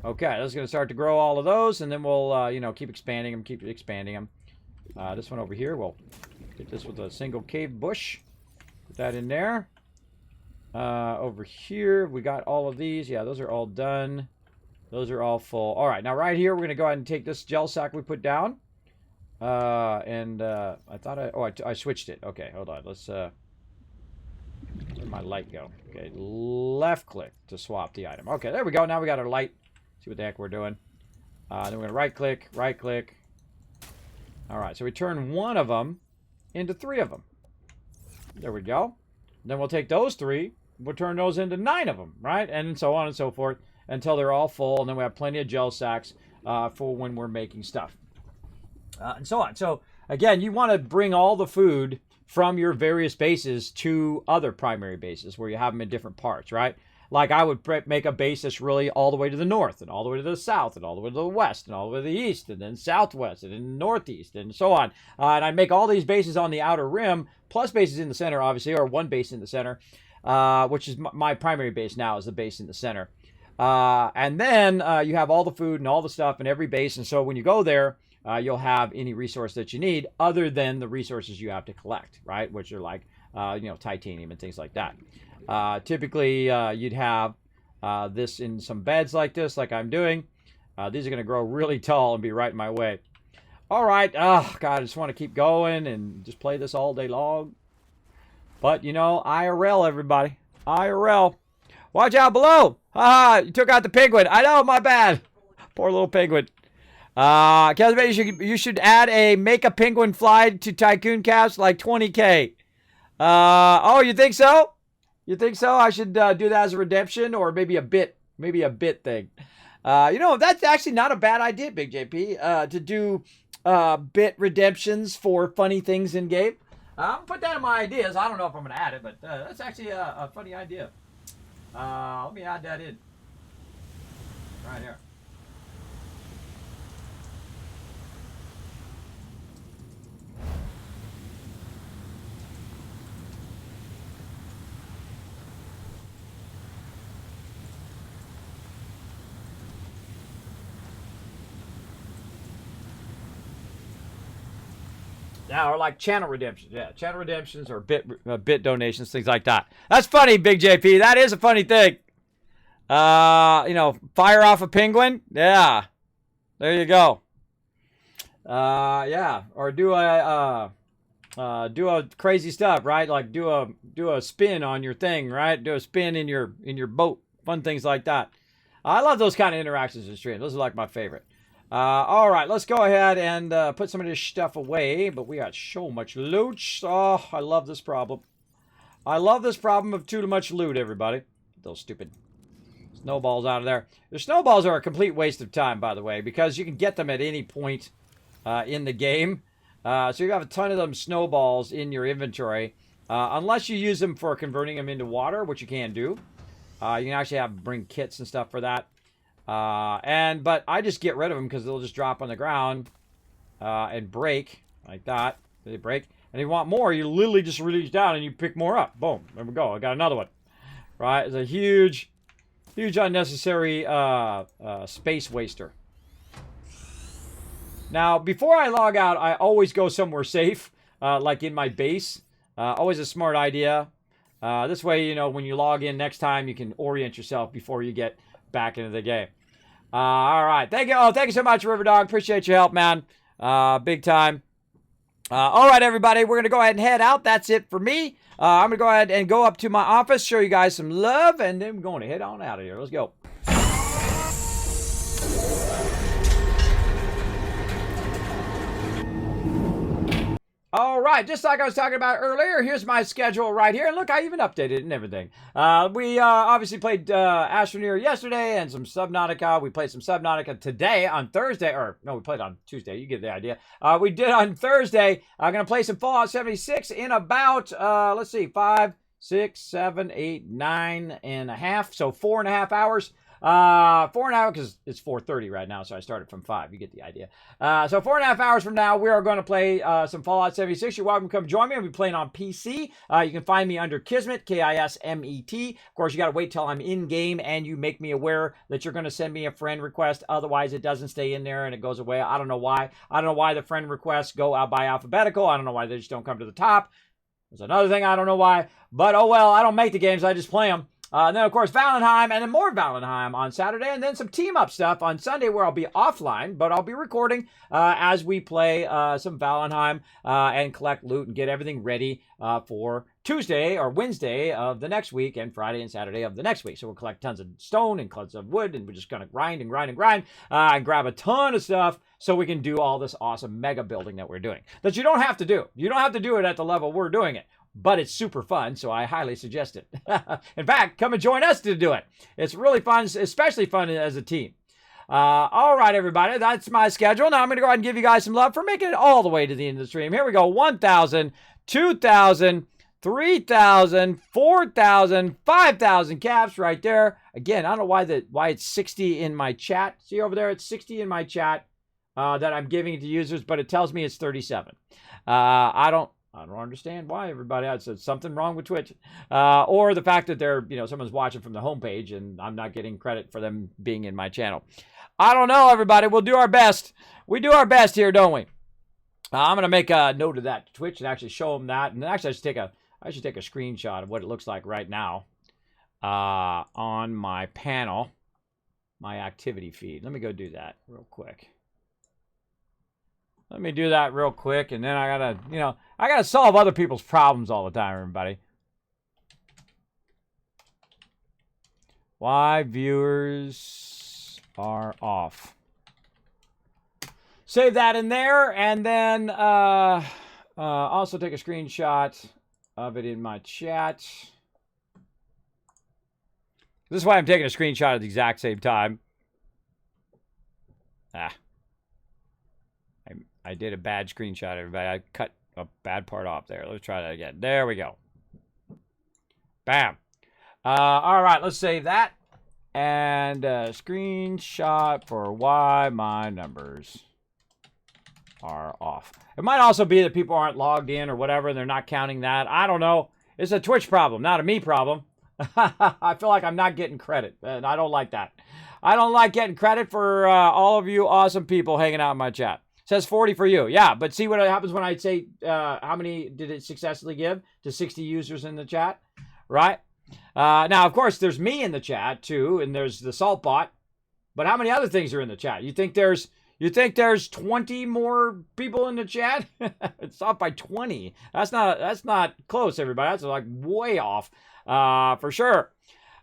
A: Okay, that's going to start to grow all of those, and then we'll, you know, keep expanding them, keep expanding them. This one over here, we'll get this with a single cave bush. Put that in there. Over here, we got all of these. Yeah, those are all done. Those are all full. All right, now right here, we're going to go ahead and take this gel sack we put down. I thought I switched it. Okay, hold on. Let's, where'd my light go? Okay, left click to swap the item. Okay, there we go. Now we got our light. See what the heck we're doing. Then we're going to right click. All right, so we turn one of them into three of them. There we go. Then we'll take those three. We'll turn those into 9 of them, right? And so on and so forth until they're all full. And then we have plenty of gel sacks for when we're making stuff. And so on. So, again, you want to bring all the food from your various bases to other primary bases where you have them in different parts, right? Like I would make a base that's really all the way to the north and all the way to the south and all the way to the west and all the way to the east and then southwest and then northeast and so on. And I make all these bases on the outer rim plus bases in the center, obviously, or one base in the center, which is my primary base now is the base in the center. And then you have all the food and all the stuff in every base. And so when you go there, you'll have any resource that you need other than the resources you have to collect, right? Which are like, you know, titanium and things like that. Typically, you'd have this in some beds like this, like I'm doing. These are going to grow really tall and be right in my way. All right. Oh, God, I just want to keep going and just play this all day long. But, you know, IRL, everybody. IRL. Watch out below. Haha, you took out the penguin. I know, my bad. Poor little penguin. Kismet, you should add a make a penguin fly to Tycoon Caps like 20K. Oh, you think so? You think so? I should do that as a redemption or maybe a bit thing. You know, that's actually not a bad idea, Big JP, to do bit redemptions for funny things in game. I'll put that in my ideas. I don't know if I'm going to add it, but that's actually a funny idea. Let me add that in. Right here. Yeah, or like channel redemptions. Yeah, channel redemptions or bit donations, things like that. That's funny, Big JP. That is a funny thing. You know, fire off a penguin. Yeah, there you go. Yeah, or do a crazy stuff, right? Like do a spin on your thing, right? Do a spin in your boat. Fun things like that. I love those kind of interactions in stream. Those are like my favorite. All right, let's go ahead and put some of this stuff away. But we got so much loot. Oh, I love this problem. I love this problem of too much loot, everybody. Get those stupid snowballs out of there. The snowballs are a complete waste of time, by the way, because you can get them at any point in the game. So you have a ton of them snowballs in your inventory. Unless you use them for converting them into water, which you can do. You can actually bring kits and stuff for that. But I just get rid of them because they'll just drop on the ground and break like that. They break. And if you want more, you literally just reach down and you pick more up. Boom. There we go. I got another one. Right? It's a huge unnecessary space waster. Now, before I log out, I always go somewhere safe, like in my base. Always a smart idea. This way, you know, when you log in next time, you can orient yourself before you get back into the game. All right. Thank you. Oh, thank you so much, River Dog. Appreciate your help, man. Big time. All right, everybody. We're going to go ahead and head out. That's it for me. I'm going to go ahead and go up to my office, show you guys some love, and then we're going to head on out of here. Let's go. All right, just like I was talking about earlier, here's my schedule right here. And look, I even updated it and everything. We obviously played Astroneer yesterday and some Subnautica. We played some Subnautica today on Thursday. Or, no, we played on Tuesday. You get the idea. We did on Thursday. I'm going to play some Fallout 76 in about, let's see, 5, 6, 7, 8, 9.5. So 4.5 hours. 4.5 hours because it's 4:30 right now, so I started from 5. You get the idea. So 4.5 hours from now, we are going to play some Fallout 76. You're welcome to come join me. I'll be playing on PC. You can find me under Kismet, Kismet. Of course, you got to wait till I'm in game and you make me aware that you're going to send me a friend request. Otherwise, it doesn't stay in there and it goes away. I don't know why. I don't know why the friend requests go out by alphabetical. I don't know why they just don't come to the top. There's another thing I don't know why. But oh well, I don't make the games. I just play them. And then, of course, Valheim, and then more Valheim on Saturday, and then some team-up stuff on Sunday where I'll be offline, but I'll be recording as we play some Valheim and collect loot and get everything ready for Tuesday or Wednesday of the next week and Friday and Saturday of the next week. So we'll collect tons of stone and tons of wood, and we're just going to grind and grab a ton of stuff so we can do all this awesome mega building that we're doing. That you don't have to do. You don't have to do it at the level we're doing it. But it's super fun, so I highly suggest it. In fact, come and join us to do it. It's really fun, especially fun as a team. All right, everybody, that's my schedule. Now I'm going to go ahead and give you guys some love for making it all the way to the end of the stream. Here we go. 1,000, 2,000, 3,000, 4,000, 5,000 caps right there. Again, I don't know why it's 60 in my chat. See over there? It's 60 in my chat that I'm giving to users, but it tells me it's 37. I don't understand why, everybody. I said something wrong with Twitch. Or the fact that they're, someone's watching from the homepage and I'm not getting credit for them being in my channel. I don't know, everybody. We'll do our best. We do our best here, don't we? I'm going to make a note of that to Twitch and actually show them that. And actually, I should take a screenshot of what it looks like right now on my panel, my activity feed. Let me go do that real quick. Let me do that real quick, and then I gotta solve other people's problems all the time, everybody. Why viewers are off. Save that in there, and then also take a screenshot of it in my chat. This is why I'm taking a screenshot at the exact same time. I did a bad screenshot, everybody. I cut a bad part off there. Let's try that again. There we go. Bam. All right, let's save that. And screenshot for why my numbers are off. It might also be that people aren't logged in or whatever, and they're not counting that. I don't know. It's a Twitch problem, not a me problem. I feel like I'm not getting credit, and I don't like that. I don't like getting credit for all of you awesome people hanging out in my chat. Says 40 for you. Yeah, but see what happens when I say how many did it successfully give to 60 users in the chat, right? Now, of course, there's me in the chat too, and there's the salt bot. But how many other things are in the chat? You think there's 20 more people in the chat? It's off by 20. That's not close, everybody. That's like way off, for sure.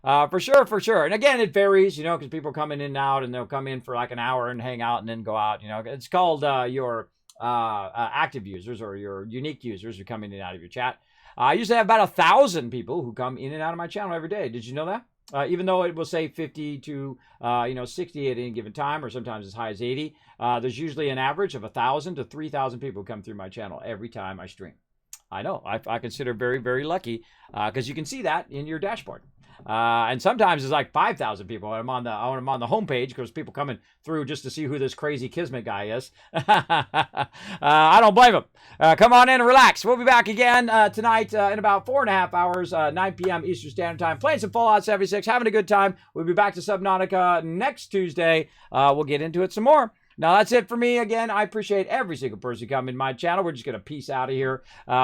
A: For sure. And again, it varies, because people come in and out, and they'll come in for like an hour and hang out and then go out. It's called your active users or your unique users who come in and out of your chat. I usually have about 1,000 people who come in and out of my channel every day. Did you know that? Even though it will say 50 to 60 at any given time, or sometimes as high as 80, there's usually an average of 1,000 to 3,000 people who come through my channel every time I stream. I know. I consider very, very lucky because you can see that in your dashboard. And sometimes it's like 5,000 people. I'm on the homepage because people coming through just to see who this crazy Kismet guy is. I don't blame them. Come on in and relax. We'll be back again tonight in about 4.5 hours, 9 p.m. Eastern Standard Time, playing some Fallout 76, having a good time. We'll be back to Subnautica next Tuesday. We'll get into it some more. Now, that's it for me. Again, I appreciate every single person coming in my channel. We're just going to peace out of here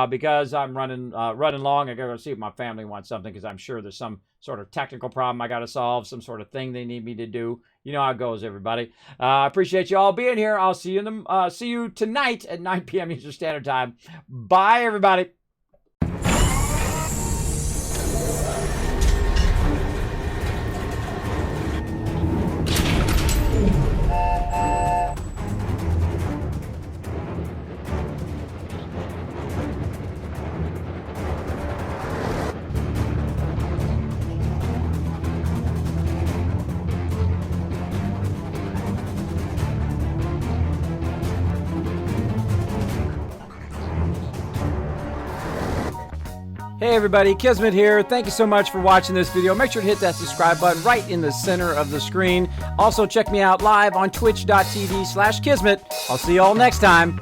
A: because I'm running long. I got to go see if my family wants something because I'm sure there's some sort of technical problem I got to solve, some sort of thing they need me to do. You know how it goes, everybody. I appreciate you all being here. I'll see you tonight at 9 p.m. Eastern Standard Time. Bye, everybody. Hey everybody, Kismet here. Thank you so much for watching this video. Make sure to hit that subscribe button right in the center of the screen. Also check me out live on twitch.tv/Kismet. I'll see you all next time.